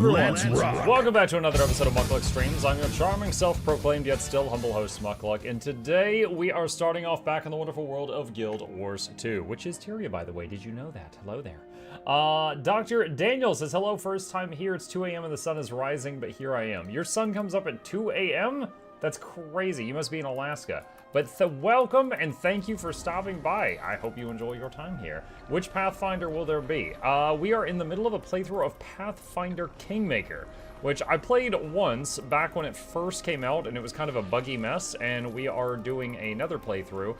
everyone! Let's rock. Welcome back to another episode of Mukluk Streams. I'm your charming, self-proclaimed, yet still humble host, Mukluk, and today we are starting off back in the wonderful world of Guild Wars 2, which is Tyria, by the way. Did you know that? Hello there. Dr. Daniel says, hello, first time here. It's 2 a.m. and the sun is rising, but here I am. Your sun comes up at 2 a.m.? That's crazy. You must be in Alaska. But welcome and thank you for stopping by. I hope you enjoy your time here. Which Pathfinder will there be? We are in the middle of a playthrough of Pathfinder Kingmaker, which I played once back when it first came out, and it was kind of a buggy mess, and we are doing another playthrough.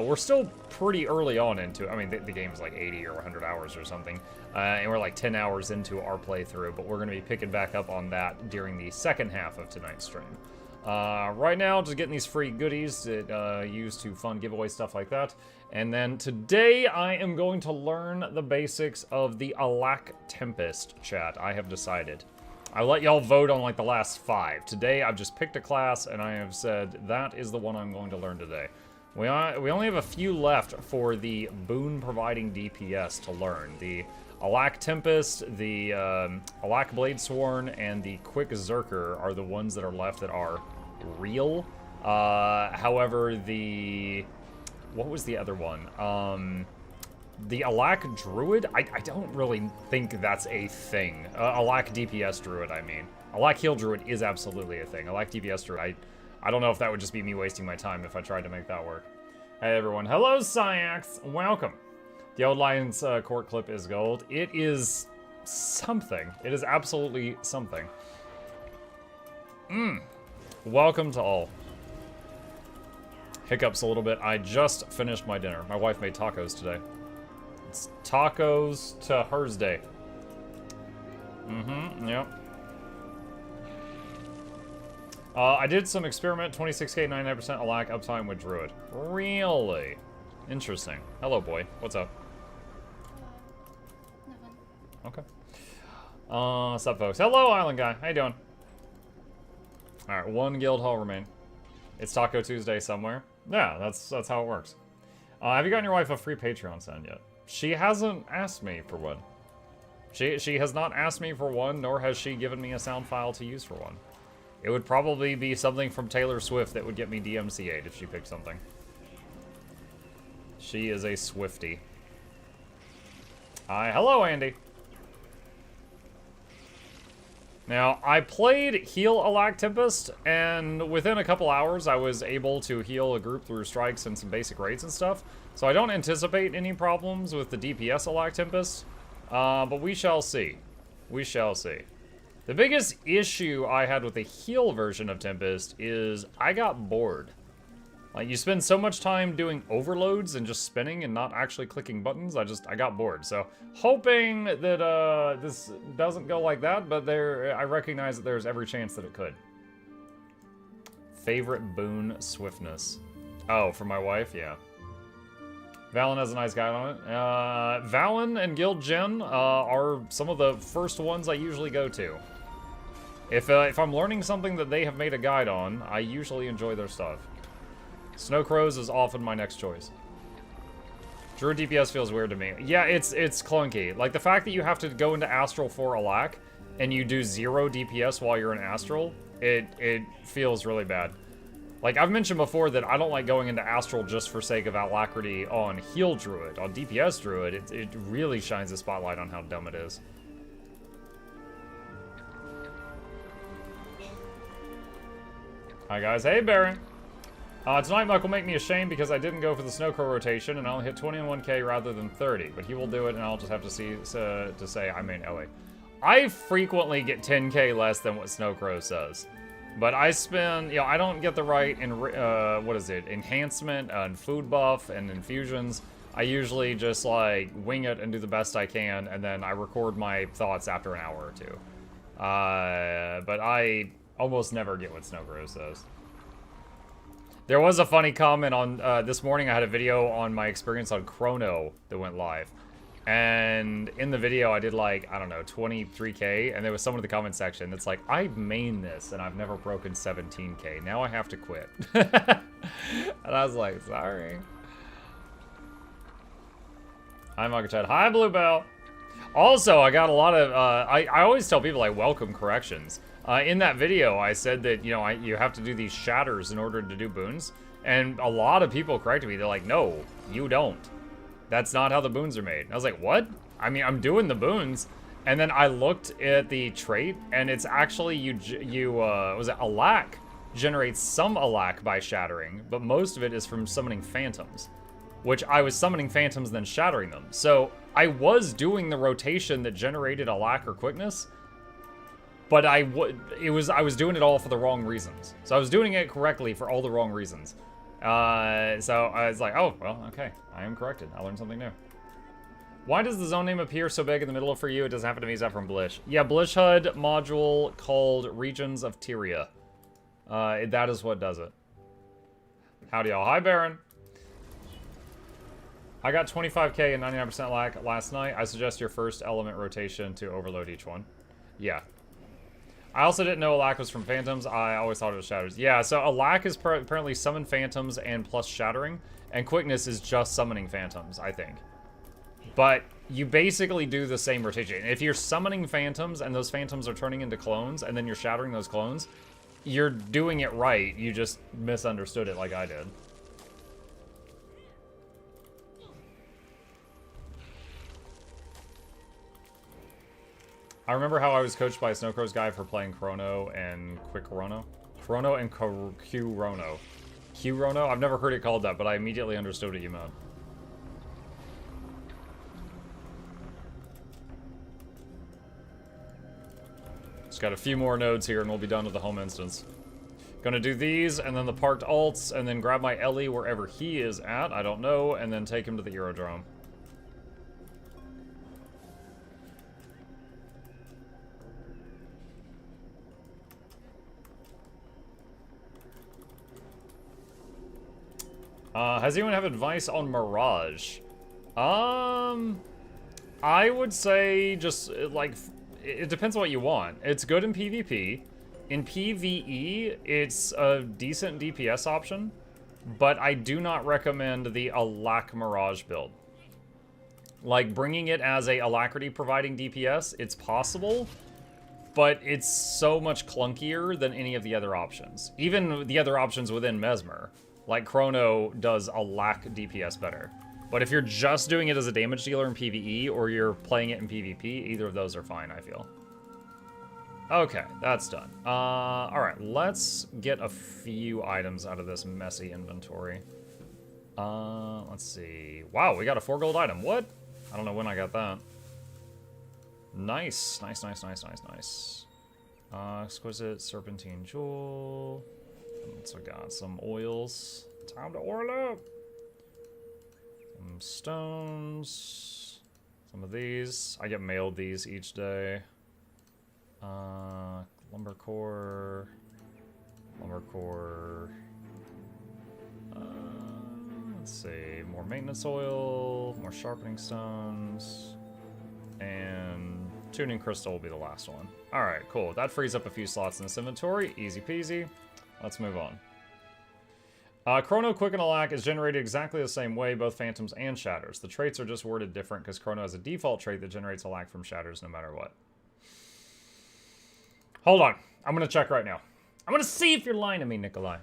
We're still pretty early on into it. I mean, the game's like 80 or 100 hours or something, and we're like 10 hours into our playthrough, but we're going to be picking back up on that during the second half of tonight's stream. Right now, just getting these free goodies that used to fund giveaway stuff like that. And then today, I am going to learn the basics of the Alac Tempest, chat. I have decided. I'll let y'all vote on like the last 5. Today, I've just picked a class, and I have said that is the one I'm going to learn today. We only have a few left for the boon-providing DPS to learn. The Alac Tempest, the Alac Bladesworn, and the Quick Zerker are the ones that are left that are real. However, what was the other one? The Alac Druid? I don't really think that's a thing. Alac DPS Druid, I mean. Alac Heal Druid is absolutely a thing. Alac DPS Druid, I don't know if that would just be me wasting my time if I tried to make that work. Hey everyone, hello Syax, welcome. The Old Lion's court clip is gold. It is something. It is absolutely something. Welcome to all. Hiccups a little bit. I just finished my dinner. My wife made tacos today. It's tacos to Thursday. Yep. I did some experiment, 26k, 99% Alac uptime with Druid. Really? Interesting. Hello, boy. What's up? Nothing. Okay. What's up, folks? Hello, Island Guy. How you doing? Alright, 1 guild hall remain. It's Taco Tuesday somewhere. Yeah, that's how it works. Have you gotten your wife a free Patreon send yet? She hasn't asked me for one. She has not asked me for one, nor has she given me a sound file to use for one. It would probably be something from Taylor Swift that would get me DMCA'd if she picked something. She is a Swiftie. Hi, hello, Andy. Now, I played Heal Alac Tempest, and within a couple hours, I was able to heal a group through strikes and some basic raids and stuff. So I don't anticipate any problems with the DPS Alac Tempest, but we shall see. We shall see. The biggest issue I had with the heal version of Tempest is I got bored. Like, you spend so much time doing overloads and just spinning and not actually clicking buttons, I got bored. So, hoping that this doesn't go like that, but I recognize that there's every chance that it could. Favorite boon, swiftness. Oh, for my wife? Yeah. Valen has a nice guide on it. Valen and Guild Gen are some of the first ones I usually go to. If I'm learning something that they have made a guide on, I usually enjoy their stuff. Snow Crows is often my next choice. Druid DPS feels weird to me. Yeah, it's clunky. Like, the fact that you have to go into Astral for Alac, and you do 0 DPS while you're in Astral, it feels really bad. Like, I've mentioned before that I don't like going into Astral just for sake of Alacrity on Heal Druid. On DPS Druid, it really shines a spotlight on how dumb it is. Hi guys, hey Barry. Tonight Mike will make me ashamed because I didn't go for the Snowcrow rotation and I'll hit 21k rather than 30, but he will do it and I'll just have to say I mean LA. I frequently get 10k less than what Snowcrow says, but I spend, I don't get the right, what is it, enhancement and food buff and infusions. I usually just like wing it and do the best I can, and then I record my thoughts after an hour or two. But I almost never get what Snowcrow says. There was a funny comment on, this morning I had a video on my experience on Chrono that went live. And in the video I did like, I don't know, 23k, and there was someone in the comment section that's like, I main this and I've never broken 17k. Now I have to quit. And I was like, sorry. Hi Margaret. Hi Bluebell. Also, I got a lot of, I always tell people I welcome corrections. In that video, I said that, you know, you have to do these shatters in order to do boons. And a lot of people corrected me. They're like, no, you don't. That's not how the boons are made. And I was like, what? I mean, I'm doing the boons. And then I looked at the trait, and it's actually, was it Alac generates some Alac by shattering, but most of it is from summoning phantoms. Which I was summoning phantoms, then shattering them. So I was doing the rotation that generated Alac or quickness, but I was doing it all for the wrong reasons. So I was doing it correctly for all the wrong reasons. So I was like, oh, well, okay, I am corrected. I learned something new. Why does the zone name appear so big in the middle for you? It doesn't happen to me. Is that from Blish? Yeah, Blish HUD module called Regions of Tyria. That is what does it. Howdy, y'all. Hi, Baron. I got 25k and 99% lack last night. I suggest your first element rotation to overload each one. Yeah. I also didn't know Alac was from Phantoms. I always thought it was Shatters. Yeah, so Alac is apparently summon Phantoms and plus Shattering. And Quickness is just summoning Phantoms, I think. But you basically do the same rotation. If you're summoning Phantoms and those Phantoms are turning into clones and then you're shattering those clones, you're doing it right. You just misunderstood it like I did. I remember how I was coached by a Snowcrow's guy for playing Chrono and Quick Rono. Chrono and Q Rono. Q Rono? I've never heard it called that, but I immediately understood what you meant. Just got a few more nodes here and we'll be done with the home instance. Gonna do these, and then the parked alts, and then grab my Ellie wherever he is at, I don't know, and then take him to the Aerodrome. Has anyone have advice on Mirage? I would say just, like, it depends on what you want. It's good in PvP. In PvE, it's a decent DPS option, but I do not recommend the Alac Mirage build. Like, bringing it as a Alacrity providing DPS, it's possible, but it's so much clunkier than any of the other options. Even the other options within Mesmer. Like, Chrono does Alac DPS better. But if you're just doing it as a damage dealer in PvE, or you're playing it in PvP, either of those are fine, I feel. Okay, that's done. Alright, let's get a few items out of this messy inventory. Let's see. Wow, we got a 4 gold item. What? I don't know when I got that. Nice, nice, nice, nice, nice, nice. Exquisite Serpentine Jewel. So got some oils. Time to oil up. Some stones. Some of these. I get mailed these each day. Lumber core. Lumber core. Let's see. More maintenance oil. More sharpening stones. And tuning crystal will be the last one. Alright, cool. That frees up a few slots in this inventory. Easy peasy. Let's move on. Chrono, Quick, and Alac is generated exactly the same way, both Phantoms and Shatters. The traits are just worded different because Chrono has a default trait that generates Alac from Shatters no matter what. Hold on. I'm going to check right now. I'm going to see if you're lying to me, Nikolai.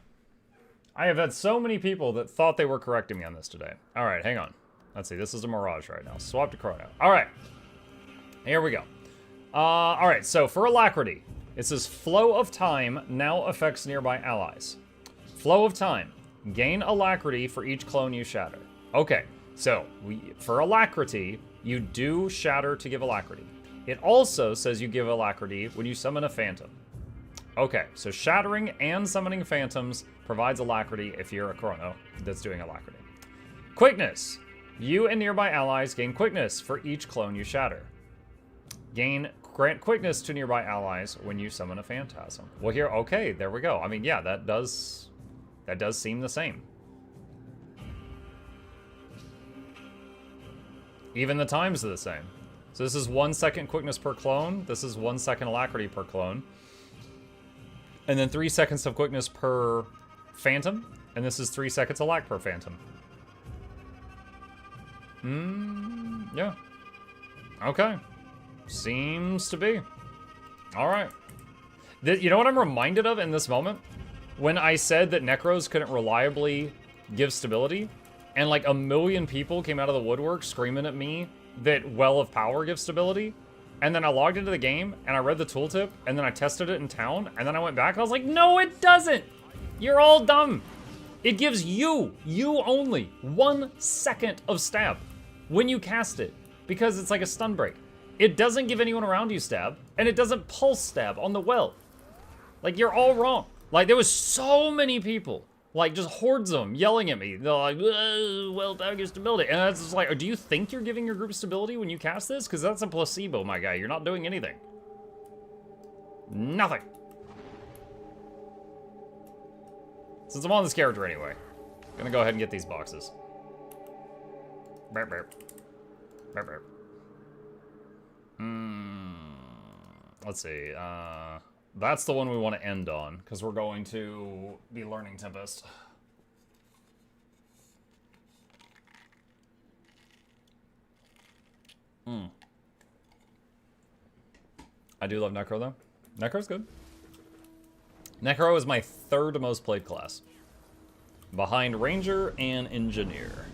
I have had so many people that thought they were correcting me on this today. All right, hang on. Let's see. This is a Mirage right now. Swap to Chrono. All right. Here we go. All right, so for Alacrity, it says Flow of Time now affects nearby allies. Flow of Time. Gain Alacrity for each clone you shatter. Okay, so for Alacrity, you do shatter to give Alacrity. It also says you give Alacrity when you summon a Phantom. Okay, so shattering and summoning Phantoms provides Alacrity if you're a Chrono that's doing Alacrity. Quickness. You and nearby allies gain Quickness for each clone you shatter. Grant Quickness to nearby allies when you summon a Phantasm. Well, here, okay, there we go. I mean, yeah, that does seem the same. Even the times are the same. So this is 1 second Quickness per clone. This is 1 second Alacrity per clone. And then 3 seconds of Quickness per Phantom. And this is 3 seconds Alac per Phantom. Yeah. Okay. Seems to be. All right. You know what I'm reminded of in this moment? When I said that Necros couldn't reliably give stability, and like a million people came out of the woodwork screaming at me that Well of Power gives stability, and then I logged into the game, and I read the tooltip, and then I tested it in town, and then I went back, and I was like, no, it doesn't! You're all dumb! It gives you only, 1 second of stab when you cast it, because it's like a stun break. It doesn't give anyone around you stab, and it doesn't pulse stab on the well. Like, you're all wrong. Like, there was so many people, like, just hordes of them yelling at me. They're like, well, that gives stability. And it's just like, do you think you're giving your group stability when you cast this? Because that's a placebo, my guy. You're not doing anything. Nothing. Since I'm on this character anyway, I'm gonna go ahead and get these boxes. Burp, burp. Burp, burp. Let's see. That's the one we want to end on, because we're going to be learning Tempest. I do love Necro, though. Necro's good. Necro is my 3rd most played class, behind Ranger and Engineer.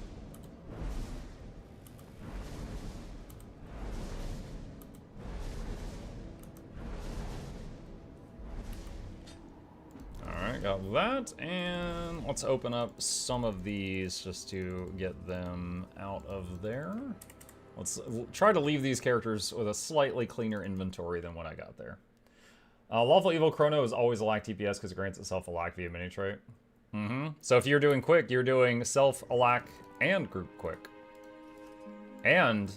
Alright, got that, and let's open up some of these just to get them out of there. Let's try to leave these characters with a slightly cleaner inventory than what I got there. Lawful Evil Chrono is always Alac DPS because it grants itself Alac via mini trait. So if you're doing quick, you're doing self Alac and group quick. And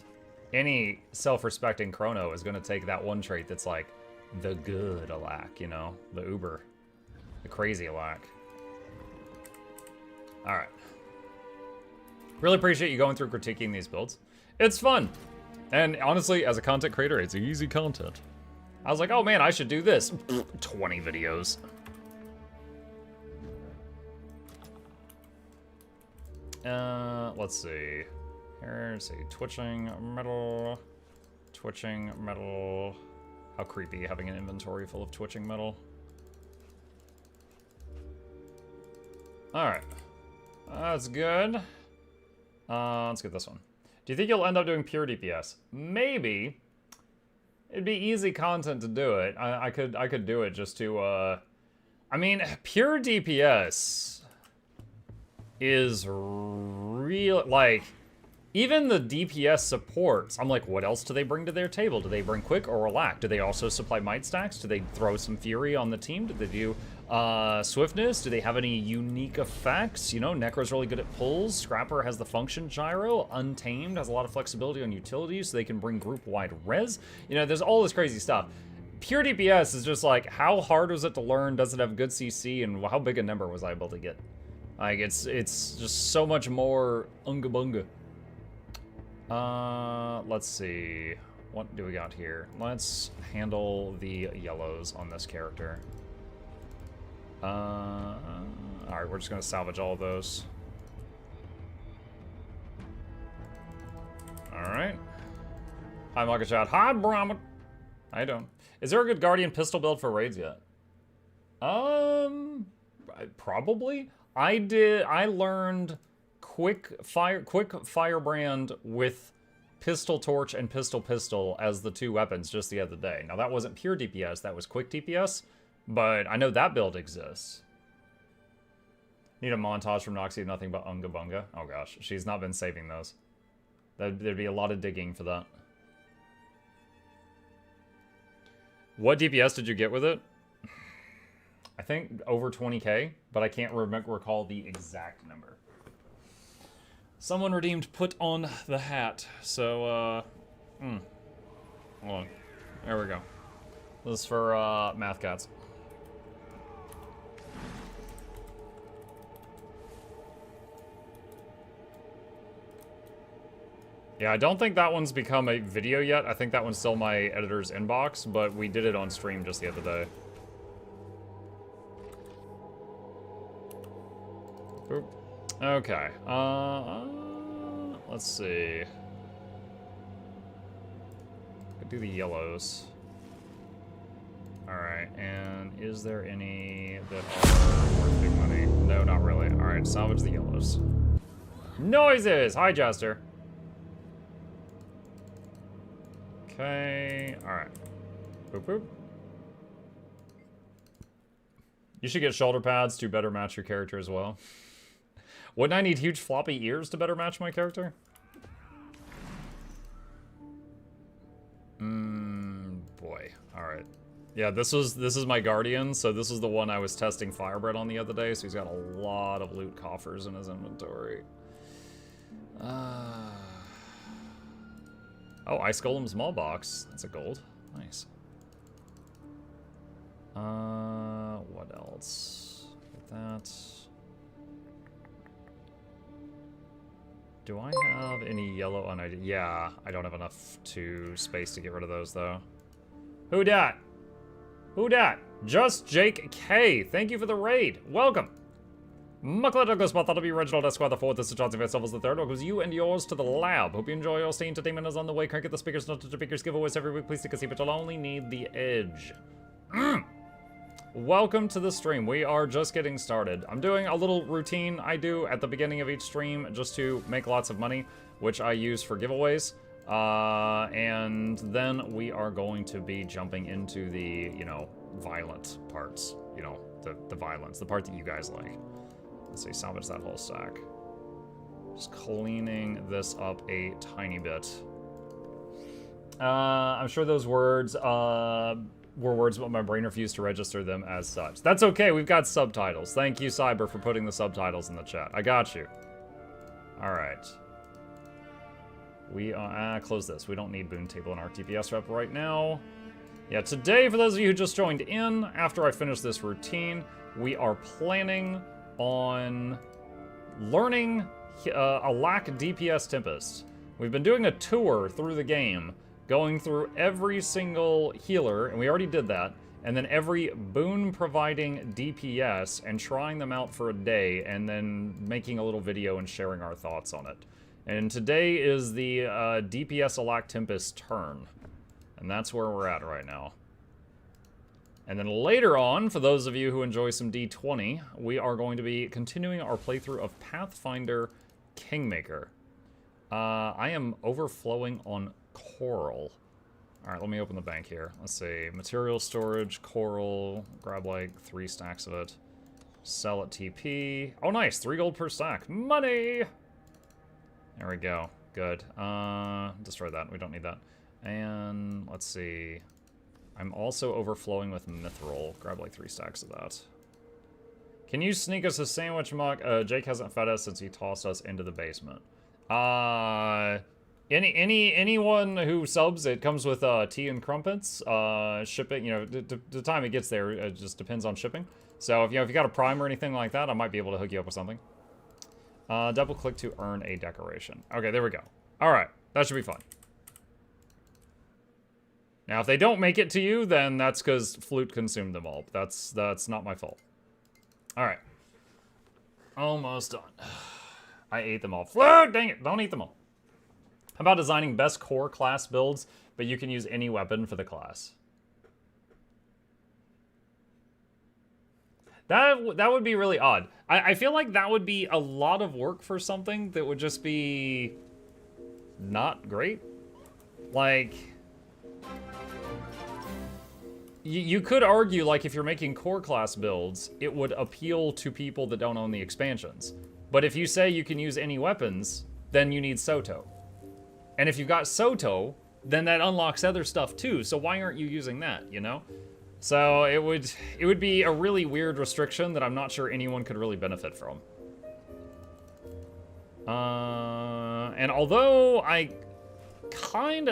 any self-respecting Chrono is going to take that one trait that's like the good Alac, you know, the uber, the crazy Alac. All right. Really appreciate you going through critiquing these builds. It's fun. And honestly, as a content creator, it's easy content. I was like, oh man, I should do this. 20 videos. Let's see. Here's a twitching metal. Twitching metal. How creepy having an inventory full of twitching metal. Alright. That's good. Let's get this one. Do you think you'll end up doing pure DPS? Maybe. It'd be easy content to do it. I could do it just to, I mean, pure DPS is real, like, even the DPS supports, I'm like, what else do they bring to their table? Do they bring quick or Alac? Do they also supply might stacks? Do they throw some fury on the team? Do they do swiftness? Do they have any unique effects? You know, Necro's really good at pulls. Scrapper has the function gyro. Untamed has a lot of flexibility on utilities, so they can bring group-wide res. You know, there's all this crazy stuff. Pure DPS is just like, how hard was it to learn? Does it have good CC? And how big a number was I able to get? Like, it's just so much more unga bunga. Let's see. What do we got here? Let's handle the yellows on this character. Alright, we're just gonna salvage all of those. Alright. Hi, MuklukYoutube. Hi, Brahma. How you doing? Is there a good Guardian pistol build for raids yet? Probably. I learned quick firebrand with pistol torch and pistol as the 2 weapons just the other day. Now that wasn't pure DPS, that was quick DPS, but I know that build exists. Need a montage from Noxxi of nothing but Unga Bunga. Oh gosh, she's not been saving those. There'd be a lot of digging for that. What DPS did you get with it? I think over 20k, but I can't recall the exact number. Someone redeemed put on the hat, so, hold on. There we go. This is for, Math Cats. Yeah, I don't think that one's become a video yet. I think that one's still my editor's inbox, but we did it on stream just the other day. Boop. Okay, let's see. Could do the yellows. Alright, and is there any that are worth big money? No, not really. Alright, salvage the yellows. Noises! Hi, Jester. Okay, alright. Boop, boop. You should get shoulder pads to better match your character as well. Wouldn't I need huge floppy ears to better match my character? Boy. Alright. Yeah, this is my guardian, so this is the one I was testing Firebread on the other day, so he's got a lot of loot coffers in his inventory. Oh, Ice Golem small box. That's a gold. Nice. What else? Get that. Do I have any yellow unidentified? Yeah, I don't have enough space to get rid of those though. Who dat? Who dat? Just Jake K. Thank you for the raid. Welcome. MuklukYoutube, that'll be Reginald Esquire the 4th. This is Johnson Festivals the 3rd. Welcomes you and yours to the lab. Hope you enjoy your stay. Entertainment is on the way. Can't get the speakers, not to speakers giveaways every week. Please take a seat, but you'll only need the edge. Welcome to the stream. We are just getting started. I'm doing a little routine I do at the beginning of each stream just to make lots of money, which I use for giveaways. And then we are going to be jumping into the, you know, violent parts. You know, the violence, the part that you guys like. Let's see, salvage that whole stack. Just cleaning this up a tiny bit. I'm sure those words, were words, but my brain refused to register them as such. That's okay, we've got subtitles. Thank you, Cyber, for putting the subtitles in the chat. I got you. Alright. We are, close this. We don't need Boon Table and RTPS rep right now. Yeah, today, for those of you who just joined in, after I finish this routine, we are planning on learning Alac DPS Tempest. We've been doing a tour through the game, going through every single healer, and we already did that, and then every boon-providing DPS, and trying them out for a day, and then making a little video and sharing our thoughts on it. And today is the DPS Alac Tempest turn, and that's where we're at right now. And then later on, for those of you who enjoy some D20, we are going to be continuing our playthrough of Pathfinder Kingmaker. I am overflowing on coral. Alright, let me open the bank here. Let's see. Material storage, coral. Grab like 3 stacks of it. Sell at TP. Oh, nice. 3 gold per stack. Money! There we go. Good. Destroy that. We don't need that. And let's see. I'm also overflowing with mithril. Grab like 3 stacks of that. Can you sneak us a sandwich, Muk? Jake hasn't fed us since he tossed us into the basement. Anyone who subs, it comes with tea and crumpets. Shipping, you know, the time it gets there, it just depends on shipping. So if you got a Prime or anything like that, I might be able to hook you up with something. Double click to earn a decoration. Okay, there we go. All right, that should be fun. Now, if they don't make it to you, then that's because Flute consumed them all. That's not my fault. All right, almost done. I ate them all. Flute, dang it! Don't eat them all. How about designing best core class builds, but you can use any weapon for the class? That would be really odd. I feel like that would be a lot of work for something that would just be not great. Like, you could argue, like, if you're making core class builds, it would appeal to people that don't own the expansions. But if you say you can use any weapons, then you need Soto. And if you've got Soto, then that unlocks other stuff too, so why aren't you using that, you know? So it would be a really weird restriction that I'm not sure anyone could really benefit from. And although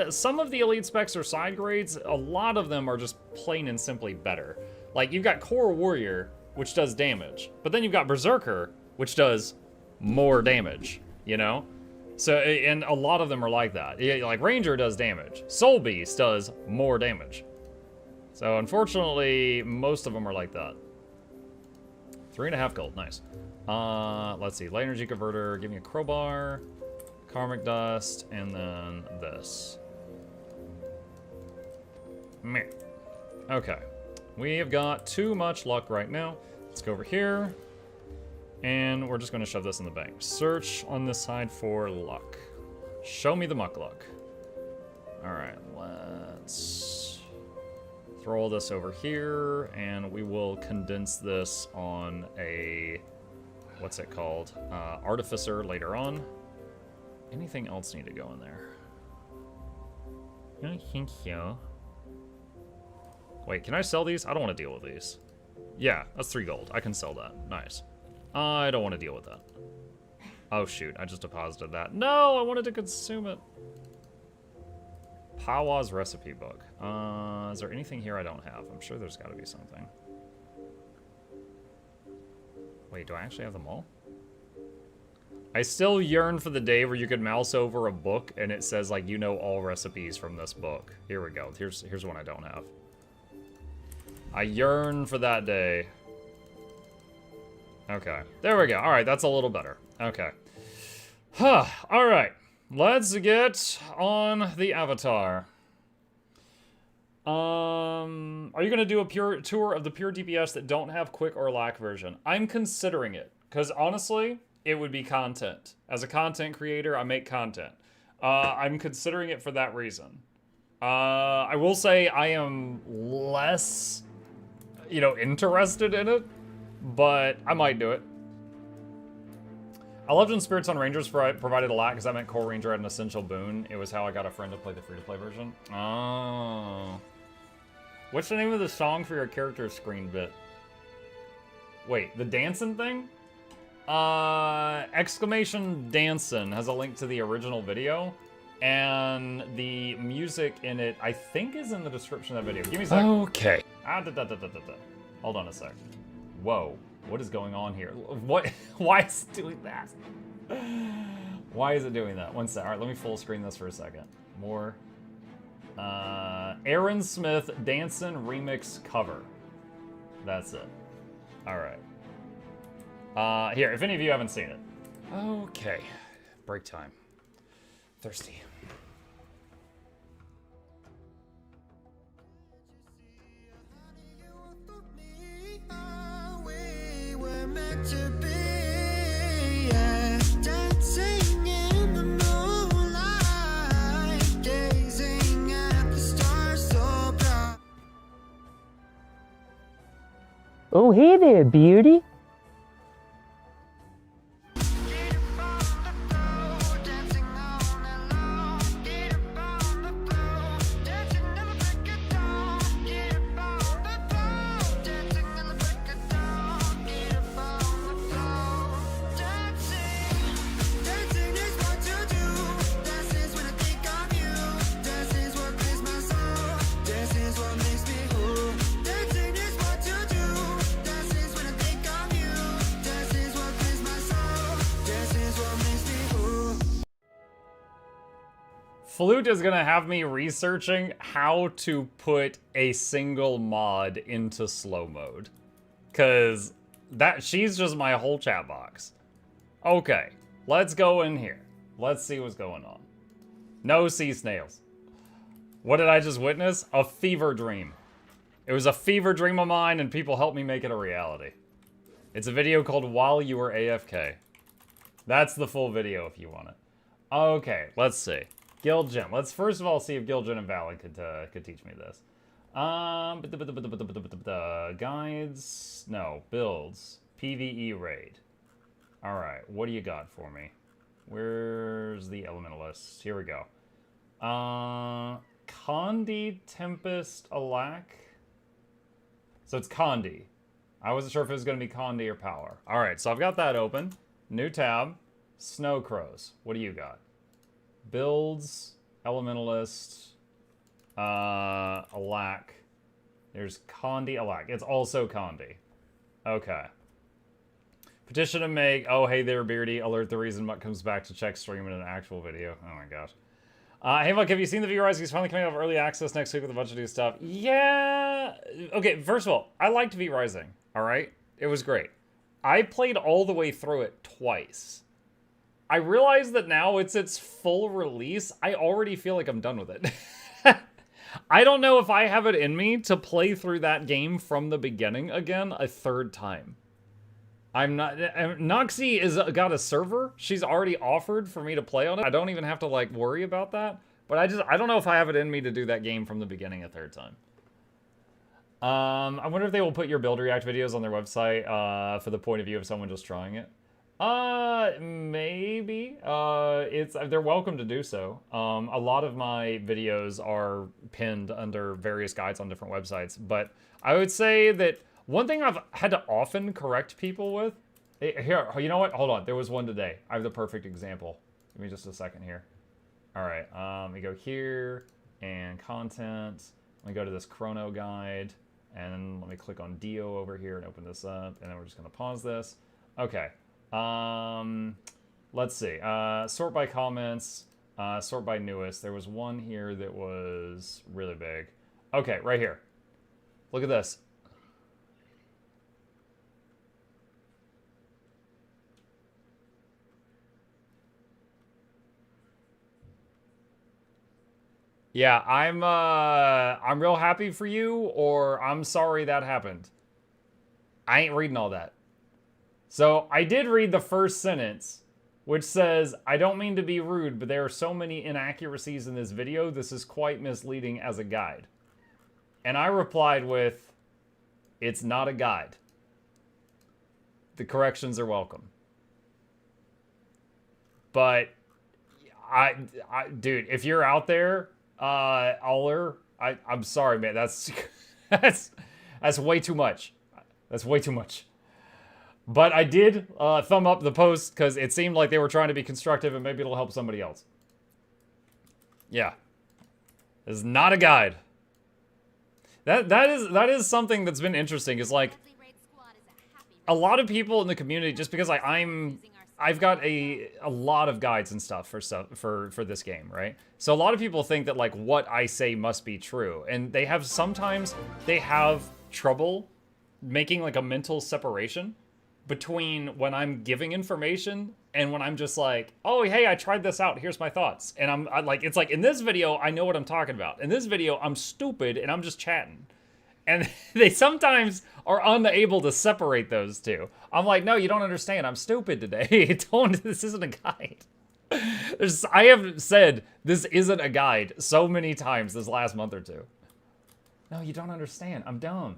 some of the elite specs are side grades, a lot of them are just plain and simply better. Like, you've got Core Warrior, which does damage, but then you've got Berserker, which does more damage, you know? So, and a lot of them are like that. Like, Ranger does damage. Soul Beast does more damage. So, unfortunately, most of them are like that. 3.5 gold, nice. Let's see, Light Energy Converter, give me a crowbar, Karmic Dust, and then this. Meh. Okay. We have got too much luck right now. Let's go over here. And we're just going to shove this in the bank. Search on this side for luck. Show me the Mukluk. Alright, let's throw all this over here. And we will condense this on a... what's it called? Artificer later on. Anything else need to go in there? I don't think so. Wait, can I sell these? I don't want to deal with these. Yeah, that's 3 gold. I can sell that. Nice. I don't want to deal with that. Oh, shoot. I just deposited that. No, I wanted to consume it. Pawa's recipe book. Is there anything here I don't have? I'm sure there's got to be something. Wait, do I actually have them all? I still yearn for the day where you could mouse over a book and it says, like, you know all recipes from this book. Here we go. Here's one I don't have. I yearn for that day. Okay. There we go. Alright, that's a little better. Okay. Huh. Alright. Let's get on the avatar. Are you going to do a pure tour of the pure DPS that don't have quick or lack version? I'm considering it. Because honestly, it would be content. As a content creator, I make content. I'm considering it for that reason. I will say I am less, you know, interested in it, but I might do it. I loved when Spirits on Rangers provided a lot because that meant Core Ranger had an essential boon. It was how I got a friend to play the free-to-play version. Oh. What's the name of the song for your character screen bit? Wait, the dancing thing? Exclamation Dancin' has a link to the original video, and the music in it, I think, is in the description of that video. Give me a sec. Okay. Hold on a sec. Whoa. What is going on here? What? Why is it doing that? Why is it doing that? One sec. All right, let me full screen this for a second. More. Aaron Smith Dancin' Remix Cover. That's it. All right. Here, if any of you haven't seen it. Okay. Break time. Thirsty. To be, yeah, dancing in the moonlight, gazing at the stars so bright. Oh, hey there, beauty. Flute is gonna have me researching how to put a single mod into slow mode. Cause she's just my whole chat box. Okay, let's go in here. Let's see what's going on. No sea snails. What did I just witness? A fever dream. It was a fever dream of mine and people helped me make it a reality. It's a video called While You Were AFK. That's the full video if you want it. Okay, let's see. Guild Gym. Let's first of all see if Guild Gym and Valid could teach me this. Guides. No, builds. PvE raid. Alright, what do you got for me? Where's the Elementalist? Here we go. Condi, Tempest, Alac. So it's Condi. I wasn't sure if it was going to be Condi or Power. Alright, so I've got that open. New tab. Snow Crows. What do you got? Builds, Elementalist, Alac. There's Condi, Alac. It's also Condi. Okay. Petition to make, oh hey there Beardy, alert the reason Muck comes back to check stream in an actual video. Oh my gosh. Hey Muck, have you seen the V-Rise? He's finally coming out of early access next week with a bunch of new stuff. Yeah. Okay, first of all, I liked V-Rising, alright? It was great. I played all the way through it twice. I realize that now it's its full release. I already feel like I'm done with it. I don't know if I have it in me to play through that game from the beginning again a third time. I'm not. Noxxi is got a server. She's already offered for me to play on it. I don't even have to like worry about that. But I don't know if I have it in me to do that game from the beginning a third time. I wonder if they will put your build react videos on their website for the point of view of someone just trying it. Maybe. They're welcome to do so. A lot of my videos are pinned under various guides on different websites, but I would say that one thing I've had to often correct people with, here, you know what? Hold on. There was one today. I have the perfect example. Give me just a second here. All right. Let me go here and content. Let me go to this chrono guide, and let me click on Dio over here and open this up, and then we're just going to pause this. Okay. Let's see. Sort by comments, sort by newest. There was one here that was really big. Okay, right here. Look at this. Yeah, I'm real happy for you, or I'm sorry that happened. I ain't reading all that. So I did read the first sentence, which says, I don't mean to be rude, but there are so many inaccuracies in this video, this is quite misleading as a guide. And I replied with, it's not a guide. The corrections are welcome. But, dude, if you're out there, Aller, I'm sorry, man, that's way too much. That's way too much. But I did thumb up the post because it seemed like they were trying to be constructive and maybe it'll help somebody else. Yeah. This is not a guide. That is something that's been interesting, is like a lot of people in the community, just because I've got a lot of guides and stuff for this game, right? So a lot of people think that like what I say must be true, and sometimes they have trouble making like a mental separation between when I'm giving information and when I'm just like, oh, hey, I tried this out, here's my thoughts. And I like, it's like, in this video, I know what I'm talking about. In this video, I'm stupid and I'm just chatting. And they sometimes are unable to separate those two. I'm like, no, you don't understand. I'm stupid today. This isn't a guide. I have said this isn't a guide so many times this last month or two. No, you don't understand. I'm dumb.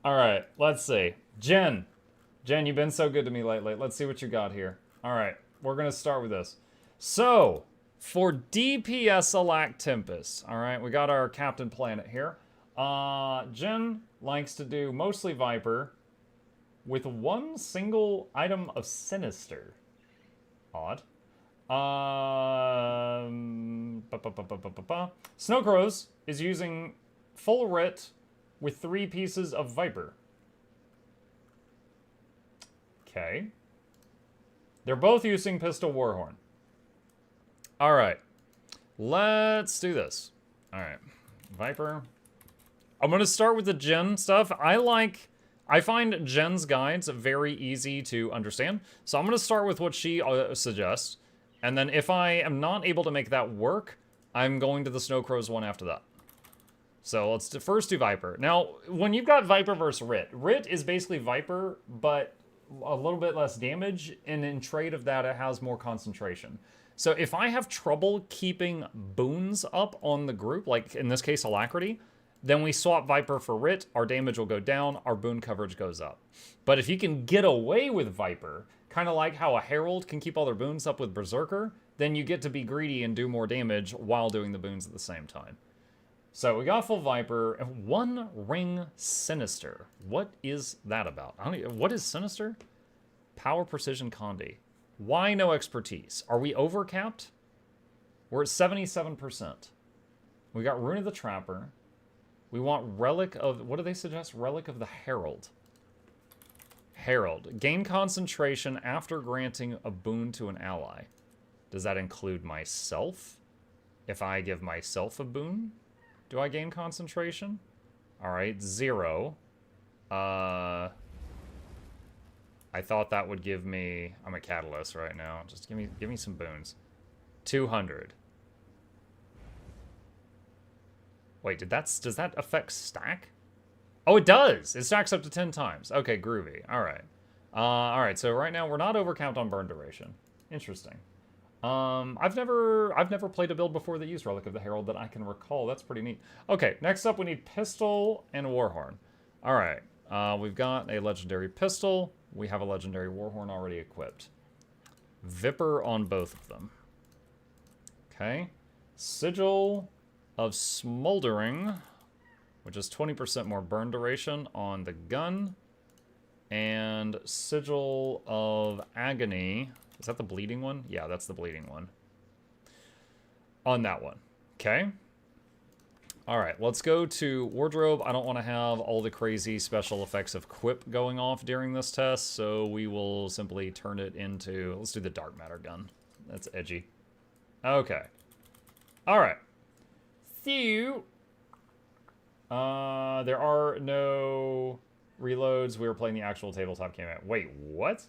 All right, let's see. Jen, you've been so good to me lately. Let's see what you got here. All right, we're going to start with this. So, for DPS Alac Tempest, all right, we got our Captain Planet here. Jen likes to do mostly Viper with one single item of Sinister. Odd. Snowcrows is using full Writ with 3 pieces of Viper. Okay. They're both using Pistol Warhorn. All right. Let's do this. All right. Viper. I'm going to start with the Jen stuff. I find Jen's guides very easy to understand. So I'm going to start with what she suggests. And then if I am not able to make that work, I'm going to the Snowcrows one after that. So let's first do Viper. Now, when you've got Viper versus Writ is basically Viper, but a little bit less damage, and in trade of that, it has more concentration. So if I have trouble keeping boons up on the group, like in this case, Alacrity, then we swap Viper for Writ, our damage will go down, our boon coverage goes up. But if you can get away with Viper, kind of like how a Herald can keep all their boons up with Berserker, then you get to be greedy and do more damage while doing the boons at the same time. So we got full Viper, and 1 ring Sinister. What is that about? What is Sinister? Power, Precision, Condi. Why no expertise? Are we overcapped? We're at 77%. We got Rune of the Trapper. We want Relic of... What do they suggest? Relic of the Herald. Herald. Gain concentration after granting a boon to an ally. Does that include myself? If I give myself a boon, do I gain concentration? Alright, 0. I thought that would give me... I'm a Catalyst right now. Just give me some boons. 200. Wait, does that affect stack? Oh, it does. It stacks up to 10 times. Okay, groovy. All right. All right. So right now we're not overcapped on burn duration. Interesting. I've never played a build before that used Relic of the Herald that I can recall. That's pretty neat. Okay, next up we need pistol and warhorn. All right. We've got a legendary pistol. We have a legendary warhorn already equipped. Viper on both of them. Okay. Sigil of Smoldering, which is 20% more burn duration on the gun. And Sigil of Agony. Is that the bleeding one? Yeah, that's the bleeding one. On that one. Okay. All right, let's go to wardrobe. I don't want to have all the crazy special effects of Quip going off during this test, so we will simply turn it into... Let's do the dark matter gun. That's edgy. Okay. All right. So, there are no reloads. We were playing the actual tabletop game. Wait, what?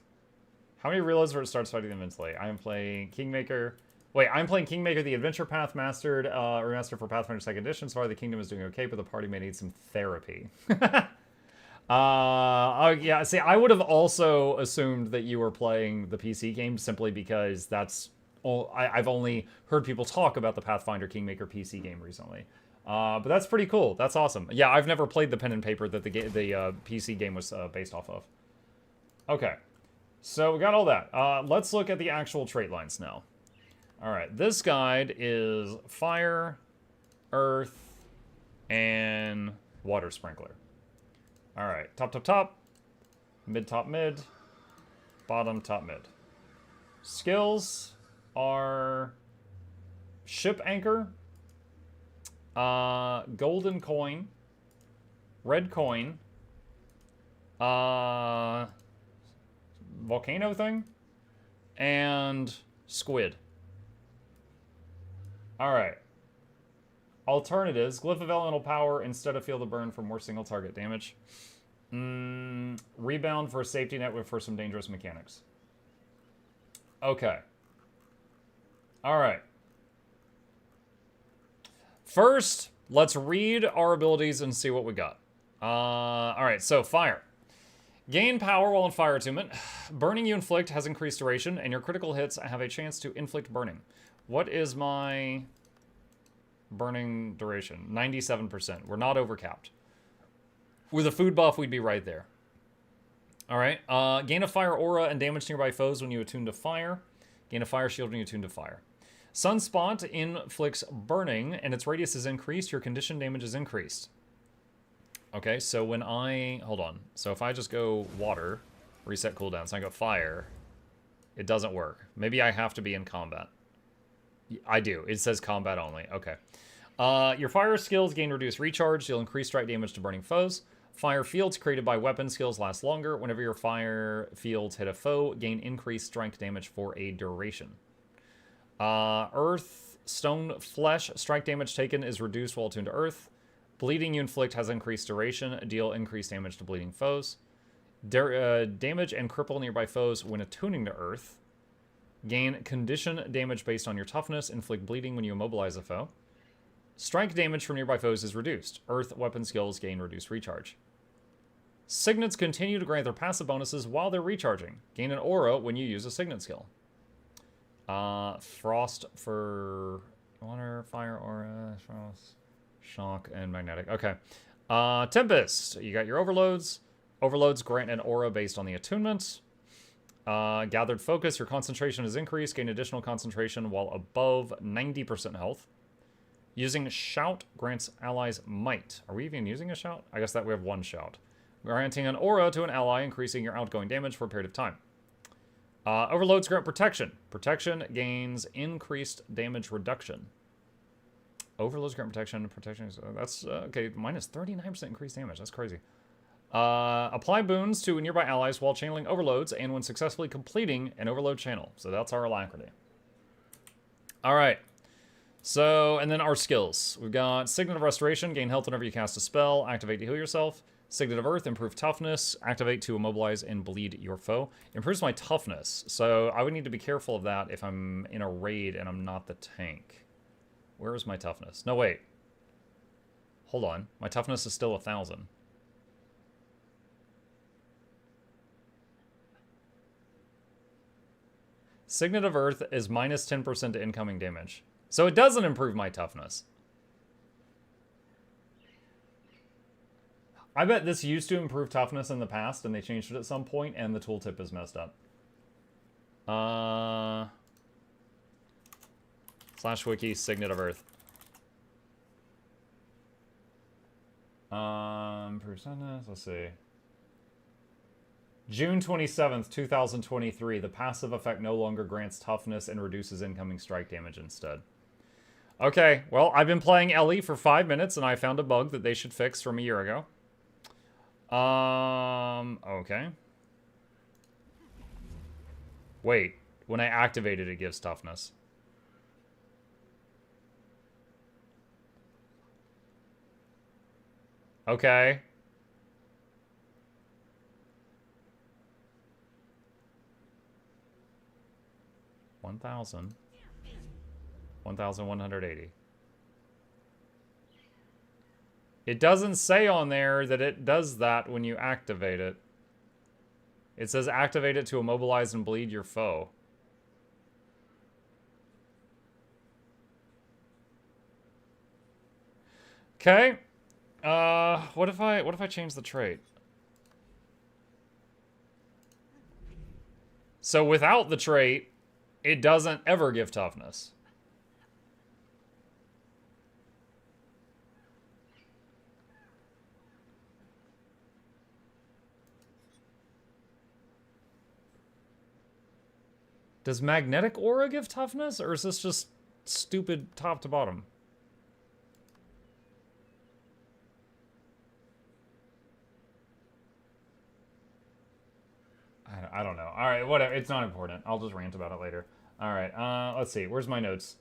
How many reloads where it starts fighting them instantly? I am playing Kingmaker. Wait, I'm playing Kingmaker, the Adventure Path Mastered, remastered for Pathfinder 2nd Edition. So far, the kingdom is doing okay, but the party may need some therapy. Oh, yeah, see, I would have also assumed that you were playing the PC game simply because that's all, I've only heard people talk about the Pathfinder Kingmaker PC game recently. But that's pretty cool. That's awesome. Yeah, I've never played the pen and paper that the PC game was based off of. Okay, so we got all that. Let's look at the actual trait lines now. All right, this guide is fire, earth, and water sprinkler. All right, top, top, top, mid, top, mid, bottom, top, mid. Skills are ship anchor, golden coin, red coin, volcano thing, and squid. Alright. Alternatives. Glyph of elemental power instead of field of burn for more single target damage. Rebound for a safety net for some dangerous mechanics. Okay. Alright. First, let's read our abilities and see what we got. Alright, so fire. Gain power while in fire attunement. Burning you inflict has increased duration, and your critical hits have a chance to inflict burning. What is my burning duration? 97%. We're not overcapped. With a food buff, we'd be right there. All right. Gain a fire aura and damage nearby foes when you attune to fire. Gain a fire shield when you attune to fire. Sunspot inflicts burning, and its radius is increased. Your condition damage is increased. Okay, so when I... Hold on. So if I just go water, reset cooldown, so I go fire, it doesn't work. Maybe I have to be in combat. I do. It says combat only. Okay. Your fire skills gain reduced recharge. You'll increase strike damage to burning foes. Fire fields created by weapon skills last longer. Whenever your fire fields hit a foe, gain increased strike damage for a duration. Earth, stone, flesh. Strike damage taken is reduced while attuned to earth. Bleeding you inflict has increased duration. Deal increased damage to bleeding foes. Damage and cripple nearby foes when attuning to earth. Gain condition damage based on your toughness. Inflict bleeding when you immobilize a foe. Strike damage from nearby foes is reduced. Earth weapon skills gain reduced recharge. Signets continue to grant their passive bonuses while they're recharging. Gain an aura when you use a signet skill. Frost for water, fire, aura, frost, shock, and magnetic. Okay. Tempest. You got your overloads. Overloads grant an aura based on the attunement. Gathered focus, your concentration is increased. Gain additional concentration while above 90% health. Using shout grants allies might. Are we even using a shout? I guess that we have one shout. Granting an aura to an ally, increasing your outgoing damage for a period of time. Overloads grant protection. Protection gains increased damage reduction. Overloads grant protection. Protection is, that's, okay, minus 39% increased damage. That's crazy. Apply boons to nearby allies while channeling overloads and when successfully completing an overload channel. So that's our alacrity. All right. So, and then our skills. We've got Signet of Restoration, gain health whenever you cast a spell, activate to heal yourself. Signet of Earth, improve toughness, activate to immobilize and bleed your foe. Improves my toughness, so I would need to be careful of that if I'm in a raid and I'm not the tank. Where is my toughness? No, wait. hold on. My toughness is still 1,000. Signet of Earth is minus 10% to incoming damage. So it doesn't improve my toughness. I bet this used to improve toughness in the past, and they changed it at some point, and the tooltip is messed up. /wiki, Signet of Earth. Percentness, let's see. June 27th, 2023. The passive effect no longer grants toughness and reduces incoming strike damage instead. Okay, well, I've been playing Ellie for 5 minutes, and I found a bug that they should fix from a year ago. Okay. Wait, when I activate it, it gives toughness. Okay. $1,180. It doesn't say on there that it does that when you activate it. It says activate it to immobilize and bleed your foe. Okay. What if I change the trait? So without the trait, it doesn't ever give toughness. Does magnetic aura give toughness, or is this just stupid top to bottom? I don't know. All right, whatever. It's not important. I'll just rant about it later. All right, let's see. Where's my notes?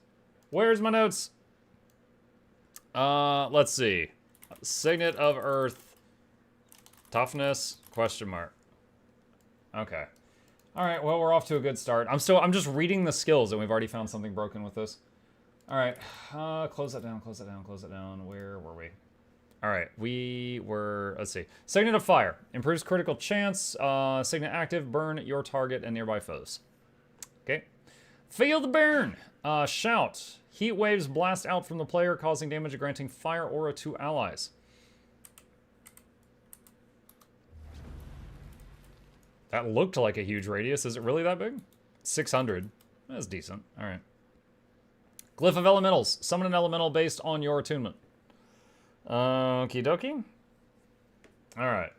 Where's my notes? Let's see. Signet of Earth. Toughness? Question mark. Okay. All right, well, we're off to a good start. I'm just reading the skills, and we've already found something broken with this. All right, close that down, close that down, close that down. Where were we? All right, we were, let's see. Signet of Fire. Improves critical chance. Signet active, burn your target and nearby foes. Okay. Feel the burn. Shout. Heat waves blast out from the player, causing damage and granting fire aura to allies. That looked like a huge radius. Is it really that big? 600. That's decent. All right. Glyph of Elementals. Summon an elemental based on your attunement. Okie dokie. All right.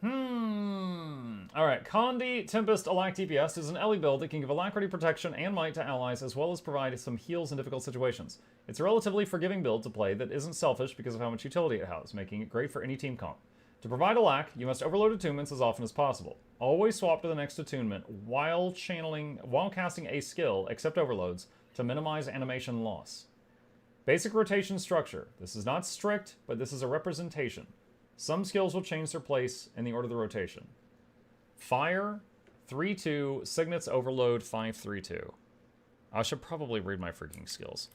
All right. Condi Tempest Alac DPS is an Ellie build that can give alacrity, protection, and might to allies, as well as provide some heals in difficult situations. It's a relatively forgiving build to play that isn't selfish because of how much utility it has, making it great for any team comp. To provide Alac, you must overload attunements as often as possible. Always swap to the next attunement while casting a skill, except overloads, to minimize animation loss. Basic rotation structure. This is not strict, but this is a representation. Some skills will change their place in the order of the rotation. Fire, 3-2, Signets Overload, 5-3-2. I should probably read my freaking skills.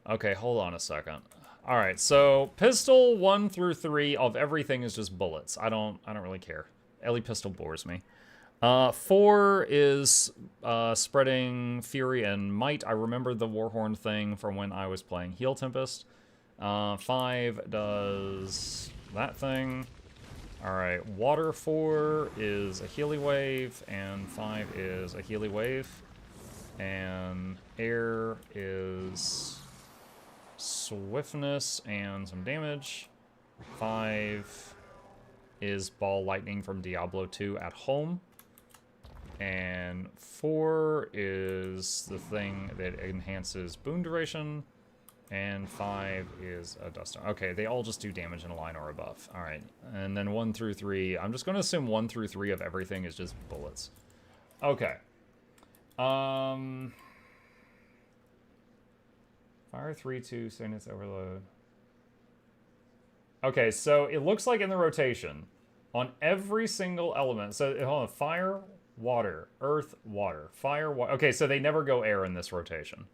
Okay, hold on a second. All right, so pistol 1 through 3 of everything is just bullets. I don't really care. Ellie pistol bores me. 4 is spreading fury and might. I remember the Warhorn thing from when I was playing Heal Tempest. 5 does that thing. All right, water 4 is a Healy Wave, and 5 is a Healy Wave, and air is swiftness and some damage. 5 is ball lightning from Diablo 2 at home. And 4 is the thing that enhances boon duration. And 5 is a dust. Okay, they all just do damage in a line or above. All right, and then 1 through 3. I'm just going to assume 1 through 3 of everything is just bullets. Okay. Fire 3-2, Signets Overload. Okay, so it looks like in the rotation, on every single element, so hold on, fire, water, earth, water, fire, water. Okay, so they never go air in this rotation.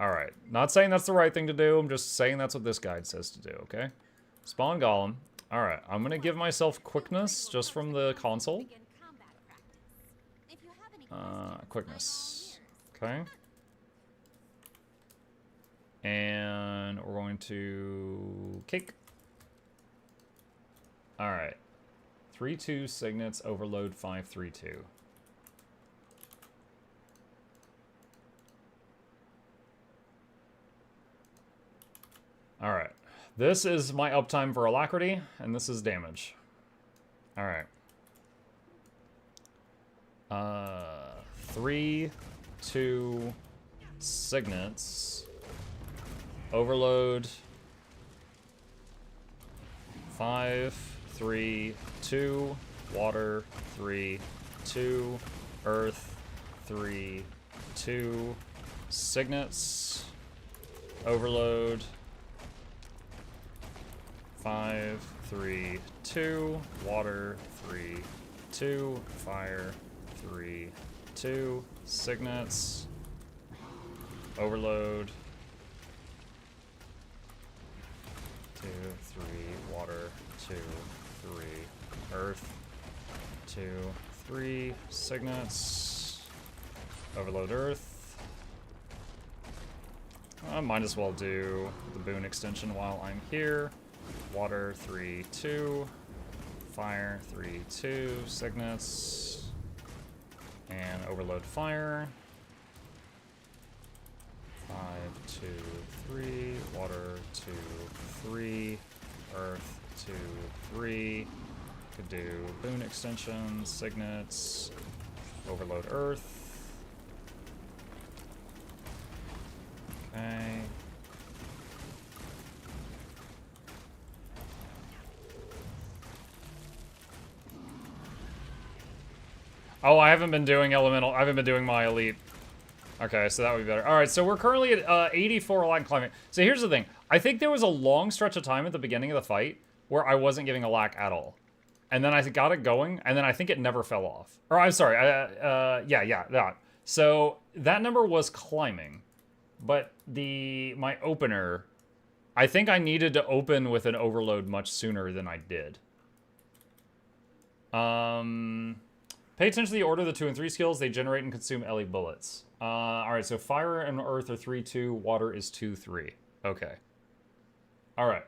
Alright. Not saying that's the right thing to do. I'm just saying that's what this guide says to do, okay? Spawn Golem. Alright. I'm gonna give myself quickness just from the console. Quickness. Okay. And we're going to cake. Alright. 3-2 signets, overload 5-3-2. Alright. This is my uptime for alacrity, and this is damage. Alright. 3-2 signets. Overload 5-3-2. Water 3-2. Earth 3-2. Signets. Overload 5-3-2. Water 3-2. Fire 3-2. Signets. Overload 2, 3. Water 2, 3. Earth 2, 3. Signets. Overload Earth. I might as well do the boon extension while I'm here. Water 3-2. Fire 3-2. Signets. And overload fire. 5-2-3. Water 2-3. Earth 2-3. Could do boon extension. Signets. Overload Earth. Okay. Oh, I haven't been doing elemental. I haven't been doing my elite. Okay, so that would be better. All right, so we're currently at 84 Alac climbing. So here's the thing. I think there was a long stretch of time at the beginning of the fight where I wasn't giving Alac at all. And then I got it going, and then I think it never fell off. Or I'm sorry, yeah, that. So that number was climbing. But my opener, I think I needed to open with an overload much sooner than I did. Pay attention to the order of the 2 and 3 skills. They generate and consume LE bullets. Alright, so fire and earth are 3-2. Water is 2-3. Okay. Alright.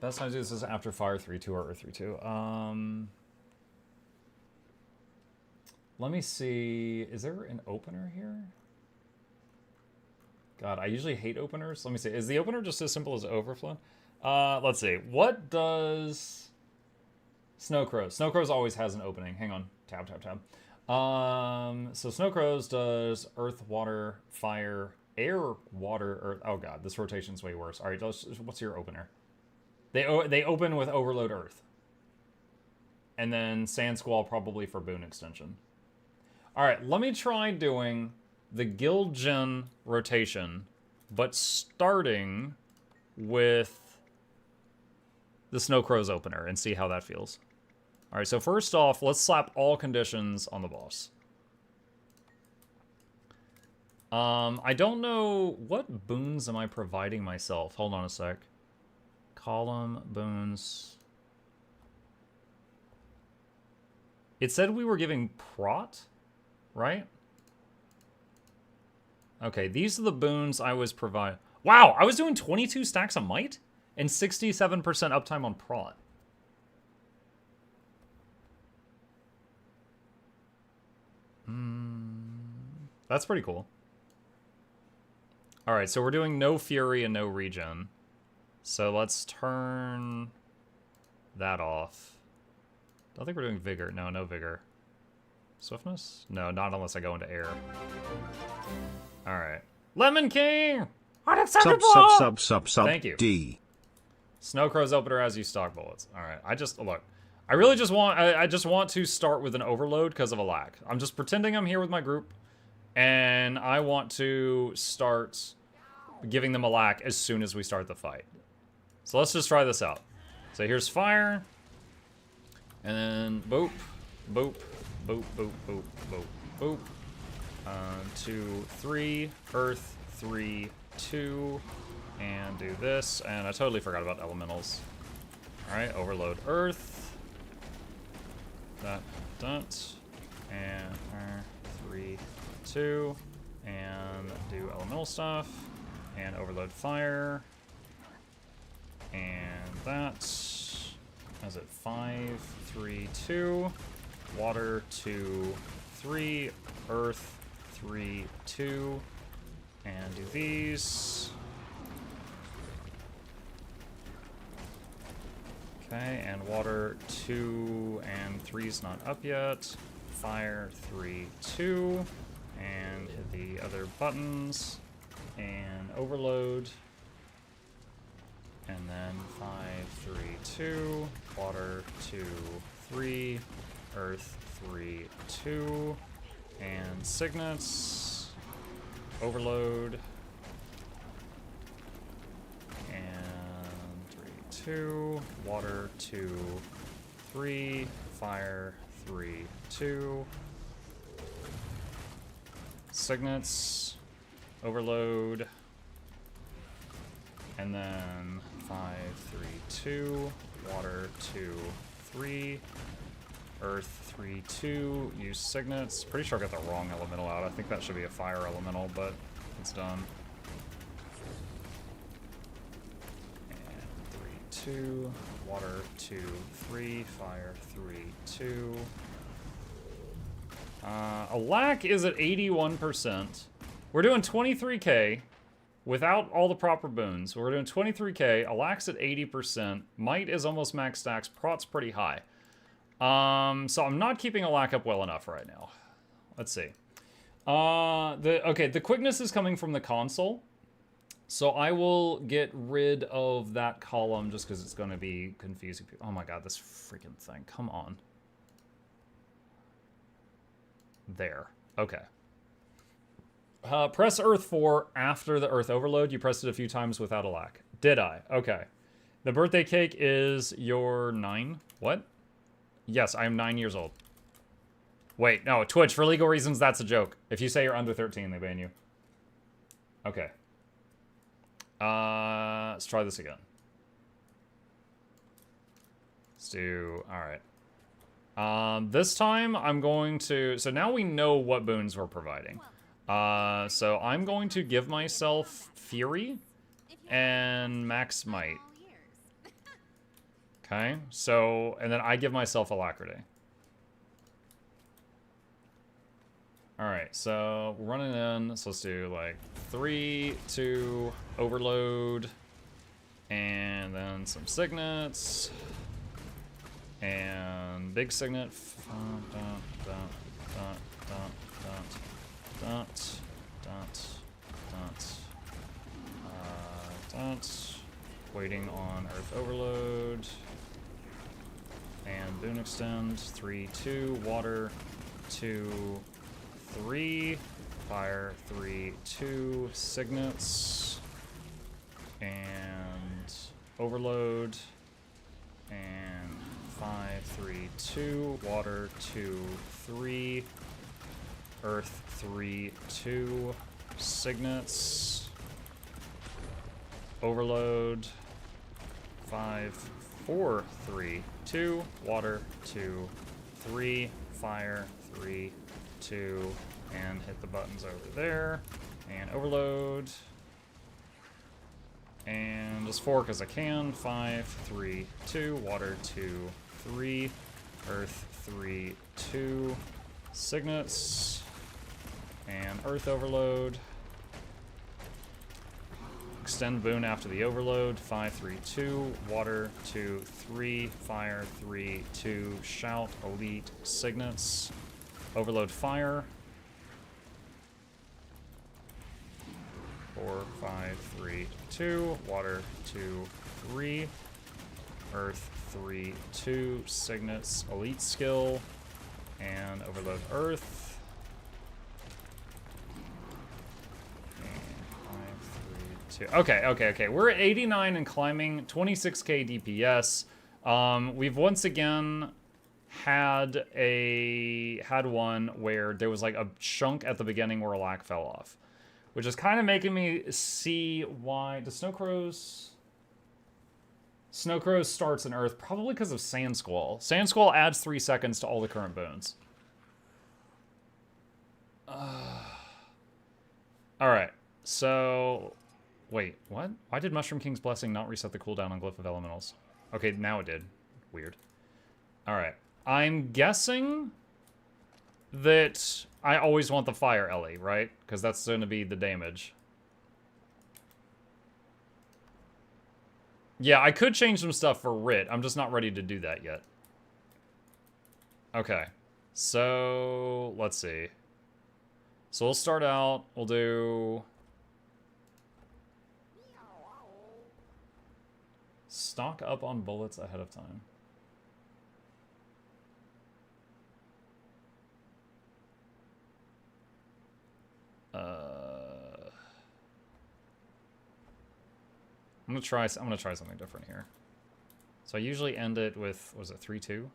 Best time to do this is after fire 3-2 or earth 3-2. Let me see. Is there an opener here? God, I usually hate openers. Let me see. Is the opener just as simple as overflow? Let's see. What does Snow Crows? Snow Crows always has an opening. Hang on. Tab. So Snow Crows does earth, water, fire, air, water, earth. Oh god, this rotation's way worse. All right, what's your opener? They open with overload earth. And then Sand Squall probably for boon extension. All right, let me try doing the guild gen rotation, but starting with the Snow Crows opener and see how that feels. All right, so first off, let's slap all conditions on the boss. I don't know, what boons am I providing myself? Hold on a sec. Column, boons. It said we were giving prot, right? Okay, these are the boons I was providing. Wow, I was doing 22 stacks of might and 67% uptime on prot. That's pretty cool. All right, so we're doing no fury and no regen. So let's turn that off. Don't think we're doing vigor. No, no vigor. Swiftness? No, not unless I go into air. All right. Lemon King! Unacceptable! Sub. Thank you. D. Snow Crow's opener as you stock bullets. All right. I really just want, I just want to start with an overload because of Alac. I'm just pretending I'm here with my group, and I want to start giving them Alac as soon as we start the fight. So let's just try this out. So here's fire. And then boop, boop, boop, boop, boop, boop, boop. 2, 3, earth, 3, 2, and do this. And I totally forgot about elementals. Alright, overload earth. That, and 3, 2, and do elemental stuff. And overload fire. And that. Is it 5, 3, 2, water 2, 3, earth 3, 2, and do these. Okay, and water 2 and 3's not up yet. Fire 3, 2, and hit the other buttons and overload. And then 5, 3, 2, water 2, 3, earth 3, 2, and signets, overload, and 3, 2, water 2, 3, fire 3, 2, signets, overload, and then 5, 3, 2, water 2, 3, earth 3, 2, use signets. Pretty sure I got the wrong elemental out. I think that should be a fire elemental, but it's done. And 3, 2, water 2, 3, fire 3, 2. Alac is at 81%. We're doing 23k. Without all the proper boons, we're doing 23k. Alac's at 80%. Might is almost max stacks. Prot's pretty high. So I'm not keeping Alac up well enough right now. Let's see. The quickness is coming from the console. So I will get rid of that column just because it's going to be confusing people. Oh my god, this freaking thing. Come on. There. Okay. Press Earth 4 after the Earth Overload. You pressed it a few times without Alac. Did I? Okay. The birthday cake is your 9? What? Yes, I am 9 years old. Wait, no, Twitch, for legal reasons, that's a joke. If you say you're under 13, they ban you. Okay. Let's try this again. Let's do... Alright. This time, I'm going to... So now we know what boons we're providing. So I'm going to give myself Fury and Max Might. Okay, so, and then I give myself Alacrity. Alright, so we're running in, so let's do like 3, 2, overload, and then some signets, and big signet, waiting on Earth Overload, and Boon Extend, 3, 2, water, 2, 3, fire, 3, 2, signets, and overload, and 5, 3, 2, water, 2, 3, earth, 3, 2, signets, overload, 5, 4, 3, 2, water, 2, 3, fire, 3, 2, and hit the buttons over there, and overload, and just 4 because I can, 5, 3, 2, water, 2, 3, earth, 3, 2, signets, and earth overload, extend boon after the overload, 5, 3, 2, water, 2, 3, fire, 3, 2, shout, elite, signets, overload fire, 4, 5, 3, 2, water, 2, 3, earth, 3, 2, signets, elite skill, and overload earth. And 5, 3, 2. Okay. We're at 89 and climbing, 26k DPS. We've once again had one where there was like a chunk at the beginning where Alac fell off, which is kind of making me see why the Snowcrows starts in Earth, probably because of Sand Squall. Sand Squall adds 3 seconds to all the current boons. Alright, so... Wait, what? Why did Mushroom King's Blessing not reset the cooldown on Glyph of Elementals? Okay, now it did. Weird. Alright. I'm guessing that I always want the Fire Ellie, right? Because that's going to be the damage. Yeah, I could change some stuff for Writ. I'm just not ready to do that yet. Okay. So, let's see. So we'll start out, we'll do... Stock up on bullets ahead of time. I'm gonna try something different here. So I usually end it with, was it 3-2?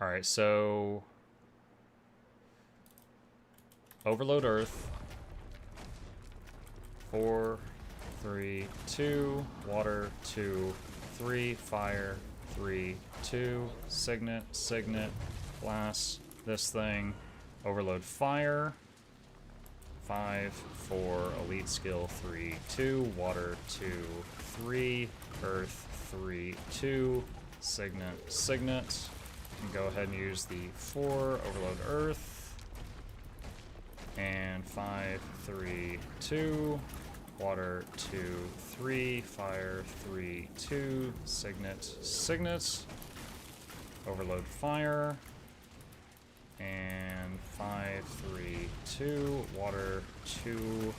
Alright, so Overload Earth. 4, 3, 2, Water, 2, 3, Fire, 3, 2, Signet, Blast, this thing, Overload Fire, 5, 4, Elite Skill, 3, 2, Water, 2, 3, Earth, 3, 2, Signet, and go ahead and use the 4, Overload Earth, and 5, 3, 2, Water, 2, 3, Fire, 3, 2, Signet, Overload Fire, and 5, 3, 2, Water, 2,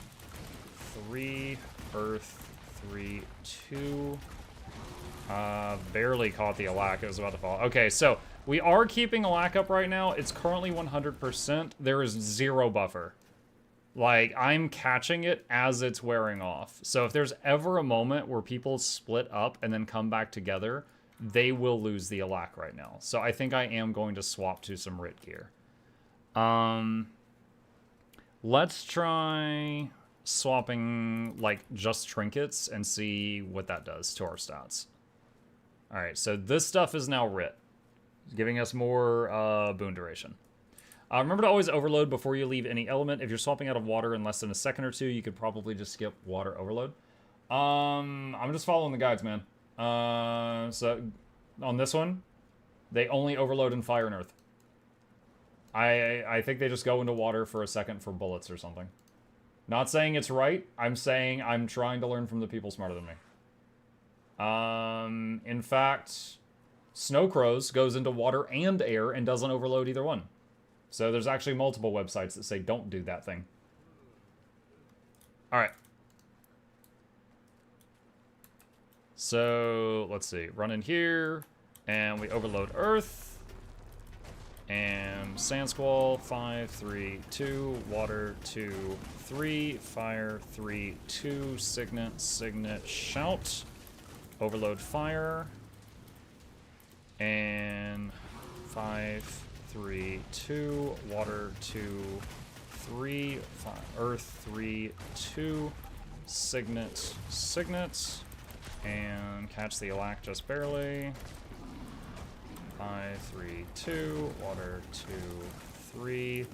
3, Earth, 3, 2. Barely caught the Alac. It was about to fall. Okay, so we are keeping Alac up right now. It's currently 100%. There is 0 buffer. Like, I'm catching it as it's wearing off. So if there's ever a moment where people split up and then come back together, they will lose the Alac right now. So I think I am going to swap to some Writ gear. Let's try swapping, like, just trinkets and see what that does to our stats. Alright, so this stuff is now Writ, giving us more boon duration. Remember to always overload before you leave any element. If you're swapping out of water in less than a second or two, you could probably just skip water overload. I'm just following the guides, man. So on this one, they only overload in fire and earth. I think they just go into water for a second for bullets or something. Not saying it's right. I'm saying I'm trying to learn from the people smarter than me. In fact, Snowcrows goes into water and air and doesn't overload either one. So there's actually multiple websites that say don't do that thing. Alright. So, let's see. Run in here, and we overload Earth. And Sand Squall, 5, 3, 2, Water, 2, 3, Fire, 3, 2, Signet, Shout. Overload Fire. And 5... 3, 2, Water, 2, 3, Earth, 3, 2, Signet, and catch the Alac just barely. 5, 3, 2, Water, 2, 3,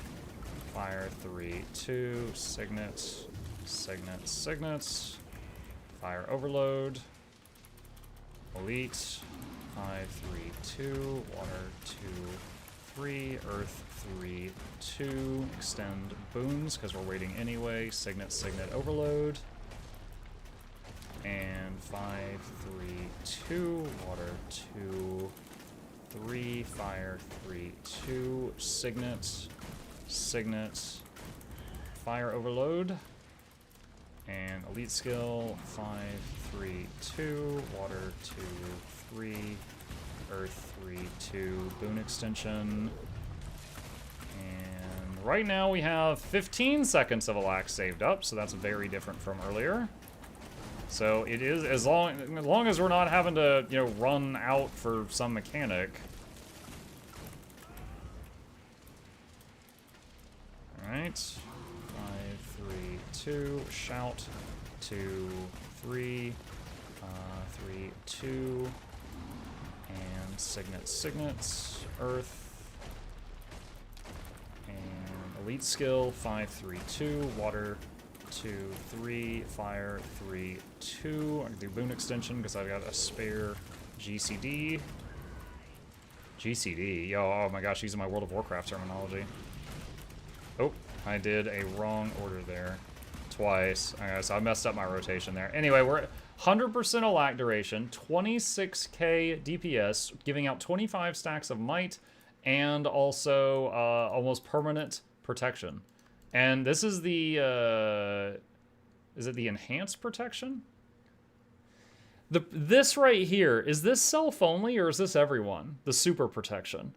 Fire, 3, 2, Signet, Fire Overload, Elite, 5, 3, 2, Water, 2, 3, Earth, 3, 2, extend boons, because we're waiting anyway, Signet, Overload, and 5, 3, 2, Water, 2, 3, Fire, 3, 2, Signet, Fire Overload, and Elite Skill, 5, 3, 2, Water, 2, 3, Earth, 3, 2, Boon Extension. And right now we have 15 seconds of Alac saved up, so that's very different from earlier. So it is, as long as we're not having to, you know, run out for some mechanic. Alright. 5, 3, 2, shout. 2, 3, 3, 2, and signets, earth, and elite skill, 5, 3, 2, water, 2, 3, fire, 3, 2. I can do boon extension because I've got a spare GCD. GCD, yo, oh my gosh, using my World of Warcraft terminology. Oh, I did a wrong order there. Twice. Okay, so I messed up my rotation there. Anyway, we're at 100% Alac duration, 26k DPS, giving out 25 stacks of might, and also almost permanent protection. And this is the, is it the enhanced protection? This right here, is this self only or is this everyone? The super protection.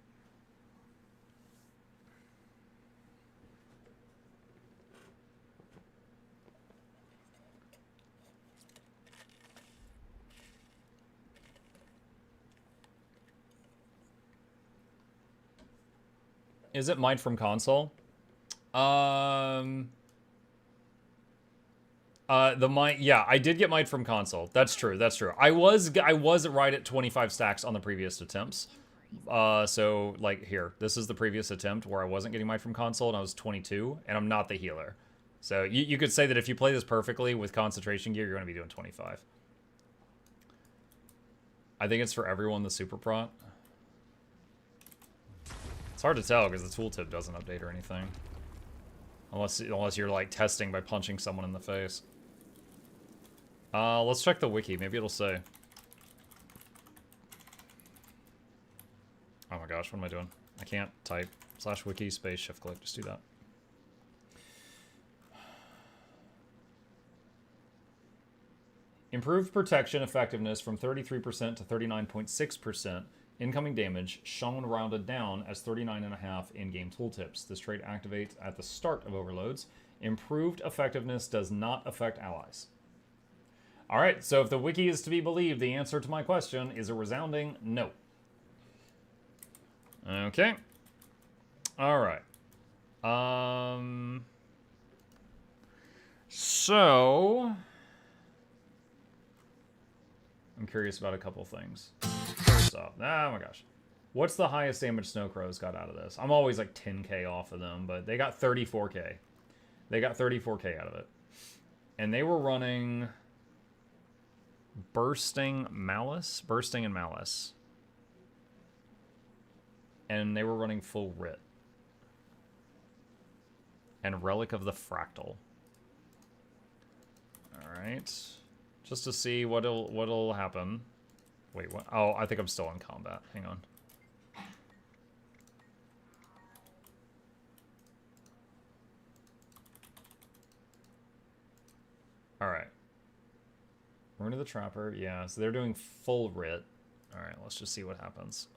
Is it might from console? The might, yeah, I did get might from console. That's true. That's true. I was right at 25 stacks on the previous attempts. So like here, this is the previous attempt where I wasn't getting might from console and I was 22, and I'm not the healer. So you could say that if you play this perfectly with concentration gear, you're going to be doing 25. I think it's for everyone the super prot. It's hard to tell because the tooltip doesn't update or anything. Unless you're like testing by punching someone in the face. Let's check the wiki. Maybe it'll say. Oh my gosh, what am I doing? I can't type. /wiki space shift click. Just do that. Improved protection effectiveness from 33% to 39.6%. Incoming damage shown rounded down as 39.5 in-game tooltips. This trait activates at the start of overloads. Improved effectiveness does not affect allies. Alright, so if the wiki is to be believed, the answer to my question is a resounding no. Okay. Alright. So I'm curious about a couple things. First off, oh my gosh. What's the highest damage Snow Crows got out of this? I'm always like 10k off of them, but they got 34k. They got 34k out of it. And they were running Bursting and Malice. And they were running full Writ. And Relic of the Fractal. Alright. Just to see what'll happen. Wait, what? Oh, I think I'm still in combat. Hang on. Alright. Rune of the Trapper. Yeah, so they're doing full Writ. Alright, let's just see what happens.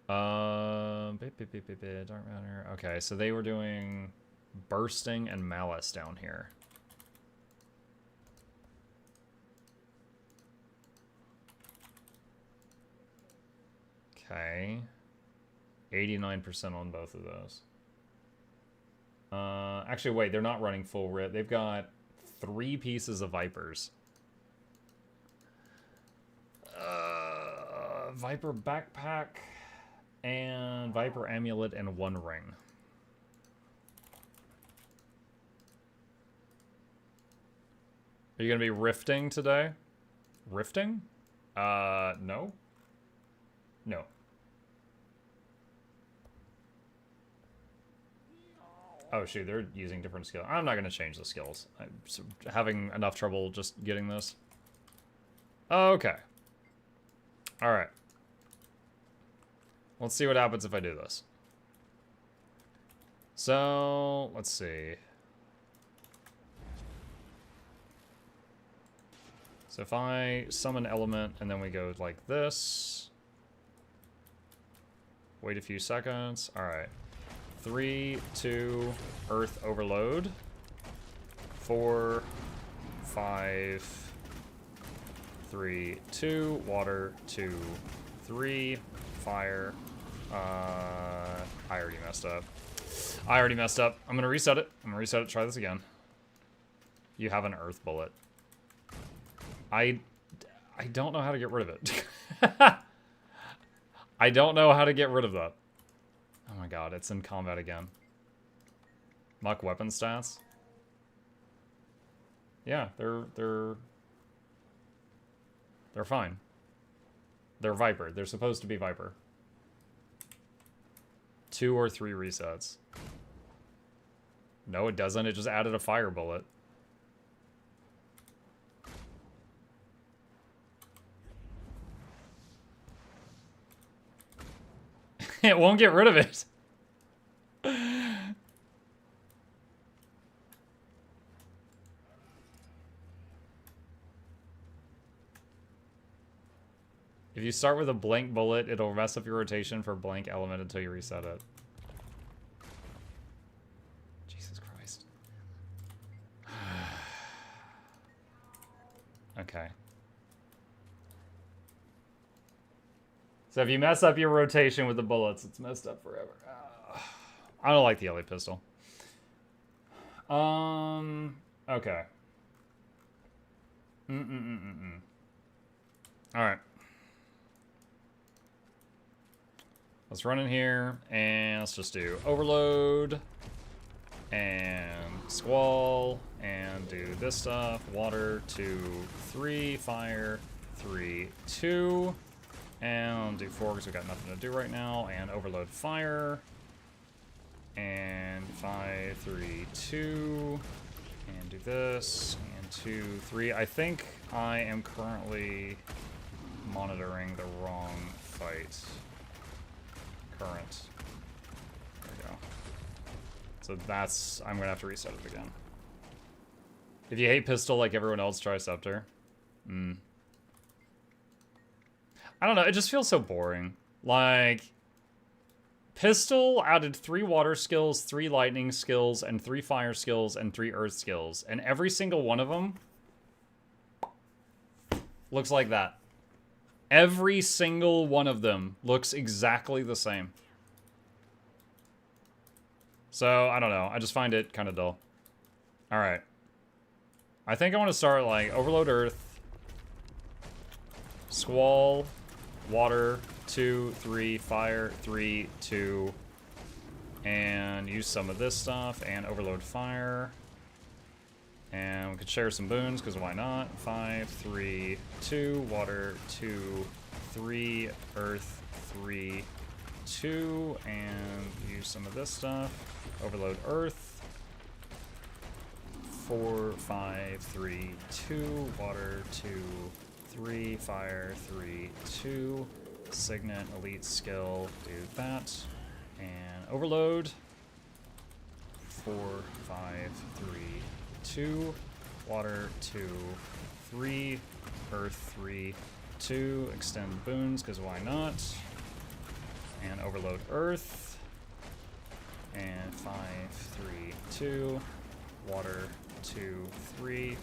Dark Matter. Okay, so they were doing Bursting and Malice down here. Okay. 89% on both of those. Actually, wait, they're not running full Writ. They've got 3 pieces of Vipers. Viper Backpack and Viper Amulet and 1 ring. Are you gonna be rifting today? Rifting? No. No. Oh shoot, they're using different skills. I'm not gonna change the skills. I'm having enough trouble just getting this. Okay. Alright. Let's see what happens if I do this. So, let's see. So if I summon element and then we go like this. Wait a few seconds. Alright. 3, 2, Earth Overload. 4, 5, 3, 2, water, 2, 3, fire. I already messed up. I'm gonna reset it. Try this again. You have an earth bullet. I don't know how to get rid of it. I don't know how to get rid of that. Oh my god, it's in combat again. Muck weapon stats? Yeah, they're fine. They're Viper. They're supposed to be Viper. 2 or 3 resets. No, it doesn't. It just added a fire bullet. It won't get rid of it. If you start with a blank bullet, it'll mess up your rotation for blank element until you reset it. Jesus Christ. Okay. So if you mess up your rotation with the bullets, it's messed up forever. I don't like the LA pistol. Okay. Alright. Let's run in here, and let's just do overload, and squall, and do this stuff. Water, 2, 3, fire, 3, 2, and do 4 because we got nothing to do right now, and overload fire, and 5, 3, 2, and do this, and 2, 3. I think I am currently monitoring the wrong fight. Current. There we go. So that's... I'm gonna have to reset it again. If you hate pistol like everyone else, try scepter. I don't know, it just feels so boring. Like... Pistol added 3 water skills, 3 lightning skills, and 3 fire skills, and 3 earth skills. And every single one of them... looks like that. Every single one of them looks exactly the same. So, I don't know. I just find it kind of dull. Alright. I think I want to start, like, overload earth, squall, water, 2, 3, fire, 3, 2, and use some of this stuff, and overload fire. And we could share some boons, because why not? 5, 3, 2, water, 2, 3, earth, 3, 2, and use some of this stuff. Overload earth. 4, 5, 3, 2, water, 2, 3, fire, 3, 2. Signet, elite skill, do that. And overload. 4, 5, 3, 2, water, 2, 3, earth, 3, 2, extend boons, because why not? And overload earth, and 5, 3, 2, water, 2, 3,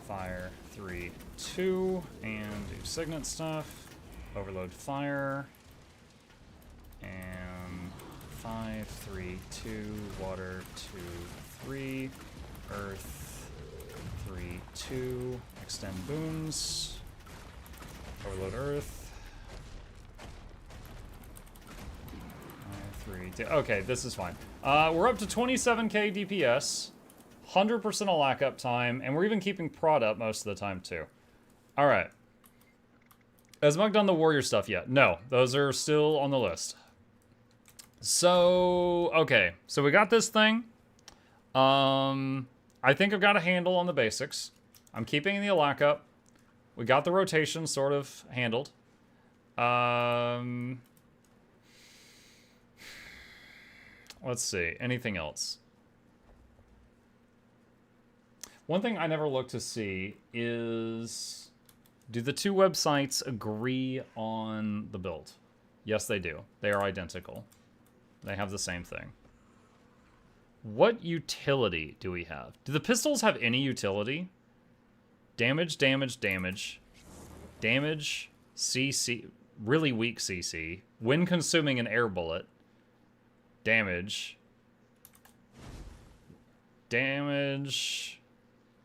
fire, 3, 2, and do signet stuff, overload fire, and 5, 3, 2, water, 2, 3, earth, 3, 2, extend boons, overload earth, 5, 3, 2, okay, this is fine. We're up to 27k DPS, 100% Alac uptime, and we're even keeping prod up most of the time too. Alright. Has Mug done the warrior stuff yet? No, those are still on the list. So, okay, so we got this thing. I think I've got a handle on the basics. I'm keeping the Alac up. We got the rotation sort of handled. Let's see, anything else? One thing I never look to see is, do the 2 websites agree on the build? Yes, they do. They are identical. They have the same thing. What utility do we have? Do the pistols have any utility? Damage, damage, damage. Damage, CC, really weak CC. When consuming an air bullet. Damage. Damage.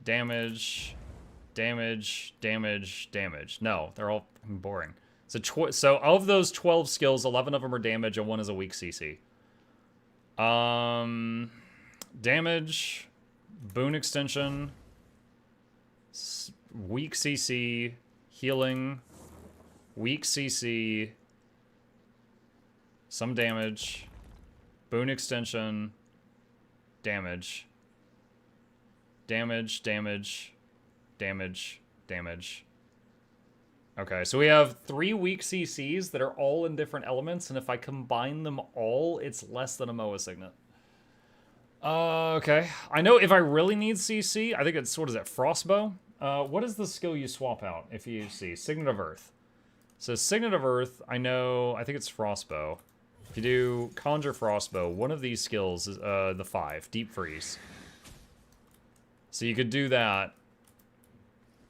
Damage. Damage. Damage. Damage. No, they're all boring. So of those 12 skills, 11 of them are damage and 1 is a weak CC. Damage, boon extension, weak CC, healing, weak CC, some damage, boon extension, damage, damage, damage, damage, damage. Okay, so we have 3 weak CCs that are all in different elements, and if I combine them all, it's less than a MOA Signet. Okay. I know if I really need CC, I think it's, what is that, Frostbow? What is the skill you swap out if you see? Signet of Earth. So Signet of Earth, I think it's Frostbow. If you do Conjure Frostbow, one of these skills is the 5, Deep Freeze. So you could do that,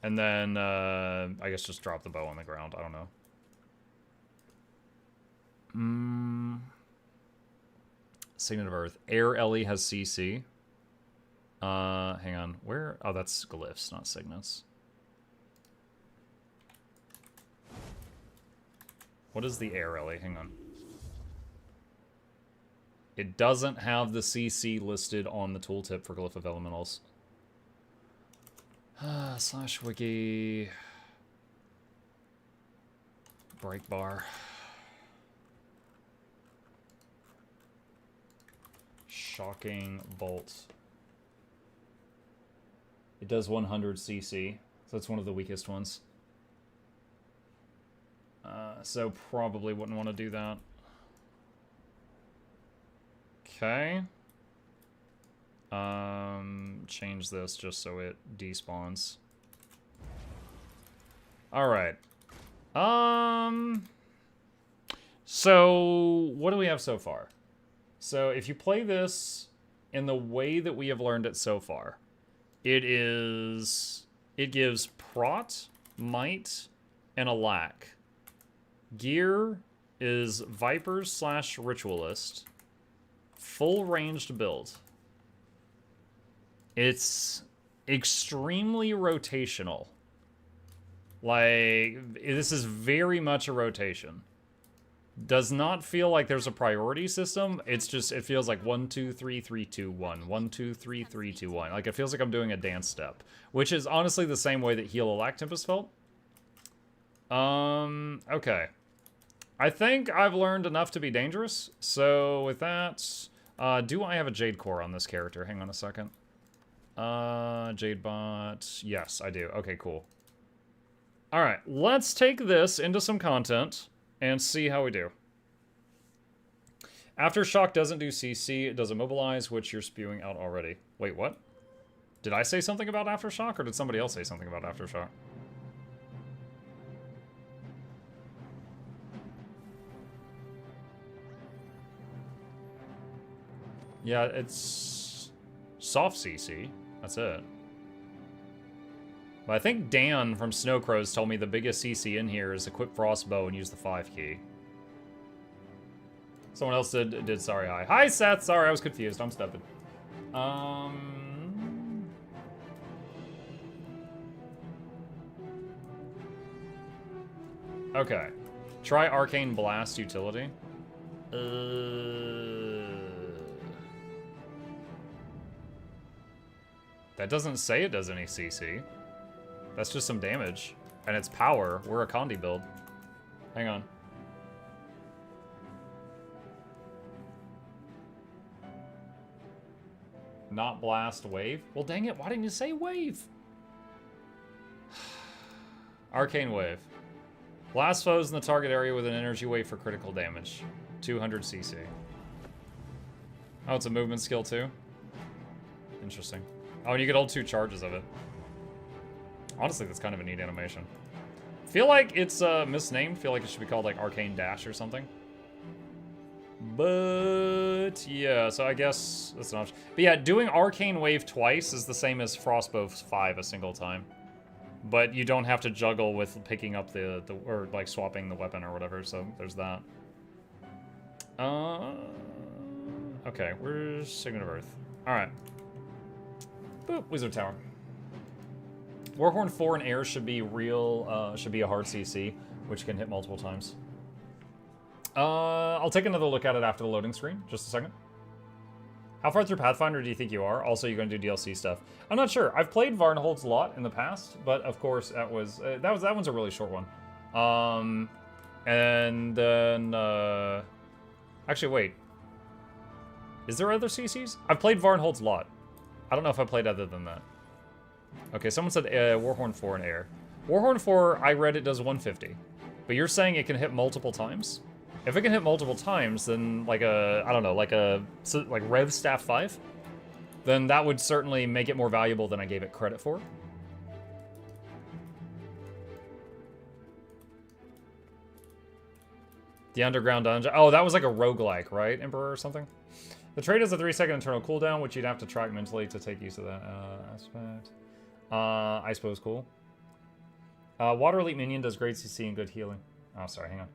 and then, I guess just drop the bow on the ground. I don't know. Signet of Earth. Air Ellie has CC. Hang on. Where? Oh, that's glyphs, not signets. What is the Air Ellie? Hang on. It doesn't have the CC listed on the tooltip for Glyph of Elementals. / wiki. Break bar. Shocking Bolt. It does 100 CC, so it's one of the weakest ones. So probably wouldn't want to do that. Okay. Change this just so it despawns. Alright. So what do we have so far? So if you play this in the way that we have learned it so far, it gives Prot, Might, and Alac. Gear is Vipers / Ritualist. Full ranged build. It's extremely rotational. Like, this is very much a rotation. Does not feel like there's a priority system. It's just, it feels like 1, 2, 3, 3, 2, 1. 1, 2, 3, 3, 2, 1. Like, it feels like I'm doing a dance step. Which is honestly the same way that Heal Alac Tempest felt. Okay. I think I've learned enough to be dangerous. So, with that, do I have a Jade Core on this character? Hang on a second. Jade Bot. Yes, I do. Okay, cool. Alright, let's take this into some content and see how we do. Aftershock doesn't do CC, it does immobilize, which you're spewing out already. Wait, what? Did I say something about Aftershock, or did somebody else say something about Aftershock? Yeah, it's soft CC. That's it. But I think Dan from Snowcrows told me the biggest CC in here is equip Frostbow and use the 5 key. Someone else did sorry hi. Hi Seth, sorry I was confused, I'm stupid. Okay. Try Arcane Blast utility. That doesn't say it does any CC. That's just some damage. And it's power. We're a Condi build. Hang on. Not blast, wave? Well, dang it, why didn't you say wave? Arcane wave. Blast foes in the target area with an energy wave for critical damage. 200 CC. Oh, it's a movement skill too? Interesting. Oh, and you get all 2 charges of it. Honestly, that's kind of a neat animation. Feel like it's misnamed. Feel like it should be called like Arcane Dash or something. But it. Yeah, so I guess that's an option. But yeah, doing Arcane Wave twice is the same as Frostbow 5 a single time. But you don't have to juggle with picking up or like swapping the weapon or whatever, so there's that. Okay, where's Signet of Earth? Alright. Boop, Wizard Tower. Warhorn 4 and Air should be should be a hard CC, which can hit multiple times. I'll take another look at it after the loading screen. Just a second. How far through Pathfinder do you think you are? Also, you're going to do DLC stuff. I'm not sure. I've played Varnhold's Lot in the past, but of course that one's a really short one. And then actually wait. Is there other CCs? I've played Varnhold's Lot. I don't know if I played other than that. Okay, someone said Warhorn 4 and Air. Warhorn 4, I read it does 150. But you're saying it can hit multiple times? If it can hit multiple times, then like like Rev Staff 5, then that would certainly make it more valuable than I gave it credit for. The Underground Dungeon. Oh, that was like a roguelike, right, Emperor or something? The trade has a 3-second internal cooldown, which you'd have to track mentally to take use of that aspect. I suppose cool. Water Elite Minion does great CC and good healing. Oh, sorry, hang on.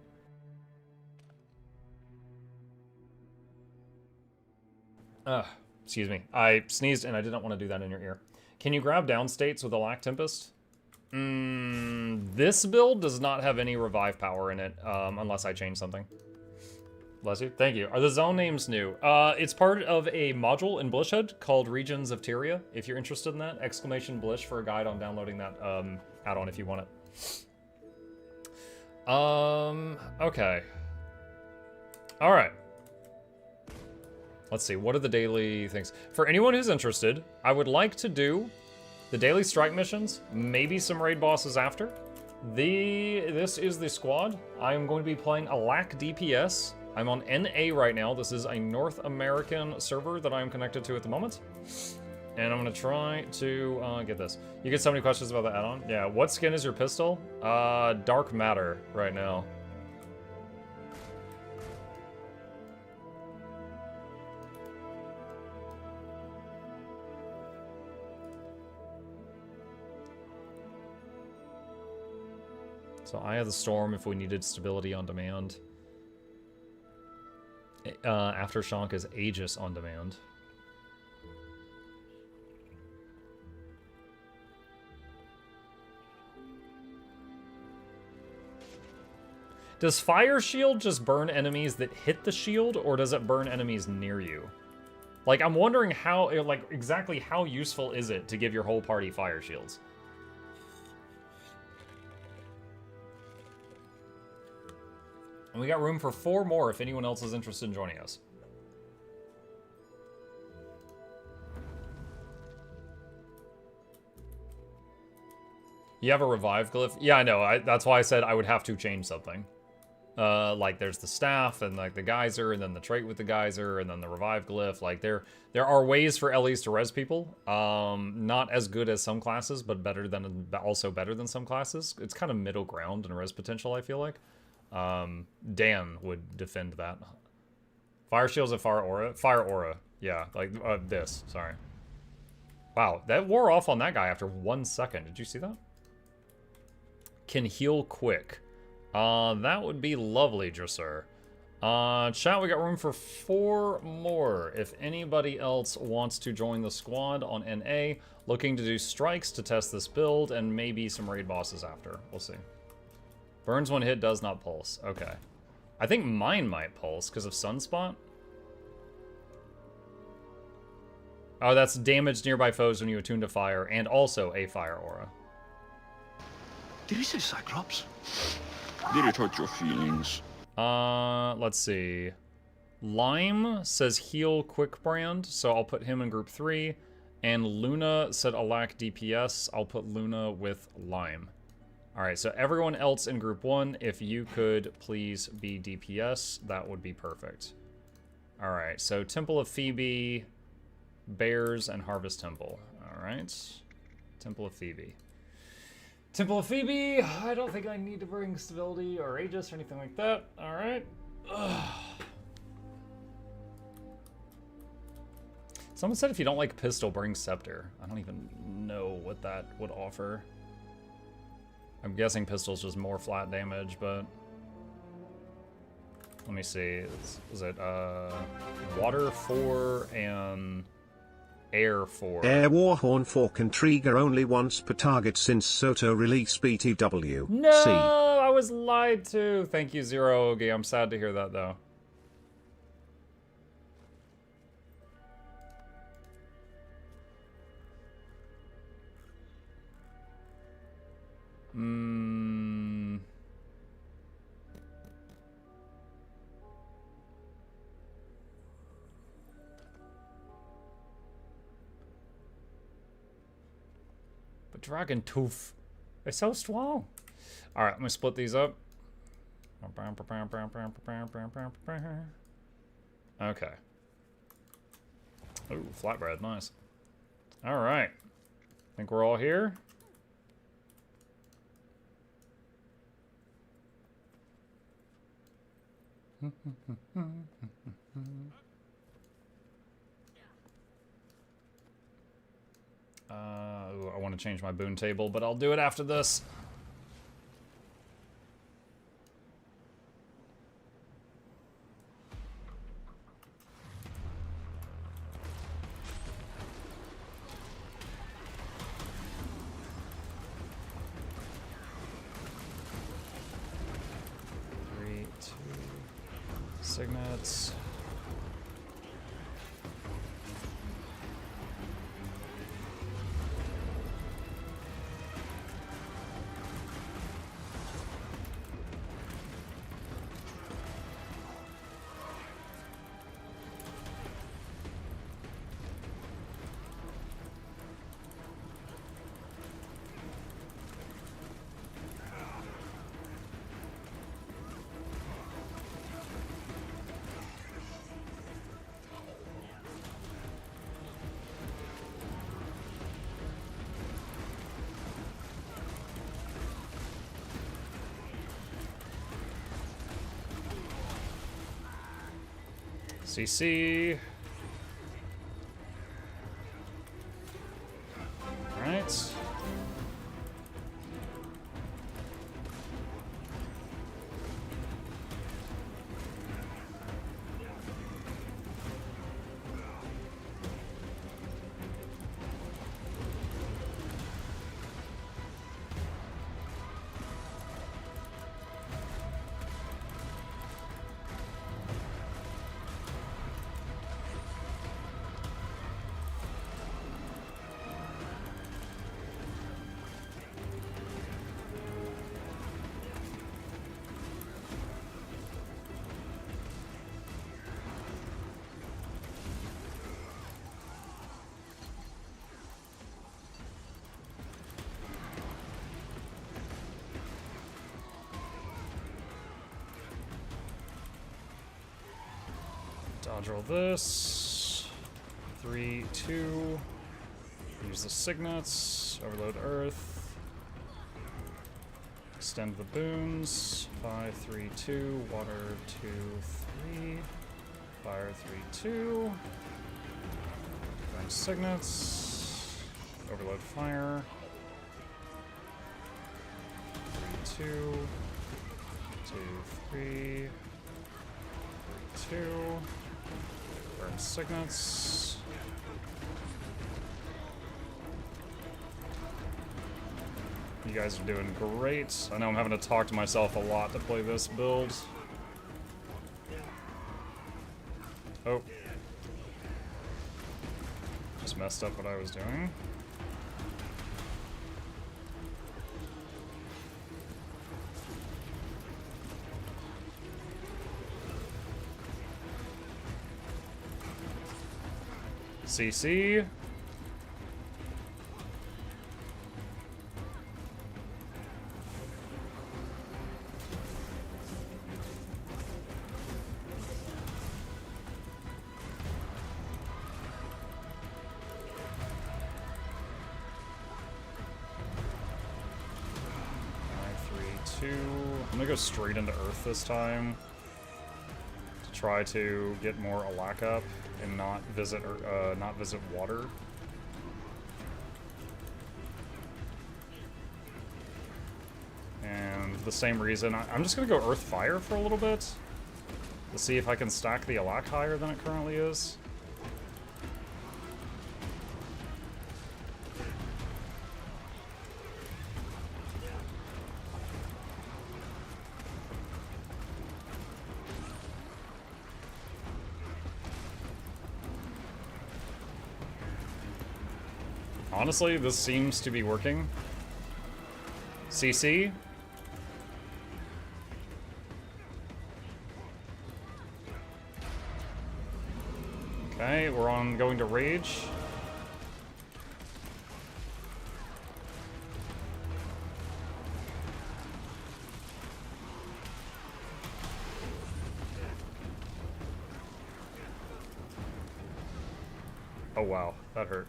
Excuse me. I sneezed and I didn't want to do that in your ear. Can you grab down states with Alac Tempest? This build does not have any revive power in it, unless I change something. Bless you. Thank you. Are the zone names new? It's part of a module in Blishhead called Regions of Tyria. If you're interested in that, !Blish for a guide on downloading that add-on if you want it. Okay. All right. Let's see. What are the daily things? For anyone who's interested, I would like to do the daily strike missions, maybe some raid bosses after. This is the squad. I am going to be playing Alac DPS. I'm on NA right now. This is a North American server that I'm connected to at the moment. And I'm going to try to get this. You get so many questions about the add-on. Yeah, what skin is your pistol? Dark Matter right now. So Eye of the Storm if we needed stability on demand. Aftershock is Aegis on demand. Does Fire Shield just burn enemies that hit the shield, or does it burn enemies near you? Like, I'm wondering how, like, exactly how useful is it to give your whole party Fire Shields? And we got room for 4 more if anyone else is interested in joining us. You have a revive glyph? Yeah, I know. That's why I said I would have to change something. Like there's the staff and like the geyser and then the trait with the geyser and then the revive glyph. Like there are ways for Ellie's to res people. Not as good as some classes, but also better than some classes. It's kind of middle ground in res potential, I feel like. Dan would defend that. Fire shields and fire aura. Fire aura. Yeah, like this. Sorry. Wow, that wore off on that guy after 1 second. Did you see that? Can heal quick. That would be lovely, Dressur. Chat, we got room for 4 more. If anybody else wants to join the squad on NA, looking to do strikes to test this build, and maybe some raid bosses after. We'll see. Burns one hit, does not pulse. Okay. I think mine might pulse because of Sunspot. Oh, that's damage nearby foes when you attune to fire, and also a fire aura. Did he say Cyclops? Did it hurt your feelings? Let's see. Lime says heal quick brand, so I'll put him in group 3. And Luna said Alac DPS. I'll put Luna with Lime. Alright, so everyone else in group 1, if you could please be DPS, that would be perfect. Alright, so Temple of Phoebe, Bears, and Harvest Temple. Alright. Temple of Phoebe. Temple of Phoebe, I don't think I need to bring stability or Aegis or anything like that. Alright. Someone said if you don't like pistol, bring scepter. I don't even know what that would offer. I'm guessing pistol's just more flat damage, but let me see. Is it water 4 and air 4? Air Warhorn 4 can trigger only once per target since Soto release BTW. No, See. I was lied to. Thank you, Zero Ogi. I'm sad to hear that though. But Dragon Tooth is so strong. All right, I'm gonna split these up. Okay. Ooh, flatbread, nice. All right, think we're all here. I want to change my boon table, but I'll do it after this. Signets. CC. All right. Dodge roll this. 3, 2. Use the signets. Overload Earth. Extend the boons. 5, 3, 2. Water 2, 3. Fire 3, 2. Burn signets. Overload fire. 3, 2. 2, 3. 2. Burn signets. You guys are doing great. I know I'm having to talk to myself a lot to play this build. Oh. Just messed up what I was doing. CC. I'm gonna go straight into Earth this time to try to get more Alac up and not visit water. And for the same reason, I'm just gonna go Earth Fire for a little bit to see if I can stack the Alac higher than it currently is. Honestly, this seems to be working. CC? Okay, we're on going to Rage. Oh wow, that hurt.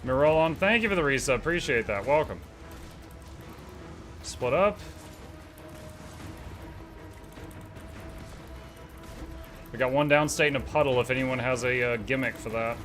Mirolon, thank you for the resub. Appreciate that. Welcome. Split up. We got one downstate in a puddle if anyone has a gimmick for that.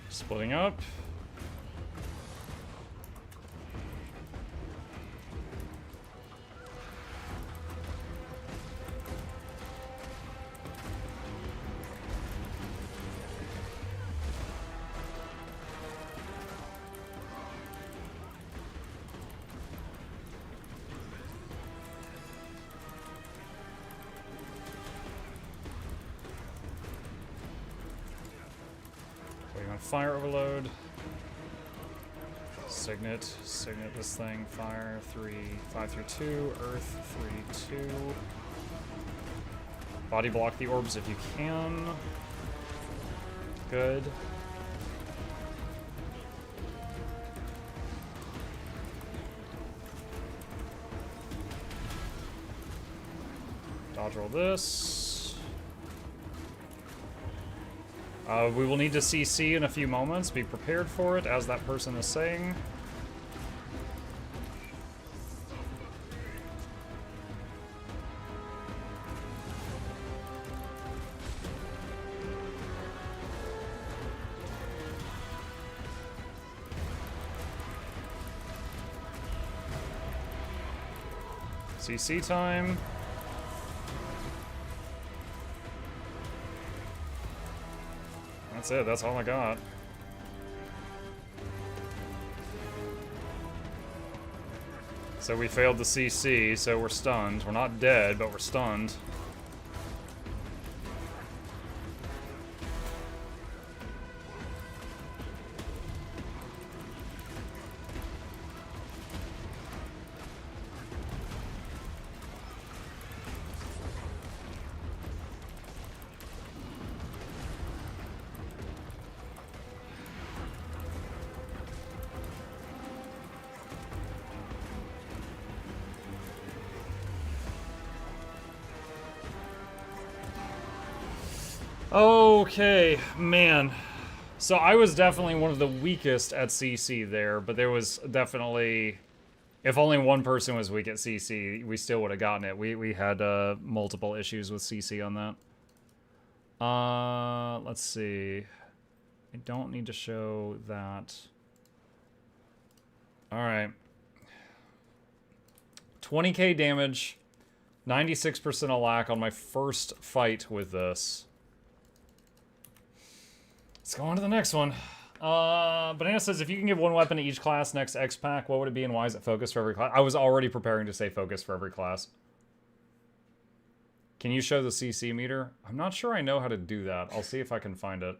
Splitting up. Fire overload. Signet this thing. Fire 5 through 2. Earth 3, 2. Body block the orbs if you can. Good. Dodge roll this. We will need to CC in a few moments. Be prepared for it, as that person is saying. CC time. That's it, that's all I got. So we failed the CC, so we're stunned. We're not dead, but we're stunned. Okay, man. So I was definitely one of the weakest at CC there, but there was definitely... If only one person was weak at CC, we still would have gotten it. We had multiple issues with CC on that. Let's see. I don't need to show that. Alright. 20k damage, 96% Alac on my first fight with this. Let's go on to the next one. Banana says, if you can give one weapon to each class next X pack, what would it be and why is it focused for every class? I was already preparing to say focus for every class. Can you show the CC meter? I'm not sure I know how to do that. I'll see if I can find it.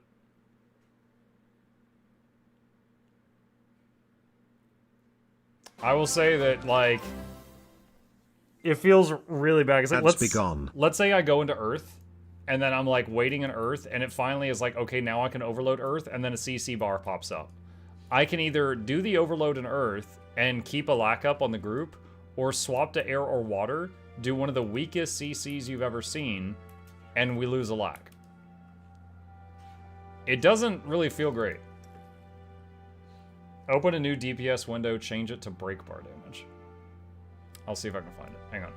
I will say that, like, it feels really bad. Like, let's say I go into Earth, and then I'm, like, waiting in Earth, and it finally is like, okay, now I can overload Earth, and then a CC bar pops up. I can either do the overload in Earth and keep a lack up on the group, or swap to air or water, do one of the weakest CCs you've ever seen, and we lose a lack. It doesn't really feel great. Open a new DPS window, change it to break bar damage. I'll see if I can find it. Hang on.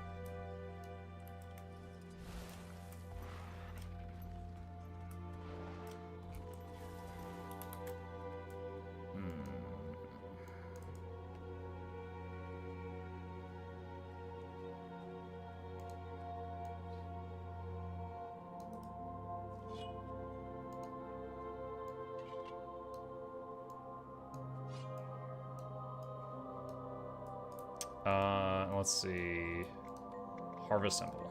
Let's see. Harvest Temple.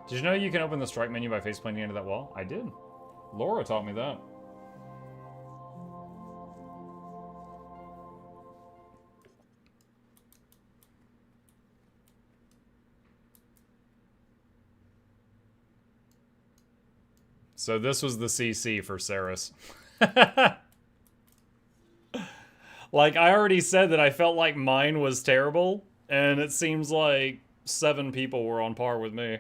Did you know you can open the strike menu by faceplanting into that wall? I did. Laura taught me that. So this was the CC for Saris. Like, I already said that I felt like mine was terrible, and it seems like 7 people were on par with me.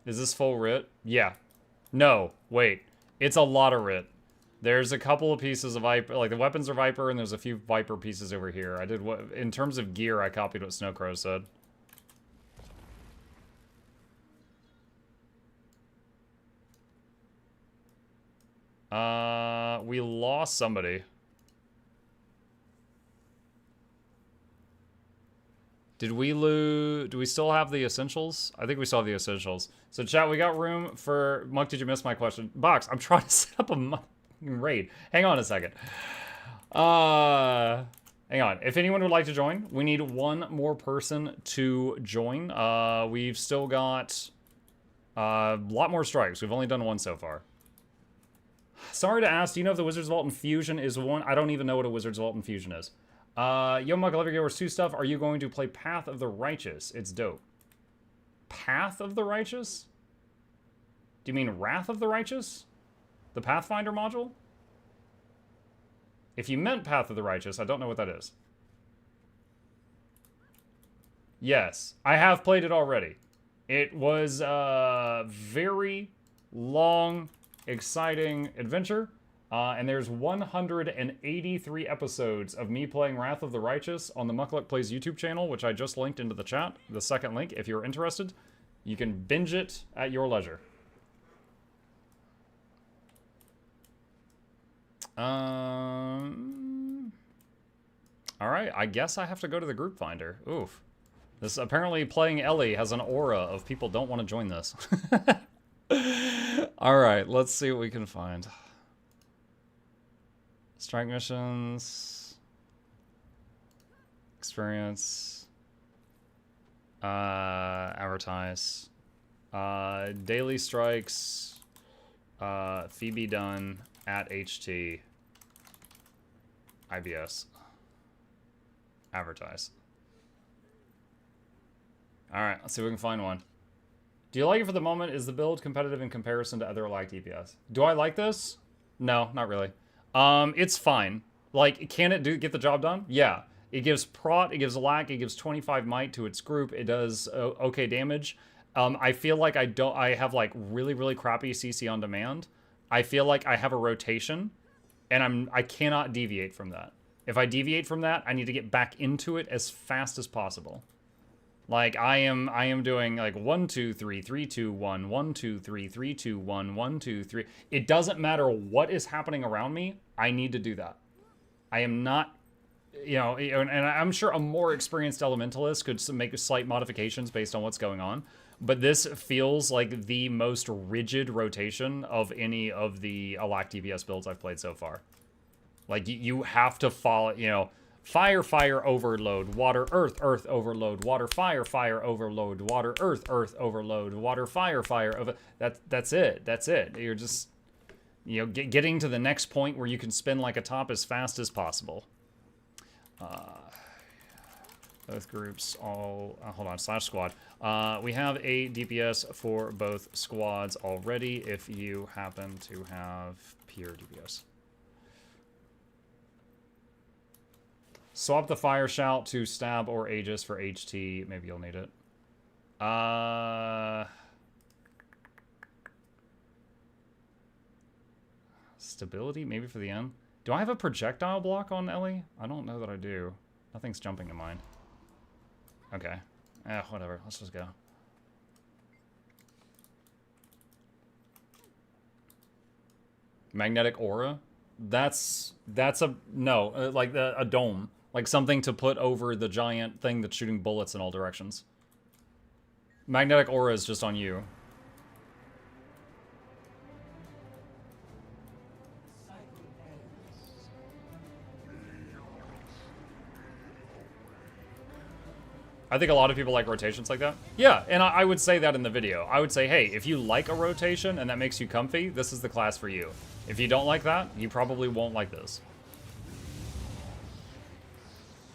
Is this full writ? Yeah. No, wait. It's a lot of writ. There's a couple of pieces of Viper, like the weapons are Viper, and there's a few Viper pieces over here. I did what, in terms of gear, I copied what Snowcrow said. We lost somebody. Did we lose? Do we still have the essentials? I think we still have the essentials. So chat, we got room for... Muk, did you miss my question? Box, I'm trying to set up a raid. Hang on a second. Hang on. If anyone would like to join, we need one more person to join. We've still got a lot more strikes. We've only done one so far. Sorry to ask, do you know if the Wizard's Vault Infusion is one? I don't even know what a Wizard's Vault Infusion is. Yo, Muk, I love your Gamers 2 stuff. Are you going to play Path of the Righteous? It's dope. Path of the Righteous? Do you mean Wrath of the Righteous? The Pathfinder module? If you meant Path of the Righteous, I don't know what that is. Yes, I have played it already. It was a very long, exciting adventure. And there's 183 episodes of me playing Wrath of the Righteous on the Mukluk Plays YouTube channel, which I just linked into the chat. The second link, if you're interested. You can binge it at your leisure. Alright, I guess I have to go to the group finder. Oof. This apparently playing Ellie has an aura of people don't want to join this. Alright, let's see what we can find. Strike missions. Experience. Advertise. Daily strikes. Phoebe done at HT. IBS. Advertise. Alright, let's see if we can find one. Do you like it for the moment? Is the build competitive in comparison to other Alac DPS? Do I like this? No, not really. It's fine. Like, can it get the job done? Yeah. It gives prot, it gives Alac, it gives 25 might to its group. It does okay damage. I feel like I have like really, really crappy CC on demand. I feel like I have a rotation, and I cannot deviate from that. If I deviate from that, I need to get back into it as fast as possible. Like I am doing like 1 2 3 3 2 1 1 2 3 3 2 1 1 2 3. It doesn't matter what is happening around me. I need to do that. I am not, and I'm sure a more experienced elementalist could make slight modifications based on what's going on. But this feels like the most rigid rotation of any of the Alac DPS builds I've played so far. Like, you have to follow, fire, fire, overload, water, earth, earth, overload, water, fire, fire, overload, water, earth, earth, overload, water, fire, fire, over. That's it. That's it. You're just, getting to the next point where you can spin like a top as fast as possible. Both groups all, hold on, /squad. We have a DPS for both squads already if you happen to have pure DPS. Swap the fire shout to stab or Aegis for HT. Maybe you'll need it. Stability, maybe for the end. Do I have a projectile block on Ellie? I don't know that I do. Nothing's jumping to mind. Okay. Whatever. Let's just go. Magnetic aura? That's a... No, like a dome. Like something to put over the giant thing that's shooting bullets in all directions. Magnetic aura is just on you. I think a lot of people like rotations like that. Yeah, and I would say that in the video. I would say, hey, if you like a rotation and that makes you comfy, this is the class for you. If you don't like that, you probably won't like this.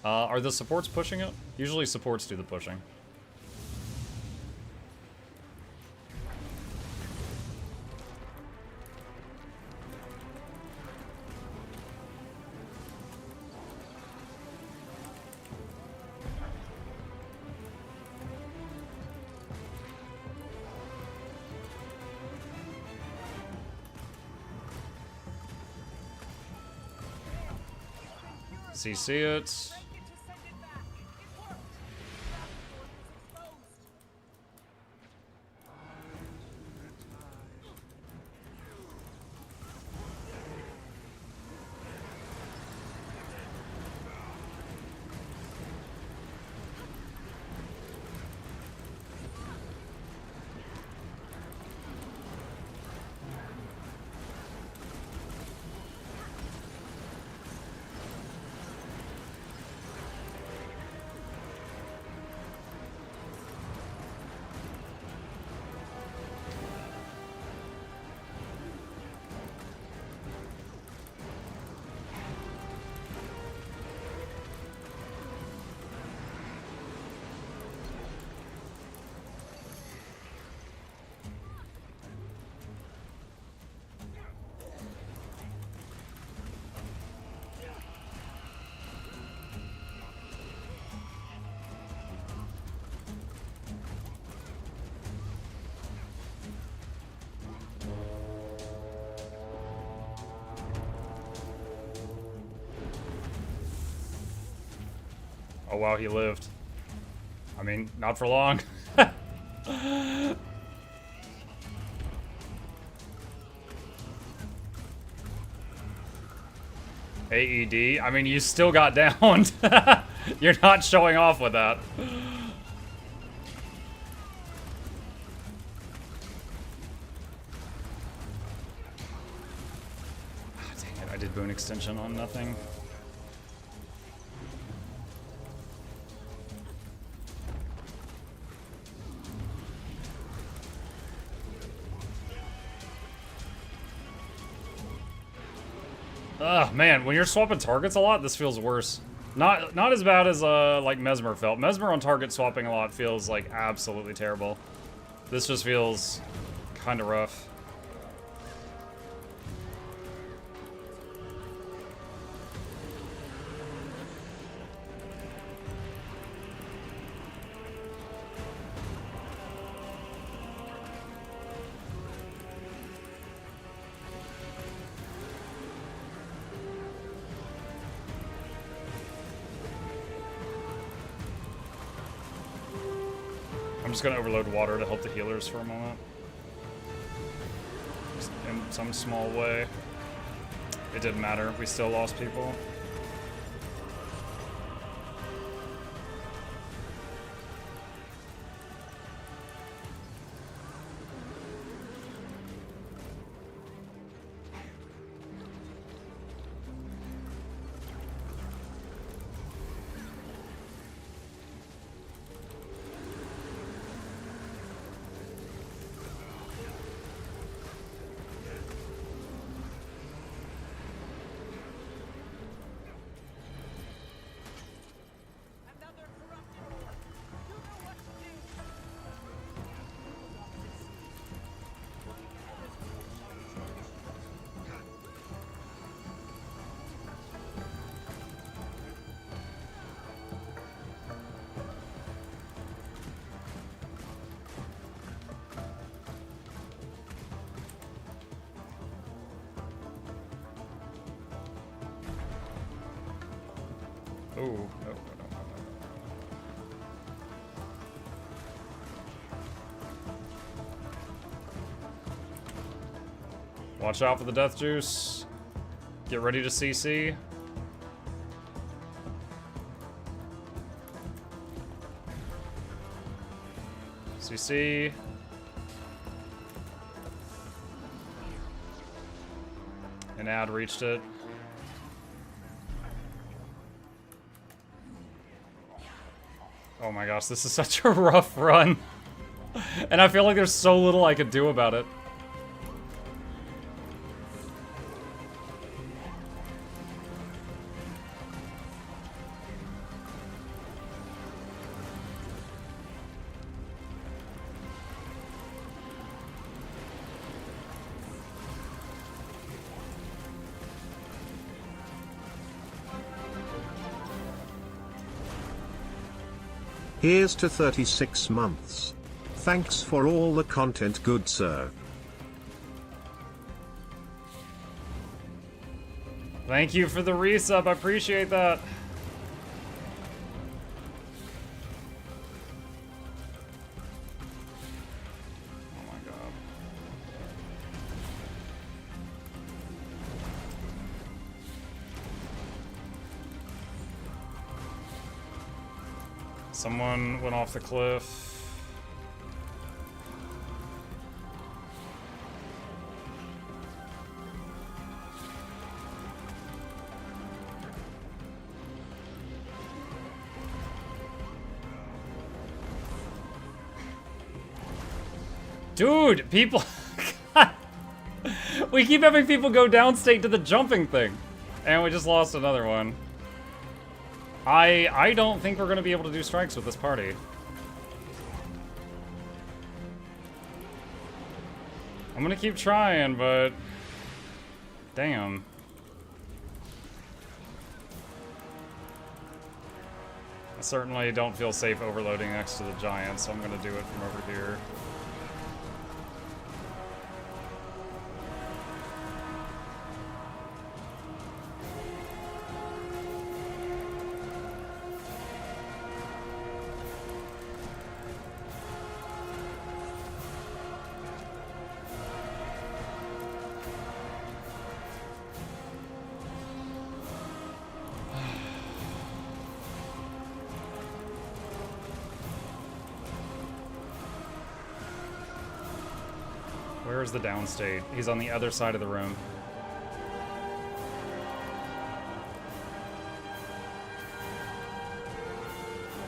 Are the supports pushing it? Usually supports do the pushing. CC it. Oh wow, he lived. I mean, not for long. AED? I mean, you still got downed. You're not showing off with that. Dang it, I did boon extension on nothing. Ugh, man, when you're swapping targets a lot, this feels worse. Not as bad as like Mesmer felt. Mesmer on target swapping a lot feels like absolutely terrible. This just feels kind of rough. just gonna overload water to help the healers for a moment. In some small way. It didn't matter. We still lost people. Oh, no, no, no, no, no. Watch out for the death juice. Get ready to CC. CC. An ad reached it. Oh my gosh, this is such a rough run. And I feel like there's so little I could do about it. Here's to 36 months. Thanks for all the content, good sir. Thank you for the resub, I appreciate that. Oh my god. Someone went off the cliff. Dude, people... We keep having people go downstate to the jumping thing. And we just lost another one. I don't think we're going to be able to do strikes with this party. I'm going to keep trying, but... Damn. I certainly don't feel safe overloading next to the giant, so I'm going to do it from over here. Where's the downstate? He's on the other side of the room.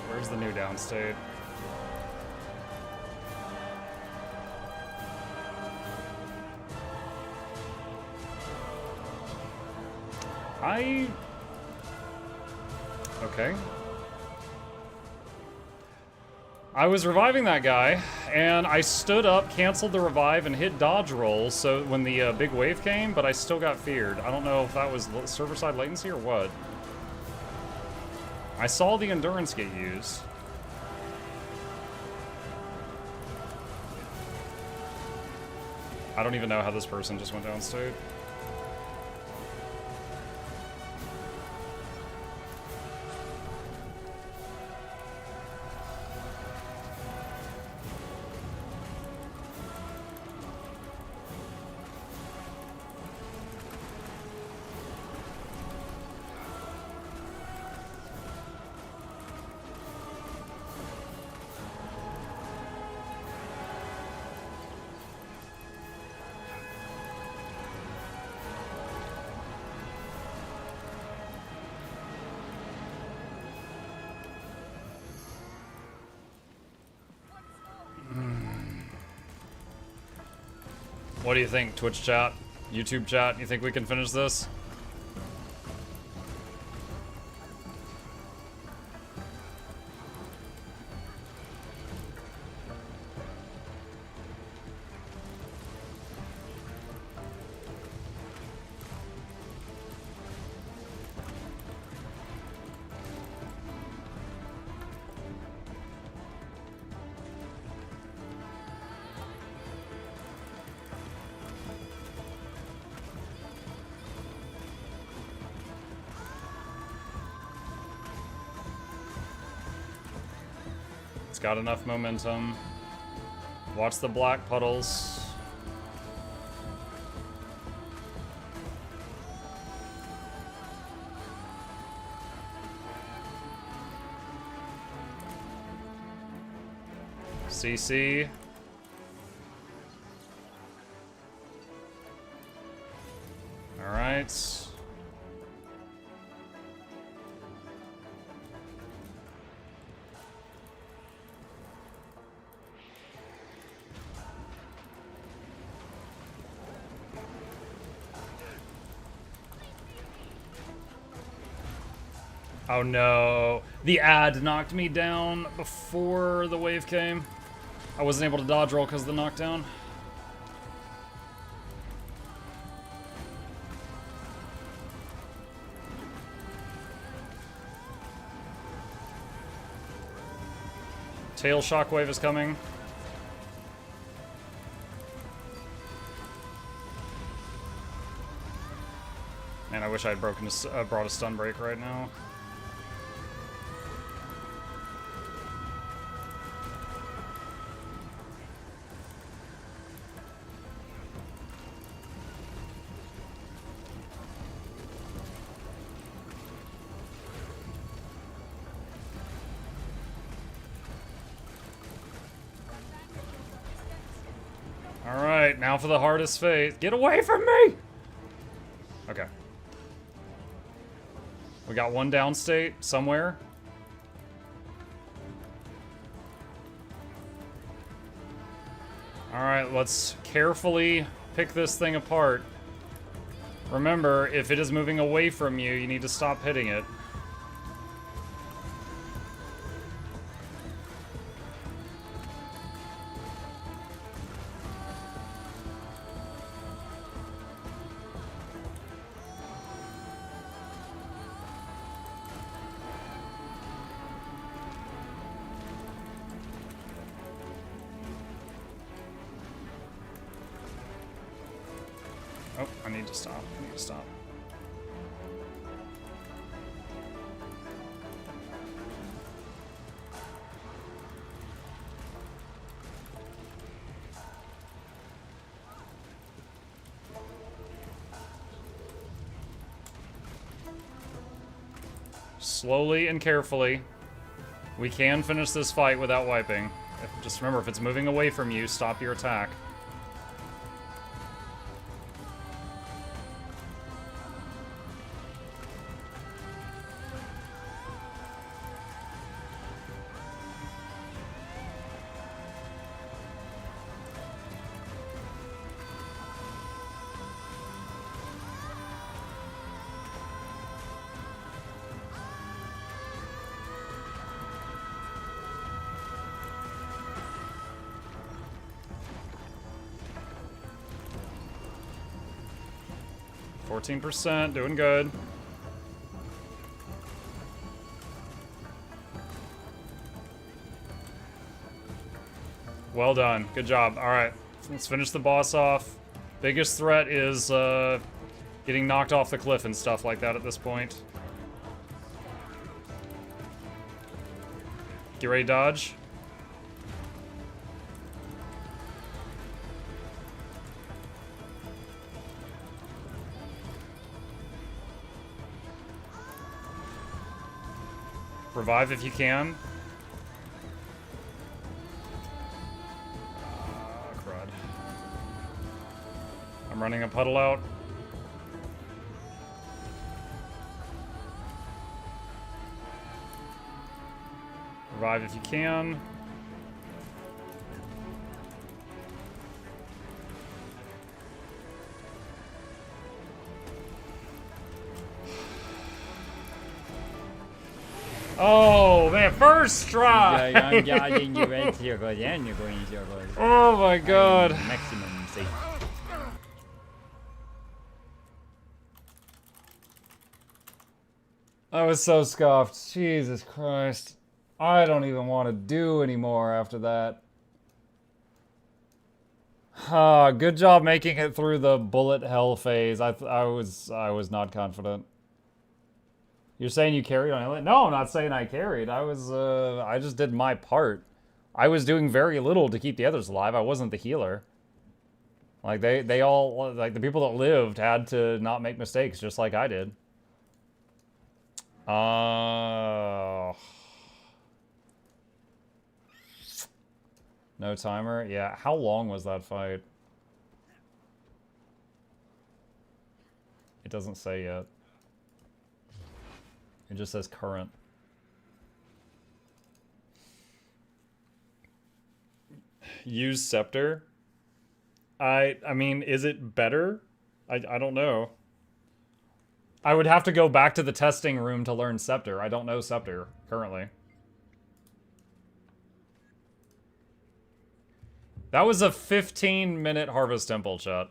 Where's the new downstate? Okay. I was reviving that guy, and I stood up, canceled the revive, and hit dodge roll so when the big wave came, but I still got feared. I don't know if that was server-side latency or what. I saw the endurance get used. I don't even know how this person just went downstate. What do you think, Twitch chat? YouTube chat? You think we can finish this? It's got enough momentum. Watch the black puddles. CC. All right. Oh no, the ad knocked me down before the wave came. I wasn't able to dodge roll because of the knockdown. Tail shockwave is coming. Man, I wish I had brought a stun break right now. Alright, now for the hardest fate. Get away from me! Okay. We got one downstate somewhere. Alright, let's carefully pick this thing apart. Remember, if it is moving away from you, you need to stop hitting it. Oh, I need to stop. I need to stop. Slowly and carefully. We can finish this fight without wiping. Just remember, if it's moving away from you, stop your attack. %, doing good. Well done. Good job. Alright, let's finish the boss off. Biggest threat is getting knocked off the cliff and stuff like that at this point. Get ready to dodge. Revive if you can. Crud. I'm running a puddle out. Revive if you can. Oh man, first try! Oh my god. Maximum safe. I was so scuffed. Jesus Christ. I don't even want to do anymore after that. Good job making it through the bullet hell phase. I was not confident. You're saying you carried on Elliot? No, I'm not saying I carried. I just did my part. I was doing very little to keep the others alive. I wasn't the healer. Like they all, like the people that lived had to not make mistakes just like I did. No timer? Yeah, how long was that fight? It doesn't say yet. It just says current. Use Scepter? I mean, is it better? I don't know. I would have to go back to the testing room to learn Scepter. I don't know Scepter currently. That was a 15-minute Harvest Temple, chat.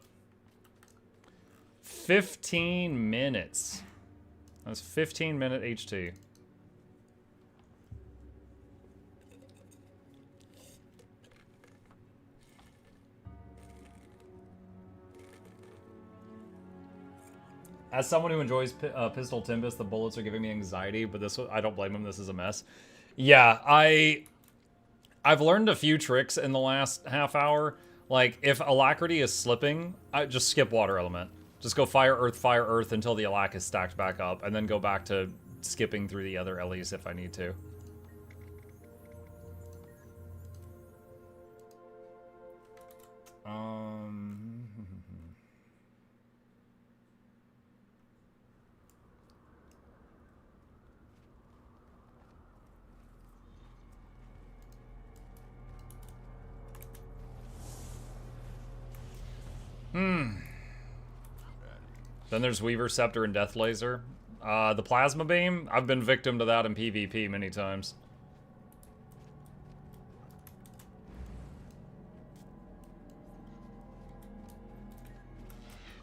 15 minutes. That was 15-minute HT. As someone who enjoys Pistol Tempest, the bullets are giving me anxiety, but this, I don't blame him, this is a mess. Yeah, I've learned a few tricks in the last half hour. Like, if Alacrity is slipping, I just skip Water Element. Just go Fire, Earth until the Alac is stacked back up, and then go back to skipping through the other Ellies if I need to. Then there's Weaver Scepter and Death Laser. The Plasma Beam, I've been victim to that in PvP many times.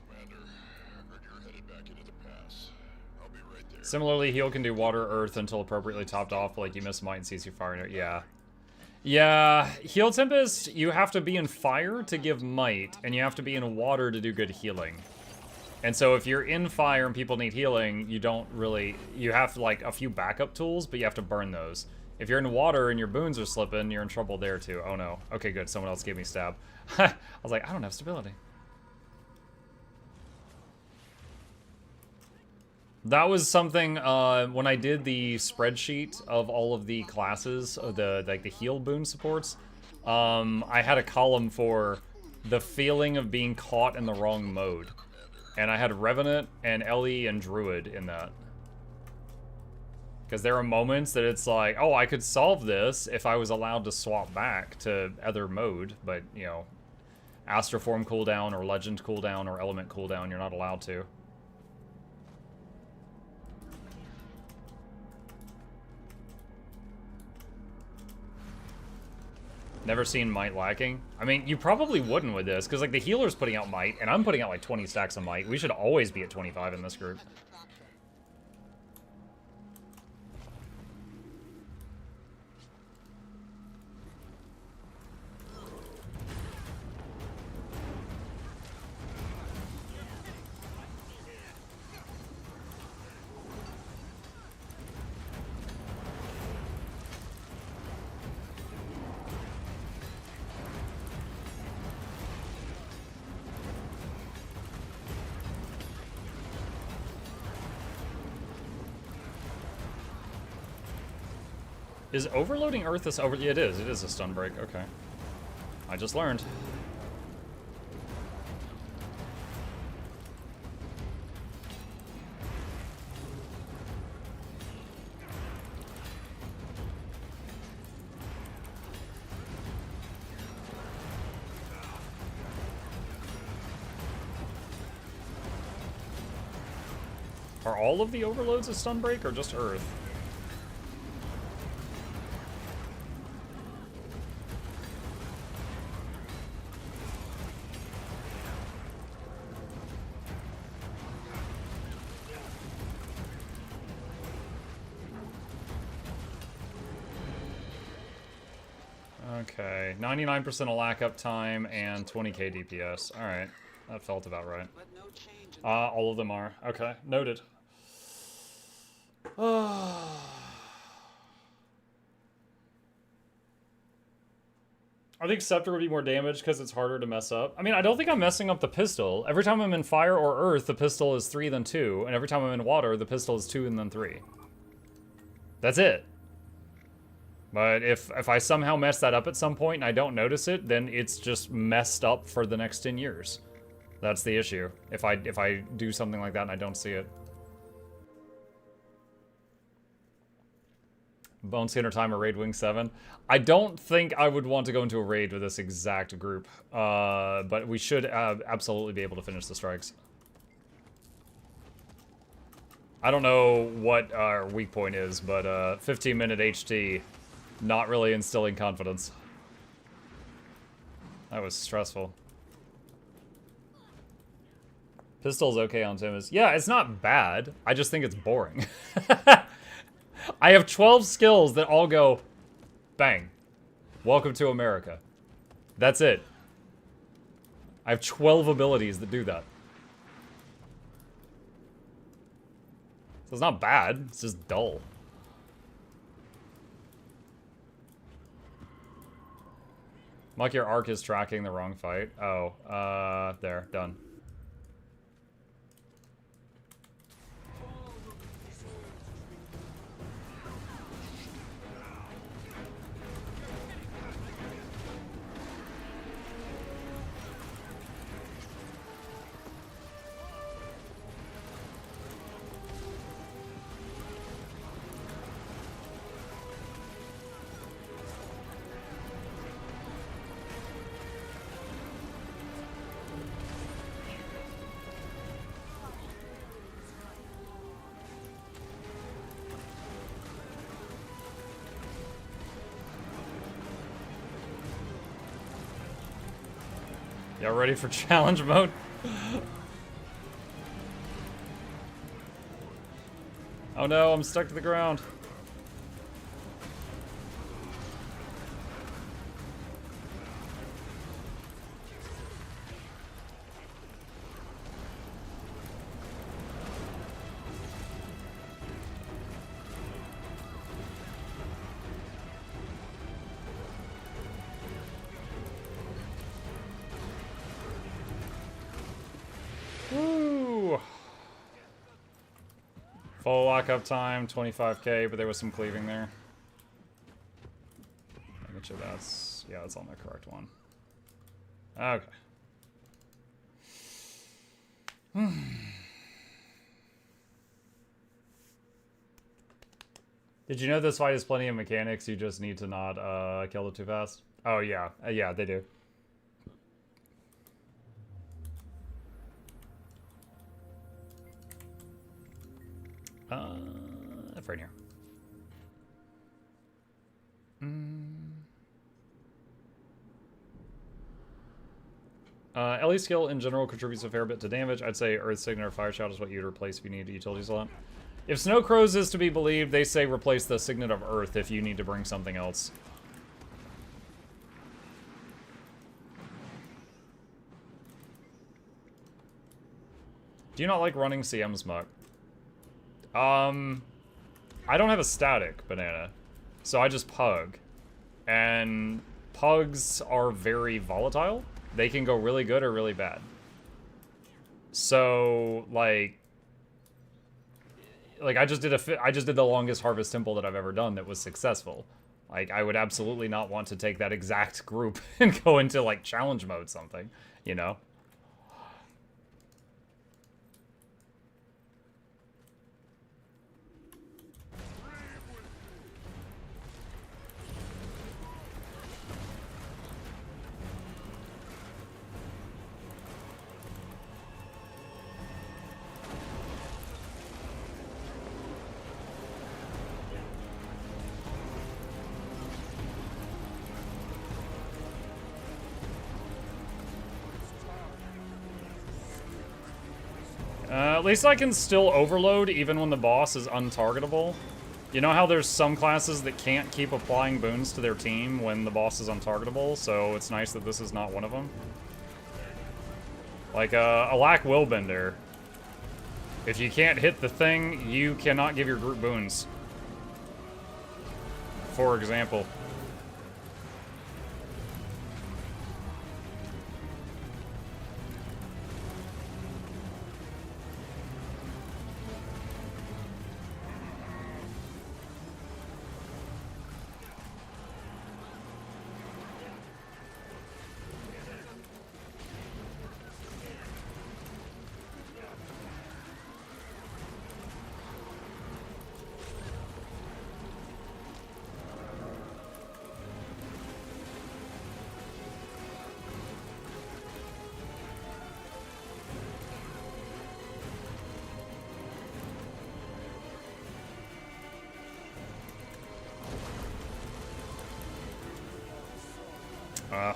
Commander, heard you're headed back into the pass. I'll be right there. Similarly, heal can do Water, Earth until appropriately topped off, like you miss Might and CC Fire. Yeah. Yeah, Heal Tempest, you have to be in Fire to give Might, and you have to be in Water to do good healing. And so if you're in Fire and people need healing, you don't really... You have, like, a few backup tools, but you have to burn those. If you're in Water and your boons are slipping, you're in trouble there, too. Oh, no. Okay, good. Someone else gave me stab. I was like, I don't have stability. That was something, when I did the spreadsheet of all of the classes, of the heal boon supports, I had a column for the feeling of being caught in the wrong mode. And I had Revenant and Ellie and Druid in that. Because there are moments that it's like, oh, I could solve this if I was allowed to swap back to other mode. But, you know, Astroform cooldown or Legend cooldown or Element cooldown, you're not allowed to. Never seen Might lacking. I mean, you probably wouldn't with this, because like the healer's putting out Might, and I'm putting out like 20 stacks of Might. We should always be at 25 in this group. Is overloading Earth this over? Yeah, it is. It is a stun break. Okay. I just learned. Are all of the overloads a stun break or just Earth? Okay, 99% Alac uptime and 20k DPS. Alright, that felt about right. All of them are. Okay, noted. I think Scepter would be more damage because it's harder to mess up. I mean, I don't think I'm messing up the pistol. Every time I'm in fire or earth, the pistol is 3 then 2. And every time I'm in water, the pistol is 2 and then 3. That's it. But if I somehow mess that up at some point and I don't notice it, then it's just messed up for the next 10 years. That's the issue. If I do something like that and I don't see it. Bone Skinner time or Raid Wing 7. I don't think I would want to go into a raid with this exact group. But we should absolutely be able to finish the strikes. I don't know what our weak point is, but 15-minute HT, not really instilling confidence. That was stressful. Pistol's okay on Tempest. Yeah, it's not bad. I just think it's boring. I have 12 skills that all go, bang. Welcome to America. That's it. I have 12 abilities that do that. So it's not bad, it's just dull. Like your arc is tracking the wrong fight. Oh, there, done. Y'all ready for challenge mode? Oh no, I'm stuck to the ground. Woo! Full lockup time, 25k, but there was some cleaving there. Make sure that's, yeah, that's on the correct one. Okay. Did you know this fight has plenty of mechanics? You just need to not kill it too fast. Oh yeah, yeah, they do. Right here. Ellie skill in general contributes a fair bit to damage. I'd say Earth Signet or Fire Shout is what you'd replace if you need a utility slot. If Snow Crows is to be believed, they say replace the Signet of Earth if you need to bring something else. Do you not like running CM's Muck? I don't have a static banana, so I just pug. And pugs are very volatile. They can go really good or really bad. So, like I just did the longest Harvest Temple that I've ever done that was successful. Like, I would absolutely not want to take that exact group and go into, like, challenge mode something, you know? At least I can still overload even when the boss is untargetable. You know how there's some classes that can't keep applying boons to their team when the boss is untargetable, so it's nice that this is not one of them? Like, Alac Willbender. If you can't hit the thing, you cannot give your group boons. For example.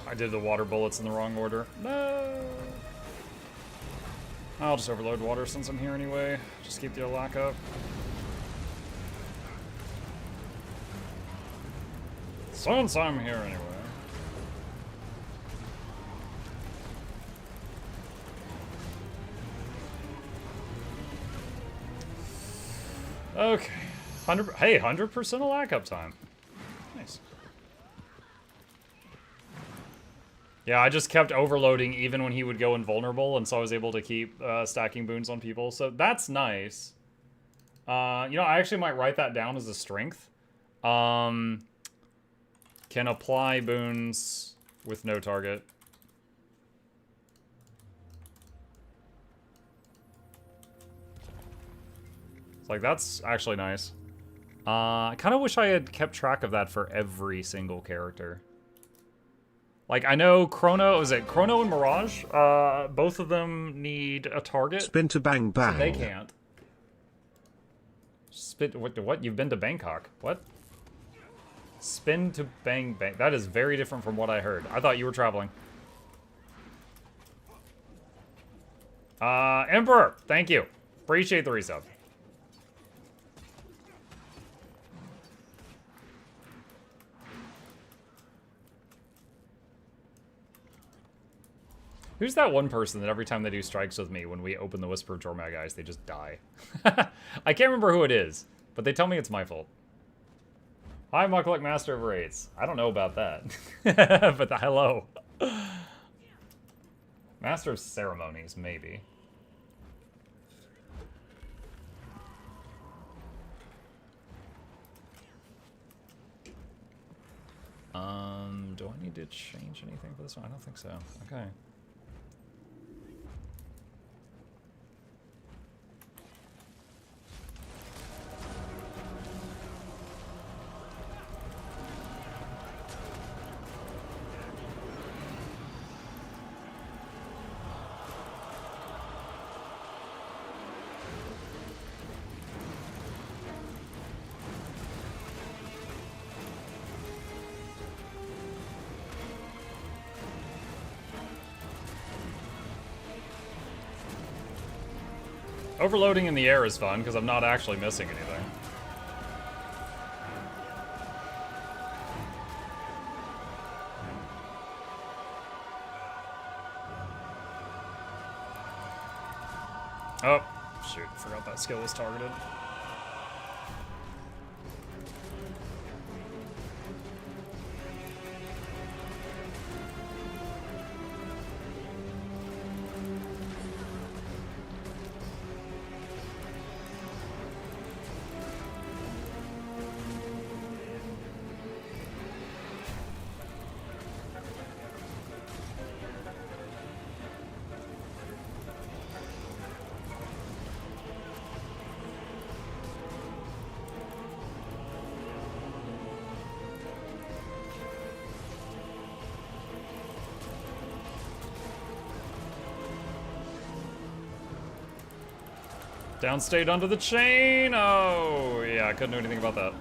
I did the water bullets in the wrong order. No! I'll just overload water since I'm here anyway. Just keep the Alac up. Since I'm here anyway. Okay. 100% Alac uptime. Nice. Yeah, I just kept overloading even when he would go invulnerable, and so I was able to keep stacking boons on people. So that's nice. You know, I actually might write that down as a strength. Can apply boons with no target. It's like, that's actually nice. I kind of wish I had kept track of that for every single character. Like, I know Chrono, is it Chrono and Mirage? Both of them need a target. Spin to bang bang. So they can't. What? You've been to Bangkok. What? Spin to bang bang. That is very different from what I heard. I thought you were traveling. Emperor, thank you. Appreciate the resub. Who's that one person that every time they do strikes with me, when we open the Whisper of Jormag eyes, they just die? I can't remember who it is, but they tell me it's my fault. Hi, Mukluk Master of Raids. I don't know about that. But hello. Master of Ceremonies, maybe. Do I need to change anything for this one? I don't think so. Okay. Overloading in the air is fun, because I'm not actually missing anything. Oh, shoot, forgot that skill was targeted. Downstate under the chain! Oh, yeah, I couldn't do anything about that.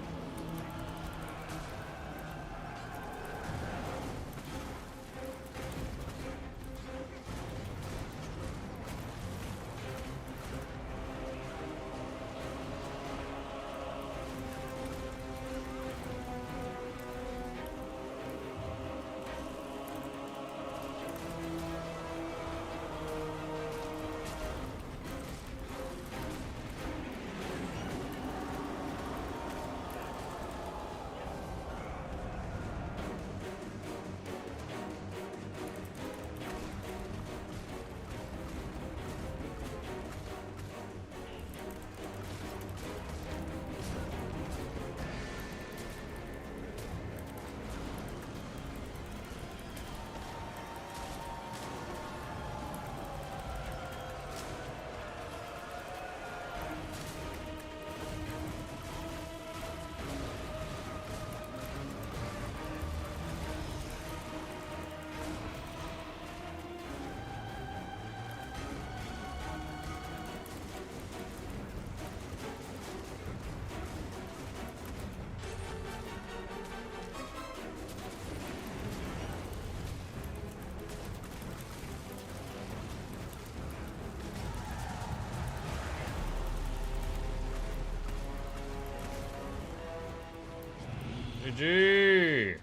GG.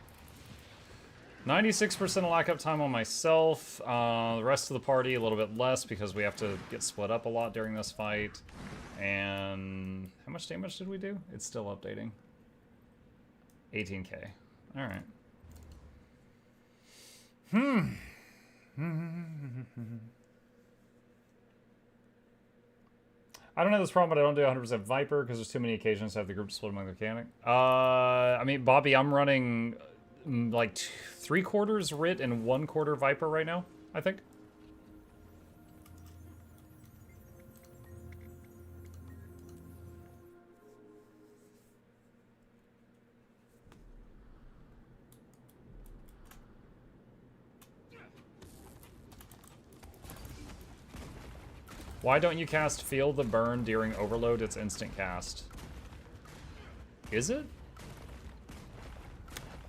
96% Alac uptime on myself. The rest of the party a little bit less because we have to get split up a lot during this fight. And how much damage did we do? It's still updating. 18k. All right. I don't have this problem, but I don't do 100% Viper because there's too many occasions to have the group split among the mechanic. I mean, Bobby, I'm running like 3/4 Rit and 1/4 Viper right now, I think. Why don't you cast Feel the Burn during Overload? It's instant cast. Is it?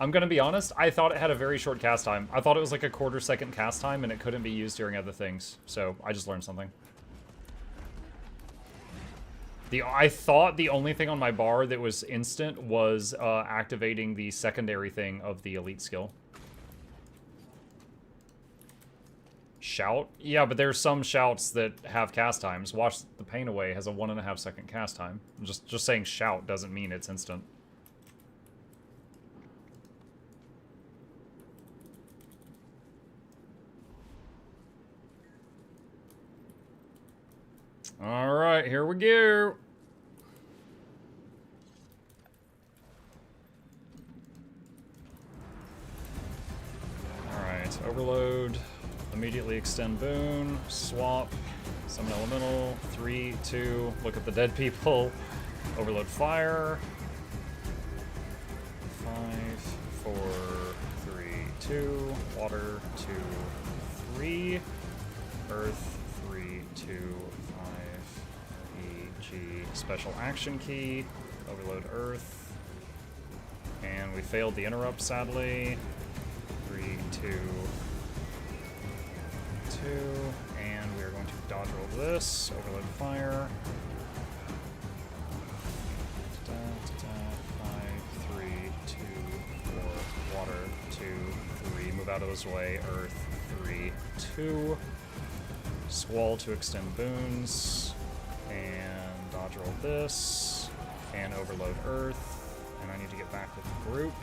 I'm gonna be honest, I thought it had a very short cast time. I thought it was like a 1/4 second cast time and it couldn't be used during other things. So I just learned something. I thought the only thing on my bar that was instant was activating the secondary thing of the elite skill. Shout? Yeah, but there's some shouts that have cast times. Wash the Pain Away has a 1.5 second cast time. Just saying shout doesn't mean it's instant. Alright, here we go. Alright, Overload. Immediately extend boon, swap, summon elemental, 3, 2, look at the dead people, overload fire, 5, 4, 3, 2, water, 2, 3, earth, 3, 2, 5, EG, special action key, overload earth, and we failed the interrupt sadly, 3, 2, and we are going to dodge roll this, overload fire. 5, 3, 2, 4, water, 2, 3, move out of this way, earth, 3, 2, squall to extend boons, and dodge roll this, and overload earth, and I need to get back with the group.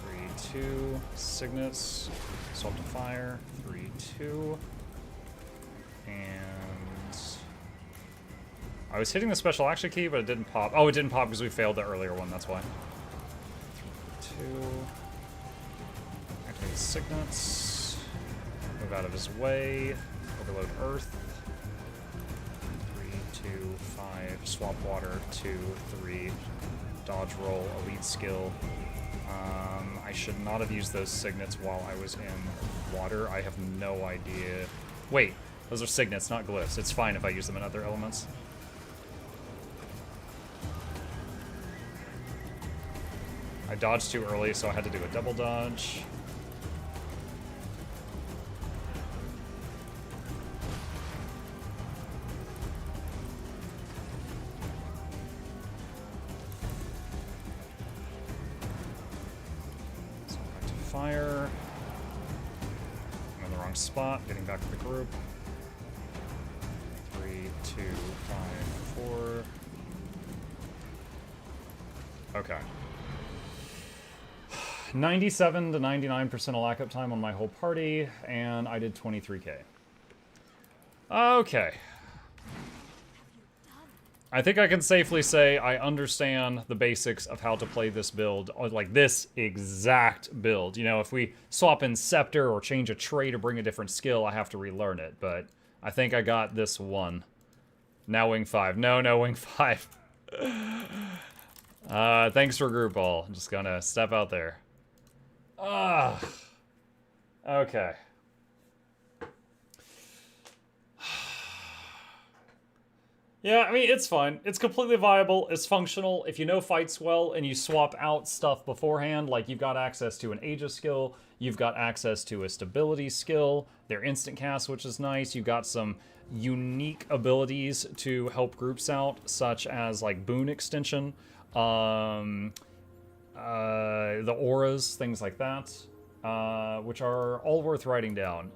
3, 2, signets, swap to fire, 3, 2, and I was hitting the special action key, but it didn't pop. Oh, it didn't pop because we failed the earlier one, that's why. 3, 2, activate signets, move out of his way, overload earth, 3, 2, 5, swap water, 2, 3, dodge roll, elite skill. I should not have used those signets while I was in water. I have no idea. Wait, those are signets, not glyphs. It's fine if I use them in other elements. I dodged too early, so I had to do a double dodge. Fire. I'm in the wrong spot, getting back to the group. 3, 2, 5, 4. Okay. 97 to 99% Alac uptime on my whole party, and I did 23k. Okay. I think I can safely say I understand the basics of how to play this build, like this exact build. You know, if we swap in Scepter or change a trait or bring a different skill, I have to relearn it, but I think I got this one. Now Wing 5. No, Wing 5. Thanks for group all. I'm just gonna step out there. Okay. Yeah, I mean, it's fine. It's completely viable. It's functional. If you know fights well and you swap out stuff beforehand, like you've got access to an Aegis skill, you've got access to a stability skill, they're instant cast, which is nice. You've got some unique abilities to help groups out, such as like boon extension. the auras, things like that, which are all worth writing down.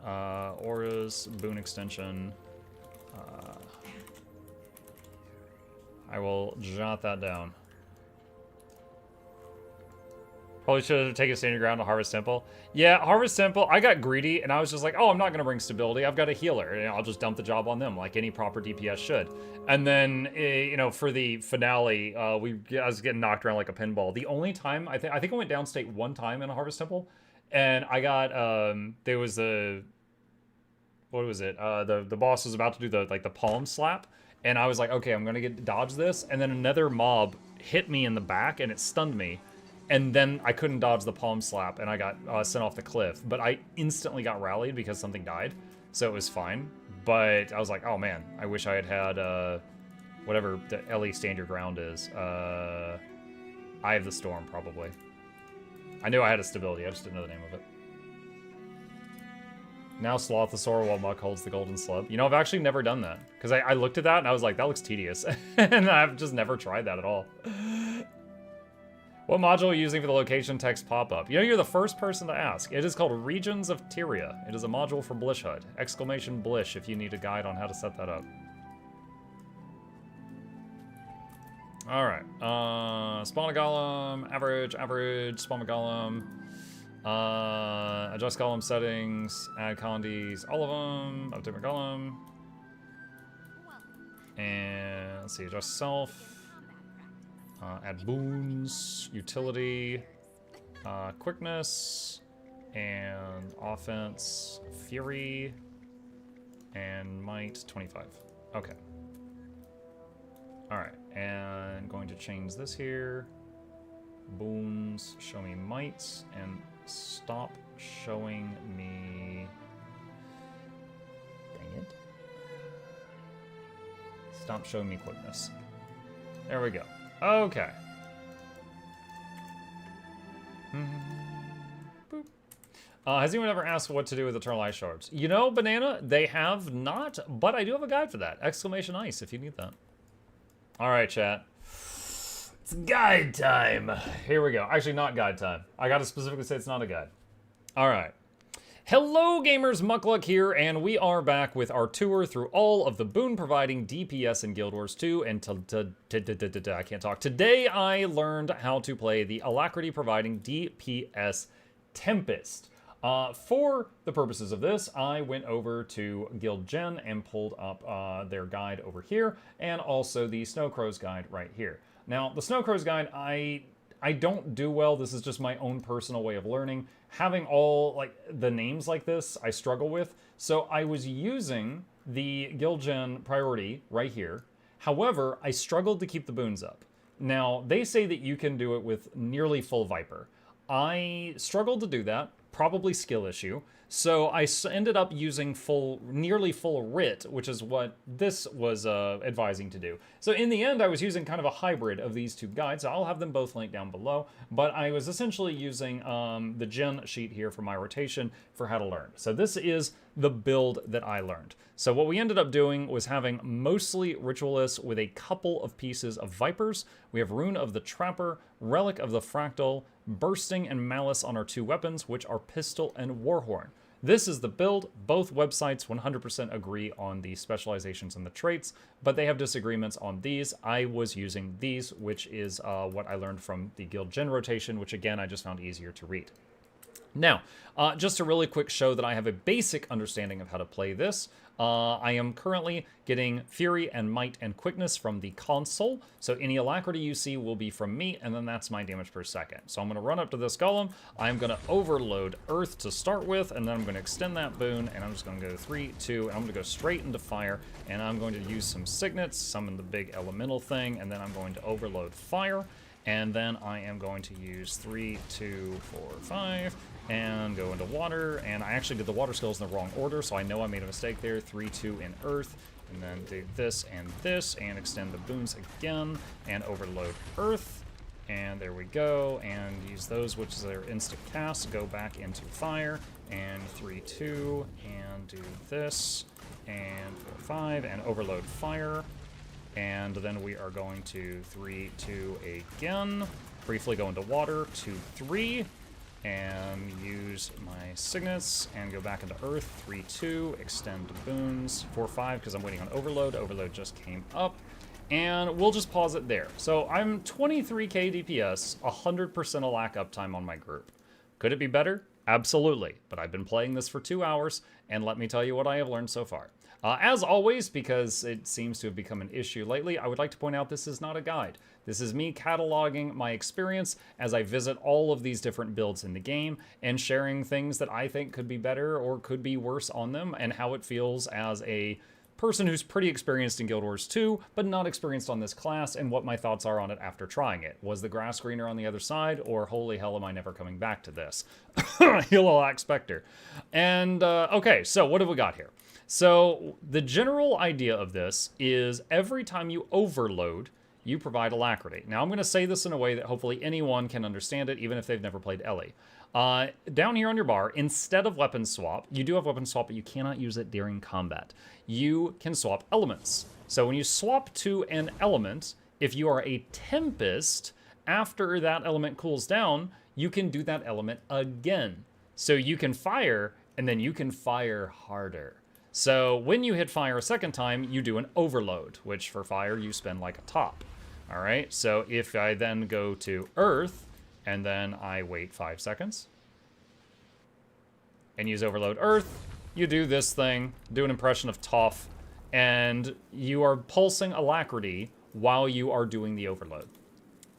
Auras, boon extension. I will jot that down. Probably should have taken Standing Ground to Harvest Temple. Yeah, Harvest Temple, I got greedy, and I was just like, oh, I'm not going to bring stability. I've got a healer, and I'll just dump the job on them, like any proper DPS should. And then, you know, for the finale, I was getting knocked around like a pinball. The only time, I think I went downstate one time in a Harvest Temple, and I got, there was the, what was it? The boss was about to do the palm slap, and I was like, okay, I'm going to dodge this, and then another mob hit me in the back, and it stunned me. And then I couldn't dodge the palm slap, and I got sent off the cliff. But I instantly got rallied because something died, so it was fine. But I was like, oh man, I wish I had had whatever the LE Stand Your Ground is. Eye of the Storm, probably. I knew I had a stability, I just didn't know the name of it. Now Slothosaur while Muck holds the golden slub. You know, I've actually never done that. Because I looked at that, and I was like, that looks tedious. And I've just never tried that at all. What module are you using for the location text pop-up? You know, you're the first person to ask. It is called Regions of Tyria. It is a module for Blish HUD. Exclamation Blish if you need a guide on how to set that up. Alright. Spawn a Golem. Average. Spawn a Golem. Adjust Golem settings. Add Condies. All of them. Update my Golem. And let's see. Adjust Self. Add boons, utility, quickness, and offense, fury, and might, 25. Okay. Alright, and going to change this here. Boons, show me might, and stop showing me... Dang it. Stop showing me quickness. There we go. Okay. Boop. Has anyone ever asked what to do with Eternal Ice Shards? You know, Banana, they have not, but I do have a guide for that. Exclamation ice if you need that. Alright, chat. It's guide time. Here we go. Actually, not guide time. I gotta specifically say it's not a guide. Alright. Hello gamers, Mukluk here, and we are back with our tour through all of the boon-providing DPS in Guild Wars 2, and I can't talk. Today I learned how to play the alacrity-providing DPS Tempest. For the purposes of this, I went over to Guild Gen and pulled up their guide over here, and also the Snowcrow's guide right here. Now, the Snowcrow's guide, I don't do well. This is just my own personal way of learning. Having all, like, the names like this, I struggle with. So I was using the Guild Gen priority right here. However, I struggled to keep the boons up. Now, they say that you can do it with nearly full Viper. I struggled to do that, probably skill issue. So I ended up using nearly full Writ, which is what this was advising to do. So in the end, I was using kind of a hybrid of these two guides. I'll have them both linked down below. But I was essentially using the gen sheet here for my rotation for how to learn. So this is the build that I learned. So what we ended up doing was having mostly Ritualists with a couple of pieces of Vipers. We have Rune of the Trapper, Relic of the Fractal, Bursting and Malice on our two weapons, which are Pistol and Warhorn. This is the build. Both websites 100% agree on the specializations and the traits, but they have disagreements on these. I was using these, which is what I learned from the Guild Gen rotation, which again, I just found easier to read. Now, just a really quick show that I have a basic understanding of how to play this. I am currently getting Fury and Might and Quickness from the console, so any Alacrity you see will be from me, and then that's my damage per second. So I'm going to run up to this golem, I'm going to overload Earth to start with, and then I'm going to extend that boon, and I'm just going to go 3, 2, and I'm going to go straight into fire, and I'm going to use some Signets, summon the big elemental thing, and then I'm going to overload fire, and then I am going to use 3, 2, 4, 5, and go into water, and I actually did the water skills in the wrong order, so I know I made a mistake there. 3, 2 in earth, and then do this, and extend the boons again, and overload earth, and there we go, and use those, which is their instant cast, go back into fire, and 3, 2, and do this, and 4, 5, and overload fire, and then we are going to 3, 2 again, briefly go into water, 2, 3, and use my signets, and go back into earth, 3, 2, extend boons, 4, 5, because I'm waiting on overload. Overload just came up, and we'll just pause it there. So I'm 23k DPS, 100% Alac uptime on my group. Could it be better? Absolutely, but I've been playing this for 2 hours, and let me tell you what I have learned so far. As always, because it seems to have become an issue lately, I would like to point out this is not a guide. This is me cataloging my experience as I visit all of these different builds in the game and sharing things that I think could be better or could be worse on them, and how it feels as a person who's pretty experienced in Guild Wars 2, but not experienced on this class, and what my thoughts are on it after trying it. Was the grass greener on the other side, or holy hell am I never coming back to this? Heal Alac Spectre. And, okay, so what have we got here? So the general idea of this is every time you overload, you provide alacrity. Now I'm going to say this in a way that hopefully anyone can understand it, even if they've never played Ellie. Down here on your bar, instead of weapon swap, you do have weapon swap, but you cannot use it during combat. You can swap elements. So when you swap to an element, if you are a Tempest, after that element cools down, you can do that element again. So you can fire, and then you can fire harder. So when you hit fire a second time, you do an overload, which for fire, you spend like a top. All right, so if I then go to earth, and then I wait 5 seconds, and use overload earth, you do this thing, do an impression of Toph, and you are pulsing alacrity while you are doing the overload.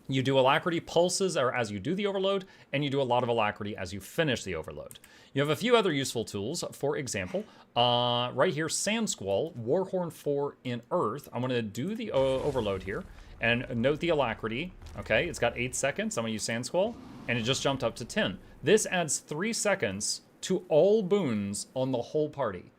You do alacrity pulses as you do the overload, and you do a lot of alacrity as you finish the overload. You have a few other useful tools. For example, right here, Sand Squall, Warhorn 4 in Earth. I'm going to do the overload here, and note the alacrity. Okay, it's got 8 seconds. I'm going to use Sand Squall, and it just jumped up to 10. This adds 3 seconds to all boons on the whole party.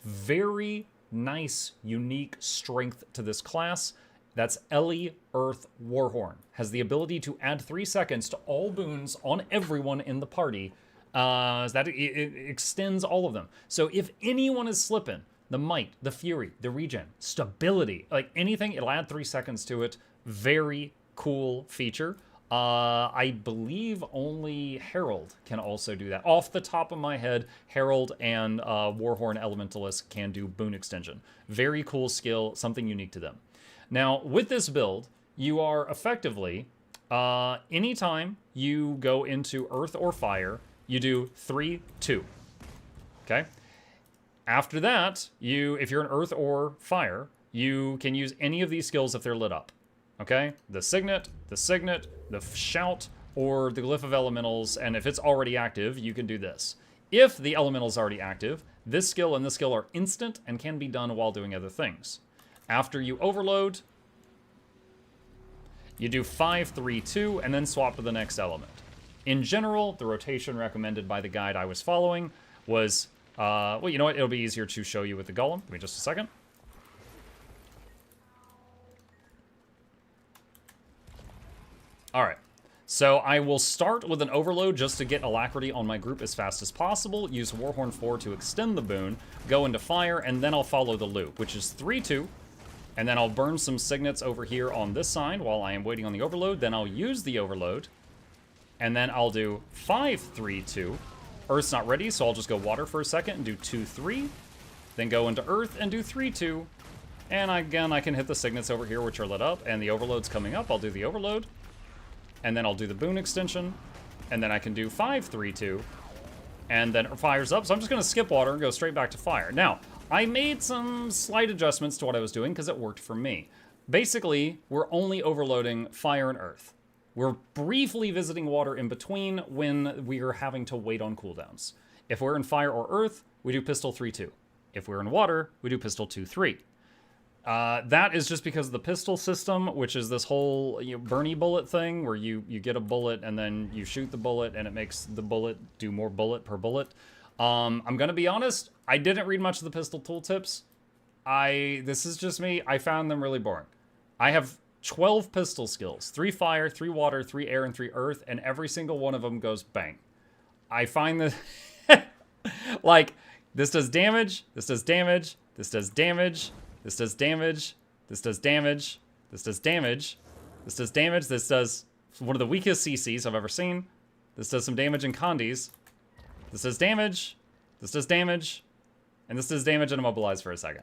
Very nice, unique strength to this class. That's Ellie Earth Warhorn. Has the ability to add 3 seconds to all boons on everyone in the party. It extends all of them. So if anyone is slipping, the might, the fury, the regen, stability, like anything, it'll add 3 seconds to it. Very cool feature. I believe only Herald can also do that. Off the top of my head, Herald and Warhorn Elementalist can do boon extension. Very cool skill, something unique to them. Now, with this build, you are effectively, anytime you go into earth or fire, you do 3, 2. Okay? After that, if you're an earth or fire, you can use any of these skills if they're lit up. Okay? The signet, the shout, or the glyph of elementals, and if it's already active, you can do this. If the elemental's already active, this skill and this skill are instant and can be done while doing other things. After you overload, you do 5, 3, 2, and then swap to the next element. In general, the rotation recommended by the guide I was following was, well, you know what? It'll be easier to show you with the golem. Give me just a second. All right. So I will start with an overload just to get alacrity on my group as fast as possible, use Warhorn 4 to extend the boon, go into fire, and then I'll follow the loop, which is 3, 2, and then I'll burn some signets over here on this side while I am waiting on the overload, then I'll use the overload, and then I'll do 5, 3, 2. Earth's not ready, so I'll just go water for a second and do 2, 3, then go into earth and do 3, 2, and again, I can hit the signets over here, which are lit up, and the overload's coming up. I'll do the overload, and then I'll do the boon extension, and then I can do 5, 3, 2, and then it fires up. So I'm just gonna skip water and go straight back to fire. Now, I made some slight adjustments to what I was doing because it worked for me. Basically, we're only overloading fire and earth. We're briefly visiting water in between when we are having to wait on cooldowns. If we're in fire or earth, we do pistol 3, 2. If we're in water, we do pistol 2, 3. That is just because of the pistol system, which is this whole Bernie bullet thing where you get a bullet and then you shoot the bullet and it makes the bullet do more bullet per bullet. I'm gonna be honest, I didn't read much of the pistol tooltips. This is just me, I found them really boring. I have 12 pistol skills, 3 fire, 3 water, 3 air, and 3 earth, and every single one of them goes bang. I find that, like, this does damage, this does damage, this does damage, this does damage, this does damage, this does damage, this does damage, this does It's one of the weakest CCs I've ever seen. This does some damage in condies. This does damage. This does damage. And this does damage and immobilize for a second.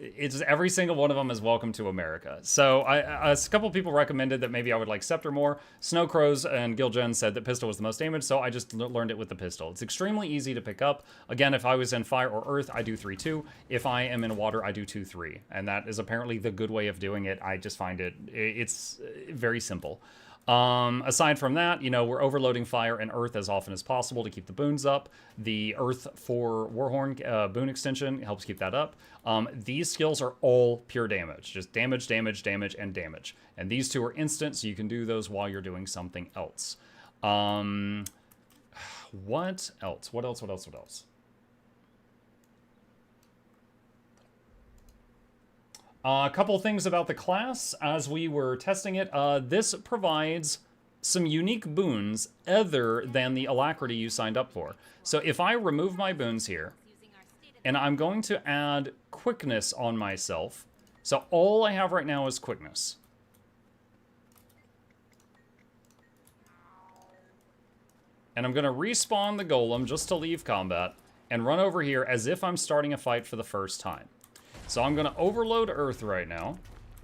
It's every single one of them is welcome to America. So a couple people recommended that maybe I would like Scepter more. Snow Crows and Gilgen said that pistol was the most damage, so I just learned it with the pistol. It's extremely easy to pick up. Again, if I was in fire or earth, I do 3-2. If I am in water, I do 2-3. And that is apparently the good way of doing it. I just find it's very simple. Aside from that, you know, we're overloading fire and earth as often as possible to keep the boons up. The earth for Warhorn boon extension helps keep that up. These skills are all pure damage. Just damage, damage, damage, and damage. And these two are instant, so you can do those while you're doing something else. What else? What else? What else? What else? A couple things about the class as we were testing it. This provides some unique boons other than the alacrity you signed up for. So if I remove my boons here, and I'm going to add quickness on myself. So all I have right now is quickness. And I'm going to respawn the golem just to leave combat and run over here as if I'm starting a fight for the first time. So I'm going to overload earth right now,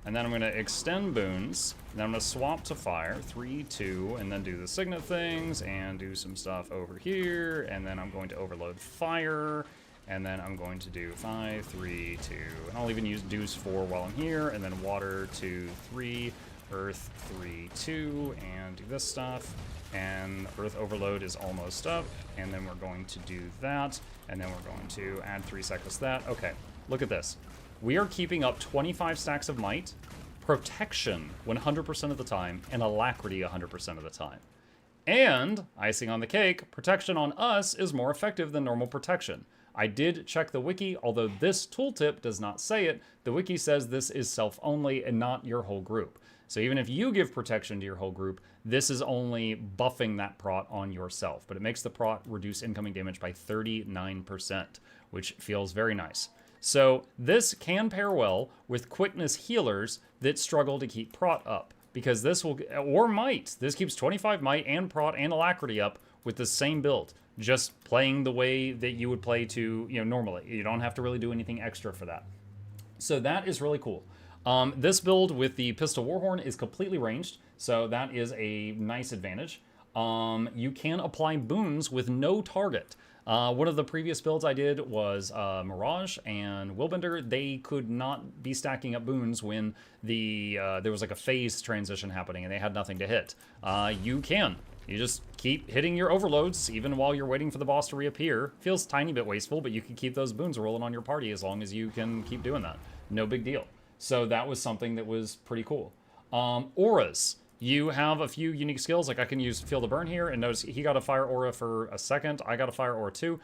and then I'm going to extend boons, and then I'm going to swap to fire, 3, 2, and then do the signet things, and do some stuff over here, and then I'm going to overload fire, and then I'm going to do 5, 3, 2, and I'll even use Deuce 4 while I'm here, and then water 2, 3, earth 3, 2, and do this stuff, and earth overload is almost up, and then we're going to do that, and then we're going to add 3 seconds to that. Okay, look at this. We are keeping up 25 stacks of might, protection 100% of the time, and alacrity 100% of the time. And, icing on the cake, protection on us is more effective than normal protection. I did check the wiki, although this tooltip does not say it. The wiki says this is self-only and not your whole group. So even if you give protection to your whole group, this is only buffing that prot on yourself. But it makes the prot reduce incoming damage by 39%, which feels very nice. So this can pair well with quickness healers that struggle to keep prot up, because this will, or might, this keeps 25 might and prot and alacrity up with the same build, just playing the way that you would play to, you know, normally. You don't have to really do anything extra for that. So that is really cool. This build with the pistol warhorn is completely ranged, so that is a nice advantage. You can apply boons with no target. One of the previous builds I did was Mirage and Willbender. They could not be stacking up boons when there was like a phase transition happening and they had nothing to hit. You can. You just keep hitting your overloads even while you're waiting for the boss to reappear. Feels a tiny bit wasteful, but you can keep those boons rolling on your party as long as you can keep doing that. No big deal. So that was something that was pretty cool. Auras. You have a few unique skills, like I can use Feel the Burn here, and notice he got a fire aura for a second, I got a fire aura too.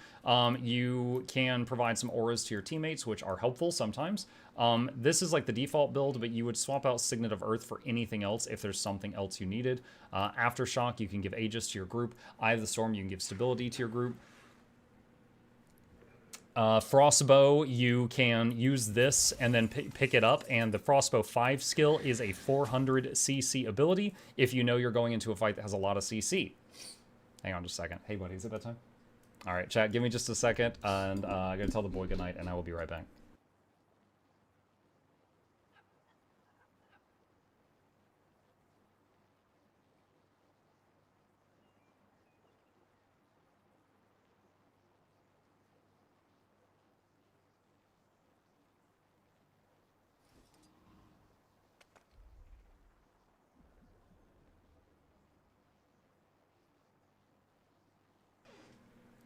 You can provide some auras to your teammates, which are helpful sometimes. This is like the default build, but you would swap out Signet of Earth for anything else if there's something else you needed. Aftershock, you can give Aegis to your group. Eye of the Storm, you can give stability to your group. Frostbow, you can use this and then pick it up, and the Frostbow 5 skill is a 400 CC ability if you know you're going into a fight that has a lot of CC. Hang on just a second. Hey buddy, is it bedtime? Alright, chat, give me just a second, and I gotta tell the boy goodnight, and I will be right back.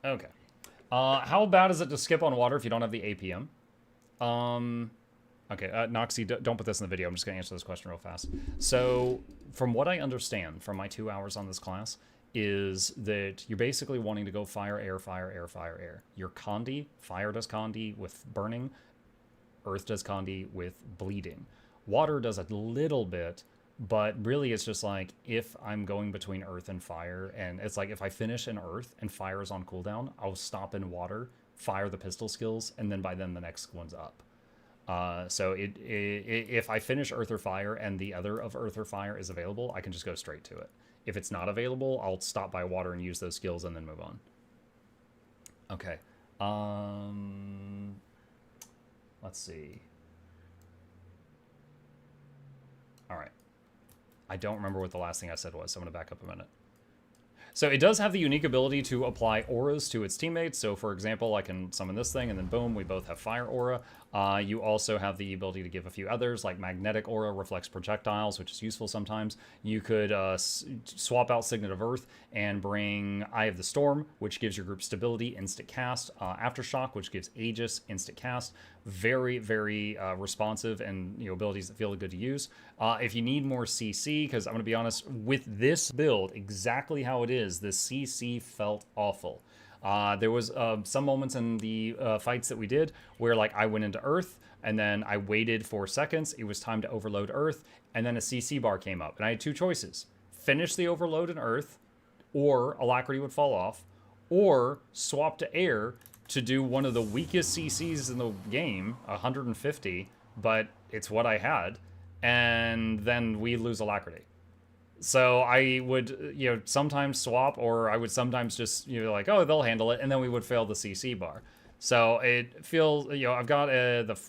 Okay. How bad is it to skip on water if you don't have the APM? Okay, Noxxi, don't put this in the video. I'm just going to answer this question real fast. So, from what I understand from my 2 hours on this class, is that you're basically wanting to go fire, air, fire, air, fire, air. Your Condi, fire does Condi with burning, earth does Condi with bleeding. Water does a little bit, but really it's just like if I'm going between earth and fire, and it's like if I finish in earth and fire is on cooldown, I'll stop in water, fire the pistol skills, and then by then the next one's up. So if I finish Earth or Fire and the other of Earth or Fire is available, I can just go straight to it. If it's not available, I'll stop by water and use those skills and then move on. Okay. Let's see. All right. I don't remember what the last thing I said was, so I'm going to back up a minute. So it does have the unique ability to apply auras to its teammates. So for example, I can summon this thing and then boom, we both have fire aura. You also have the ability to give a few others, like magnetic aura reflects projectiles, which is useful sometimes. You could swap out Signet of Earth and bring Eye of the Storm, which gives your group stability, instant cast. Aftershock, which gives Aegis, instant cast. Very, very responsive and abilities that feel good to use. If you need more CC, because I'm going to be honest, with this build, exactly how it is, the CC felt awful. There was some moments in the fights that we did where like I went into Earth and then I waited 4 seconds. It was time to overload Earth and then a CC bar came up and I had 2 choices. Finish the overload in Earth or Alacrity would fall off, or swap to air to do one of the weakest CCs in the game, 150, but it's what I had, and then we lose Alacrity. So I would, sometimes swap, or I would sometimes just, like, oh, they'll handle it, and then we would fail the CC bar. So it feels, I've got the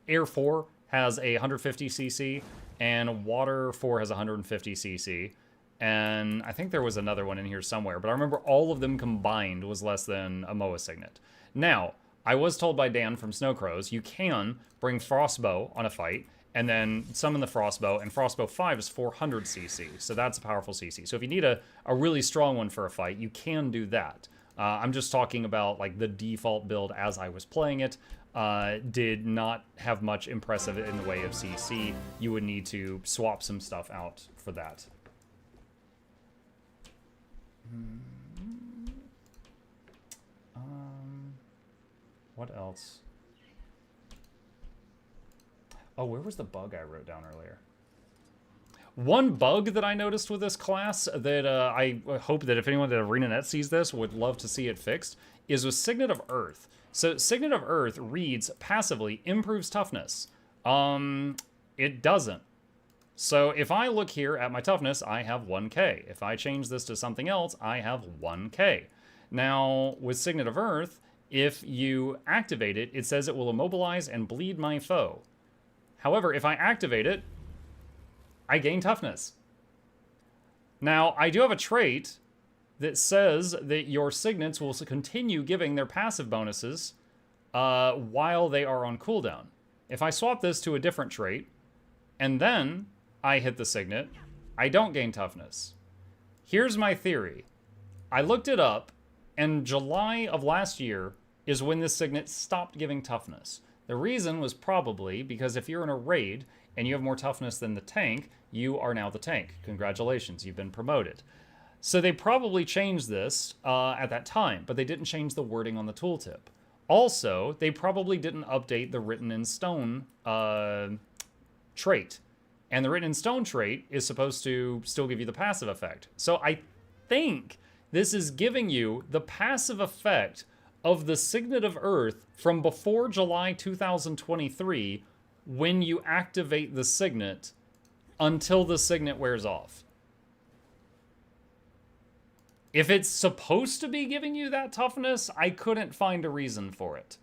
Air 4 has a 150 CC, and Water 4 has 150 CC, and I think there was another one in here somewhere, but I remember all of them combined was less than a MOA Signet. Now, I was told by Dan from Snow Crows, you can bring Frostbow on a fight, and then summon the Frostbow, and Frostbow 5 is 400 CC, so that's a powerful CC. So if you need a really strong one for a fight, you can do that. I'm just talking about like the default build as I was playing it. Did not have much impressive in the way of CC. You would need to swap some stuff out for that. What else? Oh, where was the bug I wrote down earlier? One bug that I noticed with this class that I hope that if anyone at ArenaNet sees this would love to see it fixed is with Signet of Earth. So Signet of Earth reads passively improves toughness. It doesn't. So if I look here at my toughness, I have 1k. If I change this to something else, I have 1k. Now, with Signet of Earth, if you activate it, it says it will immobilize and bleed my foe. However, if I activate it, I gain toughness. Now, I do have a trait that says that your signets will continue giving their passive bonuses while they are on cooldown. If I swap this to a different trait, and then I hit the signet, I don't gain toughness. Here's my theory. I looked it up, and July of last year is when this signet stopped giving toughness. The reason was probably because if you're in a raid and you have more toughness than the tank, you are now the tank. Congratulations, you've been promoted. So they probably changed this at that time, but they didn't change the wording on the tooltip. Also, they probably didn't update the written in stone trait. And the written in stone trait is supposed to still give you the passive effect. So I think this is giving you the passive effect of the Signet of Earth from before July 2023 when you activate the signet until the signet wears off. If it's supposed to be giving you that toughness, I couldn't find a reason for it.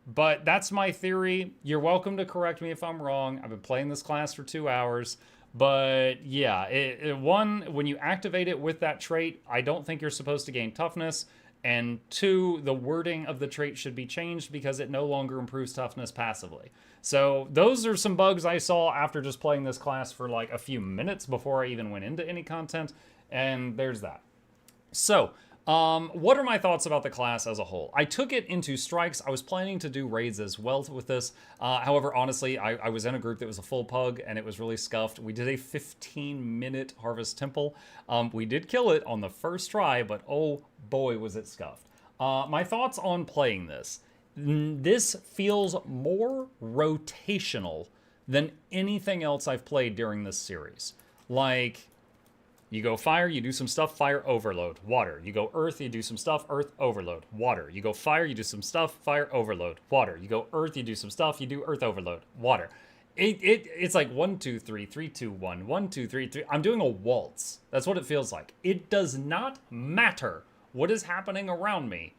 But that's my theory. You're welcome to correct me if I'm wrong. I've been playing this class for 2 hours. But yeah, one, when you activate it with that trait, I don't think you're supposed to gain toughness. And 2, the wording of the trait should be changed because it no longer improves toughness passively. So those are some bugs I saw after just playing this class for like a few minutes before I even went into any content. And there's that. So, what are my thoughts about the class as a whole? I took it into strikes. I was planning to do raids as well with this. However, honestly, I was in a group that was a full pug and it was really scuffed. We did a 15-minute Harvest Temple. We did kill it on the first try, but oh boy, was it scuffed. My thoughts on playing this. This feels more rotational than anything else I've played during this series. Like, You go fire, you do some stuff, fire overload. Water. You go earth, you do some stuff, earth overload. Water. You go fire, you do some stuff, fire overload. Water. You go earth, you do some stuff, you do earth overload. Water. It's like 1, 2, 3, 3, 2, 1, 1, 2, 3, 3. I'm doing a waltz. That's what it feels like. It does not matter what is happening around me.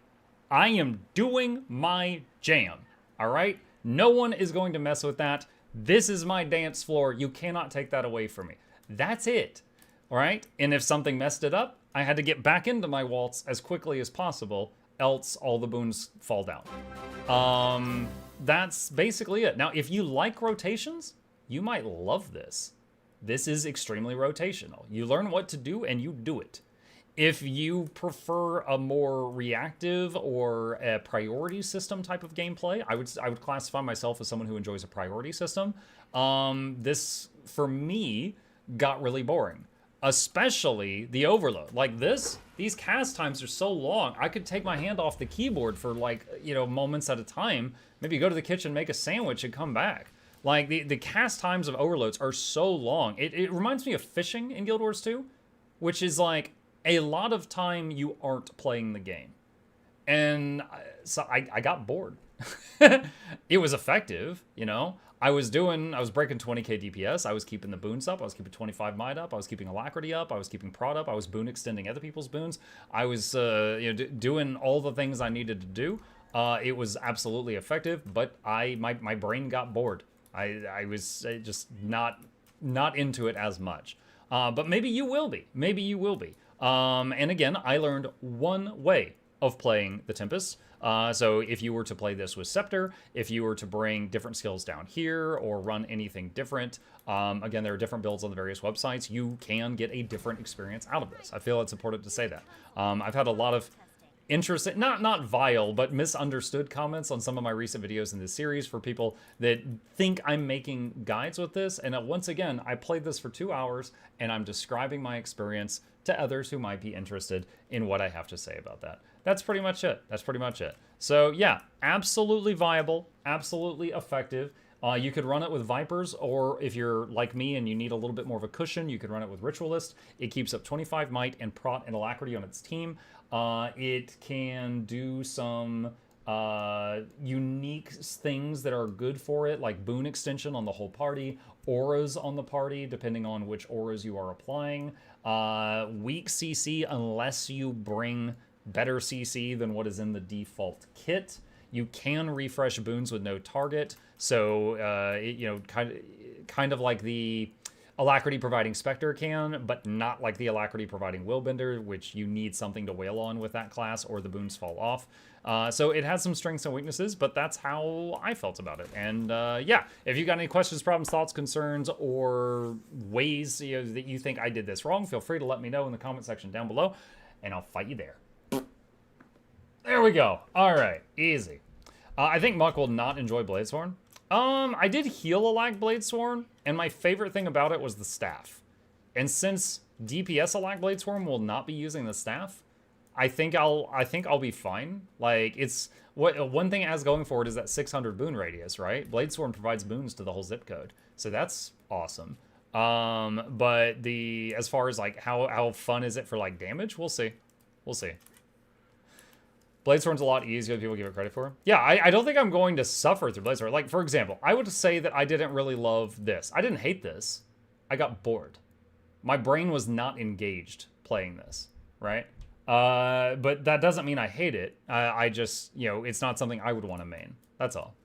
I am doing my jam. All right? No one is going to mess with that. This is my dance floor. You cannot take that away from me. That's it. All right? And if something messed it up, I had to get back into my waltz as quickly as possible, else all the boons fall down. That's basically it. Now, if you like rotations, you might love this. This is extremely rotational. You learn what to do and you do it. If you prefer a more reactive or a priority system type of gameplay, I would classify myself as someone who enjoys a priority system. This, for me, got really boring. Especially the overload. Like this, these cast times are so long. I could take my hand off the keyboard for like, moments at a time. Maybe go to the kitchen, make a sandwich, and come back. Like the cast times of overloads are so long. It reminds me of fishing in Guild Wars 2, which is like a lot of time you aren't playing the game. And so I got bored. It was effective, I was breaking 20k DPS. I was keeping the boons up. I was keeping 25 might up. I was keeping alacrity up. I was keeping prod up. I was boon extending other people's boons. I was doing all the things I needed to do. It was absolutely effective, but my brain got bored. I was just not into it as much. But maybe you will be. Maybe you will be. And again, I learned one way of playing the Tempest. So if you were to play this with Scepter, if you were to bring different skills down here or run anything different, again, there are different builds on the various websites. You can get a different experience out of this. I feel it's important to say that. I've had a lot of interesting, not vile, but misunderstood comments on some of my recent videos in this series for people that think I'm making guides with this. And once again, I played this for 2 hours and I'm describing my experience to others who might be interested in what I have to say about that. That's pretty much it. That's pretty much it. So yeah, absolutely viable, absolutely effective. You could run it with Vipers, or if you're like me and you need a little bit more of a cushion, you could run it with Ritualist. It keeps up 25 might and prot and alacrity on its team. It can do some unique things that are good for it, like boon extension on the whole party, auras on the party, depending on which auras you are applying. Weak CC unless you bring better CC than what is in the default kit. You can refresh boons with no target, so kind of like the alacrity providing Spectre can, but not like the alacrity providing Willbender, which you need something to wail on with that class or the boons fall off. So it has some strengths and weaknesses, but that's how I felt about it. And yeah, if you got any questions, problems, thoughts, concerns, or ways that you think I did this wrong, feel free to let me know in the comment section down below, and I'll fight you there. There we go. All right, easy. I think Muck will not enjoy Bladesworn. I did heal Alac Bladesworn, and my favorite thing about it was the staff. And since DPS Alac Bladesworn will not be using the staff, I think I'll be fine. Like, it's one thing it has going for it is that 600 boon radius, right? Bladesworn provides boons to the whole zip code, so that's awesome. But as far as like how fun is it for like damage, we'll see. We'll see. Bladesworn's a lot easier than people give it credit for. Yeah, I don't think I'm going to suffer through Bladesworn. Like, for example, I would say that I didn't really love this. I didn't hate this. I got bored. My brain was not engaged playing this, right? But that doesn't mean I hate it. I just, it's not something I would want to main. That's all.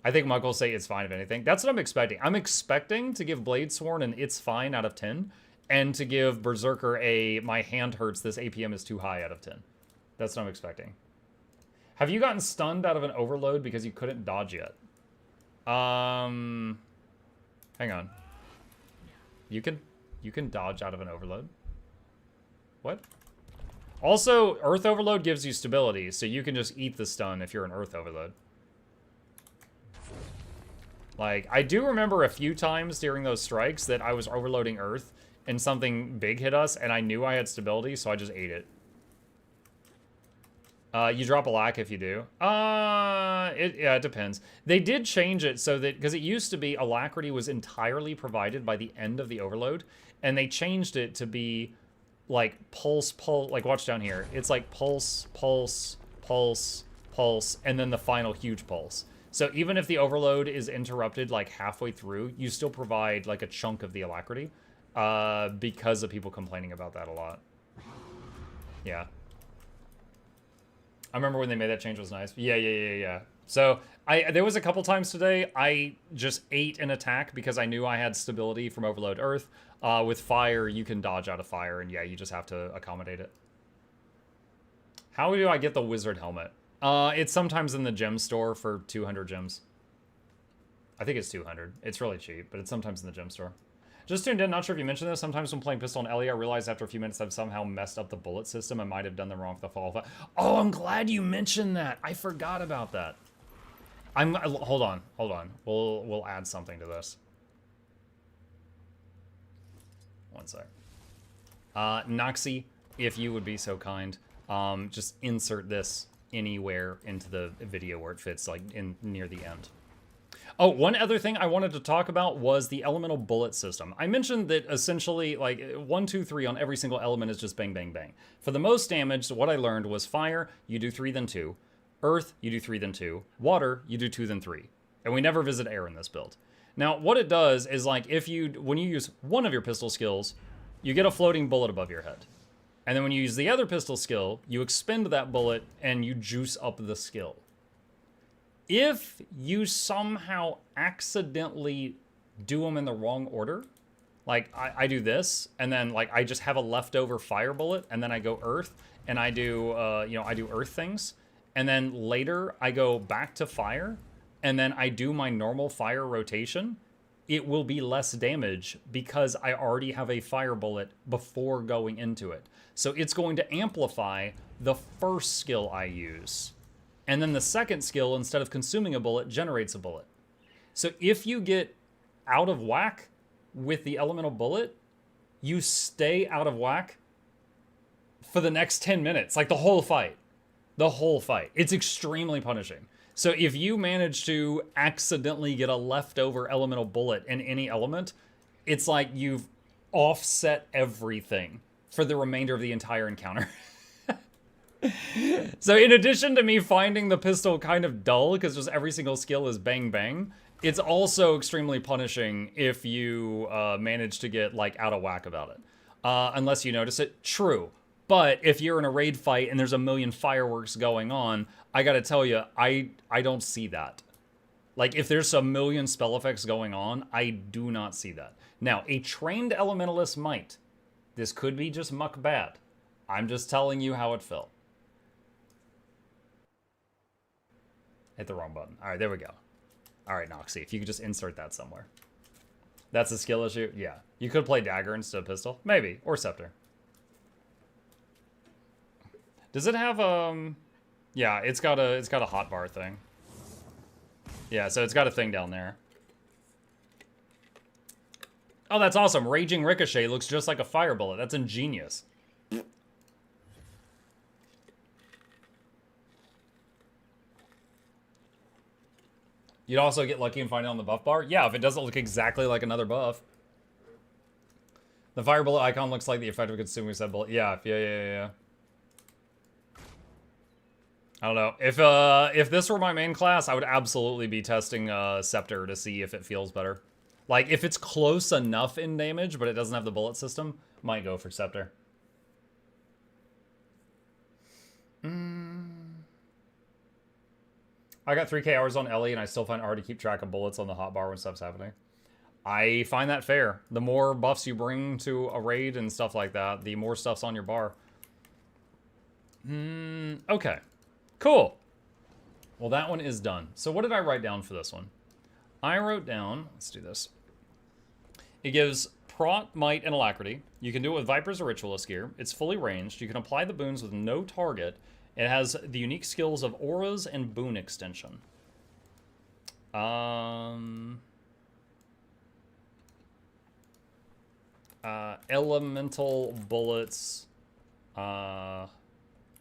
I think Mike will say it's fine if anything. That's what I'm expecting. I'm expecting to give Bladesworn an it's fine out of 10, and to give Berserker a my hand hurts, this APM is too high out of 10. That's what I'm expecting. Have you gotten stunned out of an overload because you couldn't dodge yet? Hang on. You can dodge out of an overload? What? Also, Earth Overload gives you stability, so you can just eat the stun if you're an Earth Overload. Like, I do remember a few times during those strikes that I was overloading Earth and something big hit us, and I knew I had stability, so I just ate it. You drop Alac if you do. Yeah, it depends. They did change it so that, because it used to be Alacrity was entirely provided by the end of the overload, and they changed it to be like pulse, like watch down here. It's like pulse, pulse, pulse, pulse, and then the final huge pulse. So even if the overload is interrupted like halfway through, you still provide like a chunk of the alacrity because of people complaining about that a lot. Yeah. I remember when they made that change, it was nice. Yeah. So there was a couple times today I just ate an attack because I knew I had stability from Overload Earth. With fire, you can dodge out of fire, and yeah, you just have to accommodate it. How do I get the wizard helmet? It's sometimes in the gem store for 200 gems. I think it's 200. It's really cheap, but it's sometimes in the gem store. Just tuned in, not sure if you mentioned this. Sometimes when playing Pistol and Ellie, I realized after a few minutes I've somehow messed up the bullet system. I might have done them wrong for the fall. Oh, I'm glad you mentioned that. I forgot about that. Hold on. We'll add something to this. One sec. Noxxi, if you would be so kind, just insert this anywhere into the video where it fits, like near the end. Oh, one other thing I wanted to talk about was the elemental bullet system. I mentioned that essentially, like, 1, 2, 3 on every single element is just bang, bang, bang. For the most damage, what I learned was fire, you do 3, then 2. Earth, you do 3, then 2. Water, you do 2, then 3. And we never visit air in this build. Now, what it does is, like, when you use one of your pistol skills, you get a floating bullet above your head. And then when you use the other pistol skill, you expend that bullet and you juice up the skill. If you somehow accidentally do them in the wrong order, like I do this, and then like I just have a leftover fire bullet, and then I go earth, and I do, I do earth things, and then later I go back to fire, and then I do my normal fire rotation, it will be less damage because I already have a fire bullet before going into it. So it's going to amplify the first skill I use. And then the second skill, instead of consuming a bullet, generates a bullet. So if you get out of whack with the elemental bullet, you stay out of whack for the next 10 minutes, like the whole fight. The whole fight. It's extremely punishing. So if you manage to accidentally get a leftover elemental bullet in any element, it's like you've offset everything for the remainder of the entire encounter. So in addition to me finding the pistol kind of dull, because just every single skill is bang bang, it's also extremely punishing if you manage to get like out of whack about it. Unless you notice it, true. But if you're in a raid fight and there's a million fireworks going on, I gotta tell you, I don't see that. Like if there's a million spell effects going on, I do not see that. Now, a trained elementalist might. This could be just muck bad. I'm just telling you how it felt. Hit the wrong button. All right, there we go. All right, Noxxi, if you could just insert that somewhere. That's a skill issue? Yeah. You could play dagger instead of pistol. Maybe. Or scepter. Does it have, yeah, it's got a hotbar thing. Yeah, so it's got a thing down there. Oh, that's awesome. Raging Ricochet looks just like a fire bullet. That's ingenious. You'd also get lucky and find it on the buff bar? Yeah, if it doesn't look exactly like another buff. The fire bullet icon looks like the effect of consuming said bullet. Yeah. I don't know. If this were my main class, I would absolutely be testing Scepter to see if it feels better. Like, if it's close enough in damage, but it doesn't have the bullet system, might go for Scepter. I got 3K hours on Ellie, and I still find it hard to keep track of bullets on the hotbar when stuff's happening. I find that fair. The more buffs you bring to a raid and stuff like that, the more stuff's on your bar. Okay. Cool. Well, that one is done. So what did I write down for this one? I wrote down, let's do this. It gives Prot, Might, and Alacrity. You can do it with Viper's or Ritualist gear. It's fully ranged. You can apply the boons with no target. It has the unique skills of auras and boon extension. Elemental bullets,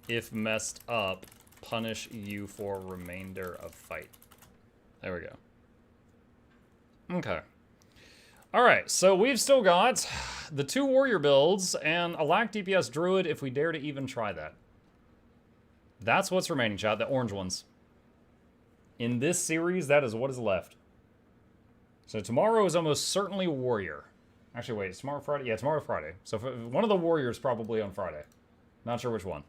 if messed up, punish you for remainder of fight. There we go. Okay. Alright, so we've still got the 2 warrior builds and Alac DPS druid if we dare to even try that. That's what's remaining, chat, the orange ones. In this series, that is what is left. So tomorrow is almost certainly warrior. Actually, wait, is tomorrow Friday? Yeah, tomorrow Friday. So one of the warriors probably on Friday. Not sure which one.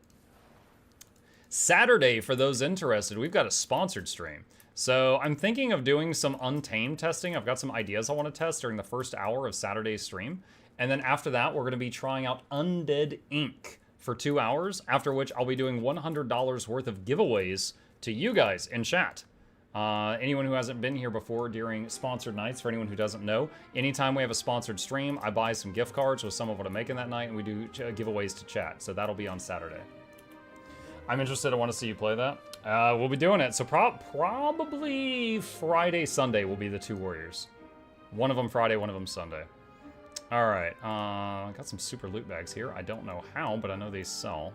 Saturday, for those interested, we've got a sponsored stream. So I'm thinking of doing some Untamed testing. I've got some ideas I want to test during the first hour of Saturday's stream. And then after that, we're going to be trying out Undead Ink for 2 hours, after which I'll be doing $100 worth of giveaways to you guys in chat. Anyone who hasn't been here before during sponsored nights, for anyone who doesn't know, anytime we have a sponsored stream, I buy some gift cards with some of what I'm making that night, and we do giveaways to chat. So that'll be on Saturday. I'm interested. I want to see you play that. We'll be doing it. So probably Friday, Sunday will be the 2 warriors. One of them Friday, one of them Sunday. All right. Got some super loot bags here. I don't know how, but I know they sell.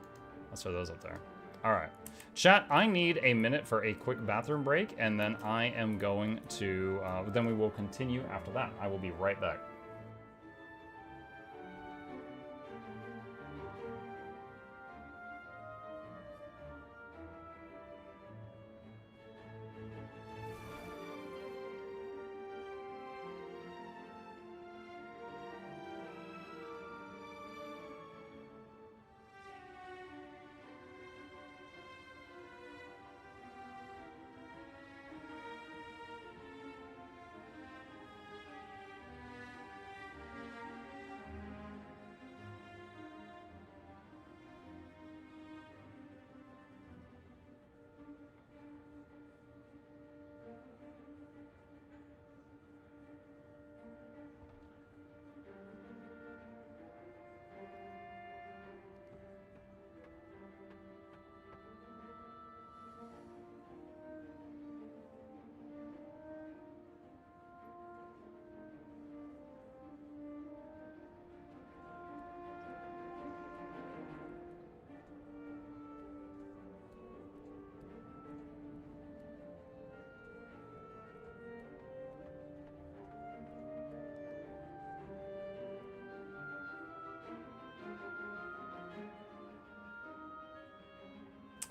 Let's throw those up there. All right. Chat, I need a minute for a quick bathroom break, and then I am going to, then we will continue after that. I will be right back.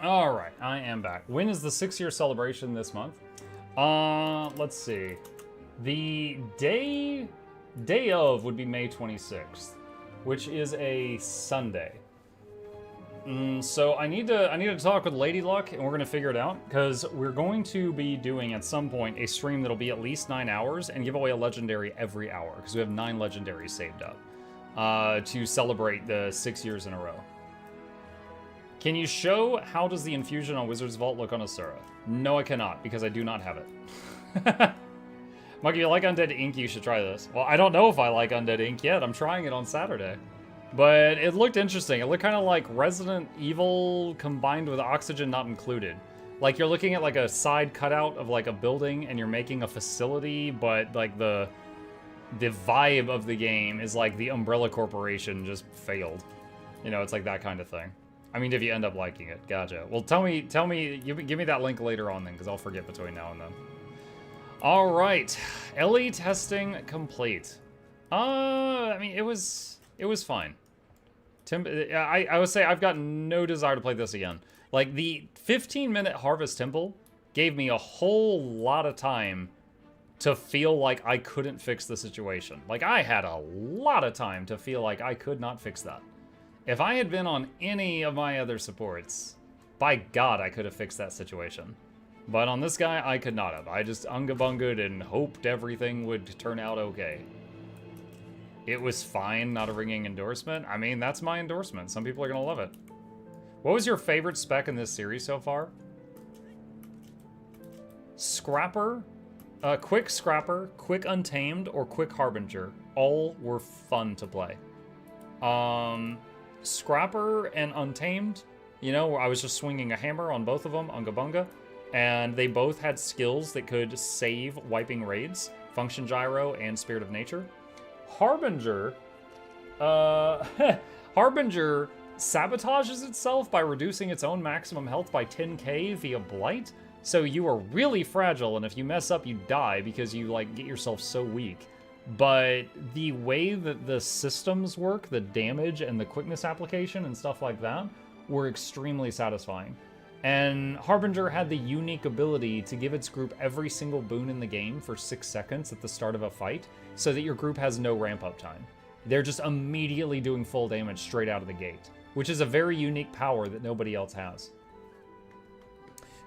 All right, I am back. When is the 6-year celebration this month? Let's see. The day of would be May 26th, which is a Sunday. So I need to talk with Lady Luck, and we're gonna figure it out, because we're going to be doing at some point a stream that'll be at least 9 hours and give away a legendary every hour, because we have 9 legendaries saved up to celebrate the 6 years in a row. Can you show how does the infusion on Wizard's Vault look on Asura? No, I cannot, because I do not have it. Mike, if you like Undead Ink, you should try this. Well, I don't know if I like Undead Ink yet. I'm trying it on Saturday. But it looked interesting. It looked kind of like Resident Evil combined with Oxygen Not Included. Like you're looking at like a side cutout of like a building and you're making a facility, but like the vibe of the game is like the Umbrella Corporation just failed. You know, it's like that kind of thing. I mean, if you end up liking it, gotcha. Well, tell me, give me that link later on then, because I'll forget between now and then. All right, LE testing complete. I mean, it was fine. I would say I've got no desire to play this again. Like the 15-minute Harvest Temple gave me a whole lot of time to feel like I couldn't fix the situation. Like I had a lot of time to feel like I could not fix that. If I had been on any of my other supports, by God, I could have fixed that situation. But on this guy, I could not have. I just unga-bunged and hoped everything would turn out okay. It was fine, not a ringing endorsement. I mean, that's my endorsement. Some people are gonna love it. What was your favorite spec in this series so far? Scrapper, Quick Scrapper, Quick Untamed, or Quick Harbinger. All were fun to play. Scrapper and Untamed, you know, where I was just swinging a hammer on both of them, Unga Bunga, and they both had skills that could save wiping raids, Function Gyro and Spirit of Nature. Harbinger, Harbinger sabotages itself by reducing its own maximum health by 10k via Blight, so you are really fragile, and if you mess up, you die because you, like, get yourself so weak. but the way that the systems work, the damage and the quickness application and stuff like that, were extremely satisfying. And Harbinger had the unique ability to give its group every single boon in the game for 6 seconds at the start of a fight, so that your group has no ramp-up time. They're just immediately doing full damage straight out of the gate, which is a very unique power that nobody else has.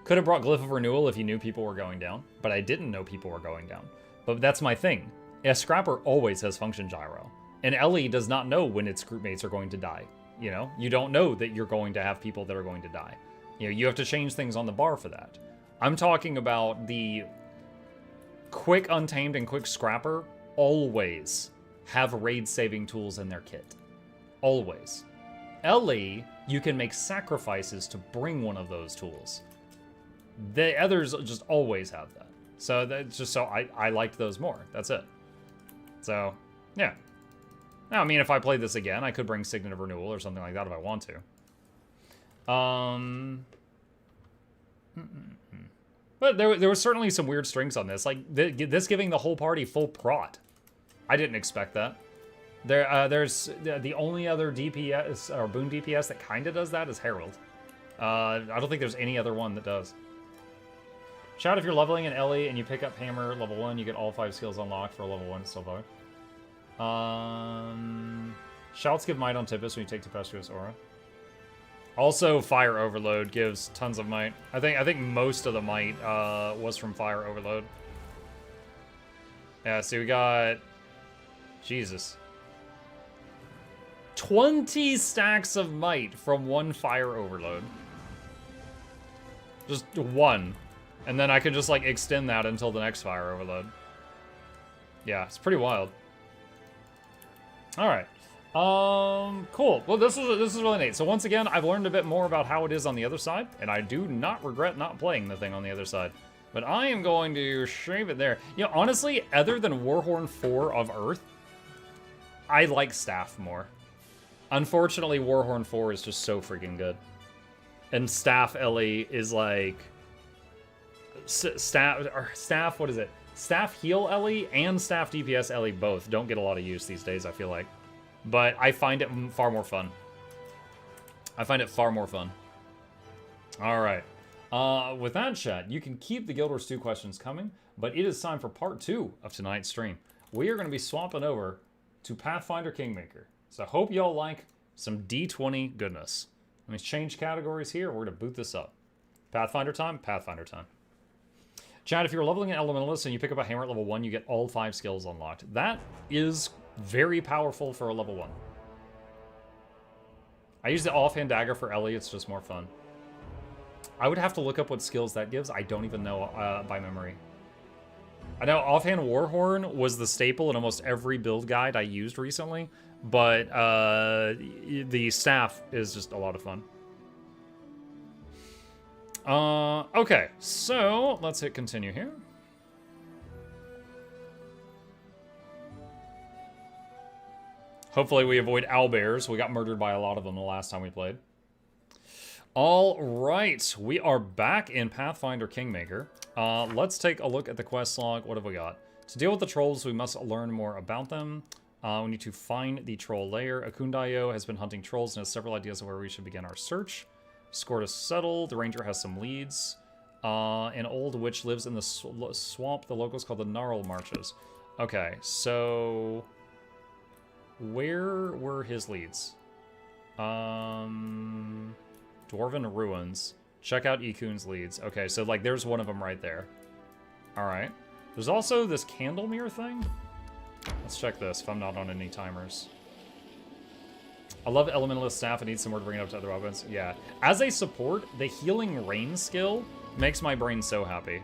Could have brought Glyph of Renewal if you knew people were going down, but I didn't know people were going down. But that's my thing. A Scrapper always has Function Gyro, and Ellie does not know when its groupmates are going to die. You know, you don't know that you're going to have people that are going to die. You know, you have to change things on the bar for that. I'm talking about the Quick Untamed and Quick Scrapper always have raid-saving tools in their kit. Always. Ellie, you can make sacrifices to bring one of those tools. The others just always have that. So that's just so I liked those more. That's it. So, yeah. Now, I mean, if I played this again, I could bring Signet of Renewal or something like that if I want to. But there was certainly some weird strings on this. Like, this giving the whole party full prot. I didn't expect that. There's the only other DPS, or boon DPS that kind of does that is Herald. I don't think there's any other one that does. Shout if you're leveling an Ellie and you pick up Hammer level 1, you get all 5 skills unlocked for a level 1 still valid. Shouts give might on Tempest when you take Tempestuous Aura. Also, Fire Overload gives tons of might. I think most of the might was from Fire Overload. Yeah, so we got... Jesus. 20 stacks of might from one Fire Overload. Just one. And then I can just, like, extend that until the next Fire Overload. Yeah, it's pretty wild. Alright. Cool. Well, this is really neat. So once again, I've learned a bit more about how it is on the other side, and I do not regret not playing the thing on the other side. But I am going to shave it there. You know, honestly, other than Warhorn 4 of Earth, I like Staff more. Unfortunately, Warhorn 4 is just so freaking good. And Staff Ellie is like... Staff, what is it? Staff Heal Ellie and Staff DPS Ellie both don't get a lot of use these days, I feel like. But I find it far more fun. I find it far more fun. Alright. With that, chat, you can keep the Guild Wars 2 questions coming, but it is time for part 2 of tonight's stream. We are going to be swapping over to Pathfinder Kingmaker. So I hope y'all like some D20 goodness. Let me change categories here. We're going to boot this up. Pathfinder time? Pathfinder time. Chat, if you're leveling an Elementalist and you pick up a Hammer at level 1, you get all 5 skills unlocked. That is very powerful for a level 1. I use the offhand dagger for Ellie, it's just more fun. I would have to look up what skills that gives. I don't even know by memory. I know offhand Warhorn was the staple in almost every build guide I used recently, but the staff is just a lot of fun. Okay, so let's hit continue here. Hopefully we avoid owlbears. We got murdered by a lot of them the last time we played. All right, we are back in Pathfinder Kingmaker. Let's take a look at the quest log. What have we got? To deal with the trolls, we must learn more about them. We need to find the troll lair. Akundayo has been hunting trolls and has several ideas of where we should begin our search. Score to settle. The ranger has some leads. An old witch lives in the swamp the locals call the Gnarl Marches. Okay, so... where were his leads? Dwarven Ruins. Check out Ikun's leads. Okay, so, like, there's one of them right there. Alright. There's also this Candlemere thing. Let's check this if I'm not on any timers. I love Elementalist staff. I need somewhere to bring it up to other weapons. Yeah. As a support, the Healing Rain skill makes my brain so happy.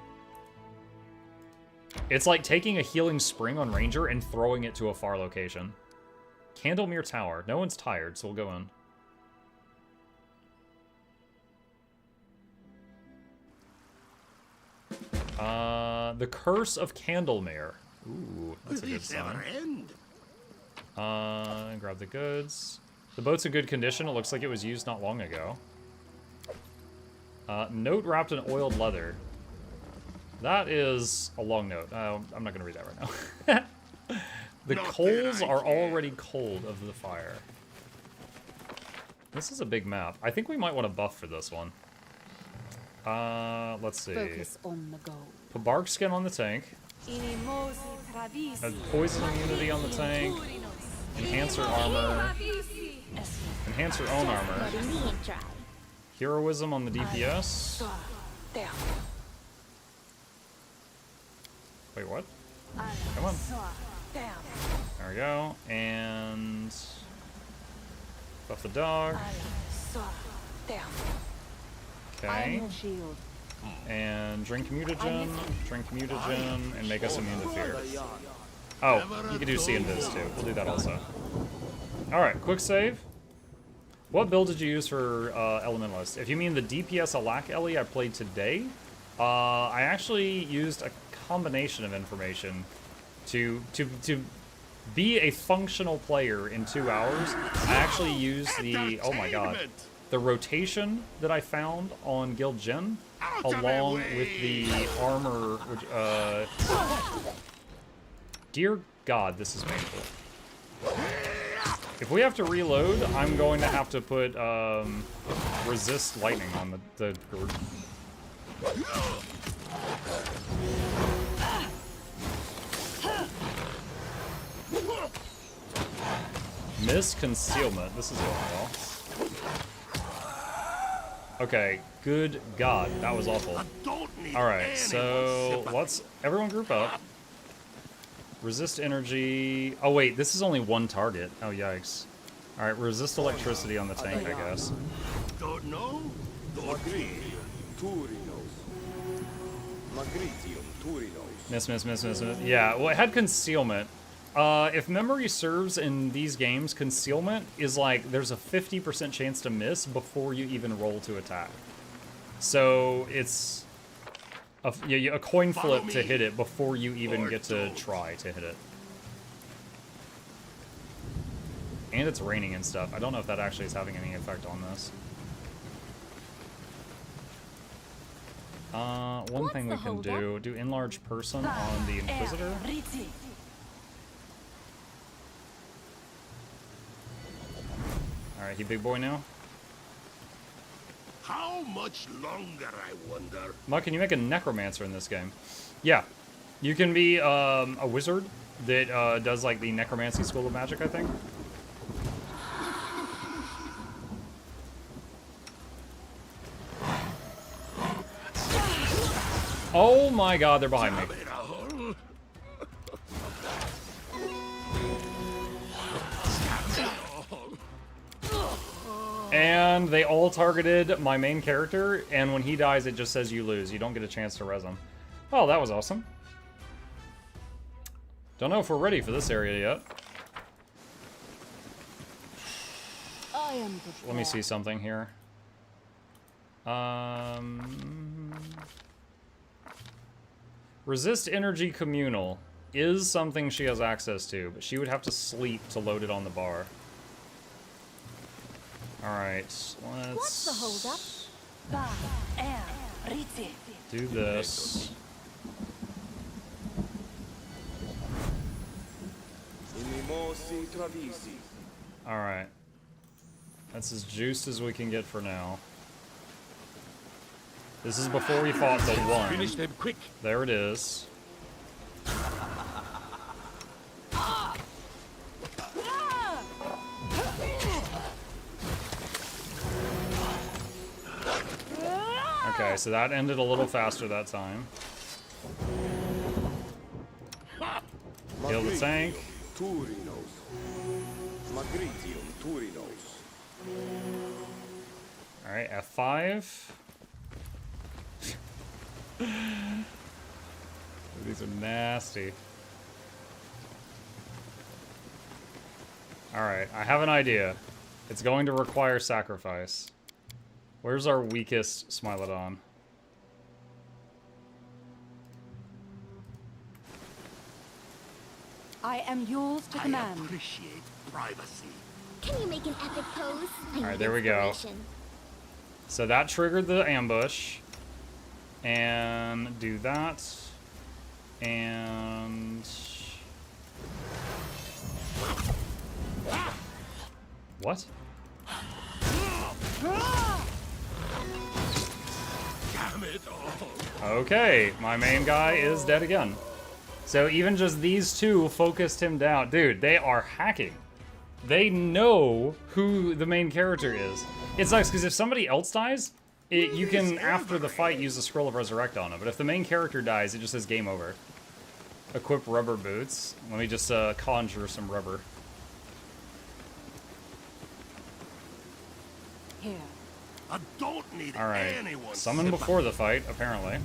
It's like taking a Healing Spring on Ranger and throwing it to a far location. Candlemere Tower. No one's tired, so we'll go in. The Curse of Candlemere. Ooh, that's a good sign. Grab the goods. The boat's in good condition. It looks like it was used not long ago. Note wrapped in oiled leather. That is a long note. I'm not going to read that right now. The coals are already cold of the fire. This is a big map. I think we might want to buff for this one. Let's see. Focus on the goal. Put bark skin on the tank. Poison immunity on the tank. Enhancer armor. Enhance your own armor. Heroism on the DPS. Wait, what? Come on. There we go. And buff the dog. Okay. And drink mutagen, and make us immune to fear. Oh, you can do C and Viz too. We'll do that also. Alright, quick save. What build did you use for Elementalist? If you mean the DPS Alac Ellie I played today, I actually used a combination of information to be a functional player in 2 hours. I actually used the, oh my god, the rotation that I found on Guild Gen, along with the armor, which, dear god, this is painful. If we have to reload, I'm going to have to put, resist lightning on the group. Miss concealment. This is going well. Okay, good god, that was awful. Alright, so let's everyone group up. Resist energy. Oh wait, this is only one target. Oh yikes. Alright, resist electricity on the tank, I guess. Don't know? Miss. Yeah, well, it had concealment. If memory serves in these games, concealment is like, there's a 50% chance to miss before you even roll to attack. So it's a coin flip to hit it before you even get to try to hit it. And it's raining and stuff. I don't know if that actually is having any effect on this. One thing we can do enlarge person on the Inquisitor. Alright, he big boy now. How much longer, I wonder? Muck, can you make a necromancer in this game? Yeah. You can be a wizard that does like the necromancy school of magic, I think. Oh my god, they're behind me. And they all targeted my main character, and when he dies, it just says you lose. You don't get a chance to res him. Oh, that was awesome. Don't know if we're ready for this area yet. Let me see something here. Resist energy communal is something she has access to, but she would have to sleep to load it on the bar. Alright, let's do this. Alright. That's as juiced as we can get for now. This is before we fought the one. Finish them quick. There it is. Okay, so that ended a little faster that time. Kill the tank. Alright, F5. These are nasty. Alright, I have an idea. It's going to require sacrifice. Where's our weakest Smilodon? I am yours to command. I appreciate privacy. Can you make an epic pose? Alright, there we go. So that triggered the ambush. And do that. And What? Damn it all. Okay, my main guy is dead again. So even just these two focused him down. Dude, they are hacking. They know who the main character is. It's nice because if somebody else dies, you can, after the fight, use the Scroll of Resurrect on them. But if the main character dies, it just says game over. Equip rubber boots. Let me just conjure some rubber. Here. I don't need Alright. anyone. Summon before the fight, apparently.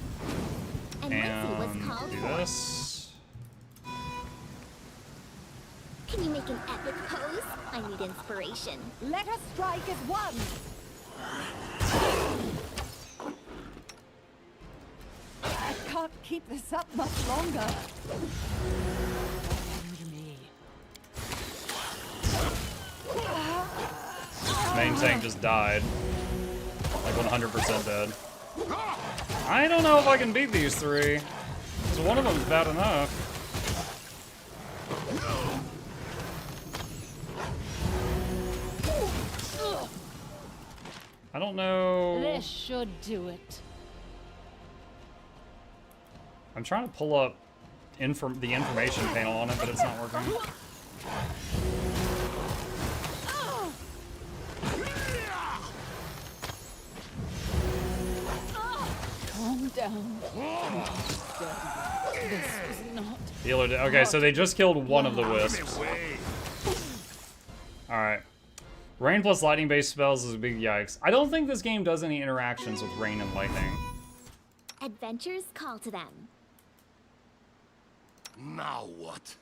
And And once he was called do for. this. Can you make an epic pose? I need inspiration. Let us strike as one. I can't keep this up much longer. Bend me. Main tank just died. Like 100% dead. I don't know if I can beat these three. So one of them's bad enough. I don't know. This should do it. I'm trying to pull up the information panel on it, but it's not working. Calm down. This was not. Healer okay, so they just killed one of the wisps. Alright. Rain plus lightning based spells is a big yikes. I don't think this game does any interactions with rain and lightning. Adventures call to them. Now what?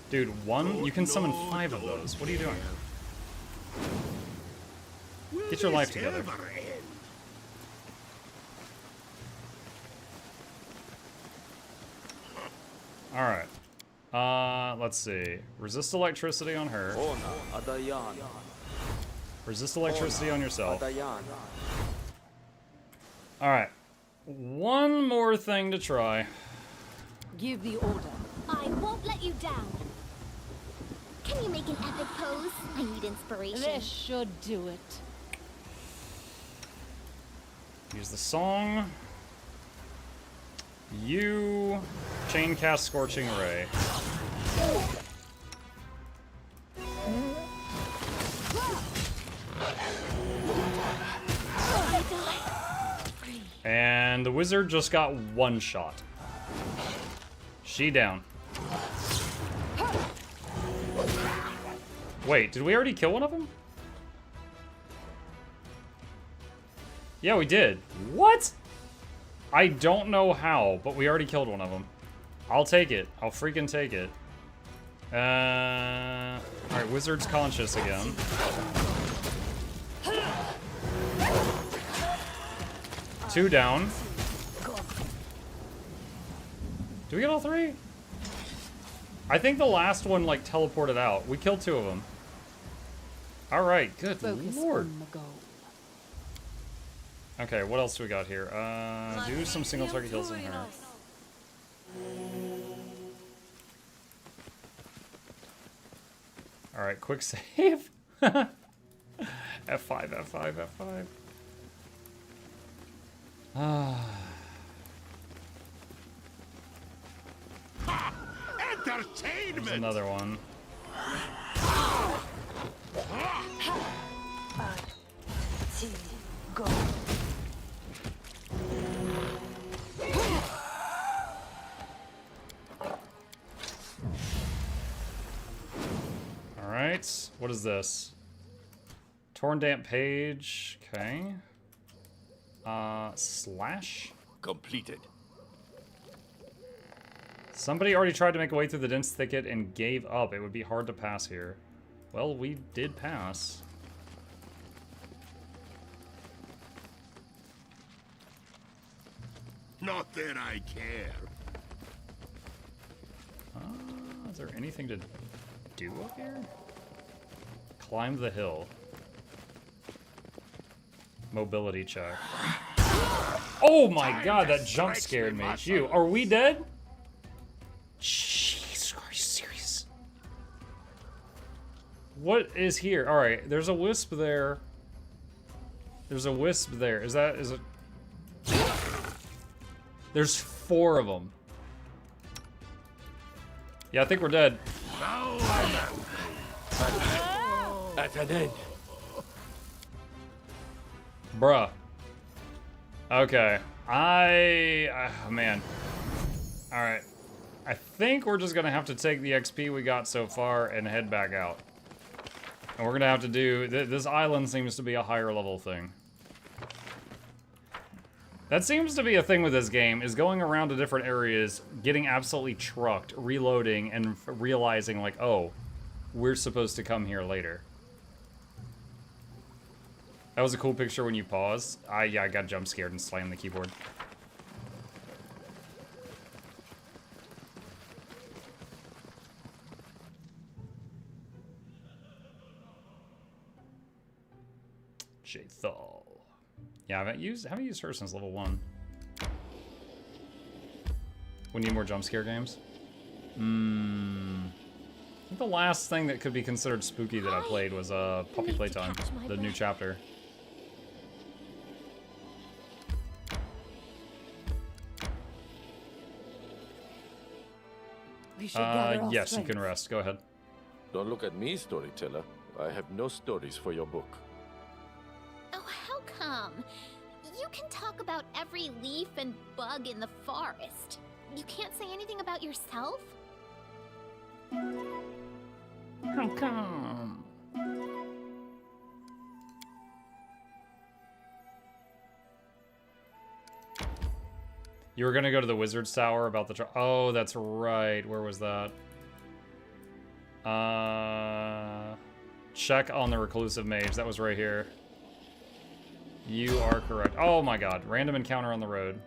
Dude, you can summon 5 of those. What are you doing? Get your life together. Ever end? Alright. Let's see. Resist electricity on her. Resist electricity on yourself. Alright. One more thing to try. Give the order. I won't let you down. Can you make an epic pose? I need inspiration. This should do it. Use the song. You chain cast Scorching Ray. And the wizard just got one shot. She down. Wait, did we already kill one of them? Yeah, we did. What? I don't know how, but we already killed one of them. I'll take it. I'll freaking take it. Alright, wizard's conscious again. Two down. Do we get all 3? I think the last one, like, teleported out. We killed 2 of them. Alright, good Focus lord. on the goal. Okay, what else do we got here? Do some single target kills in her. Alright, quick save. F5, F5, F5. There's Entertainment. another one. Go. Alright, what is this? Torn damp page, okay. Slash? Completed. Somebody already tried to make a way through the dense thicket and gave up. It would be hard to pass here. Well, we did pass. Not that I care. Is there anything to do up here? Climb the hill. Mobility check. Oh my god, that jump scared me. Phew. Are we dead? What is here? All right, there's a wisp there. There's a wisp there. Is it? There's 4 of them. Yeah, I think we're dead. At an end. Bruh. Okay. Man. Alright. I think we're just gonna have to take the XP we got so far and head back out. And we're gonna have to do... This island seems to be a higher level thing. That seems to be a thing with this game, is going around to different areas, getting absolutely trucked, reloading, and realizing, like, oh, we're supposed to come here later. That was a cool picture when you paused. Yeah, I got jump scared and slammed the keyboard. Jathal. Yeah, I haven't used her since level 1. We need more jump scare games. I think the last thing that could be considered spooky that I played was Puppy Playtime, the new chapter. Yes, you can rest. Go ahead. Don't look at me, storyteller. I have no stories for your book. Oh, how come? You can talk about every leaf and bug in the forest. You can't say anything about yourself? How come? You were gonna go to the Wizard's Tower about the... Oh, that's right. Where was that? Check on the Reclusive Mage. That was right here. You are correct. Oh my god. Random encounter on the road.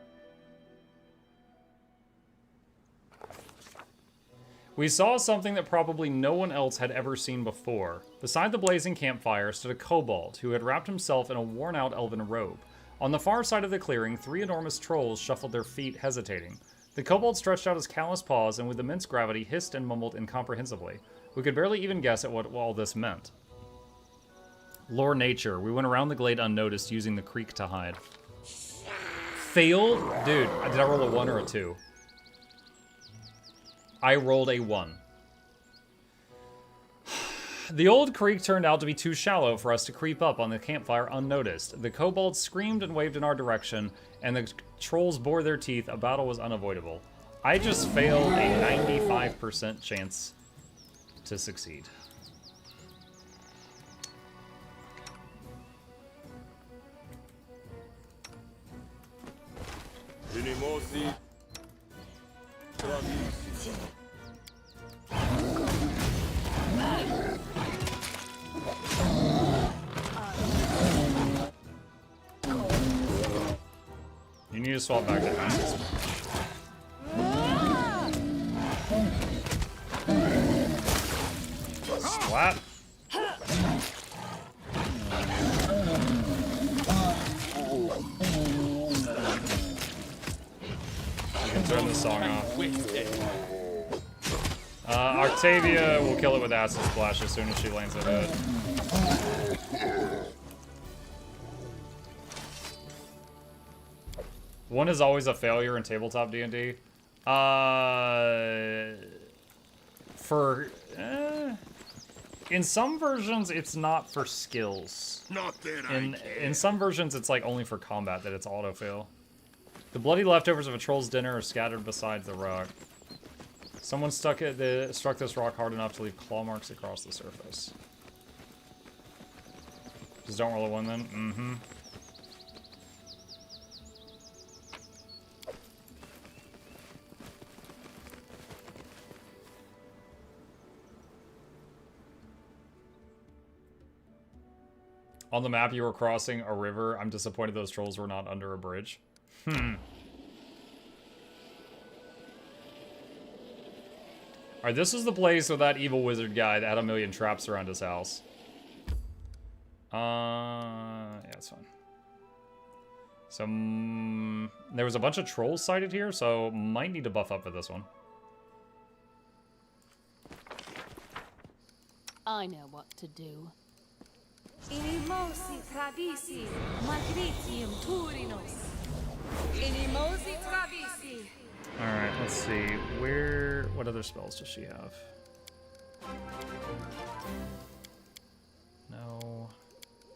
We saw something that probably no one else had ever seen before. Beside the blazing campfire stood a kobold who had wrapped himself in a worn-out elven robe. On the far side of the clearing, 3 enormous trolls shuffled their feet, hesitating. The kobold stretched out his callous paws and with immense gravity hissed and mumbled incomprehensibly. We could barely even guess at what all this meant. Lore nature. We went around the glade unnoticed, using the creek to hide. Failed? Dude, did I roll a 1 or a 2? I rolled a 1. The old creek turned out to be too shallow for us to creep up on the campfire unnoticed. The kobolds screamed and waved in our direction, and the trolls bore their teeth. A battle was unavoidable. I just failed a 95% chance to succeed. You need to swap back to that. Splat. You can turn this song off. Octavia will kill it with Acid Splash as soon as she lands a hit. One is always a failure in tabletop D&D. In some versions, it's not for skills. Not that I care. In some versions, it's like only for combat that it's auto-fail. The bloody leftovers of a troll's dinner are scattered beside the rock. Someone struck this rock hard enough to leave claw marks across the surface. Just don't roll a 1 then? Mm-hmm. On the map, you were crossing a river. I'm disappointed those trolls were not under a bridge. Alright, this is the place with that evil wizard guy that had a million traps around his house. Yeah, that's fine. So, there was a bunch of trolls sighted here, so might need to buff up for this one. I know what to do. Inimosi travisi, magritium turinos. Inimosi travisi. Alright, let's see. What other spells does she have? No.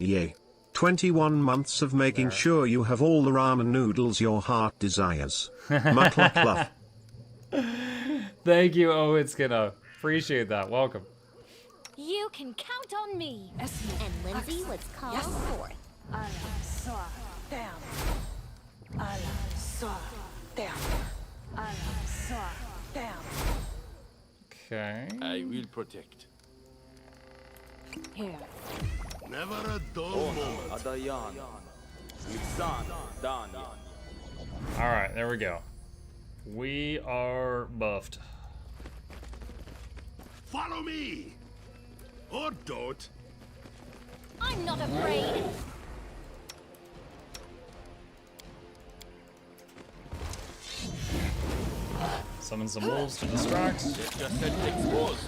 Yay. 21 months of making sure you have all the ramen noodles your heart desires. Mukluk love. Thank you, Oh It's Gonna. Appreciate that. Welcome. You can count on me. And Lindsay was called forth. Alam soa, damn. Alam soa, damn. Alam soa, damn. Okay. I will protect. Here. Never a dull moment. Adayan. Lisan. Danya. Alright, there we go. We are buffed. Follow me! Or don't. I'm not afraid. Summon some wolves to distract. Just get exposed.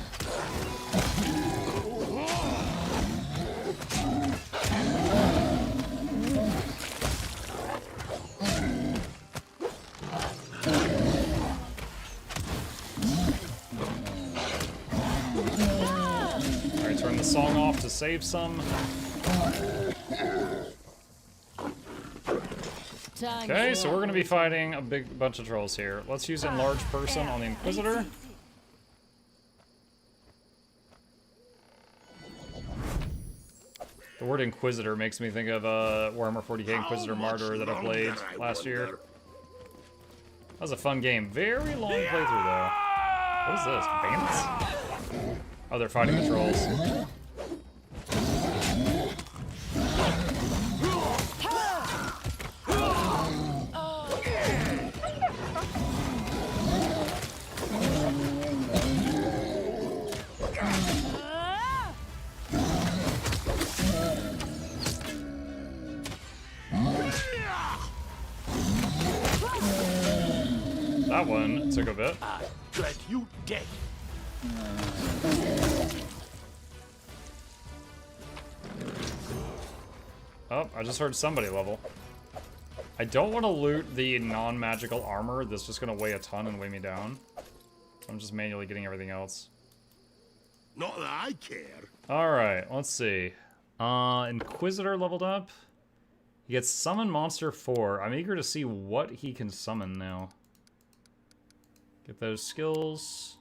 Alright, turn the song off to save some. Okay, so we're going to be fighting a big bunch of trolls here. Let's use Enlarge Person on the Inquisitor. The word Inquisitor makes me think of Warhammer 40k Inquisitor Martyr that I played last year. That was a fun game. Very long playthrough, though. What is this? Bandits? Oh, they're fighting the trolls. That one took a bit. I dread you dead. Oh, I just heard somebody level. I don't want to loot the non-magical armor that's just going to weigh a ton and weigh me down. I'm just manually getting everything else. Not that I care. Alright, let's see. Inquisitor leveled up. He gets Summon Monster 4. I'm eager to see what he can summon now. Get those skills.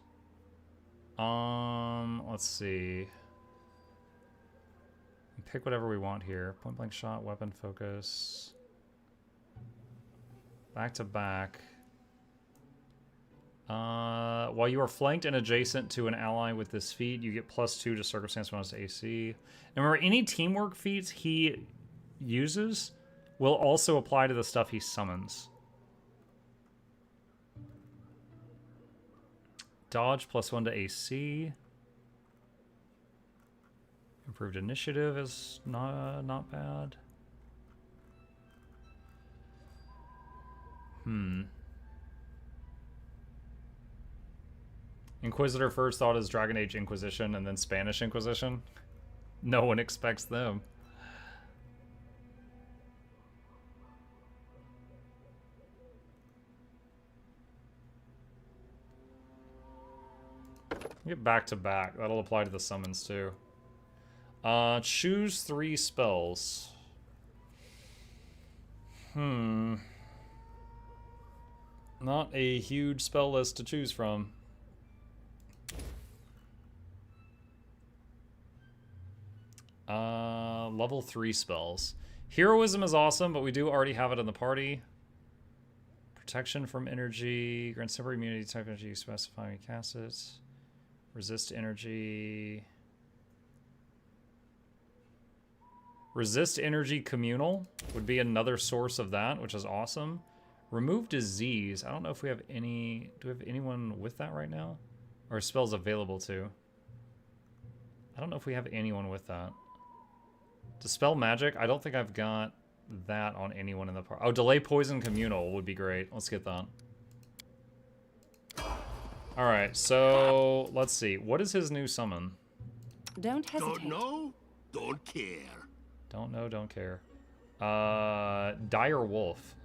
Let's see. Pick whatever we want here. Point blank shot, weapon focus. Back to back. While you are flanked and adjacent to an ally with this feat, you get +2 to circumstance bonus to AC. And remember, any teamwork feats he uses will also apply to the stuff he summons. Dodge +1 to AC. Improved initiative is not bad. Inquisitor first thought is Dragon Age Inquisition and then Spanish Inquisition. No one expects them. Get back to back. That'll apply to the summons too. Choose 3 spells. Not a huge spell list to choose from. Level 3 spells. Heroism is awesome, but we do already have it in the party. Protection from energy. Grants temporary immunity type energy specifying we cast it. Resist energy. Resist energy communal would be another source of that, which is awesome. Remove disease. I don't know if we have any... Do we have anyone with that right now? Or spells available to? I don't know if we have anyone with that. Dispel magic. I don't think I've got that on anyone in the party. Oh, delay poison communal would be great. Let's get that. Alright, so let's see. What is his new summon? Don't hesitate. Don't know, don't care. Don't know, don't care. Dire Wolf.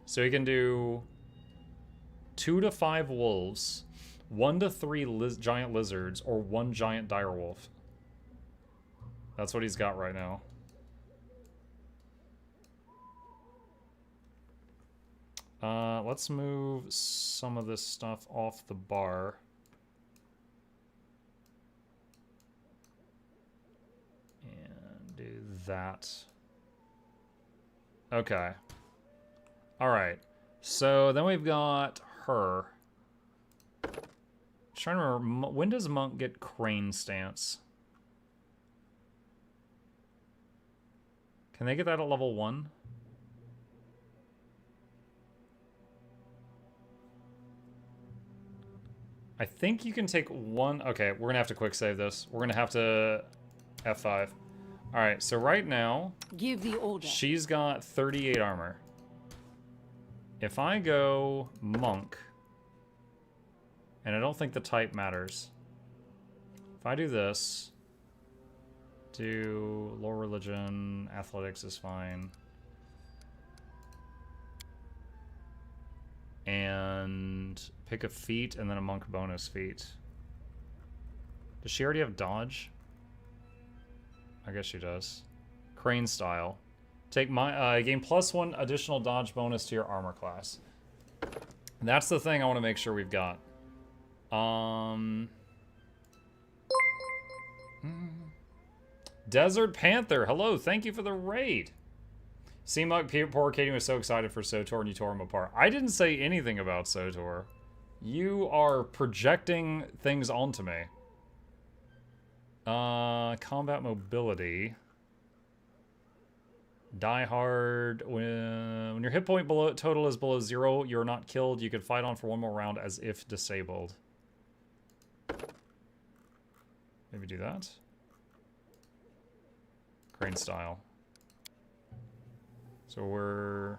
So he can do 2 to 5 wolves, 1 to 3 giant lizards, or 1 giant dire wolf. That's what he's got right now. Let's move some of this stuff off the bar. And do that. Okay. Alright. So then we've got her. Trying to remember, when does Monk get crane stance? Can they get that at level 1? I think you can take 1. Okay, we're gonna have to quick save this. We're gonna have to F5. Alright, so right now, Give the order. she's got 38 armor. If I go Monk, and I don't think the type matters. If I do this, do lore religion, athletics is fine. And pick a feat and then a monk bonus feat. Does she already have dodge? I guess she does. Crane style. Take my gain +1 additional dodge bonus to your armor class. That's the thing I want to make sure we've got. Desert Panther, hello, thank you for the raid. Seemed like poor Katie was so excited for SOTOR and you tore him apart. I didn't say anything about SOTOR. You are projecting things onto me. Combat mobility. Die hard. When your hit point total is below 0, you're not killed. You can fight on for 1 more round as if disabled. Maybe do that. Crane style. So we're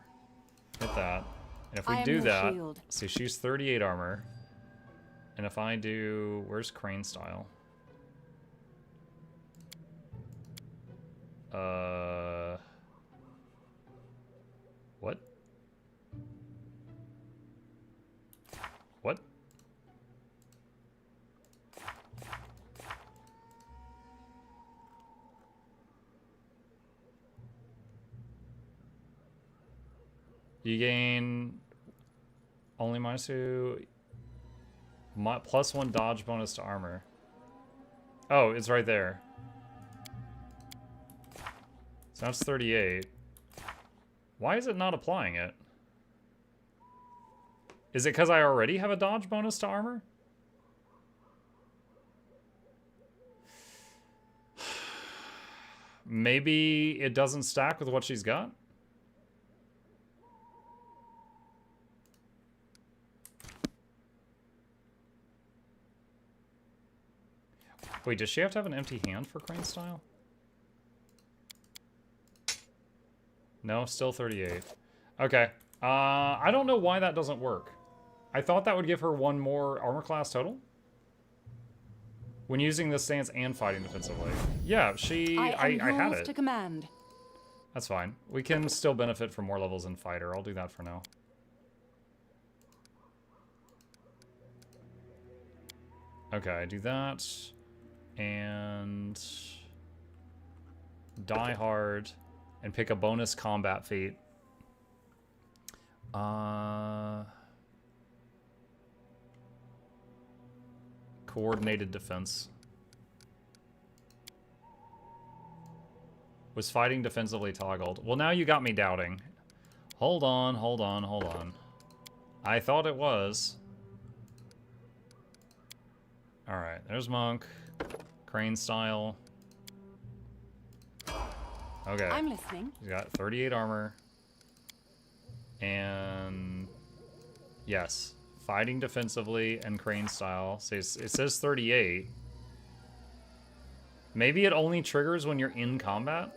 hit that. And if we do that, see, she's 38 armor. And if I do, where's crane style? What? What? You gain only +1 dodge bonus to armor. Oh, it's right there. So that's 38. Why is it not applying it? Is it because I already have a dodge bonus to armor? Maybe it doesn't stack with what she's got? Wait, does she have to have an empty hand for crane style? No, still 38. Okay. I don't know why that doesn't work. I thought that would give her 1 more armor class total. When using this stance and fighting defensively. Yeah, I had it. To command. That's fine. We can still benefit from more levels in fighter. I'll do that for now. Okay, do that. And die hard and pick a bonus combat feat. Coordinated defense. Was fighting defensively toggled? Well, now you got me doubting. Hold on, hold on, hold on. I thought it was. Alright, there's Monk. Crane style. Okay. I'm listening. He's got 38 armor. And yes, fighting defensively and crane style. So it says 38. Maybe it only triggers when you're in combat?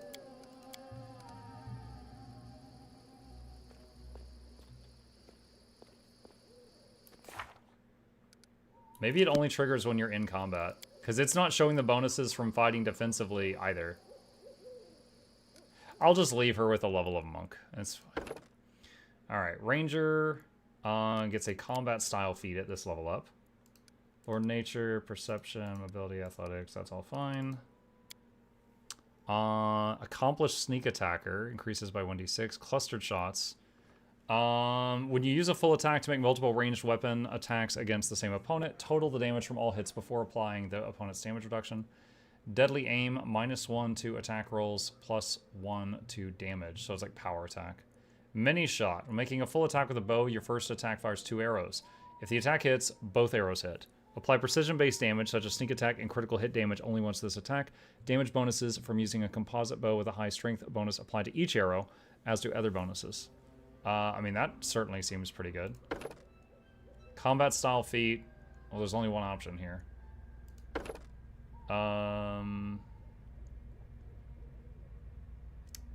Maybe it only triggers when you're in combat. Because it's not showing the bonuses from fighting defensively either. I'll just leave her with a level of monk. That's fine. Alright, ranger gets a combat style feat at this level up. Lord nature, perception, mobility, athletics, that's all fine. Accomplished sneak attacker increases by 1d6. Clustered shots. When you use a full attack to make multiple ranged weapon attacks against the same opponent, total the damage from all hits before applying the opponent's damage reduction. Deadly aim, -1 to attack rolls, +1 to damage. So it's like power attack. Mini shot. When making a full attack with a bow, your first attack fires 2 arrows. If the attack hits, both arrows hit. Apply precision-based damage, such as sneak attack and critical hit damage only once this attack. Damage bonuses from using a composite bow with a high strength bonus apply to each arrow, as do other bonuses. I mean, that certainly seems pretty good. Combat style feat. Well, there's only one option here.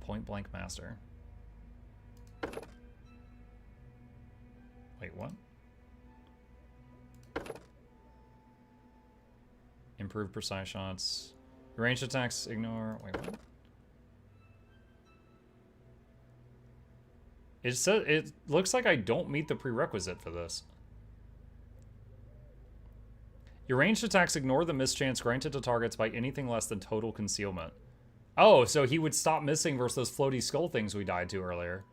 Point blank master. Wait, what? Improve precise shots. Ranged attacks, ignore. Wait, what? It looks like I don't meet the prerequisite for this. Your ranged attacks ignore the mischance granted to targets by anything less than total concealment. Oh, so he would stop missing versus those floaty skull things we died to earlier.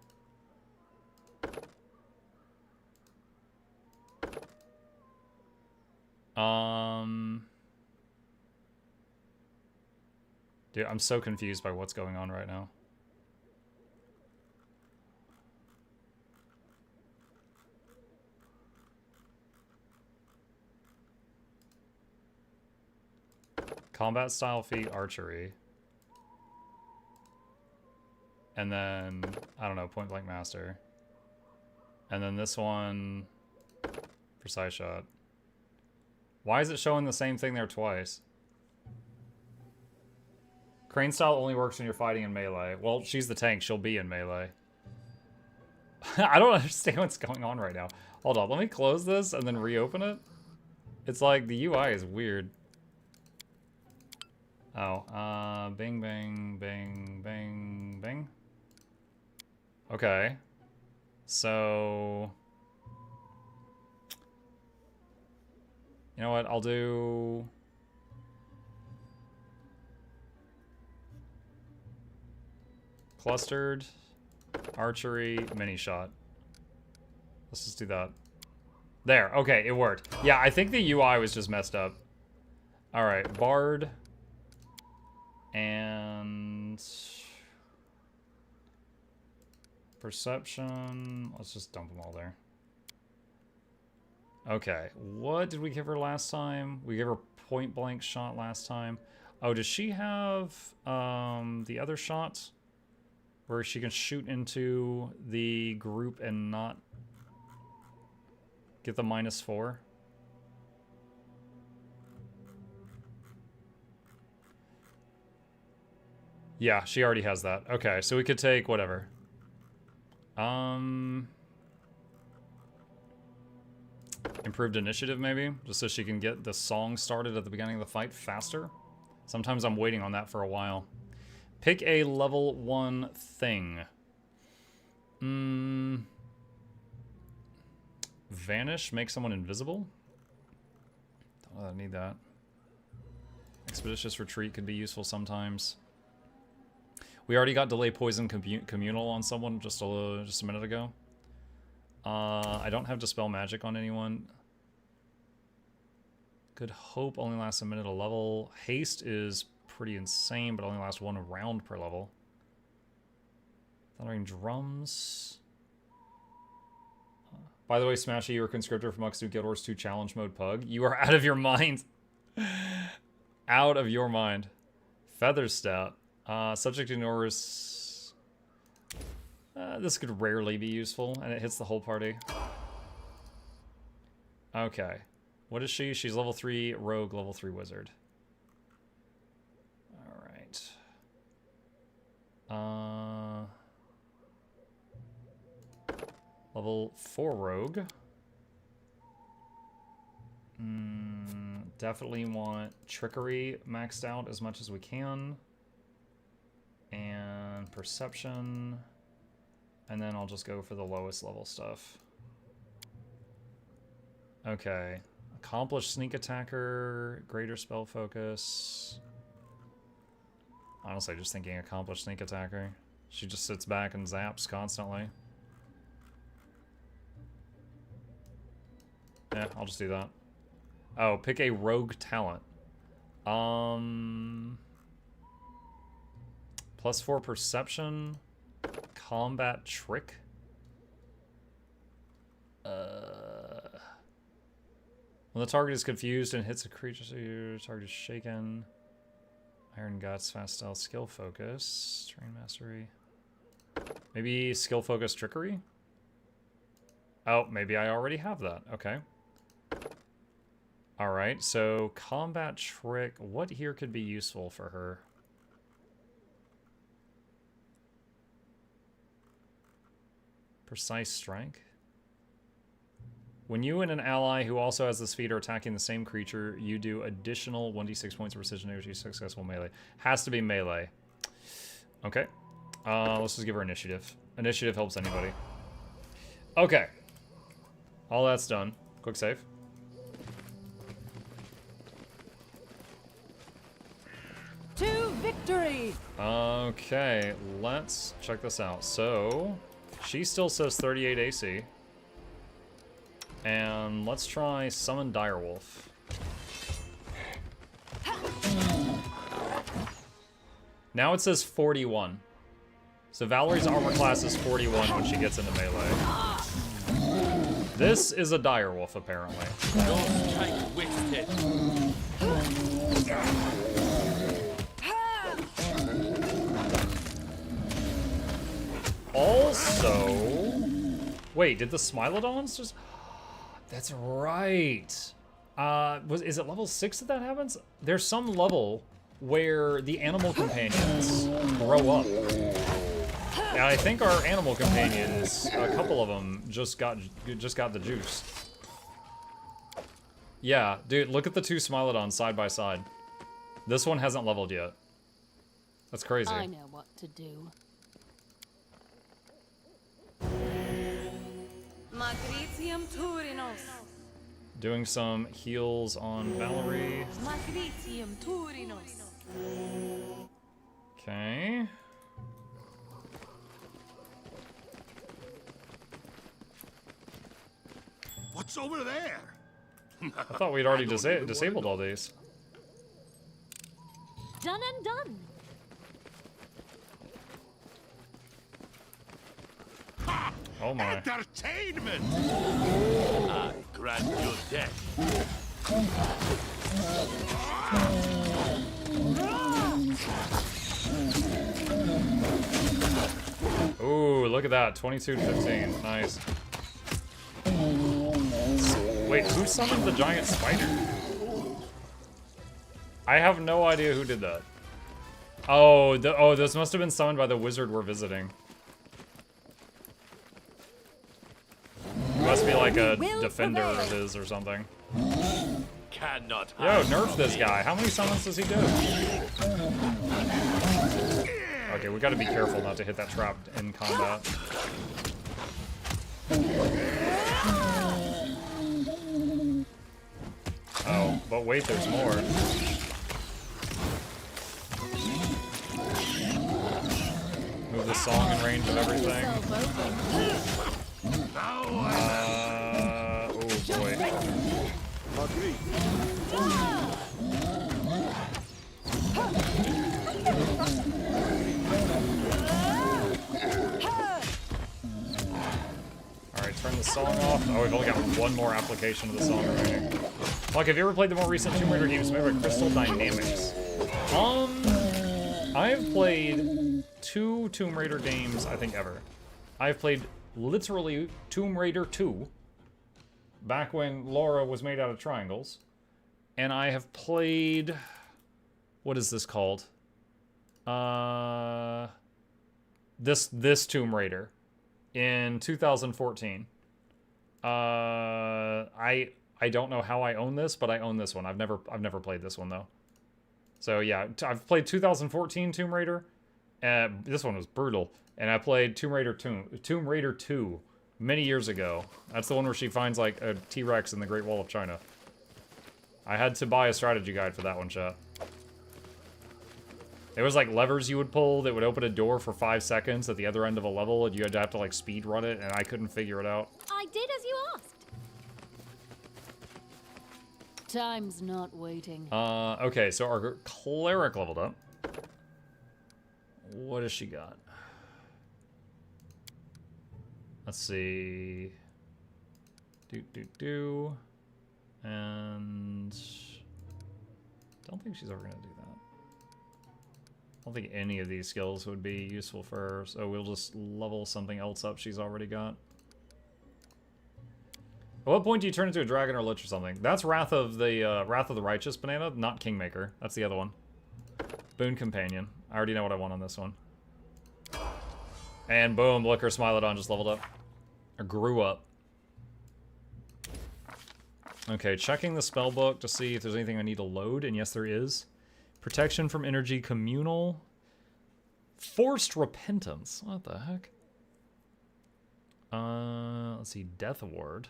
Dude, I'm so confused by what's going on right now. Combat style feat, archery. And then, I don't know, point blank master. And then this one, precise shot. Why is it showing the same thing there twice? Crane style only works when you're fighting in melee. Well, she's the tank. She'll be in melee. I don't understand what's going on right now. Hold on. Let me close this and then reopen it. It's like the UI is weird. Oh, bing, bang, bang, bang, bang. Okay. So... You know what? I'll do... Clustered, archery, mini shot. Let's just do that. There, okay, it worked. Yeah, I think the UI was just messed up. Alright, Bard. And... Perception. Let's just dump them all there. Okay, what did we give her last time? We gave her point blank shot last time. Oh, does she have the other shot? Where she can shoot into the group and not get the -4. Yeah, she already has that. Okay, so we could take whatever. Improved initiative, maybe? Just so she can get the song started at the beginning of the fight faster. Sometimes I'm waiting on that for a while. Pick a level 1 thing. Vanish, make someone invisible? Don't know that I need that. Expeditious retreat could be useful sometimes. We already got delay poison communal on someone just a minute ago. I don't have dispel magic on anyone. Good hope only lasts a minute a level. Haste is pretty insane, but only lasts 1 round per level. Thundering drums. By the way, Smashy, you're a conscriptor from Noxxi Guild Wars 2 Challenge Mode Pug. You are out of your mind. Out of your mind. Feather Step. Subject ignores... this could rarely be useful, and it hits the whole party. Okay. What is she? She's level 3 rogue, level 3 wizard. Alright. Level 4 rogue. definitely want trickery maxed out as much as we can. And perception. And then I'll just go for the lowest level stuff. Okay. Accomplished sneak attacker, greater spell focus. Honestly, just thinking accomplished sneak attacker. She just sits back and zaps constantly. Yeah, I'll just do that. Oh, pick a rogue talent. +4 perception. Combat trick. When the target is confused and hits a creature, so your target is shaken. Iron Guts, fast stealth, skill focus, terrain mastery. Maybe skill focus trickery? Oh, maybe I already have that. Okay. Alright, so combat trick. What here could be useful for her? Precise strike. When you and an ally who also has this feat are attacking the same creature, you do additional 1d6 points of precision damage to successful melee. Has to be melee. Okay. Let's just give her initiative. Initiative helps anybody. Okay. All that's done. Quick save. To victory! Okay, let's check this out. So, she still says 38 AC. And let's try Summon Direwolf. Now it says 41. So Valerie's armor class is 41 when she gets into melee. This is a Direwolf, apparently. Also... Wait, did the Smilodons just... That's right. Is it level 6 that happens? There's some level where the animal companions grow up. And I think our animal companions, a couple of them, just got the juice. Yeah, dude, look at the two Smilodons side by side. This one hasn't leveled yet. That's crazy. I know what to do. Magritium Turinos. Doing some heals on Valerie. Magritium Turinos. Okay. What's over there? I thought we'd already disabled all these. Done and done. Oh my. Entertainment! I grant your death. Ooh, look at that. 22 to 15. Nice. Wait, who summoned the giant spider? I have no idea who did that. Oh, this must have been summoned by the wizard we're visiting. Must be like a defender of his or something. Cannot. Yo, nerf this guy. How many summons does he do? Okay, we gotta be careful not to hit that trap in combat. Oh, but wait, there's more. Move the song in range of everything. Oh boy. Alright, turn the song off. Oh, we've only got one more application of the song remaining. Like, have you ever played the more recent Tomb Raider games made by Crystal Dynamics? I've played 2 Tomb Raider games, I think, ever. I've played literally Tomb Raider 2, back when Laura was made out of triangles. And I have played... What is this called? This Tomb Raider in 2014. I I don't know how I own this, but I own this one. I've never played this one though. So yeah, I've played 2014 Tomb Raider, and this one was brutal. And I played Tomb Raider 2 many years ago. That's the one where she finds like a T-Rex in the Great Wall of China. I had to buy a strategy guide for that one, chat. There was like levers you would pull that would open a door for 5 seconds at the other end of a level, and you had to have to like speed run it, and I couldn't figure it out. I did as you asked. Time's not waiting. Okay, so our cleric leveled up. What has she got? Let's see. And don't think she's ever gonna do that. I don't think any of these skills would be useful for her, so we'll just level something else up she's already got. At what point do you turn into a dragon or lich or something? That's Wrath of the Righteous banana, not Kingmaker. That's the other one. Boon Companion. I already know what I want on this one. And boom, look, her Smilodon just leveled up. Or grew up. Okay, checking the spell book to see if there's anything I need to load, and yes there is. Protection from energy, communal. Forced repentance. What the heck? Let's see, Death Ward.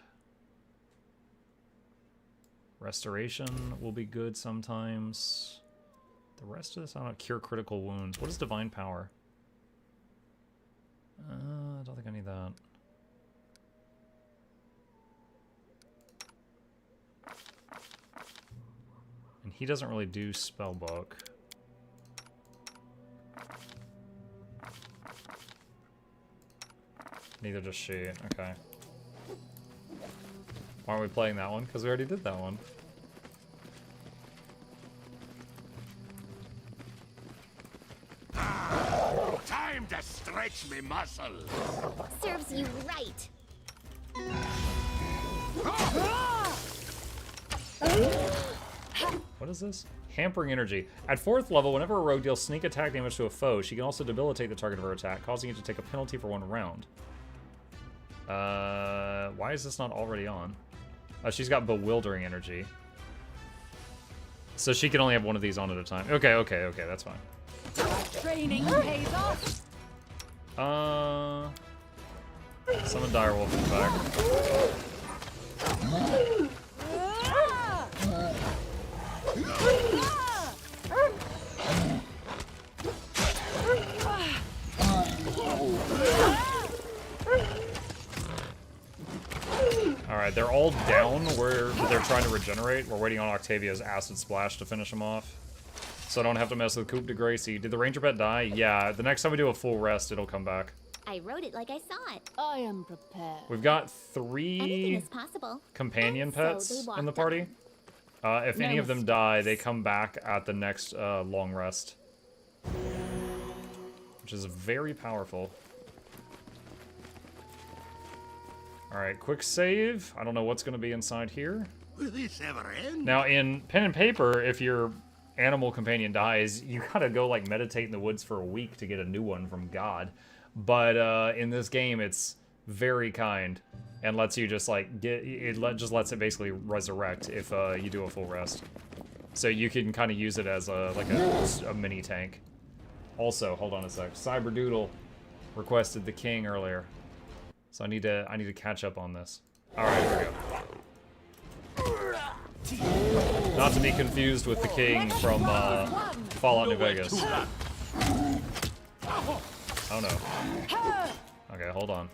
Restoration will be good sometimes. The rest of this, I don't know. Cure critical wounds. What is divine power? I don't think I need that. And he doesn't really do spellbook. Neither does she. Okay. Why aren't we playing that one? Because we already did that one. Time to stretch me muscles. Serves you right. What is this? Hampering energy. At 4th level, whenever a rogue deals sneak attack damage to a foe, she can also debilitate the target of her attack, causing it to take a penalty for 1 round. Why is this not already on? Oh, she's got bewildering energy. So she can only have one of these on at a time. Okay, that's fine. Training pays off. Summon Direwolf in the back. Alright, they're all down where they're trying to regenerate. We're waiting on Octavia's Acid Splash to finish them off. So I don't have to mess with Coup de Grace. Did the Ranger Pet die? Yeah, the next time we do a full rest, it'll come back. I wrote it like I saw it. I am prepared. We've got Anything 3 is possible. companion And so pets they walked in the up. party. If any of them die, they come back at the next long rest. Which is very powerful. Alright, quick save. I don't know what's going to be inside here. Will this ever end? Now, in pen and paper, if your animal companion dies, you gotta go, like, meditate in the woods for a week to get a new one from God. But in this game, it's very kind and lets you just, like, just lets it basically resurrect if you do a full rest. So you can kind of use it as a mini tank. Also, hold on a sec. Cyberdoodle requested the king earlier. So I need to catch up on this. Alright, here we go. Not to be confused with the king from Fallout New Vegas. Oh no. Okay, hold on.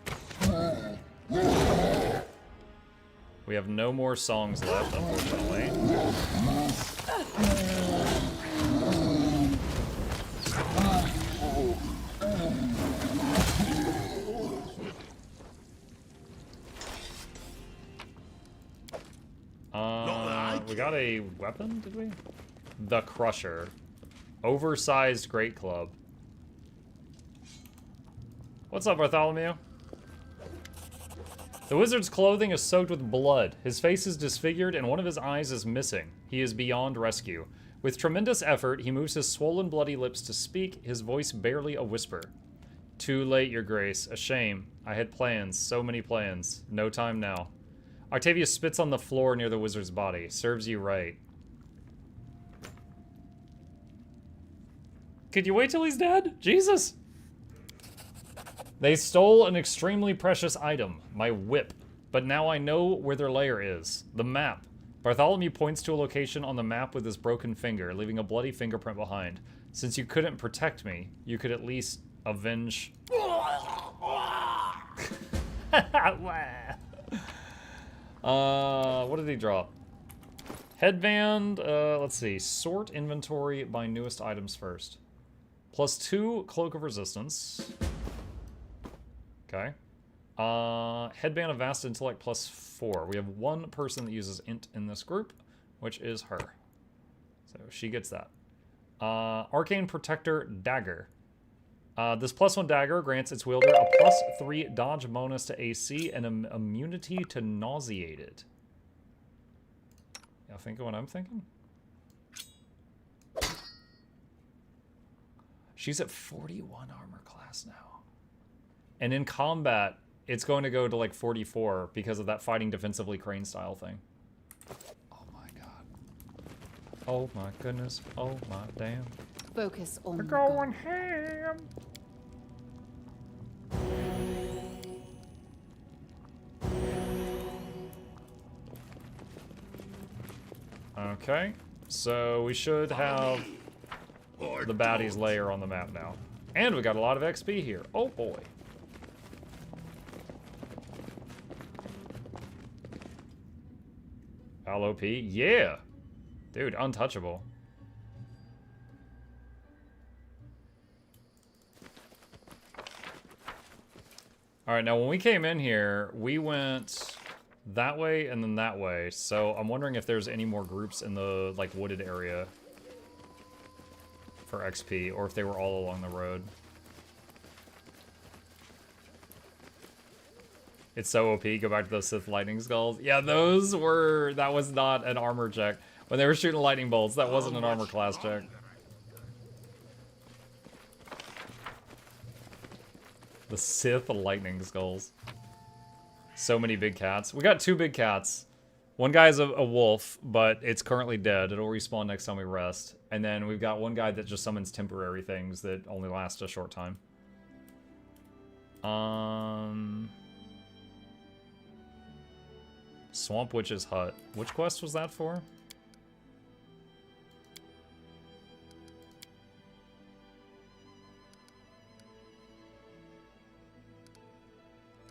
We have no more songs left, unfortunately. We got a weapon, did we? The Crusher. Oversized Great Club. What's up, Bartholomew? The wizard's clothing is soaked with blood. His face is disfigured and one of his eyes is missing. He is beyond rescue. With tremendous effort, he moves his swollen, bloody lips to speak, his voice barely a whisper. Too late, your grace. A shame. I had plans. So many plans. No time now. Octavius spits on the floor near the wizard's body. Serves you right. Could you wait till he's dead? Jesus! They stole an extremely precious item, my whip. But now I know where their lair is. The map. Bartholomew points to a location on the map with his broken finger, leaving a bloody fingerprint behind. Since you couldn't protect me, you could at least avenge... What did he drop? Headband, let's see. Sort inventory by newest items first. +2 Cloak of Resistance. Okay. Headband of Vast Intellect +4. We have one person that uses int in this group, which is her. So she gets that. Arcane Protector Dagger. This +1 dagger grants its wielder a +3 dodge bonus to AC and an immunity to nauseated. Y'all think of what I'm thinking? She's at 41 armor class now. And in combat, it's going to go to like 44 because of that fighting defensively crane style thing. Oh my god. Oh my goodness. Oh my damn. Focus on We're the going goal. ham. Okay, so we should have the baddies layer on the map now. And we got a lot of XP here. Oh boy. LOP, yeah. Dude, untouchable. Alright, now when we came in here, we went that way and then that way. So I'm wondering if there's any more groups in the like wooded area for XP, or if they were all along the road. It's so OP, go back to those Sith lightning skulls. Yeah, those were, that was not an armor check. When they were shooting lightning bolts, that wasn't an armor class check. The Sith lightning skulls. So many big cats. We got 2 big cats. One guy's a wolf, but it's currently dead. It'll respawn next time we rest. And then we've got one guy that just summons temporary things that only last a short time. Swamp Witch's Hut. Which quest was that for?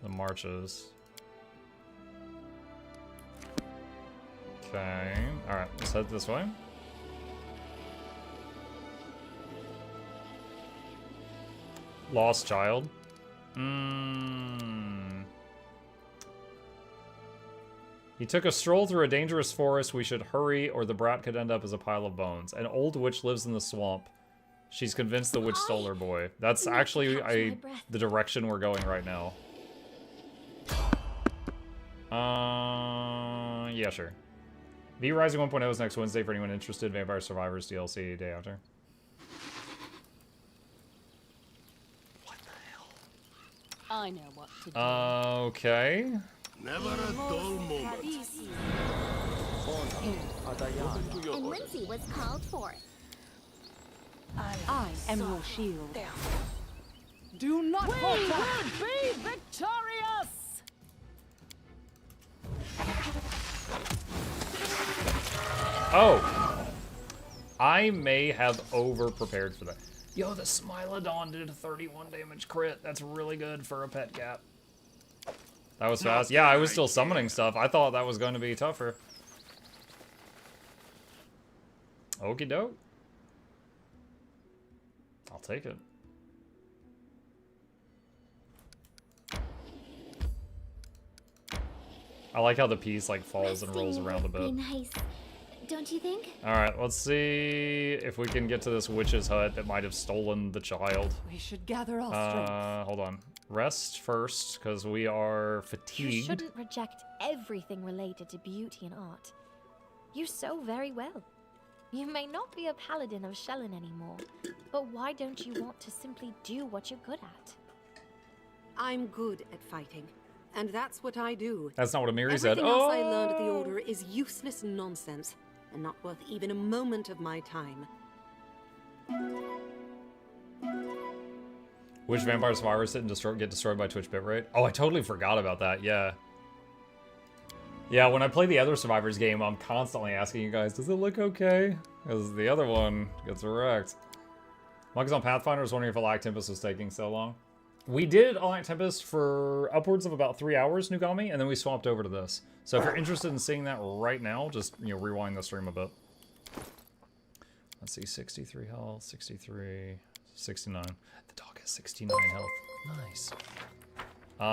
The marches. Okay. Alright, let's head this way. Lost child. He took a stroll through a dangerous forest. We should hurry, or the brat could end up as a pile of bones. An old witch lives in the swamp. She's convinced the witch stole her boy. That's actually the direction we're going right now. Yeah, sure. V Rising 1.0 is next Wednesday for anyone interested. Vampire Survivors DLC day after. What the hell? I know what to do. Okay. Never a dull moment. And Lindsay was called forth. I am your shield. Do not falter. Be victorious! Oh! I may have over-prepared for that. Yo, the Smilodon did a 31 damage crit. That's really good for a pet cat. That was fast. Yeah, I was still summoning stuff. I thought that was going to be tougher. Okie doke. I'll take it. I like how the piece like falls and rolls around a bit. Nice, don't you think? All right, let's see if we can get to this witch's hut that might have stolen the child. We should gather our strength. Hold on. Rest first, because we are You fatigued. shouldn't reject everything related to beauty and art. You're so very well. You may not be a paladin of Shellen anymore, but why don't you want to simply do what you're good at? I'm good at fighting. and that's what I do. That's not what Amiri said. Everything else I learned at the Order is useless nonsense, and not worth even a moment of my time. Which Vampire Survivors didn't get destroyed by Twitch bitrate? Oh, I totally forgot about that, yeah. Yeah, when I play the other Survivors game, I'm constantly asking you guys, does it look okay? Because the other one gets wrecked. Monkeys on Pathfinder was wondering if Alac Tempest was taking so long. We did Alac Tempest for upwards of about 3 hours, Nugami, and then we swapped over to this. So if you're interested in seeing that right now, just, you know, rewind the stream a bit. Let's see, 63 health, 63, 69. The dog has 69 health. Nice.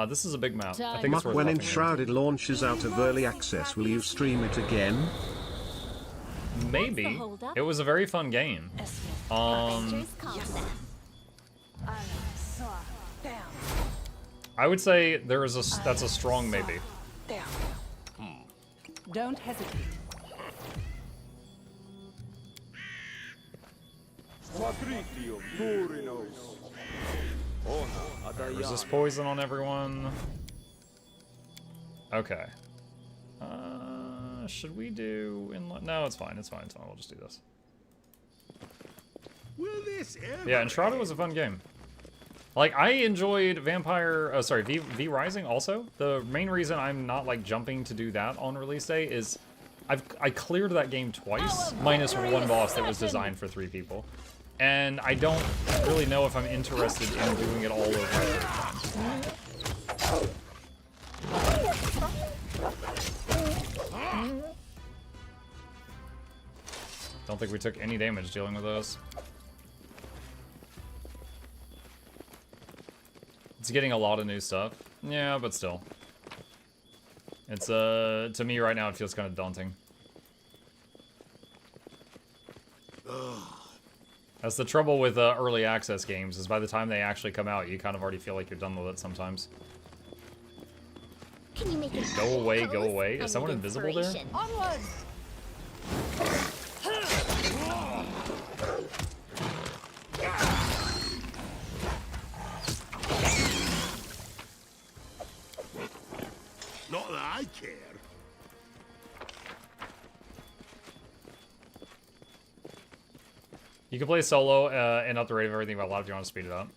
This is a big map. I think it's worth When watching. Enshrouded launches out of early access, will you stream it again? Maybe. It was a very fun game. I would say that's a strong maybe. Don't hesitate. Resist poison on everyone. Okay. Should we do inlet? No, it's fine. It's fine. It's fine. We'll just do this. Will this ever Yeah, Enshrouded was a fun game. Like, I enjoyed Vampire... Oh, sorry, V Rising also. The main reason I'm not, like, jumping to do that on release day is I cleared that game twice, minus one boss that was designed for 3 people. And I don't really know if I'm interested in doing it all over a third time. Don't think we took any damage dealing with those. It's getting a lot of new stuff. Yeah, but still. It's, to me right now, it feels kind of daunting. That's the trouble with early access games, is by the time they actually come out, you kind of already feel like you're done with it sometimes. Can you make it Go away, go away. Is someone invisible there? Onward! Not that I care. You can play solo and up the rate of everything by a lot if you want to speed it up.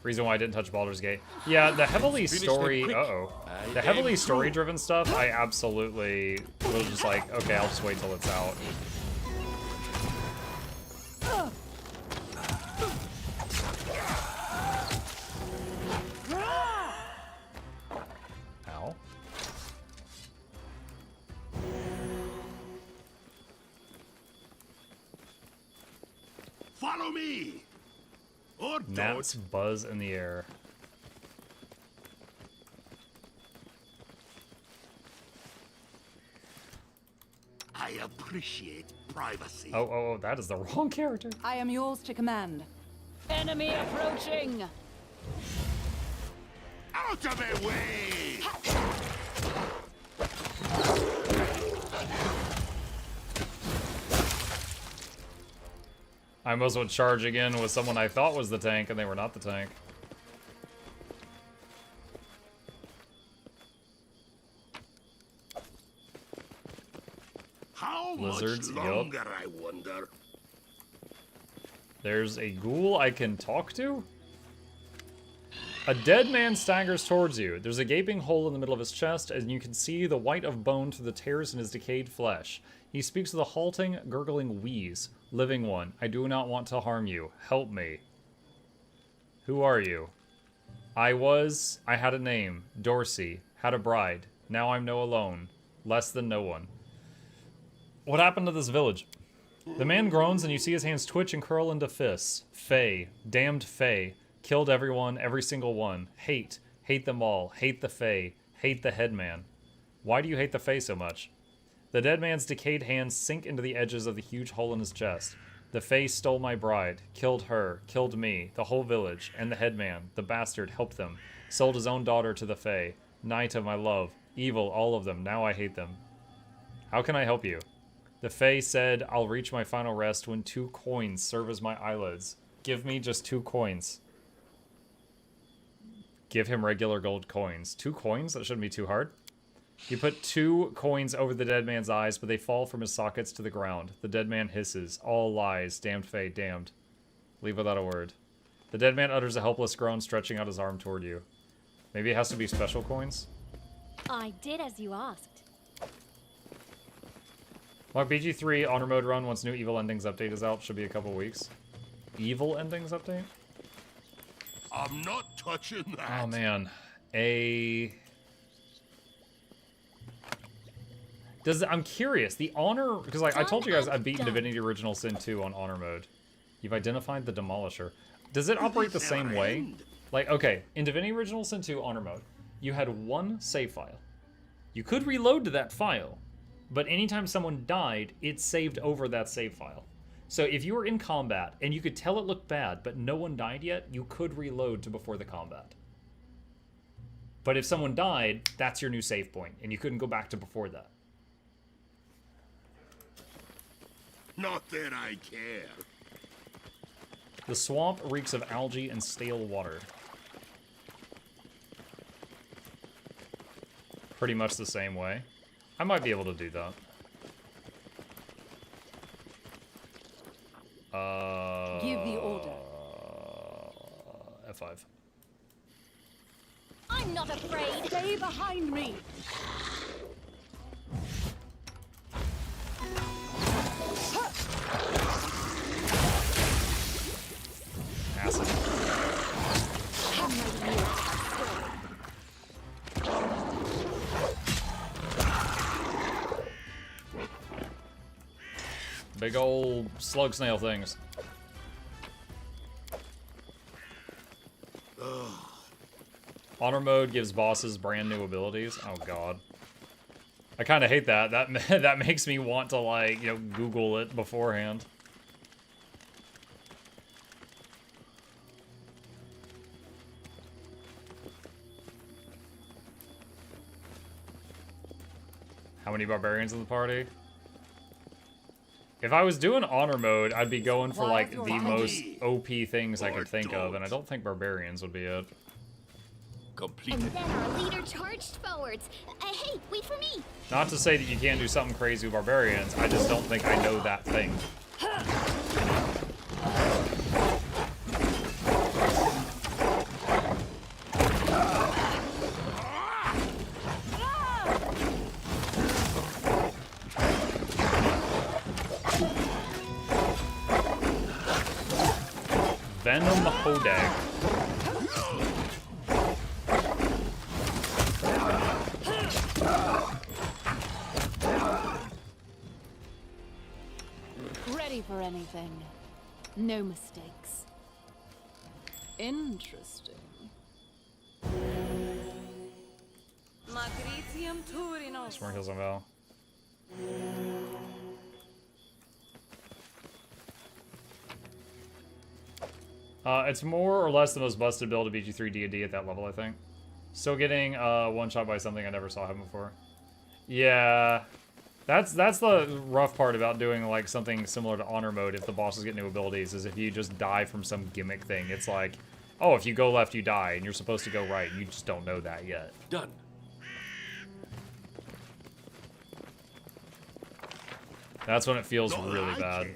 Reason why I didn't touch Baldur's Gate. Yeah, the heavily story... The heavily story-driven stuff, I absolutely was just like, okay, I'll just wait till it's out. Ow. Follow me. Or don't. Gnats buzz in the air. I appreciate privacy. Oh, that is the wrong character. I am yours to command. Enemy approaching! Out of my way! I almost went charge again with someone I thought was the tank, and they were not the tank. How Lizards, much yup. longer, I wonder? There's a ghoul I can talk to? A dead man staggers towards you. There's a gaping hole in the middle of his chest, and you can see the white of bone through the tears in his decayed flesh. He speaks with a halting, gurgling wheeze. Living one, I do not want to harm you. Help me. Who are you? I had a name. Dorsey. Had a bride. Now I'm no alone. Less than no one. What happened to this village? The man groans and you see his hands twitch and curl into fists. Fae. Damned Fae. Killed everyone, every single one. Hate. Hate them all. Hate the Fae. Hate the headman. Why do you hate the Fae so much? The dead man's decayed hands sink into the edges of the huge hole in his chest. The Fae stole my bride. Killed her. Killed me. The whole village. And the headman. The bastard helped them. Sold his own daughter to the Fae. Night of my love. Evil, all of them. Now I hate them. How can I help you? The Fae said, I'll reach my final rest when 2 coins serve as my eyelids. Give me just 2 coins. Give him regular gold coins. 2 coins? That shouldn't be too hard. You put 2 coins over the dead man's eyes, but they fall from his sockets to the ground. The dead man hisses. All lies. Damned fate, damned. Leave without a word. The dead man utters a helpless groan, stretching out his arm toward you. Maybe it has to be special coins? I did as you asked. Mark BG3 honor mode run once new evil endings update is out. Should be a couple weeks. Evil endings update? I'm not touching that. Oh man. I'm curious. The honor, because like I told you guys I've beaten Divinity Original Sin 2 on honor mode. You've identified the Demolisher. Does it operate the same way? Like, okay, in Divinity Original Sin 2 honor mode, you had 1 save file. You could reload to that file, but anytime someone died, it saved over that save file. So if you were in combat and you could tell it looked bad, but no one died yet, you could reload to before the combat. But if someone died, that's your new save point, and you couldn't go back to before that. Not that I care. The swamp reeks of algae and stale water. Pretty much the same way. I might be able to do that. Give the order. F5. I'm not afraid. Stay behind me. Acid. Big old slug snail things. Honor mode gives bosses brand new abilities. Oh god. I kind of hate that. That makes me want to, like, you know, Google it beforehand. How many barbarians in the party? If I was doing honor mode, I'd be going for, like, the most OP things I could think of, and I don't think barbarians would be it. And then our leader charged forwards. Hey, wait for me. Not to say that you can't do something crazy with barbarians, I just don't think I know that thing. Venom Hodag. Ready for anything. No mistakes. Interesting. Smart Hills on Val. It's more or less the most busted build of BG3 D&D at that level, I think. Still getting one shot by something I never saw happen before. Yeah, that's the rough part about doing like something similar to honor mode. If the bosses get new abilities, is if you just die from some gimmick thing. It's like, oh, if you go left, you die, and you're supposed to go right, and you just don't know that yet. Done. That's when it feels really bad.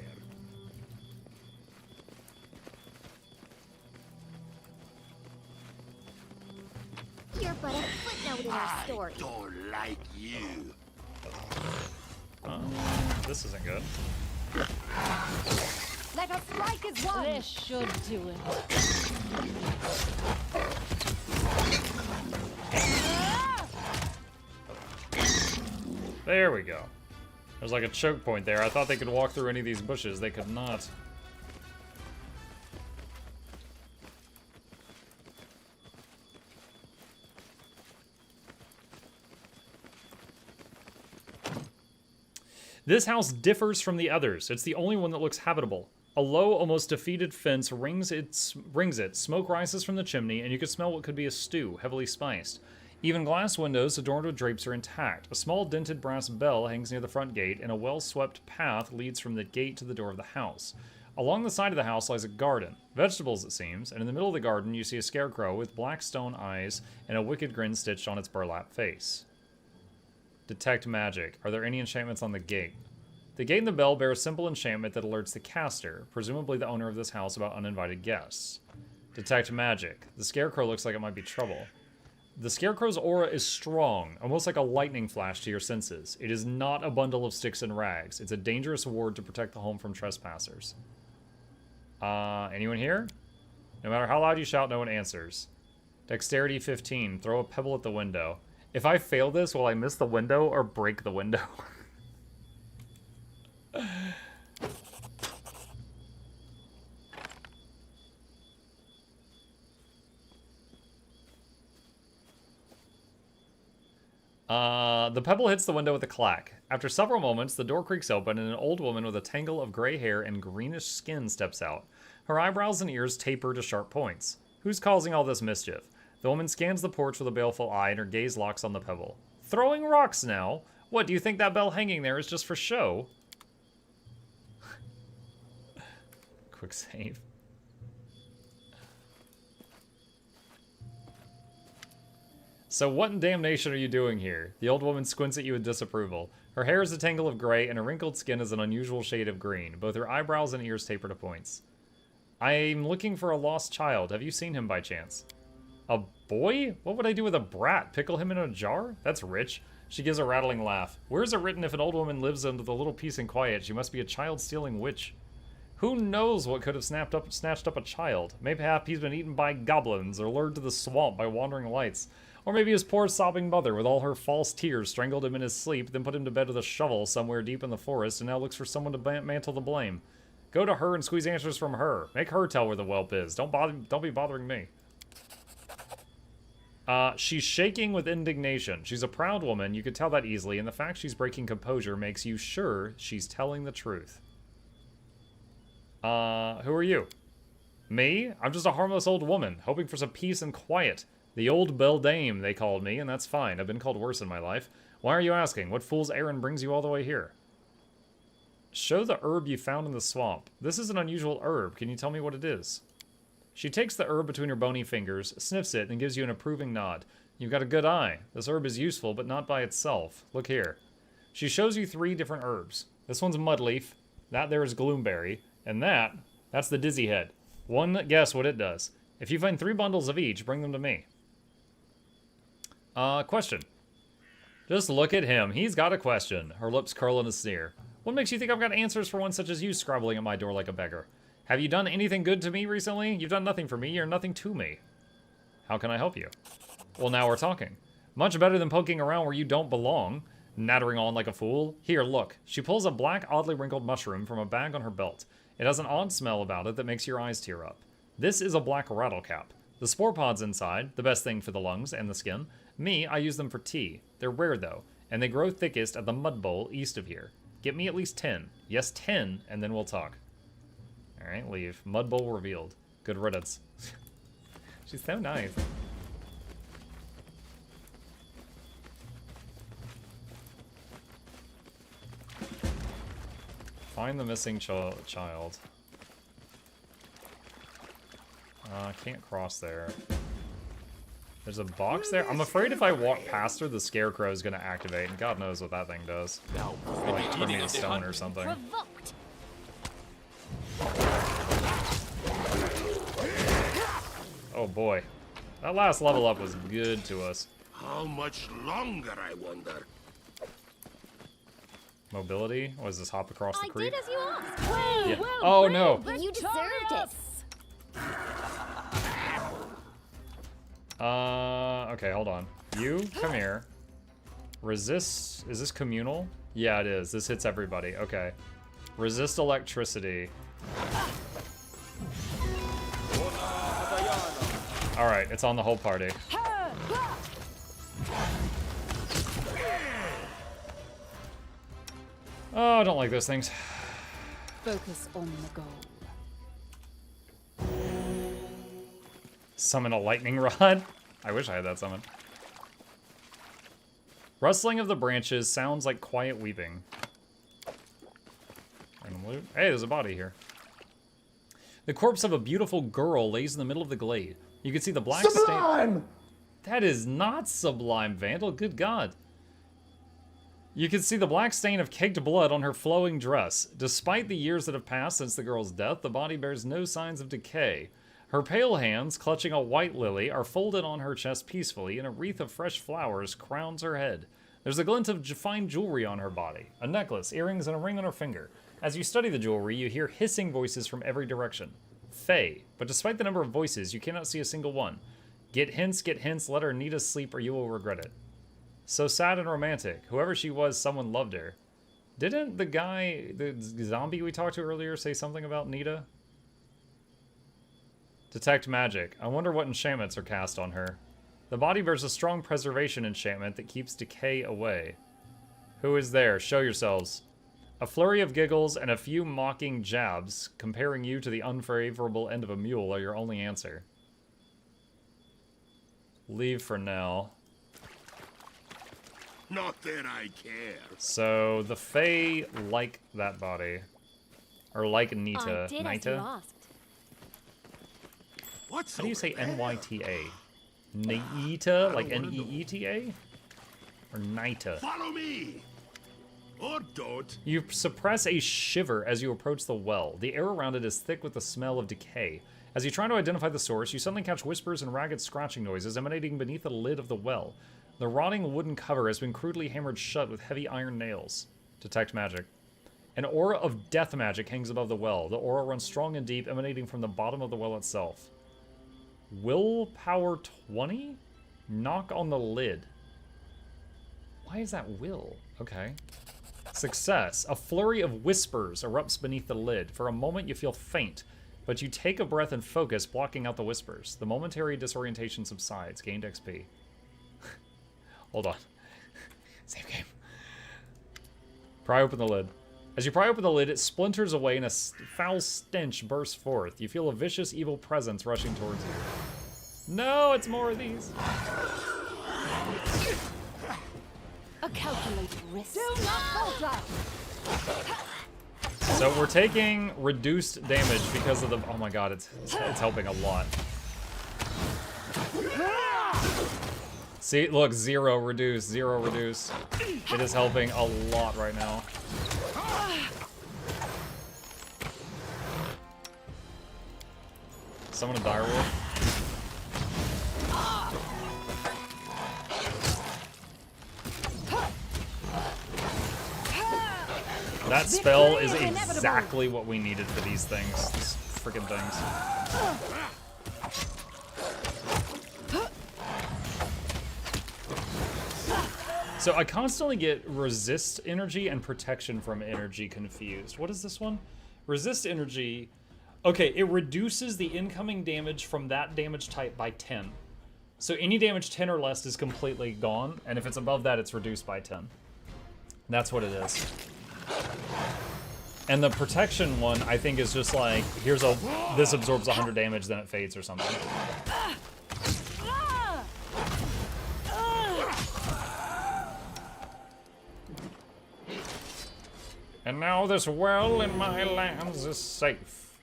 You're but a footnote in our story. I don't like you. This isn't good. Let us strike as one. This should do it. There we go. There's like a choke point there. I thought they could walk through any of these bushes. They could not. This house differs from the others. It's the only one that looks habitable. A low, almost defeated fence rings it. Smoke rises from the chimney, and you can smell what could be a stew, heavily spiced. Even glass windows adorned with drapes are intact. A small dented brass bell hangs near the front gate, and a well-swept path leads from the gate to the door of the house. Along the side of the house lies a garden. Vegetables, it seems, and in the middle of the garden you see a scarecrow with black stone eyes and a wicked grin stitched on its burlap face. Detect magic. Are there any enchantments on the gate? The gate and the bell bear a simple enchantment that alerts the caster, presumably the owner of this house, about uninvited guests. Detect magic. The scarecrow looks like it might be trouble. The scarecrow's aura is strong, almost like a lightning flash to your senses. It is not a bundle of sticks and rags. It's a dangerous ward to protect the home from trespassers. Anyone here? No matter how loud you shout, no one answers. Dexterity 15. Throw a pebble at the window. If I fail this, will I miss the window or break the window? The pebble hits the window with a clack. After several moments, the door creaks open and an old woman with a tangle of gray hair and greenish skin steps out. Her eyebrows and ears taper to sharp points. Who's causing all this mischief? The woman scans the porch with a baleful eye and her gaze locks on the pebble. Throwing rocks now? What, do you think that bell hanging there is just for show? Quick save. So what in damnation are you doing here? The old woman squints at you with disapproval. Her hair is a tangle of gray, and her wrinkled skin is an unusual shade of green. Both her eyebrows and ears taper to points. I'm looking for a lost child. Have you seen him by chance? A boy? What would I do with a brat? Pickle him in a jar? That's rich. She gives a rattling laugh. Where is it written if an old woman lives under the little peace and quiet, she must be a child-stealing witch? Who knows what could have snatched up a child? Mayhap he's been eaten by goblins, or lured to the swamp by wandering lights. Or maybe his poor sobbing mother, with all her false tears, strangled him in his sleep, then put him to bed with a shovel somewhere deep in the forest, and now looks for someone to mantle the blame. Go to her and squeeze answers from her. Make her tell where the whelp is. Don't be bothering me. She's shaking with indignation. She's a proud woman, you could tell that easily, and the fact she's breaking composure makes you sure she's telling the truth. Who are you? Me? I'm just a harmless old woman, hoping for some peace and quiet. The old beldame, they called me, and that's fine. I've been called worse in my life. Why are you asking? What fool's errand brings you all the way here? Show the herb you found in the swamp. This is an unusual herb. Can you tell me what it is? She takes the herb between her bony fingers, sniffs it, and gives you an approving nod. You've got a good eye. This herb is useful, but not by itself. Look here. She shows you 3 different herbs. This one's mudleaf, that there is gloomberry, and that's the dizzy head. One guess what it does. If you find 3 bundles of each, bring them to me. Question. Just look at him. He's got a question. Her lips curl in a sneer. What makes you think I've got answers for one such as you scrabbling at my door like a beggar? Have you done anything good to me recently? You've done nothing for me. You're nothing to me. How can I help you? Well, now we're talking. Much better than poking around where you don't belong. Nattering on like a fool. Here, look. She pulls a black, oddly wrinkled mushroom from a bag on her belt. It has an odd smell about it that makes your eyes tear up. This is a black rattlecap. The spore pods inside, the best thing for the lungs and the skin. Me, I use them for tea. They're rare though, and they grow thickest at the mud bowl east of here. Get me at least 10. Yes, 10, and then we'll talk. Alright, leave. Mud bowl revealed. Good riddance. She's so nice. Find the missing child. I can't cross there. There's a box there. I'm afraid if I walk past her, the scarecrow is going to activate, and God knows what that thing does. Like turn me to stone or something. Oh boy. That last level up was good to us. How much longer, I wonder? Mobility? Was this hop across the creek? I did as you asked. Yeah. Oh no. You deserved it. Okay, hold on. You, come here. Resist, is this communal? Yeah, it is. This hits everybody. Okay. Resist electricity. Alright, it's on the whole party. Oh, I don't like those things. Focus on the goal. Summon a lightning rod? I wish I had that summon. Rustling of the branches sounds like quiet weeping. And loot. Hey, there's a body here. The corpse of a beautiful girl lays in the middle of the glade. You can see the black stain. That is not sublime, Vandal. Good God. You can see the black stain of caked blood on her flowing dress. Despite the years that have passed since the girl's death, the body bears no signs of decay. Her pale hands, clutching a white lily, are folded on her chest peacefully, and a wreath of fresh flowers crowns her head. There's a glint of fine jewelry on her body, a necklace, earrings, and a ring on her finger. As you study the jewelry, you hear hissing voices from every direction. Fae, but despite the number of voices, you cannot see a single one. Get hints, let her Nita sleep or you will regret it. So sad and romantic. Whoever she was, someone loved her. Didn't the guy, the zombie we talked to earlier, say something about Nita? Detect magic. I wonder what enchantments are cast on her. The body bears a strong preservation enchantment that keeps decay away. Who is there? Show yourselves. A flurry of giggles and a few mocking jabs, comparing you to the unfavorable end of a mule, are your only answer. Leave for now. Not that I care. So, the Fae like that body. Or like Nita. I did as you asked. What's How do you say over there? N-Y-T-A? Nita? Like N-E-E-T-A? Or Nita? Follow me! Or don't. You suppress a shiver as you approach the well. The air around it is thick with the smell of decay. As you try to identify the source, you suddenly catch whispers and ragged scratching noises emanating beneath the lid of the well. The rotting wooden cover has been crudely hammered shut with heavy iron nails. Detect magic. An aura of death magic hangs above the well. The aura runs strong and deep, emanating from the bottom of the well itself. Willpower 20? Knock on the lid. Why is that will? Okay. Success. A flurry of whispers erupts beneath the lid. For a moment you feel faint, but you take a breath and focus, blocking out the whispers. The momentary disorientation subsides. Gained XP. Hold on. Save game. Pry open the lid. As you pry open the lid, it splinters away and a foul stench bursts forth. You feel a vicious, evil presence rushing towards you. No, it's more of these. A calculated risk. Do not falter. So we're taking reduced damage because of the... Oh my god, it's helping a lot. See, look, 0 reduce, 0 reduce. It is helping a lot right now. Summon a direwolf. That spell is exactly what we needed for these things. These freaking things. So I constantly get resist energy and protection from energy confused. What is this one? Resist energy. Okay, it reduces the incoming damage from that damage type by 10. So any damage 10 or less is completely gone, and if it's above that, it's reduced by 10. That's what it is. And the protection one, I think, is just like, here's a, this absorbs 100 damage, then it fades or something. And now this well in my lands is safe.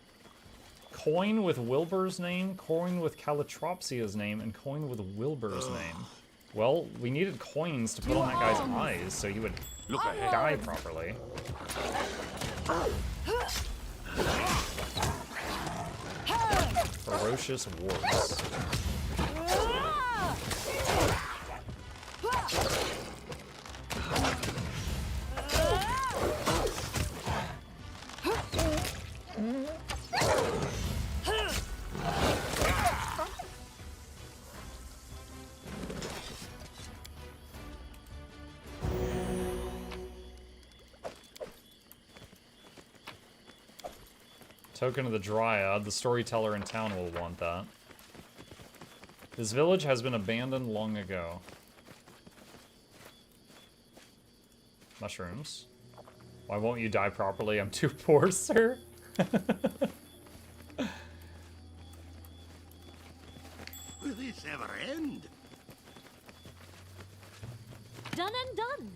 Coin with Wilbur's name, coin with Calotropsia's name, and coin with Wilbur's name. Well, we needed coins to put on that guy's eyes so he would die properly. Ferocious wards. Token of the Dryad. The storyteller in town will want that. This village has been abandoned long ago. Mushrooms. Why won't you die properly? I'm too poor, sir. Will this ever end? Done and done.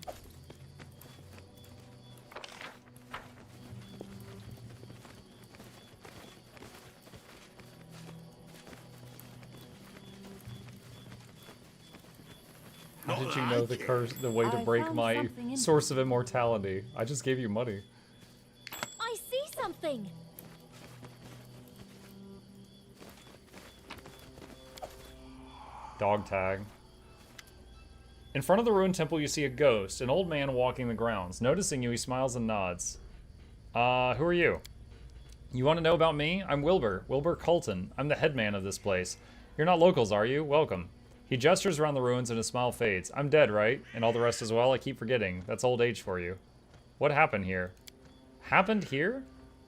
didn't you know the curse, the way to I break found my something source of immortality? I just gave you money. I see something. Dog tag. In front of the ruined temple, you see a ghost, an old man walking the grounds. Noticing you, he smiles and nods. Who are you? You want to know about me? I'm Wilbur Colton. I'm the headman of this place. You're not locals, are you? Welcome. He gestures around the ruins and his smile fades. I'm dead, right? And all the rest as well? I keep forgetting. That's old age for you. What happened here? Happened here?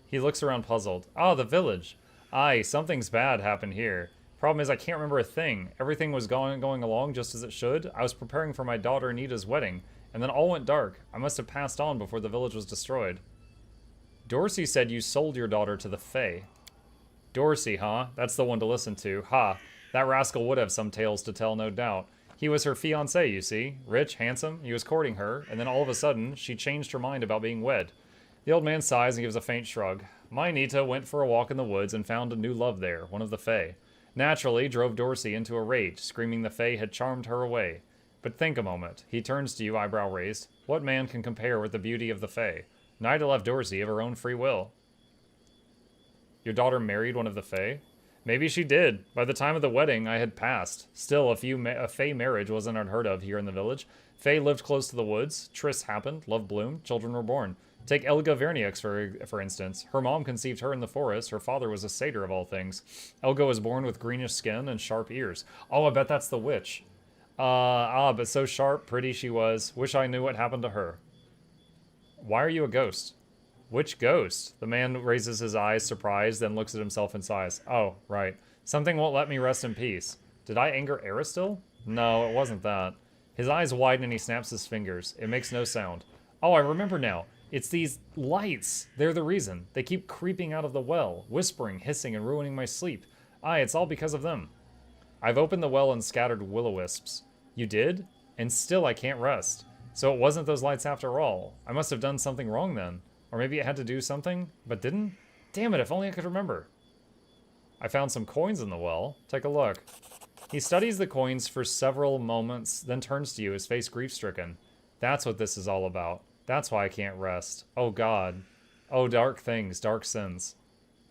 He looks around puzzled. Ah, the village. Aye, something's bad happened here. Problem is I can't remember a thing. Everything was going along just as it should. I was preparing for my daughter Anita's wedding, and then all went dark. I must have passed on before the village was destroyed. Dorsey said you sold your daughter to the Fae. Dorsey, huh? That's the one to listen to. Ha! That rascal would have some tales to tell, no doubt. He was her fiancé, you see. Rich, handsome, he was courting her, and then all of a sudden, she changed her mind about being wed. The old man sighs and gives a faint shrug. My Anita went for a walk in the woods and found a new love there, one of the Fae. Naturally, drove Dorsey into a rage, screaming the Fae had charmed her away. But think a moment. He turns to you, eyebrow raised. What man can compare with the beauty of the Fae? Nida left Dorsey of her own free will. Your daughter married one of the Fae? Maybe she did. By the time of the wedding, I had passed. Still, a Fae marriage wasn't unheard of here in the village. Fae lived close to the woods. Trysts happened. Love bloomed. Children were born. Take Elga Verniux, for instance. Her mom conceived her in the forest. Her father was a satyr of all things. Elga was born with greenish skin and sharp ears. Oh, I bet that's the witch. But so sharp, pretty she was. Wish I knew what happened to her. Why are you a ghost? Which ghost? The man raises his eyes, surprised, then looks at himself and sighs. Oh, right. Something won't let me rest in peace. Did I anger Aristil? No, it wasn't that. His eyes widen and he snaps his fingers. It makes no sound. Oh, I remember now. It's these lights. They're the reason. They keep creeping out of the well, whispering, hissing, and ruining my sleep. Aye, it's all because of them. I've opened the well and scattered will-o-wisps. You did? And still I can't rest. So it wasn't those lights after all. I must have done something wrong then. Or maybe it had to do something, but didn't? Damn it, if only I could remember. I found some coins in the well. Take a look. He studies the coins for several moments, then turns to you, his face grief-stricken. That's what this is all about. That's why I can't rest. Oh God. Oh, dark things, dark sins.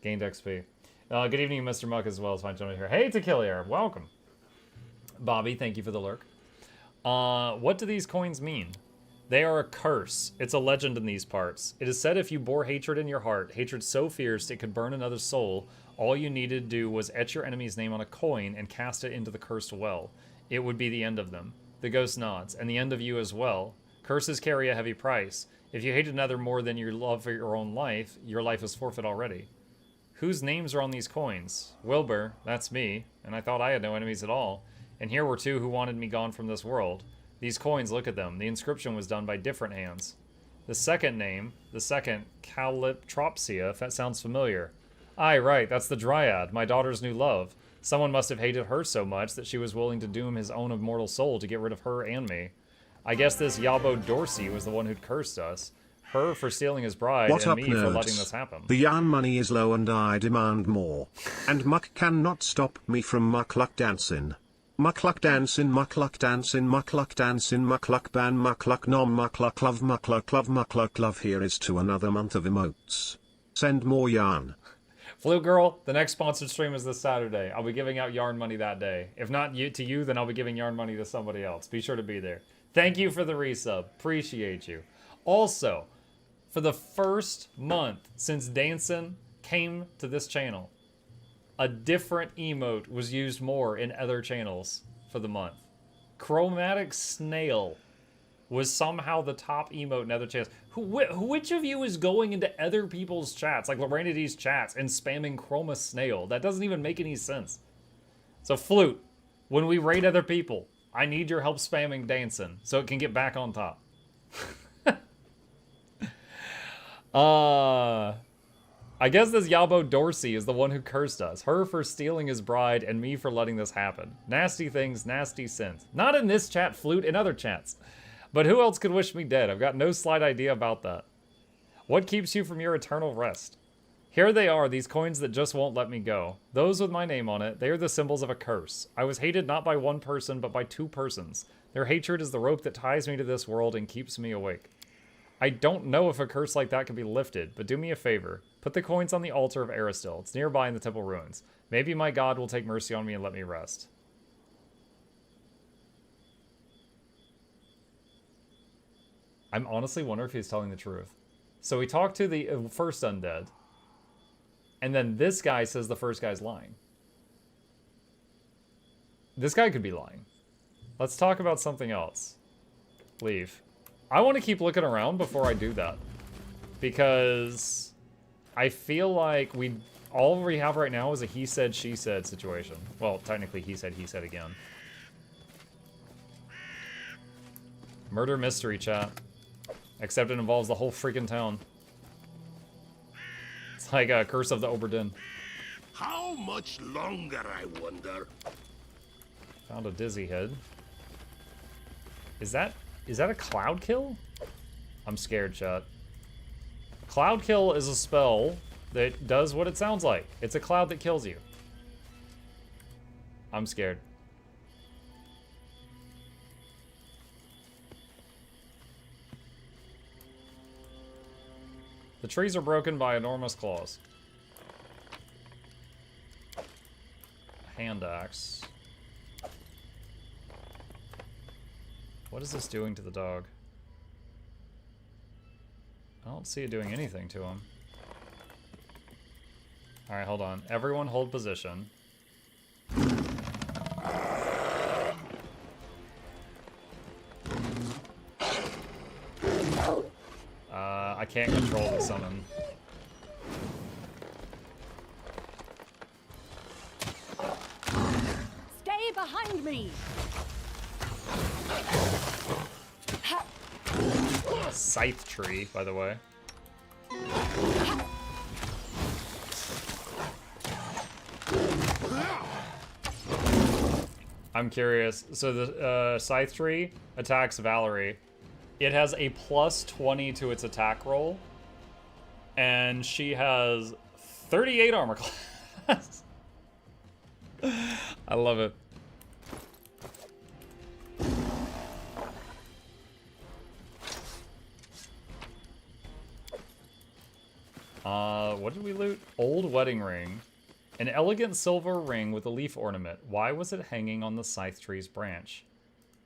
Gained XP. Good evening, Mr. Muck, as well as fine gentleman here. Hey, Tequila, welcome. Bobby, thank you for the lurk. What do these coins mean? They are a curse. It's a legend in these parts. It is said if you bore hatred in your heart, hatred so fierce it could burn another's soul, all you needed to do was etch your enemy's name on a coin and cast it into the cursed well. It would be the end of them. The ghost nods, and the end of you as well. Curses carry a heavy price. If you hate another more than your love for your own life, your life is forfeit already. Whose names are on these coins? Wilbur, that's me, and I thought I had no enemies at all. And here were two who wanted me gone from this world. These coins, look at them. The inscription was done by different hands. The second name, Caliptropsia, if that sounds familiar. Aye, right, that's the Dryad, my daughter's new love. Someone must have hated her so much that she was willing to doom his own immortal soul to get rid of her and me. I guess this Yabo Dorsey was the one who'd cursed us. Her for stealing his bride, What and up, me nerds? for letting this happen. The yarn money is low and I demand more. And Muck cannot stop me from Mukluk dancing. Mukluk dancing, Mukluk dancing, Mukluk dancing, Mukluk ban, Mukluk nom, Mukluk love, Mukluk love. Here is to another month of emotes. Send more yarn. Flute Girl, the next sponsored stream is this Saturday. I'll be giving out yarn money that day. If not to you, then I'll be giving yarn money to somebody else. Be sure to be there. Thank you for the resub. Appreciate you. Also, for the first month since Danson came to this channel, a different emote was used more in other channels for the month. Chromatic Snail was somehow the top emote in other channels. Which of you is going into other people's chats, like Lorena D's chats, and spamming Chroma Snail? That doesn't even make any sense. So Flute, when we raid other people, I need your help spamming Danson so it can get back on top. I guess this Yabo Dorsey is the one who cursed us. Her for stealing his bride and me for letting this happen. Nasty things, nasty sins. Not in this chat, Flute, in other chats. But who else could wish me dead? I've got no slight idea about that. What keeps you from your eternal rest? Here they are, these coins that just won't let me go. Those with my name on it, they are the symbols of a curse. I was hated not by one person, but by two persons. Their hatred is the rope that ties me to this world and keeps me awake. I don't know if a curse like that can be lifted, but do me a favor. Put the coins on the altar of Aristil. It's nearby in the temple ruins. Maybe my god will take mercy on me and let me rest. I'm honestly wondering if he's telling the truth. So we talked to the first undead, and then this guy says the first guy's lying. This guy could be lying. Let's talk about something else. Leave. I want to keep looking around before I do that, because I feel like all we have right now is a he said, she said situation. Well, technically he said again. Murder mystery, chat. Except it involves the whole freaking town. It's like a Curse of the Oberdin. How much longer, I wonder? Found a dizzy head. Is that a cloud kill? I'm scared, chat. Cloud kill is a spell that does what it sounds like. It's a cloud that kills you. I'm scared. The trees are broken by enormous claws. Hand axe. What is this doing to the dog? I don't see it doing anything to him. Alright, hold on. Everyone hold position. I can't control the summon. Stay behind me. Scythe tree, by the way. I'm curious. So the scythe tree attacks Valerie. It has a plus 20 to its attack roll, and she has 38 armor class. I love it. What did we loot? Old wedding ring. An elegant silver ring with a leaf ornament. Why was it hanging on the scythe tree's branch?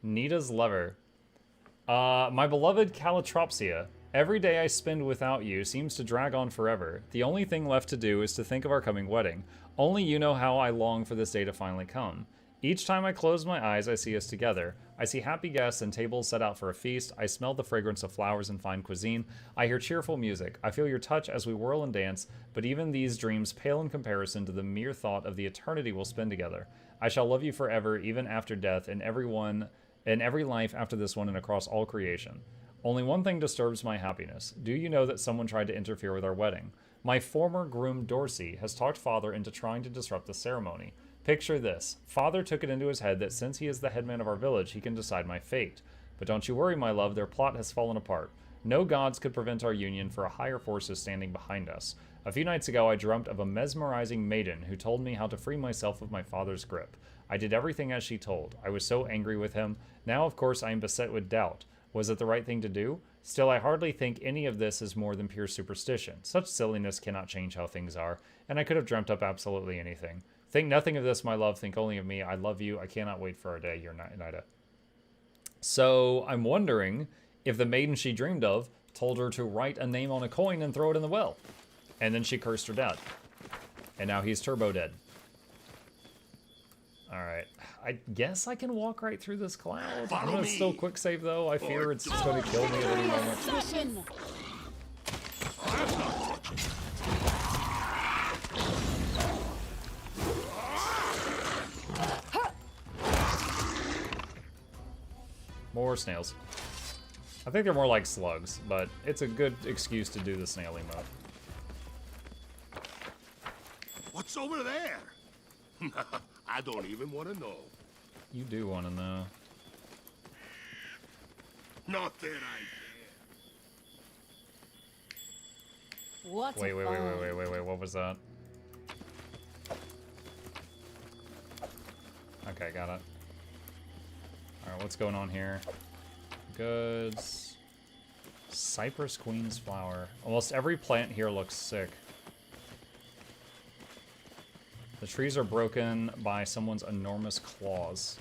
Nita's lever. My beloved Calotropsia. Every day I spend without you seems to drag on forever. The only thing left to do is to think of our coming wedding. Only you know how I long for this day to finally come. Each time I close my eyes, I see us together. I see happy guests and tables set out for a feast. I smell the fragrance of flowers and fine cuisine. I hear cheerful music. I feel your touch as we whirl and dance, but even these dreams pale in comparison to the mere thought of the eternity we'll spend together. I shall love you forever, even after death, and every life after this one and across all creation. Only one thing disturbs my happiness. Do you know that someone tried to interfere with our wedding? My former groom, Dorsey, has talked Father into trying to disrupt the ceremony. Picture this. Father took it into his head that since he is the headman of our village, he can decide my fate. But don't you worry, my love, their plot has fallen apart. No gods could prevent our union, for a higher force is standing behind us. A few nights ago, I dreamt of a mesmerizing maiden who told me how to free myself of my father's grip. I did everything as she told. I was so angry with him. Now, of course, I am beset with doubt. Was it the right thing to do? Still, I hardly think any of this is more than pure superstition. Such silliness cannot change how things are, and I could have dreamt up absolutely anything. Think nothing of this, my love. Think only of me. I love you. I cannot wait for our day. Your Nida. So, I'm wondering if the maiden she dreamed of told her to write a name on a coin and throw it in the well. And then she cursed her dad. And now he's turbo dead. Alright. I guess I can walk right through this cloud. I'm gonna still quick save though. I fear it's just gonna kill me at any moment. More snails. I think they're more like slugs, but it's a good excuse to do the snail emote. What's over there? I don't even want to know. You do want to know. Not that I care. What? Wait, what was that? Okay, got it. Alright, what's going on here? Goods. Cypress Queen's Flower. Almost every plant here looks sick. The trees are broken by someone's enormous claws.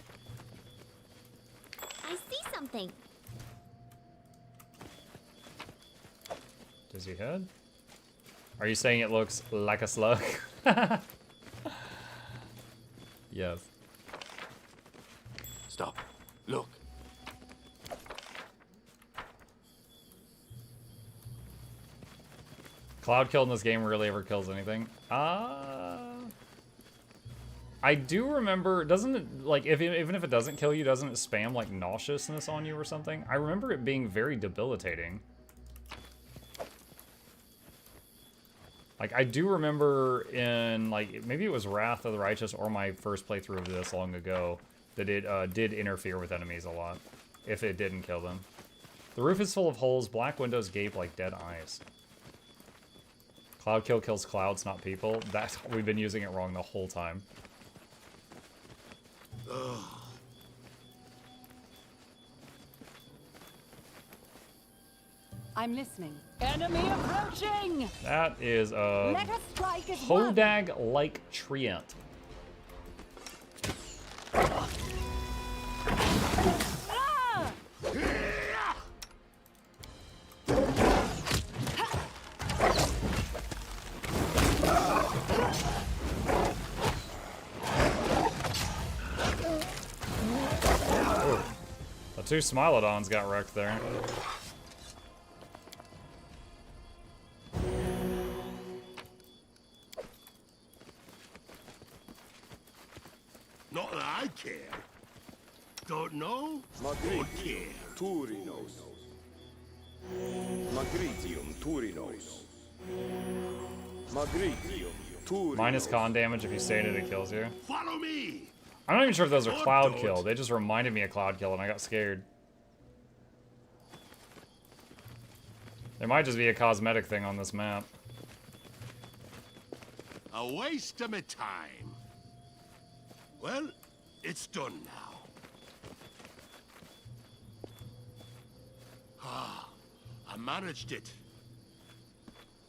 I see something. Dizzy head? Are you saying it looks like a slug? Yes. Stop. Look. Cloud kill in this game rarely ever kills anything. I do remember, doesn't it, like, even if it doesn't kill you, doesn't it spam, like, nauseousness on you or something? I remember it being very debilitating. Like, I do remember in, like, maybe it was Wrath of the Righteous or my first playthrough of this long ago, that it did interfere with enemies a lot, if it didn't kill them. The roof is full of holes, black windows gape like dead eyes. Cloud kill kills clouds, not people. That's, we've been using it wrong the whole time. I'm listening. Enemy approaching! That is a Let us strike as one. Hodag-like treant. Ah! The two Smilodons got wrecked there. Not that I care. Don't know? Don't care. Turinos. Magritium Turinos. Magritium Turinos. Minus con damage if you stay in it, it kills you. Follow me. I'm not even sure if those are Cloud Kill. They just reminded me of Cloud Kill and I got scared. There might just be a cosmetic thing on this map. A waste of my time. Well, it's done now. Ah, I managed it.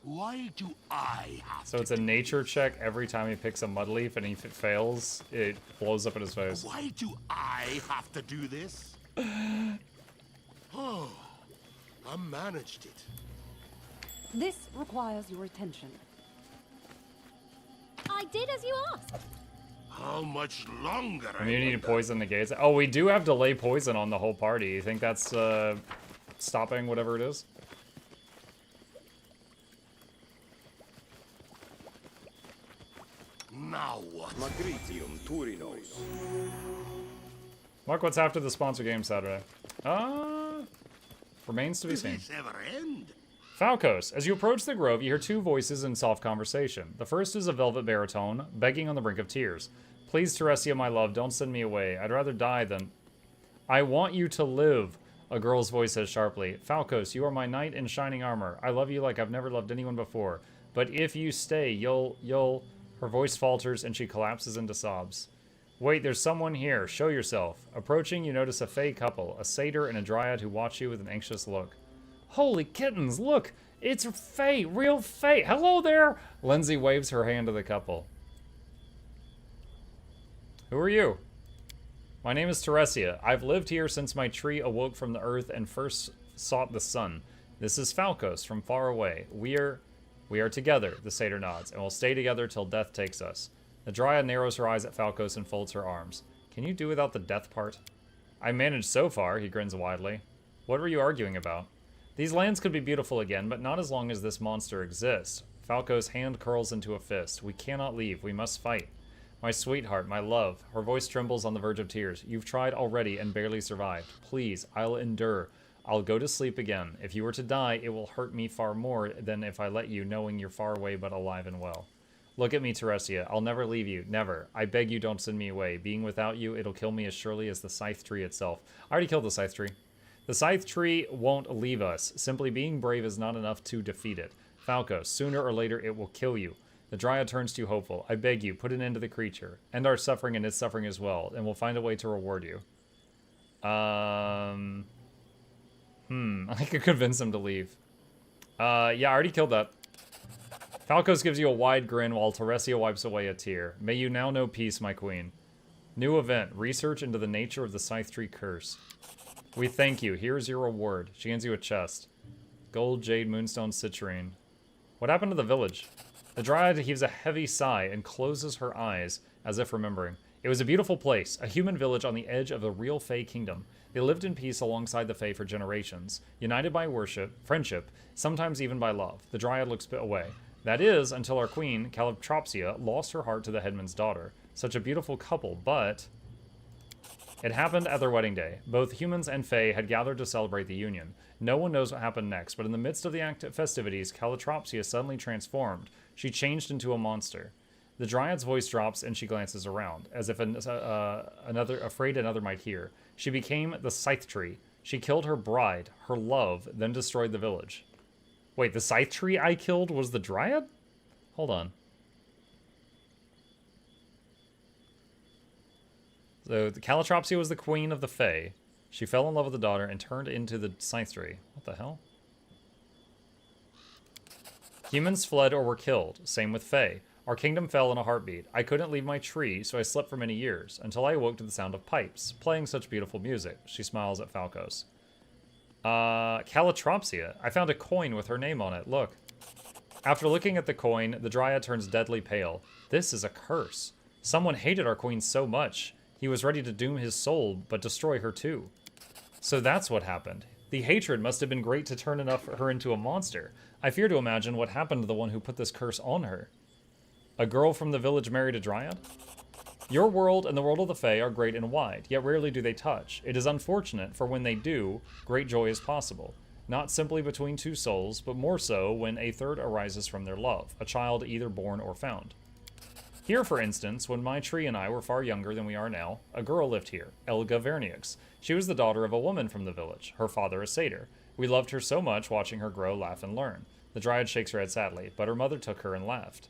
Why do I have So it's a nature check every time he picks a mud leaf, and if it fails, it blows up in his face. Why do I have to do this? Oh, I managed it. This requires your attention. I did as you asked. How much longer? Immunity to poison negates it. Oh, we do have delay poison on the whole party. You think that's stopping whatever it is? Now what? Magritium Turinos. Mark, what's after the sponsor game Saturday? Remains to be Does seen. this ever end? Falcos, as you approach the grove, you hear two voices in soft conversation. The first is a velvet baritone, begging on the brink of tears. Please, Teresia, my love, don't send me away. I'd rather die than... I want you to live, a girl's voice says sharply. Falcos, you are my knight in shining armor. I love you like I've never loved anyone before. But if you stay, you'll... Her voice falters and she collapses into sobs. Wait, there's someone here. Show yourself. Approaching, you notice a fey couple, a satyr and a dryad who watch you with an anxious look. Holy kittens, look! It's Faye, real Faye. Hello there! Lindsay waves her hand to the couple. Who are you? My name is Teresia. I've lived here since my tree awoke from the earth and first sought the sun. This is Falcos from far away. We are together, the satyr nods, and we'll stay together till death takes us. The dryad narrows her eyes at Falcos and folds her arms. Can you do without the death part? I managed so far, he grins widely. What were you arguing about? These lands could be beautiful again, but not as long as this monster exists. Falco's hand curls into a fist. We cannot leave. We must fight. My sweetheart, my love. Her voice trembles on the verge of tears. You've tried already and barely survived. Please, I'll endure. I'll go to sleep again. If you were to die, it will hurt me far more than if I let you, knowing you're far away but alive and well. Look at me, Teresia. I'll never leave you. Never. I beg you, don't send me away. Being without you, it'll kill me as surely as the scythe tree itself. I already killed the scythe tree. The scythe tree won't leave us. Simply being brave is not enough to defeat it. Falco, sooner or later it will kill you. The dryad turns to you hopeful. I beg you, put an end to the creature. End our suffering and its suffering as well, and we'll find a way to reward you. I could convince him to leave. Yeah, I already killed that. Falcos gives you a wide grin while Teresia wipes away a tear. May you now know peace, my queen. New event. Research into the nature of the Scythe Tree Curse. We thank you. Here's your reward. She hands you a chest. Gold, jade, moonstone, citrine. What happened to the village? The Dryad heaves a heavy sigh and closes her eyes, as if remembering. It was a beautiful place, a human village on the edge of the real Fey kingdom. They lived in peace alongside the Fey for generations, united by worship, friendship, sometimes even by love. The Dryad looks away. That is, until our queen, Caliptropsia, lost her heart to the headman's daughter. Such a beautiful couple, but... It happened at their wedding day. Both humans and Fey had gathered to celebrate the union. No one knows what happened next, but in the midst of the festivities, Caliptropsia suddenly transformed. She changed into a monster. The Dryad's voice drops and she glances around, as if afraid another might hear. She became the Scythe Tree. She killed her bride, her love, then destroyed the village. Wait, the Scythe Tree I killed was the Dryad? Hold on. So, the Caliptropsia was the queen of the Fae. She fell in love with the daughter and turned into the Scythe Tree. What the hell? Humans fled or were killed. Same with Fae. Our kingdom fell in a heartbeat. I couldn't leave my tree, so I slept for many years, until I awoke to the sound of pipes, playing such beautiful music. She smiles at Falcos. Caliptropsia. I found a coin with her name on it. Look. After looking at the coin, the Dryad turns deadly pale. This is a curse. Someone hated our queen so much. He was ready to doom his soul, but destroy her too. So that's what happened. The hatred must have been great to turn her into a monster. I fear to imagine what happened to the one who put this curse on her. A girl from the village married a Dryad? Your world and the world of the Fae are great and wide, yet rarely do they touch. It is unfortunate, for when they do, great joy is possible. Not simply between two souls, but more so when a third arises from their love, a child either born or found. Here, for instance, when my tree and I were far younger than we are now, a girl lived here, Elga Verniux. She was the daughter of a woman from the village, her father a satyr. We loved her so much, watching her grow, laugh, and learn. The Dryad shakes her head sadly, but her mother took her and left.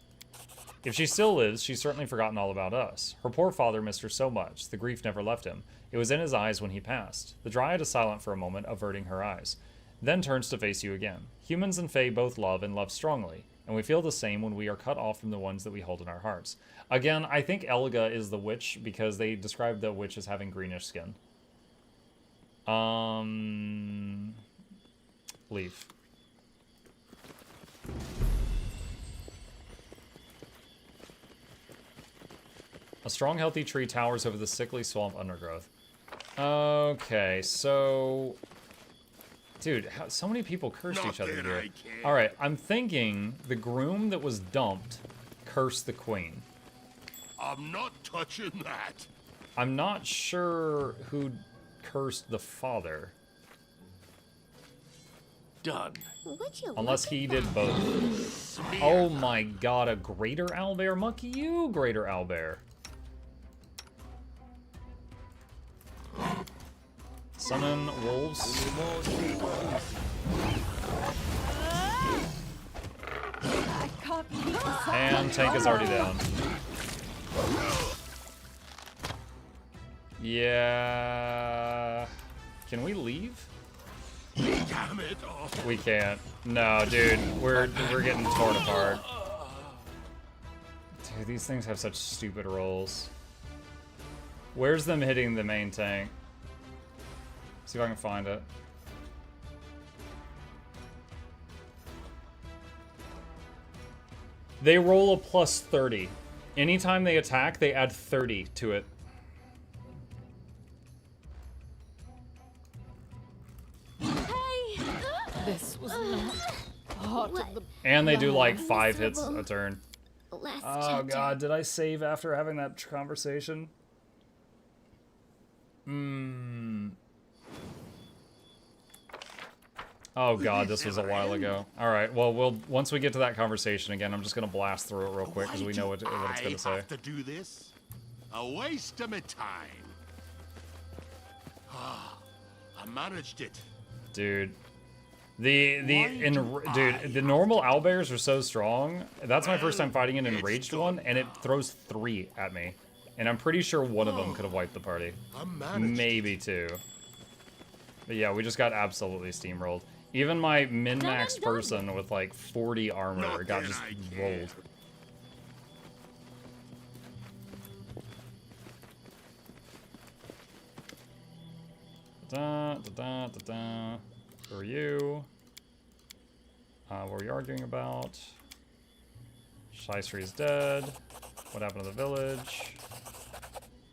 If she still lives, she's certainly forgotten all about us. Her poor father missed her so much, the grief never left him. It was in his eyes when he passed. The Dryad is silent for a moment, averting her eyes, then turns to face you again. Humans and Fae both love and love strongly, and we feel the same when we are cut off from the ones that we hold in our hearts. Again, I think Elga is the witch, because they describe the witch as having greenish skin. Leaf. A strong, healthy tree towers over the sickly swamp undergrowth. Okay, so... Dude, so many people cursed each other here. Alright, I'm thinking the groom that was dumped cursed the queen. I'm not touching that. I'm not sure who cursed the father. Done. Unless he did both. Oh my god, a greater owlbear? Mucky you, greater owlbear. Summon wolves. And tank is already down. Yeah. Can we leave? Damn it. We can't. No, dude. We're getting torn apart. Dude, these things have such stupid rolls. Where's them hitting the main tank? See if I can find it. They roll a plus 30. Anytime they attack, they add 30 to it. This was not part of the And they do like 5 hits a turn. Last Oh chapter. god, did I save after having that conversation? Oh god, this was a while ago. Alright, well, once we get to that conversation again, I'm just gonna blast through it real quick because we know what it's gonna say. I have to do this? A waste of my time. I managed it. Dude. The normal owlbears are so strong. That's my first time fighting an enraged one, and it throws 3 at me. And I'm pretty sure one of them could have wiped the party. Maybe 2. But yeah, we just got absolutely steamrolled. Even my min-max person with like 40 armor got just rolled. Who are you? What were you arguing about? Shystree is dead. What happened to the village?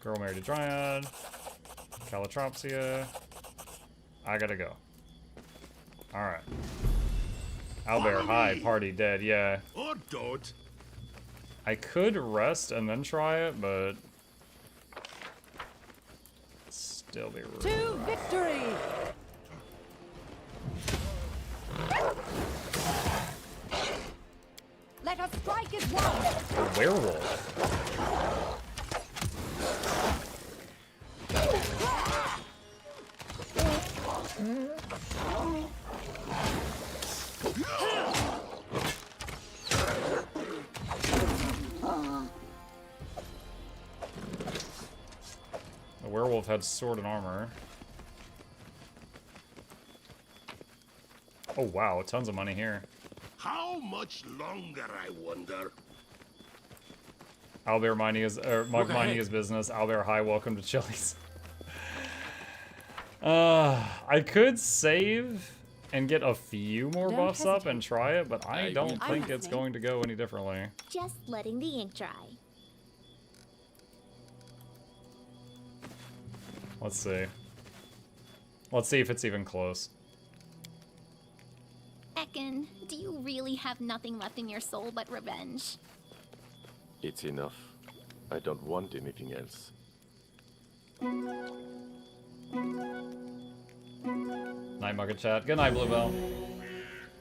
Girl married a dryad. Calotropsia. I gotta go. Alright. Owlbear, hi, party dead, yeah. Or don't. I could rest and then try it, but still be rude. To victory! Let us strike as one! A werewolf. The werewolf had sword and armor. Oh wow, tons of money here. How much longer, I wonder? Owlbear minding his, Mug minding his business. Owlbear, hi, welcome to Chili's. I could save and get a few more buffs up and try it, but I don't think it's going to go any differently. Just letting the ink dry. Let's see. Let's see if it's even close. Ekin, do you really have nothing left in your soul but revenge? It's enough. I don't want anything else. Night Mugget Chat. Good night, Bluebell.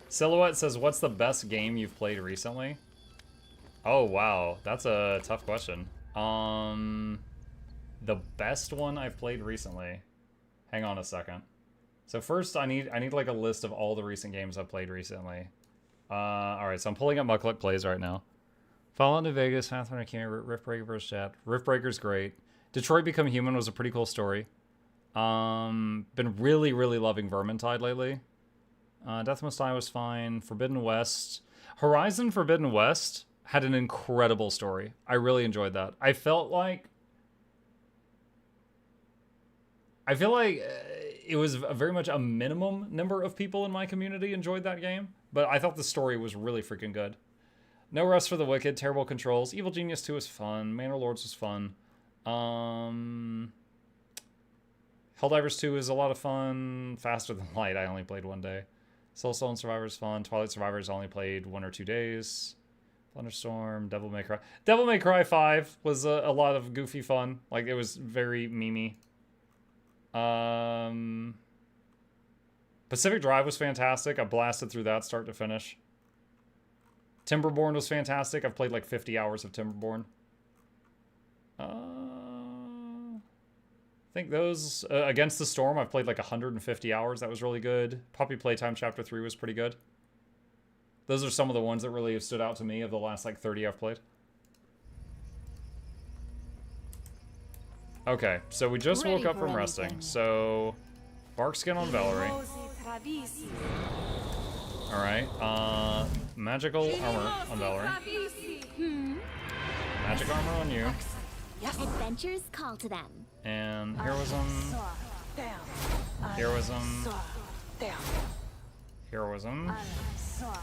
Silhouette says, what's the best game you've played recently? Oh, wow. That's a tough question. The best one I've played recently. Hang on a second. So first, I need like a list of all the recent games I've played recently. Alright, so I'm pulling up Mukluk Plays right now. Fallout New Vegas, Pathfinder Kingmaker, Riftbreaker vs. Chat. Riftbreaker's great. Detroit Become Human was a pretty cool story. Been really, really loving Vermintide lately. Death Must Die was fine. Forbidden West. Horizon Forbidden West had an incredible story. I really enjoyed that. I feel like it was very much a minimum number of people in my community enjoyed that game, but I thought the story was really freaking good. No Rest for the Wicked, terrible controls. Evil Genius 2 was fun. Manor Lords was fun. Helldivers 2 is a lot of fun. Faster Than Light, I only played one day. Soulstone Survivors fun. Twilight Survivors only played 1 or 2 days. Thunderstorm, Devil May Cry. Devil May Cry 5 was a lot of goofy fun. Like, it was very memey. Pacific Drive was fantastic. I blasted through that start to finish. Timberborn was fantastic. I've played like 50 hours of Timberborn. I think those... Against the Storm, I've played like 150 hours. That was really good. Puppy Playtime Chapter 3 was pretty good. Those are some of the ones that really have stood out to me of the last like 30 I've played. Okay, so we just woke up from resting. So, bark skin on Valerie. Alright, magical armor on Valerie. Magic armor on you. Adventures call to them. And heroism. Heroism. Heroism.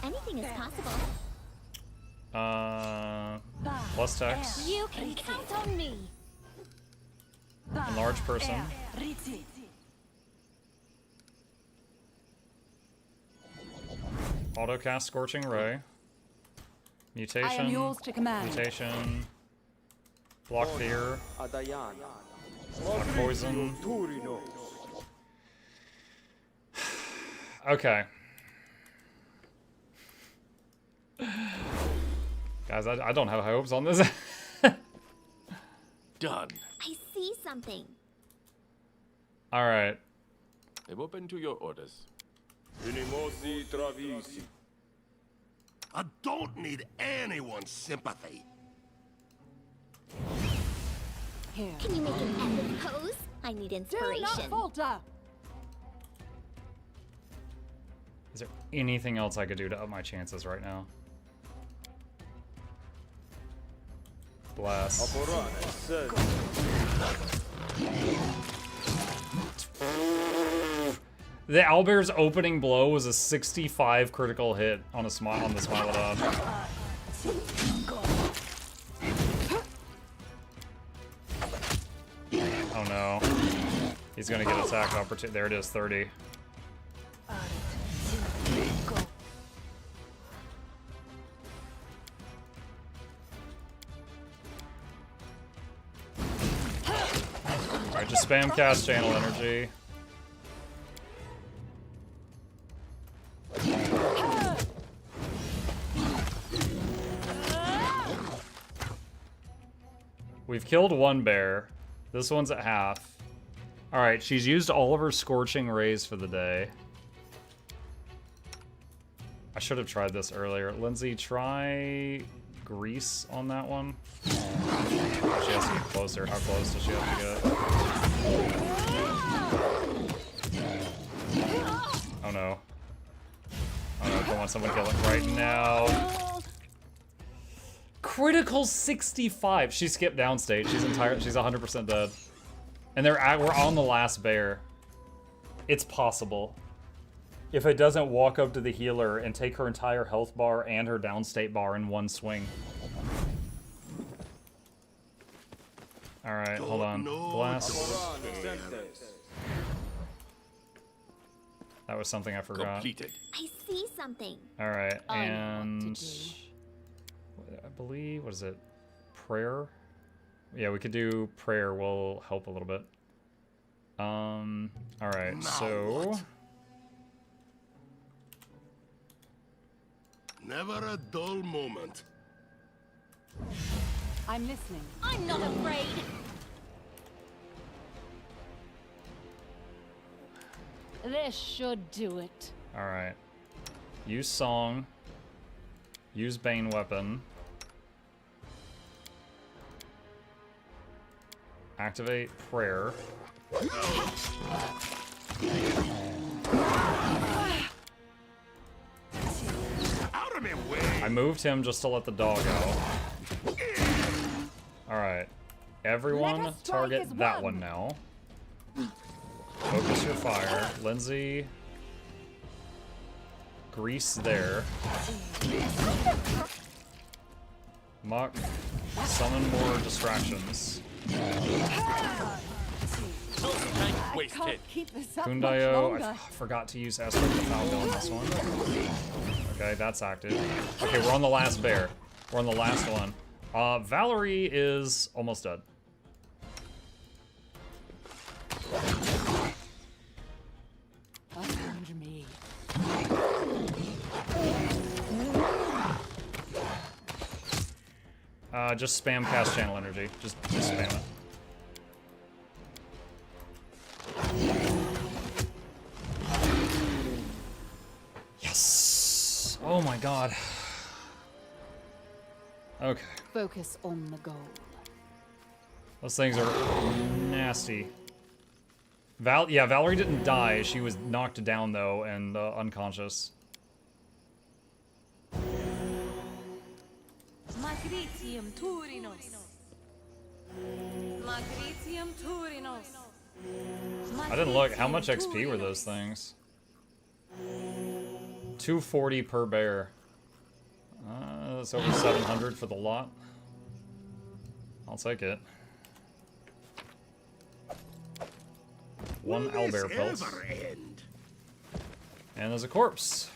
Anything is possible. Plus text. You can count on me. Enlarge person. Autocast Scorching Ray. Mutation. I am yours to command. Mutation. Block Fear. Block Poison. Okay. Guys, I don't have hopes on this. Done. I see something. Alright. I'm open to your orders. I don't need anyone's sympathy. Can you make an epic pose? I need Do inspiration. not falter. Is there anything else I could do to up my chances right now? Blast. The owlbear's opening blow was a 65 critical hit on a on the Smilodon. Oh no. He's gonna get attack opportunity. There it is, 30. Alright, just spam cast channel energy. We've killed one bear. This one's at half. Alright, she's used all of her scorching rays for the day. I should have tried this earlier. Lindsay, try grease on that one. She has to get closer. How close does she have to get? Oh no. Oh no, come on, someone kill it right now. Critical 65. She skipped downstate. She's 100% dead. And we're on the last bear. It's possible. If it doesn't walk up to the healer and take her entire health bar and her downstate bar in one swing. Alright, hold on. Blast. That was something I forgot. Completed. I see something. Alright, and I believe, what is it? Prayer? Yeah, we could do prayer will help a little bit. Alright, so what? Never a dull moment. I'm listening. I'm not afraid. This should do it. Alright. Use song. Use Bane weapon. Activate prayer. Out of my way. I moved him just to let the dog out. Alright. Everyone target that one now. Focus your fire. Lindsay. Grease there. Muck. Summon more distractions. Kundayo. I forgot to use Esper to Falco on this one. Okay, that's active. Okay, we're on the last bear. We're on the last one. Valerie is almost dead. Under me. Just spam cast channel energy. Just spam it. Yes! Oh my god. Okay. Focus on the goal. Those things are nasty. Yeah, Valerie didn't die. She was knocked down though and unconscious. Magritium Turinos. Magritium Turinos. I didn't look. How much XP were those things? 240 per bear. That's over 700 for the lot. I'll take it. One owlbear pulse. And there's a corpse.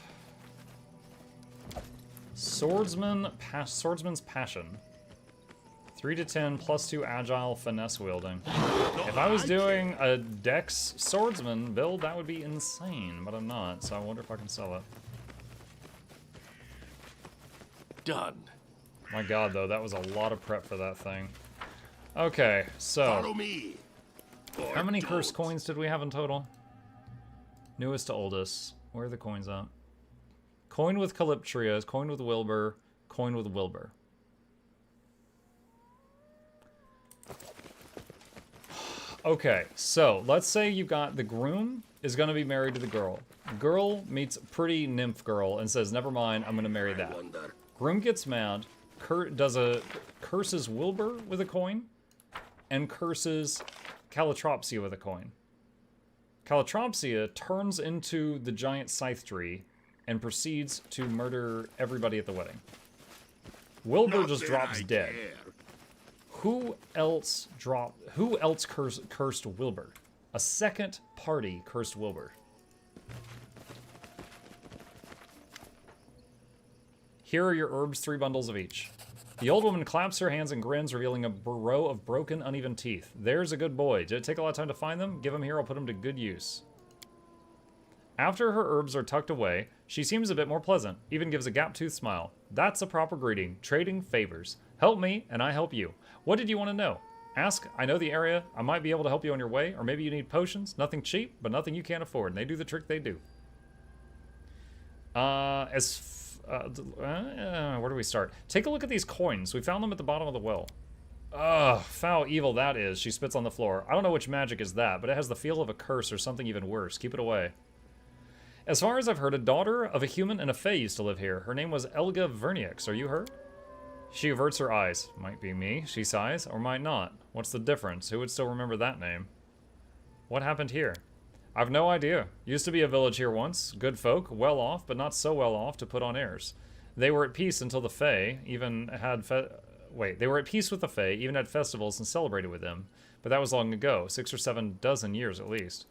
Swordsman's Passion. 3 to 10, +2 agile, finesse wielding. If I was doing a Dex Swordsman build, that would be insane, but I'm not, so I wonder if I can sell it. Done. My god, though, that was a lot of prep for that thing. Okay, so... Follow me. How many cursed coins did we have in total? Newest to oldest. Where are the coins at? Coin with Calyptrias, coin with Wilbur, coin with Wilbur. Okay, so let's say you got the Groom, is going to be married to the girl. Girl meets pretty nymph girl and says, never mind, I'm going to marry that. Groom gets mad, curses Wilbur with a coin, and curses Calotropsia with a coin. Calotropsia turns into the giant scythe tree and proceeds to murder everybody at the wedding. Wilbur just drops dead. Who else cursed Wilbur? A second party cursed Wilbur. Here are your herbs, 3 bundles of each. The old woman claps her hands and grins, revealing a row of broken, uneven teeth. There's a good boy. Did it take a lot of time to find them? Give them here, I'll put them to good use. After her herbs are tucked away, she seems a bit more pleasant, even gives a gap-toothed smile. That's a proper greeting, trading favors. Help me, and I help you. What did you want to know? Ask, I know the area, I might be able to help you on your way, or maybe you need potions. Nothing cheap, but nothing you can't afford, and they do the trick they do. Where do we start? Take a look at these coins. We found them at the bottom of the well. Ugh, foul evil that is. She spits on the floor. I don't know which magic is that, but it has the feel of a curse or something even worse. Keep it away. As far as I've heard, a daughter of a human and a fae used to live here. Her name was Elga Vernix. Are you her? She averts her eyes. Might be me, she sighs, or might not. What's the difference? Who would still remember that name? What happened here? I've no idea. Used to be a village here once. Good folk, well off, but not so well off to put on airs. They were at peace until the fae even had they were at peace with the fae, even had festivals and celebrated with them. But that was long ago, 6 or 7 dozen years at least.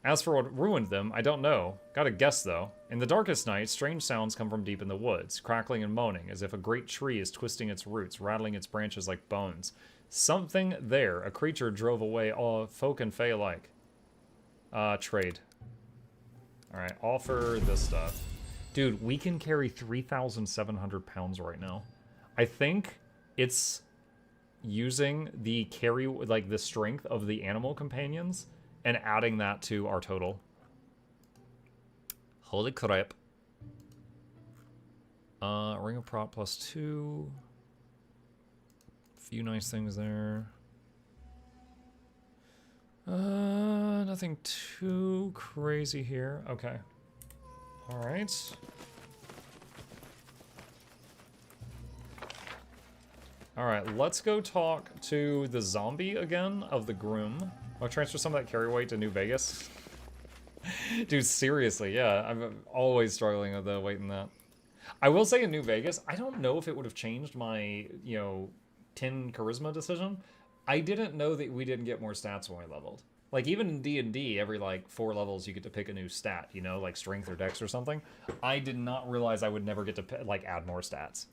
As for what ruined them, I don't know. Gotta guess, though. In the darkest nights, strange sounds come from deep in the woods, crackling and moaning, as if a great tree is twisting its roots, rattling its branches like bones. Something there. A creature drove away all folk and fae alike. Trade. Alright, offer this stuff. Dude, we can carry 3,700 pounds right now. I think it's using the the strength of the animal companions and adding that to our total. Holy crap. Ring of Prot +2. Few nice things there. Nothing too crazy here. Okay. Alright. Alright, let's go talk to the zombie again of the groom. I'll transfer some of that carry weight to New Vegas. Dude, seriously, yeah. I'm always struggling with the weight in that. I will say in New Vegas, I don't know if it would have changed my, 10 charisma decision. I didn't know that we didn't get more stats when we leveled. Like, even in D&D, every, 4 levels you get to pick a new stat, like strength or dex or something. I did not realize I would never get to, add more stats.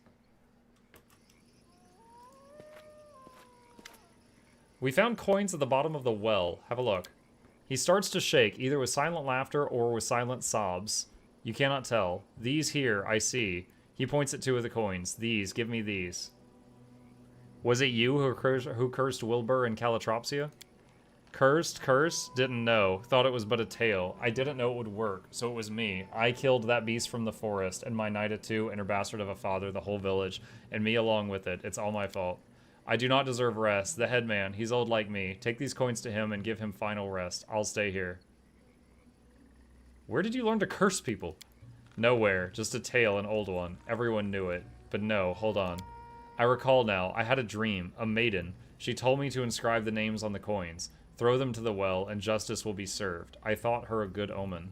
We found coins at the bottom of the well. Have a look. He starts to shake, either with silent laughter or with silent sobs. You cannot tell. These here, I see. He points at 2 of the coins. These, give me these. Was it you who cursed Wilbur and Calotropsia? Cursed? Didn't know. Thought it was but a tale. I didn't know it would work, so it was me. I killed that beast from the forest, and my knight of 2, and her bastard of a father, the whole village, and me along with it. It's all my fault. I do not deserve rest. The headman, he's old like me. Take these coins to him and give him final rest. I'll stay here. Where did you learn to curse people? Nowhere. Just a tale, an old one. Everyone knew it. But no, hold on. I recall now. I had a dream. A maiden. She told me to inscribe the names on the coins. Throw them to the well, and justice will be served. I thought her a good omen.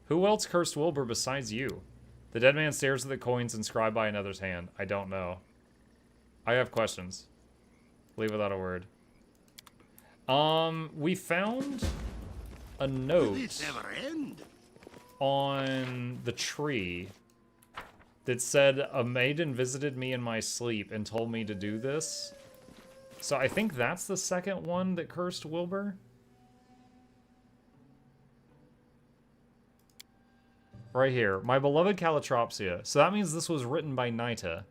Who else cursed Wilbur besides you? The dead man stares at the coins inscribed by another's hand. I don't know. I have questions. Leave without a word. We found a note on the tree that said, a maiden visited me in my sleep and told me to do this. So I think that's the second one that cursed Wilbur. Right here. My beloved Calotropsia. So that means this was written by Nita.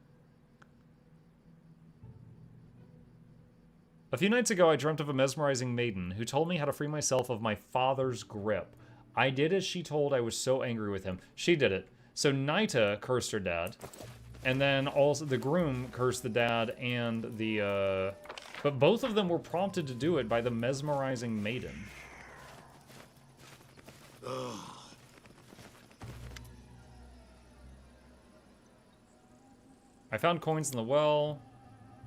A few nights ago, I dreamt of a mesmerizing maiden who told me how to free myself of my father's grip. I did as she told. I was so angry with him. She did it. So Nita cursed her dad. And then also the groom cursed the dad and the, But both of them were prompted to do it by the mesmerizing maiden. I found coins in the well.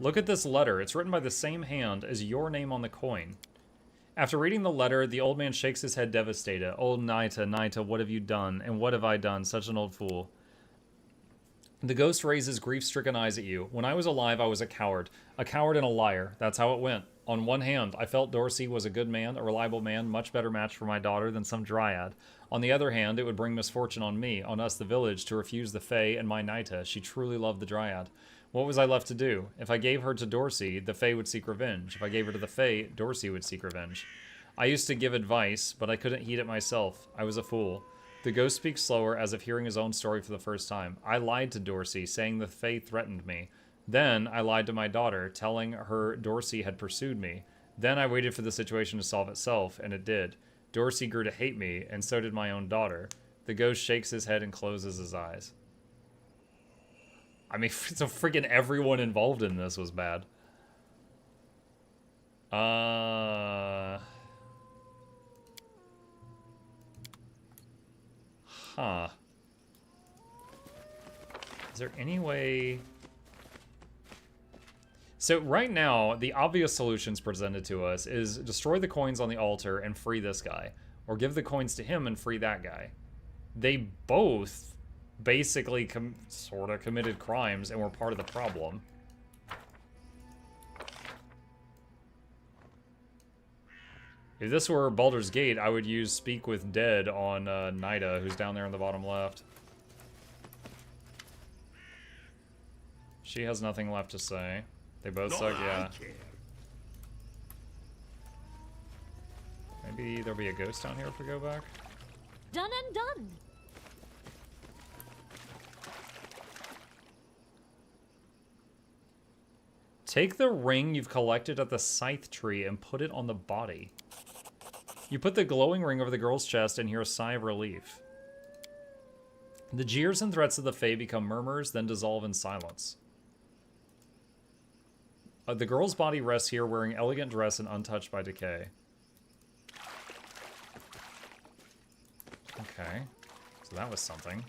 Look at this letter. It's written by the same hand as your name on the coin. After reading the letter, the old man shakes his head devastated. Old Naita, Naita, what have you done? And what have I done? Such an old fool. The ghost raises grief-stricken eyes at you. When I was alive, I was a coward and a liar. That's how it went. On one hand, I felt Dorsey was a good man, a reliable man, much better match for my daughter than some dryad. On the other hand, it would bring misfortune on me, on us the village, to refuse the Fae and my Naita. She truly loved the dryad. What was I left to do? If I gave her to Dorsey, the Fae would seek revenge. If I gave her to the Fae, Dorsey would seek revenge. I used to give advice, but I couldn't heed it myself. I was a fool. The ghost speaks slower, as if hearing his own story for the first time. I lied to Dorsey, saying the Fae threatened me. Then I lied to my daughter, telling her Dorsey had pursued me. Then I waited for the situation to solve itself, and it did. Dorsey grew to hate me, and so did my own daughter. The ghost shakes his head and closes his eyes. I mean, so freaking everyone involved in this was bad. Huh. Is there any way... So right now, the obvious solutions presented to us is destroy the coins on the altar and free this guy. Or give the coins to him and free that guy. They both basically sort of committed crimes and were part of the problem. If this were Baldur's Gate, I would use Speak with Dead on Naida, who's down there in the bottom left. She has nothing left to say. They both suck, yeah. Maybe there'll be a ghost down here if we go back? Done and done. Take the ring you've collected at the scythe tree and put it on the body. You put the glowing ring over the girl's chest and hear a sigh of relief. The jeers and threats of the Fae become murmurs, then dissolve in silence. The girl's body rests here wearing elegant dress and untouched by decay. Okay, so that was something.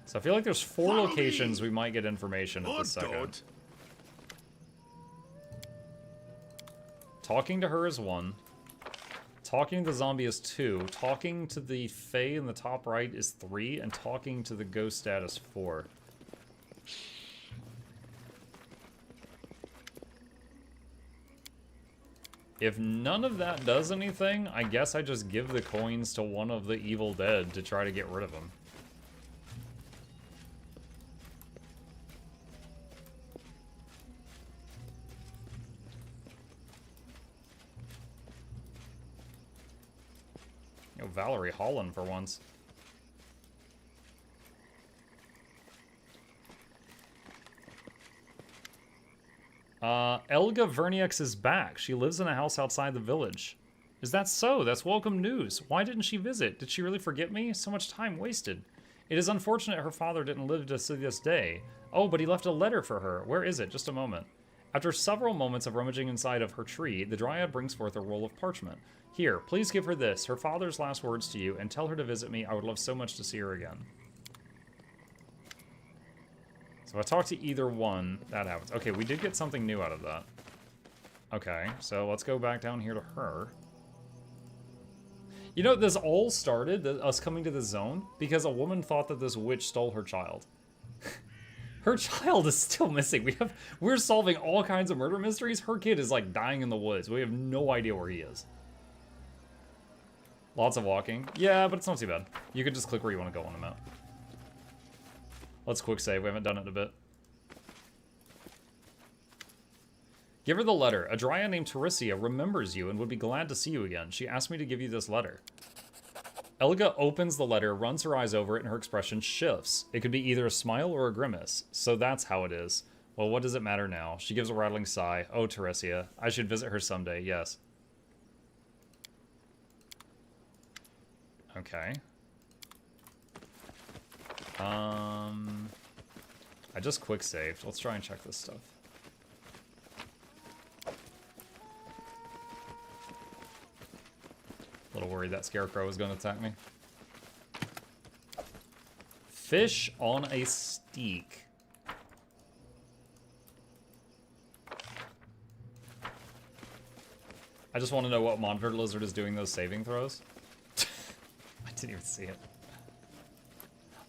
So I feel like there's 4 locations we might get information at this second. Talking to her is 1. Talking to the zombie is 2. Talking to the Fae in the top right is 3. And talking to the ghost dad is 4. If none of that does anything, I guess I just give the coins to one of the evil dead to try to get rid of them. Yo, Valerie Holland for once. Elga Verniex is back. She lives in a house outside the village. Is that so? That's welcome news. Why didn't she visit? Did she really forget me? So much time wasted. It is unfortunate her father didn't live to see this day. Oh, but he left a letter for her. Where is it? Just a moment. After several moments of rummaging inside of her tree, the dryad brings forth a roll of parchment. Here, please give her this, her father's last words to you, and tell her to visit me. I would love so much to see her again. So if I talk to either one, that happens. Okay, we did get something new out of that. Okay, so let's go back down here to her. You know, this all started, us coming to the zone, because a woman thought that this witch stole her child. Her child is still missing. We're solving all kinds of murder mysteries. Her kid is like dying in the woods. We have no idea where he is. Lots of walking. Yeah, but it's not too bad. You can just click where you want to go on the map. Let's quick save. We haven't done it in a bit. Give her the letter. A dryad named Teresia remembers you and would be glad to see you again. She asked me to give you this letter. Elga opens the letter, runs her eyes over it, and her expression shifts. It could be either a smile or a grimace. So that's how it is. Well, what does it matter now? She gives a rattling sigh. Oh, Teresia. I should visit her someday, yes. Okay. I just quick saved. Let's try and check this stuff. little worried that scarecrow was going to attack me. Fish on a steak. I just want to know what monitor lizard is doing those saving throws. I didn't even see it.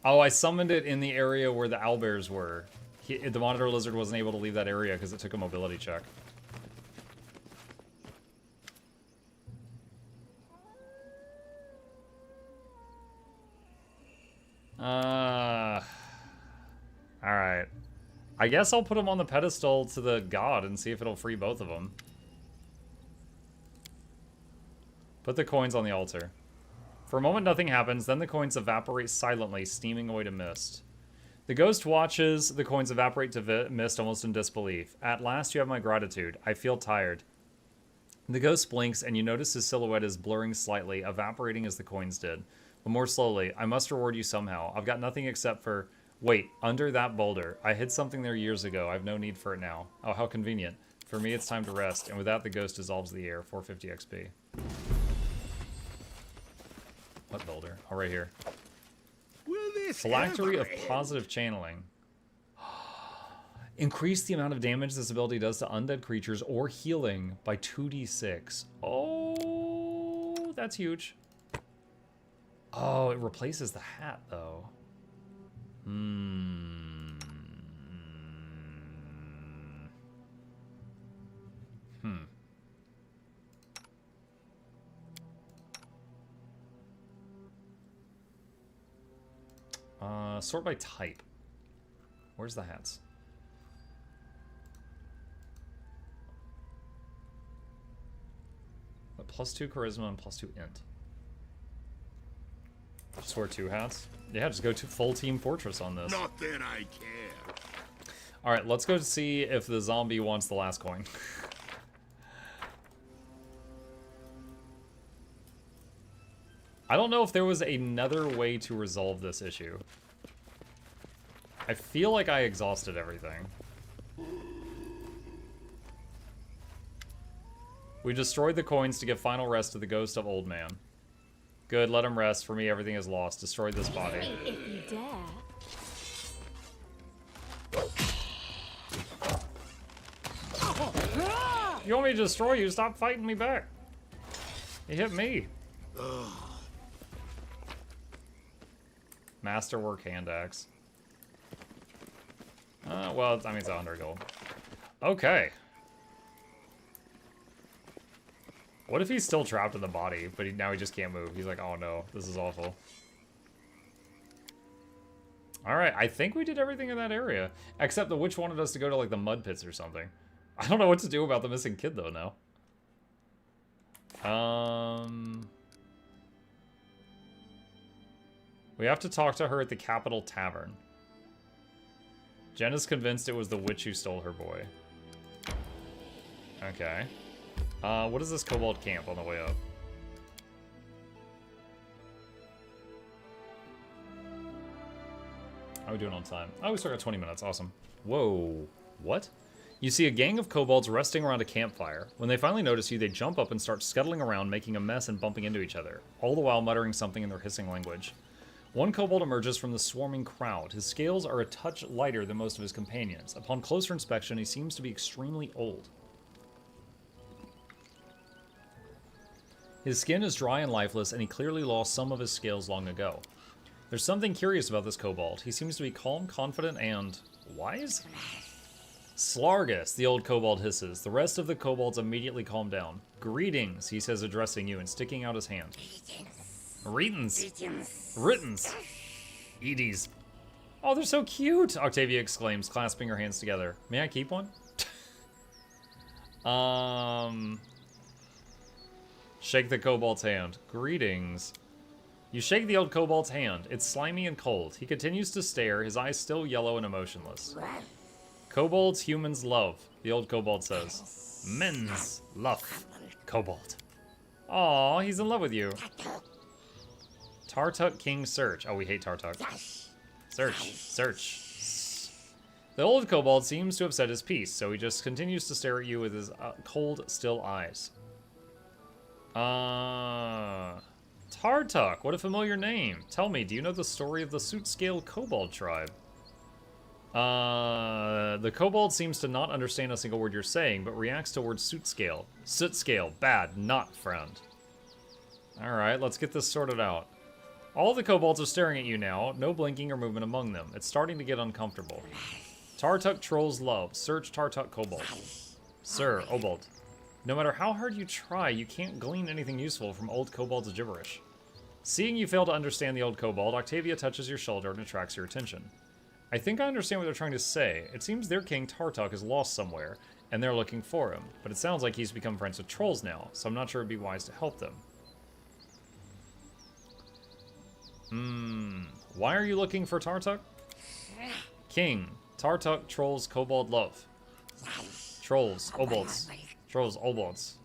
Oh, I summoned it in the area where the owlbears were. The monitor lizard wasn't able to leave that area because it took a mobility check. Alright. I guess I'll put him on the pedestal to the god and see if it'll free both of them. Put the coins on the altar. For a moment, nothing happens. Then the coins evaporate silently, steaming away to mist. The ghost watches the coins evaporate to mist almost in disbelief. At last, you have my gratitude. I feel tired. The ghost blinks, and you notice his silhouette is blurring slightly, evaporating as the coins did. But more slowly. I must reward you somehow. I've got nothing except for... Wait, under that boulder. I hid something there years ago. I've no need for it now. Oh, how convenient. For me, it's time to rest. And with that, the ghost dissolves the air. 450 XP. What boulder? Oh, right here. Phylactery of positive channeling. Increase the amount of damage this ability does to undead creatures or healing by 2d6. Oh, that's huge. Oh, it replaces the hat, though. Sort by type. Where's the hats? But +2 charisma and +2 int. Just wear 2 hats? Yeah, just go to full team fortress on this. Not that I care. Alright, let's go see if the zombie wants the last coin. I don't know if there was another way to resolve this issue. I feel like I exhausted everything. We destroyed the coins to give final rest to the ghost of Old Man. Good, let him rest. For me, everything is lost. Destroy this body. If you dare. You want me to destroy you? Stop fighting me back. He hit me. Masterwork hand axe. Well, I mean, it's 100 gold. Okay. What if he's still trapped in the body, but now he just can't move? He's like, oh no, this is awful. Alright, I think we did everything in that area. Except the witch wanted us to go to, like, the mud pits or something. I don't know what to do about the missing kid, though, now. We have to talk to her at the Capital Tavern. Jen is convinced it was the witch who stole her boy. Okay. What is this kobold camp on the way up? How are we doing on time? Oh, we still got 20 minutes. Awesome. Whoa. What? You see a gang of kobolds resting around a campfire. When they finally notice you, they jump up and start scuttling around, making a mess and bumping into each other, all the while muttering something in their hissing language. One kobold emerges from the swarming crowd. His scales are a touch lighter than most of his companions. Upon closer inspection, he seems to be extremely old. His skin is dry and lifeless, and he clearly lost some of his scales long ago. There's something curious about this kobold. He seems to be calm, confident, and wise? Slargus, the old kobold hisses. The rest of the kobolds immediately calm down. Greetings, he says, addressing you and sticking out his hand. Greetings. Rittens. Edie's. Oh, they're so cute, Octavia exclaims, clasping her hands together. May I keep one? Shake the kobold's hand. Greetings. You shake the old kobold's hand. It's slimy and cold. He continues to stare, his eyes still yellow and emotionless. Kobolds humans love, the old kobold says. Men's love, kobold. Aw, he's in love with you. Tartuk King search. Oh, we hate Tartuk. Search, search. The old kobold seems to have said his piece, so he just continues to stare at you with his cold, still eyes. Tartuk, what a familiar name. Tell me, do you know the story of the Suit-Scale Kobold tribe? The kobold seems to not understand a single word you're saying, but reacts to word Suit-Scale. Soot-Scale, bad, not friend. Alright, let's get this sorted out. All the kobolds are staring at you now, no blinking or movement among them. It's starting to get uncomfortable. Tartuk trolls love. Search Tartuk kobold. Sir, Obold. No matter how hard you try, you can't glean anything useful from old kobold's gibberish. Seeing you fail to understand the old kobold, Octavia touches your shoulder and attracts your attention. I think I understand what they're trying to say. It seems their king Tartuk is lost somewhere, and they're looking for him. But it sounds like he's become friends with trolls now, so I'm not sure it'd be wise to help them. Why are you looking for Tartuk? King, Tartuk trolls kobold love. Trolls, obolds. Trolls, obolds.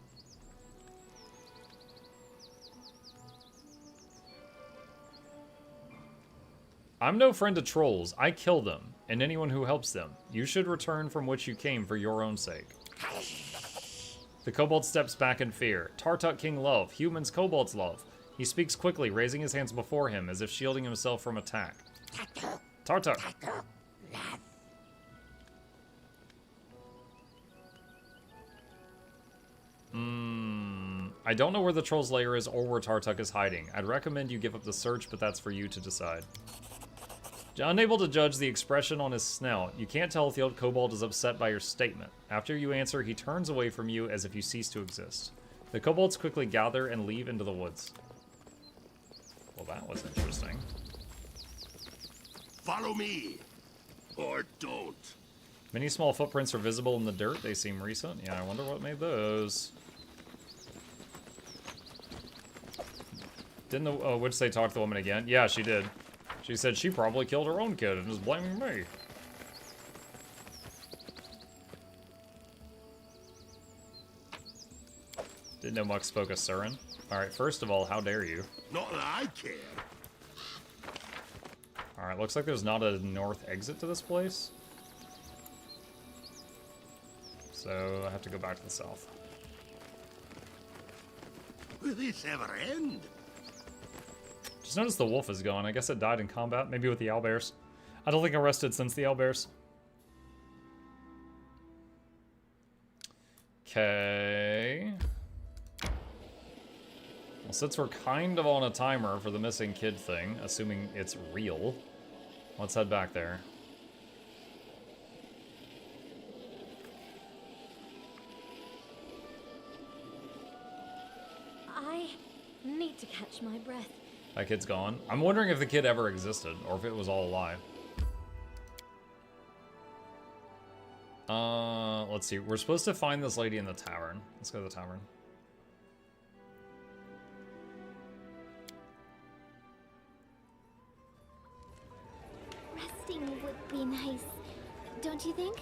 I'm no friend to trolls. I kill them, and anyone who helps them. You should return from which you came for your own sake. The kobold steps back in fear. Tartuk king love. Humans kobolds love. He speaks quickly, raising his hands before him as if shielding himself from attack. Tartuk. I don't know where the troll's lair is or where Tartuk is hiding. I'd recommend you give up the search, but that's for you to decide. Unable to judge the expression on his snout, you can't tell if the old kobold is upset by your statement. After you answer, he turns away from you as if you cease to exist. The kobolds quickly gather and leave into the woods. Well, that was interesting. Follow me, or don't. Many small footprints are visible in the dirt. They seem recent. Yeah, I wonder what made those. Didn't the witch say talk to the woman again? Yeah, she did. She said she probably killed her own kid and is blaming me. Didn't know Muck spoke a Surin. Alright, first of all, how dare you? Not that I care. Alright, looks like there's not a north exit to this place. So I have to go back to the south. Will this ever end? Just noticed the wolf is gone. I guess it died in combat, maybe with the owlbears. I don't think I rested since the owlbears. Okay. Well, since we're kind of on a timer for the missing kid thing, assuming it's real, let's head back there. I need to catch my breath. That kid's gone. I'm wondering if the kid ever existed, or if it was all a lie. Let's see. We're supposed to find this lady in the tavern. Let's go to the tavern. Resting would be nice, don't you think?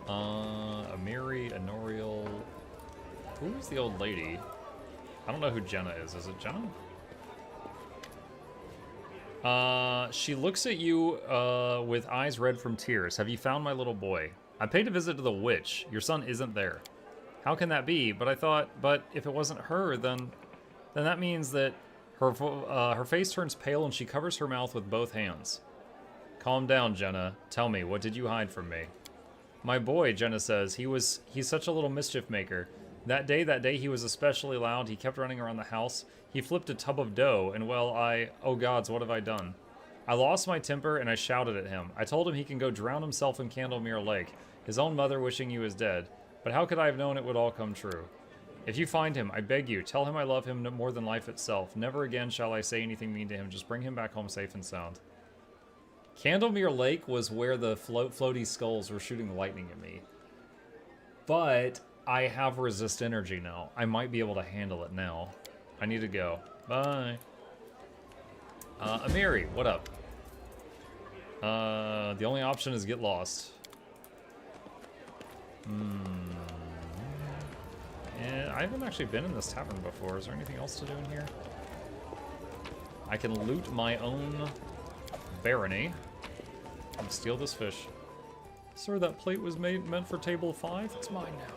Amiri, Honorial. Who's the old lady? I don't know who Jenna is. Is it Jenna? She looks at you, with eyes red from tears. Have you found my little boy? I paid a visit to the witch. Your son isn't there. How can that be? But I thought, if it wasn't her, then that means that her face turns pale and she covers her mouth with both hands. Calm down, Jenna. Tell me, what did you hide from me? My boy, Jenna says, he's such a little mischief maker. That day he was especially loud. He kept running around the house. He flipped a tub of dough, and well, oh gods, what have I done? I lost my temper, and I shouted at him. I told him he can go drown himself in Candlemere Lake, his own mother wishing he was dead. But how could I have known it would all come true? If you find him, I beg you, tell him I love him more than life itself. Never again shall I say anything mean to him. Just bring him back home safe and sound. Candlemere Lake was where the floaty skulls were shooting lightning at me. But I have resist energy now. I might be able to handle it now. I need to go. Bye. Amiri, what up? The only option is get lost. Yeah, I haven't actually been in this tavern before. Is there anything else to do in here? I can loot my own barony and steal this fish. Sir, that plate was meant for table 5. It's mine now.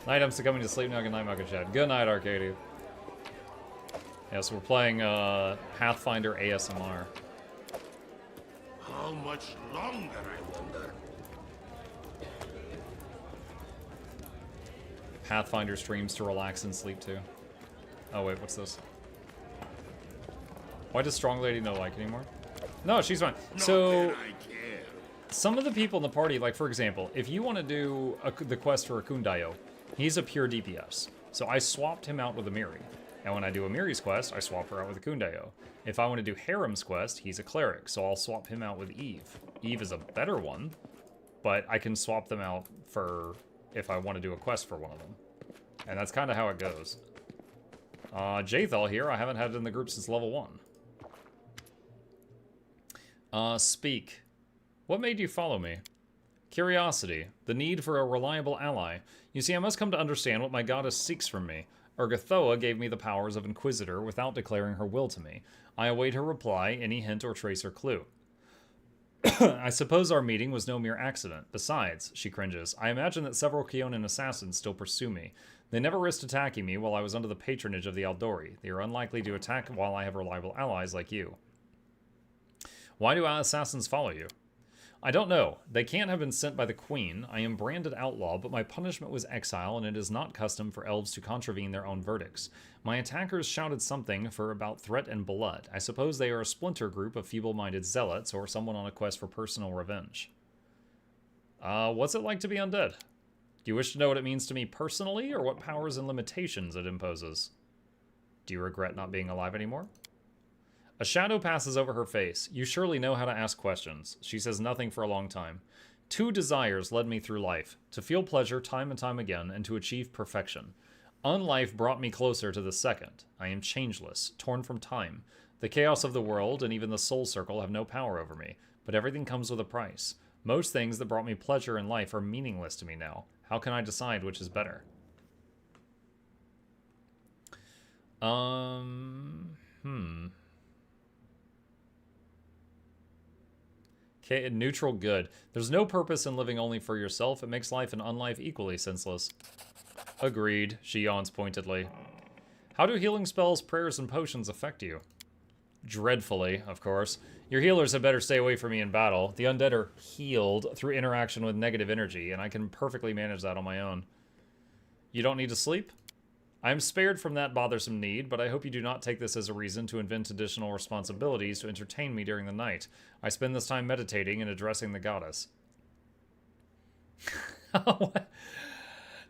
Night, I'm succumbing to sleep now. Good night, Michael Chad. Good night, Arcadia. Yeah, so we're playing Pathfinder ASMR. How much longer, I wonder? Pathfinder streams to relax and sleep too. Oh wait, what's this? Why does Strong Lady not like anymore? No, she's fine. So, some of the people in the party, like for example, if you want to do the quest for a Kundayo, he's a pure DPS. So I swapped him out with Amiri. And when I do Amiri's quest, I swap her out with a Kundayo. If I want to do Harem's quest, he's a cleric, so I'll swap him out with Eve. Eve is a better one, but I can swap them out for if I want to do a quest for one of them. And that's kind of how it goes. Jathal here, I haven't had it in the group since level 1. Speak. What made you follow me? Curiosity. The need for a reliable ally. You see, I must come to understand what my goddess seeks from me. Urgathoa gave me the powers of Inquisitor without declaring her will to me. I await her reply, any hint or trace or clue. I suppose our meeting was no mere accident. Besides, she cringes, I imagine that several Keonan assassins still pursue me. They never risked attacking me while I was under the patronage of the Aldori. They are unlikely to attack while I have reliable allies like you. Why do assassins follow you? I don't know. They can't have been sent by the Queen. I am branded outlaw, but my punishment was exile, and it is not custom for elves to contravene their own verdicts. My attackers shouted something for about threat and blood. I suppose they are a splinter group of feeble-minded zealots, or someone on a quest for personal revenge. What's it like to be undead? Do you wish to know what it means to me personally, or what powers and limitations it imposes? Do you regret not being alive anymore? A shadow passes over her face. You surely know how to ask questions. She says nothing for a long time. 2 desires led me through life. To feel pleasure time and time again, and to achieve perfection. Unlife brought me closer to the second. I am changeless, torn from time. The chaos of the world, and even the soul circle, have no power over me. But everything comes with a price. Most things that brought me pleasure in life are meaningless to me now. How can I decide which is better? Okay, neutral good. There's no purpose in living only for yourself. It makes life and unlife equally senseless. Agreed, she yawns pointedly. How do healing spells, prayers, and potions affect you? Dreadfully, of course. Your healers had better stay away from me in battle. The undead are healed through interaction with negative energy, and I can perfectly manage that on my own. You don't need to sleep? I am spared from that bothersome need, but I hope you do not take this as a reason to invent additional responsibilities to entertain me during the night. I spend this time meditating and addressing the goddess.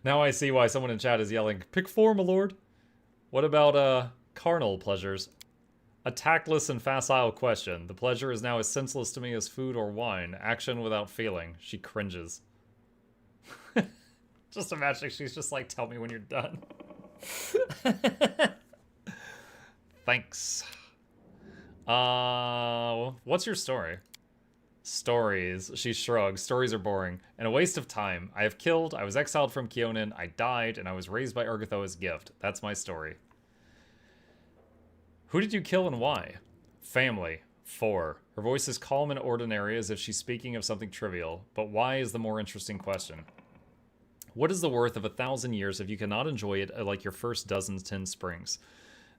Now I see why someone in chat is yelling, "Pick 4, my lord." What about, carnal pleasures? A tactless and facile question. The pleasure is now as senseless to me as food or wine. Action without feeling. She cringes. Just imagine she's just like, tell me when you're done. Thanks. What's your story? Stories. She shrugs. Stories are boring. And a waste of time. I have killed, I was exiled from Keonan, I died, and I was raised by Urgathoa's gift. That's my story. Who did you kill and why? Family. 4. Her voice is calm and ordinary as if she's speaking of something trivial, but why is the more interesting question. What is the worth of 1,000 years if you cannot enjoy it like your first dozen 10 springs?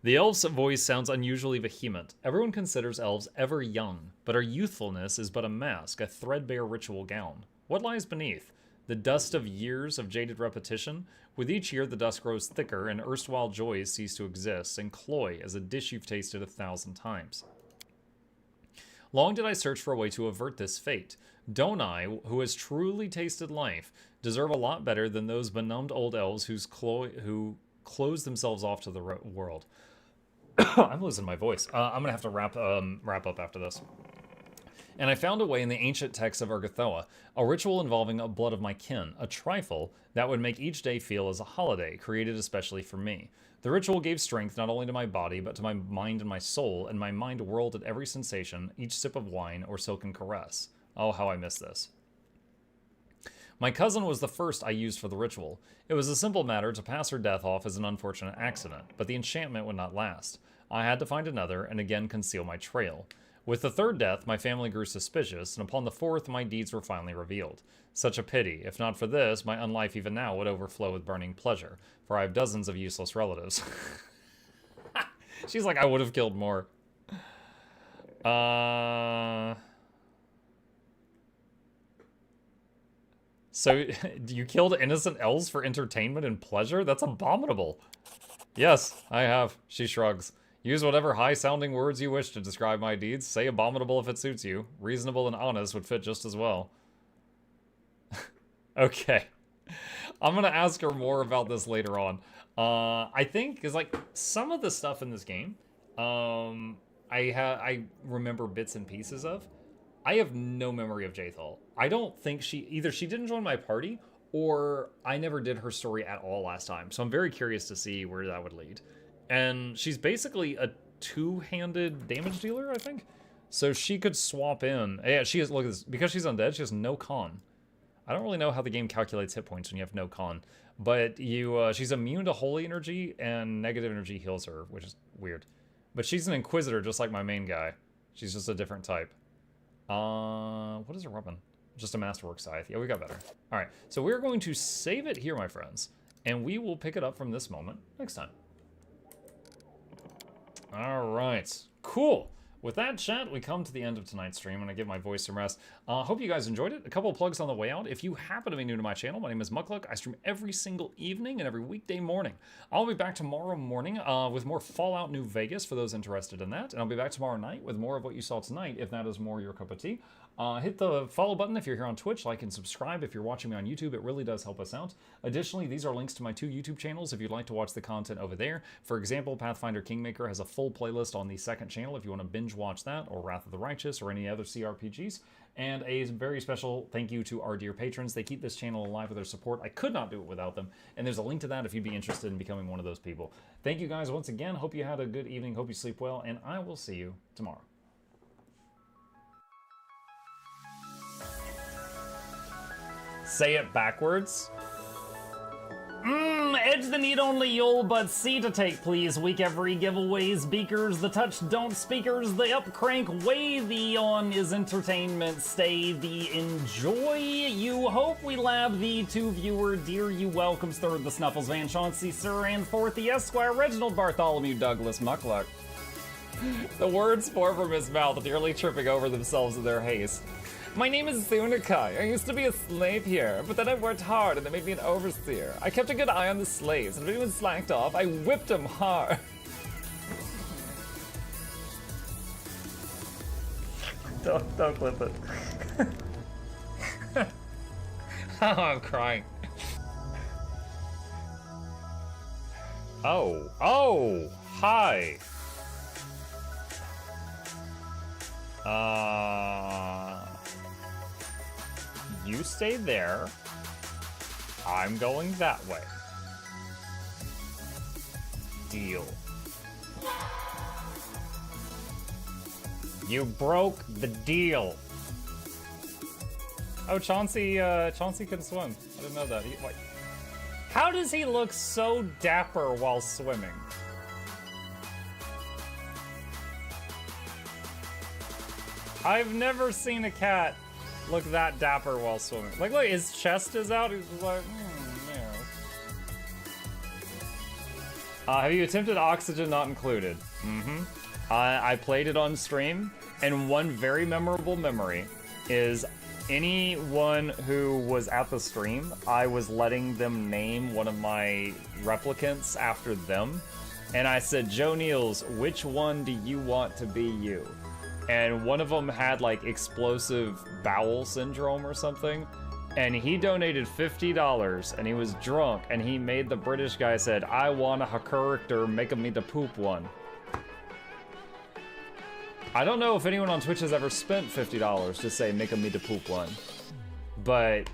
The elf's voice sounds unusually vehement. Everyone considers elves ever young, but our youthfulness is but a mask, a threadbare ritual gown. What lies beneath? The dust of years of jaded repetition? With each year, the dust grows thicker, and erstwhile joys cease to exist, and cloy as a dish you've tasted 1,000 times. Long did I search for a way to avert this fate. Don't I, who has truly tasted life, deserve a lot better than those benumbed old elves who close themselves off to the world? I'm losing my voice. I'm gonna have to wrap up after this. And I found a way in the ancient texts of Urgathoa, a ritual involving a blood of my kin, a trifle that would make each day feel as a holiday, created especially for me. The ritual gave strength not only to my body, but to my mind and my soul, and my mind whirled at every sensation, each sip of wine or silken caress. Oh, how I miss this. My cousin was the first I used for the ritual. It was a simple matter to pass her death off as an unfortunate accident, but the enchantment would not last. I had to find another and again conceal my trail. With the third death, my family grew suspicious, and upon the fourth, my deeds were finally revealed. Such a pity. If not for this, my unlife even now would overflow with burning pleasure, for I have dozens of useless relatives. She's like, I would have killed more. So, you killed innocent elves for entertainment and pleasure? That's abominable. Yes, I have. She shrugs. Use whatever high-sounding words you wish to describe my deeds. Say abominable if it suits you. Reasonable and honest would fit just as well. Okay. I'm gonna ask her more about this later on. I think, because, like, some of the stuff in this game, I remember bits and pieces of. I have no memory of Jaethal. I don't think either she didn't join my party, or I never did her story at all last time. So I'm very curious to see where that would lead. And she's basically a two-handed damage dealer, I think. So she could swap in. Yeah, she has, look at this, because she's undead, she has no con. I don't really know how the game calculates hit points when you have no con. But she's immune to holy energy, and negative energy heals her, which is weird. But she's an inquisitor, just like my main guy. She's just a different type. What is her weapon? Just a masterwork scythe. Yeah, we got better. All right, so we're going to save it here, my friends, and we will pick it up from this moment next time. All right, cool. With that, chat, we come to the end of tonight's stream, and I give my voice some rest. Hope you guys enjoyed it. A couple of plugs on the way out. If you happen to be new to my channel, my name is Mukluk. I stream every single evening and every weekday morning. I'll be back tomorrow morning with more Fallout New Vegas for those interested in that. And I'll be back tomorrow night with more of what you saw tonight, if that is more your cup of tea. Hit the follow button if you're here on Twitch, like and subscribe if you're watching me on YouTube. It really does help us out. Additionally, these are links to my 2 YouTube channels if you'd like to watch the content over there. For example, Pathfinder Kingmaker has a full playlist on the second channel if you want to binge watch that, or Wrath of the Righteous, or any other CRPGs. And a very special thank you to our dear patrons. They keep this channel alive with their support. I could not do it without them. And there's a link to that if you'd be interested in becoming one of those people. Thank you guys once again. Hope you had a good evening. Hope you sleep well. And I will see you tomorrow. Say it backwards. Edge the need only you'll but C to take, please. Week every giveaways, beakers, the touch don't speakers, the up crank, way the on is entertainment, stay the enjoy. You hope we lab the 2 viewer, dear you welcomes, third the Snuffles, Van Chauncey, Sir, and fourth the Esquire, Reginald Bartholomew, Douglas, Mukluk. The words pour from his mouth, nearly tripping over themselves in their haste. My name is Zunikai. I used to be a slave here, but then I worked hard and they made me an overseer. I kept a good eye on the slaves, and if anyone slacked off, I whipped them hard. Don't clip it. Oh, I'm crying. Oh, hi. You stay there. I'm going that way. Deal. You broke the deal. Oh, Chauncey can swim. I didn't know that. How does he look so dapper while swimming? I've never seen a cat look that dapper while swimming. Like, look, his chest is out. He's just like, yeah. Have you attempted Oxygen Not Included? I played it on stream, and one very memorable memory is anyone who was at the stream, I was letting them name one of my replicants after them, and I said, Joe Niels, which one do you want to be you? And one of them had like explosive bowel syndrome or something, and he donated $50, and he was drunk, and he made the British guy said, I want a character, make me the poop one. I don't know if anyone on Twitch has ever spent $50 to say make me the poop one, but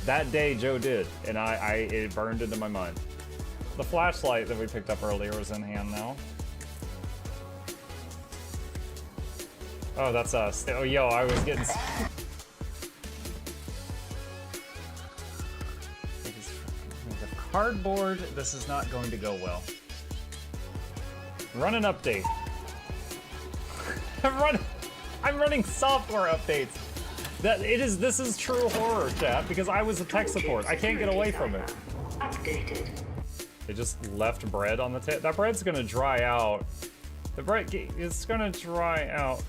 that day Joe did, and it burned into my mind. The flashlight that we picked up earlier is in hand now. Oh, that's us. Oh, yo, I was getting... Cardboard, this is not going to go well. Run an update. Run... I'm running software updates. This is true horror, chat, because I was a tech support. I can't get away from it. Updated. They just left bread on the table. That bread's gonna dry out. The bread is gonna dry out.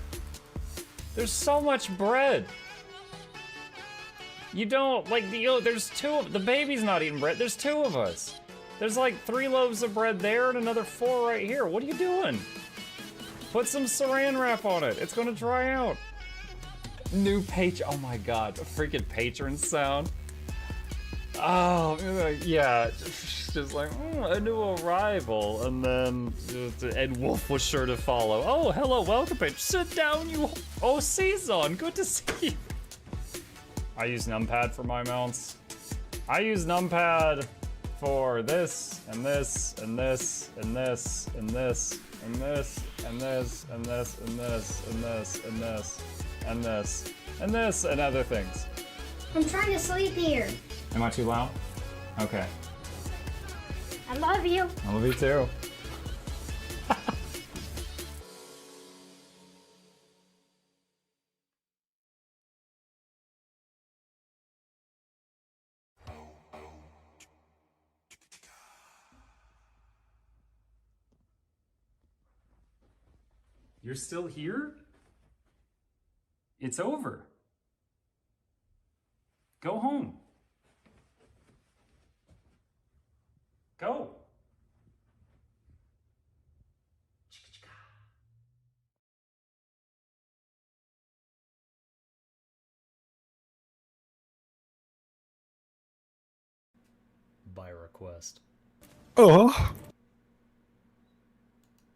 There's so much bread. You don't, like, there's the baby's not eating bread. There's 2 of us. There's like 3 loaves of bread there and another 4 right here. What are you doing? Put some saran wrap on it. It's gonna dry out. New oh my god, a freaking patron sound. Oh, yeah, just like, a new arrival, and then Ed Wolf was sure to follow. Oh, hello, welcome, page. Sit down, you. Oh, Season, good to see you. I use numpad for my mounts. I use numpad for this, and this, and this, and this, and this, and this, and this, and this, and this, and this, and this, and this, and this, and other things. I'm trying to sleep here. Am I too loud? Okay. I love you. I love you too. You're still here? It's over. Go home. Go. By request. Oh.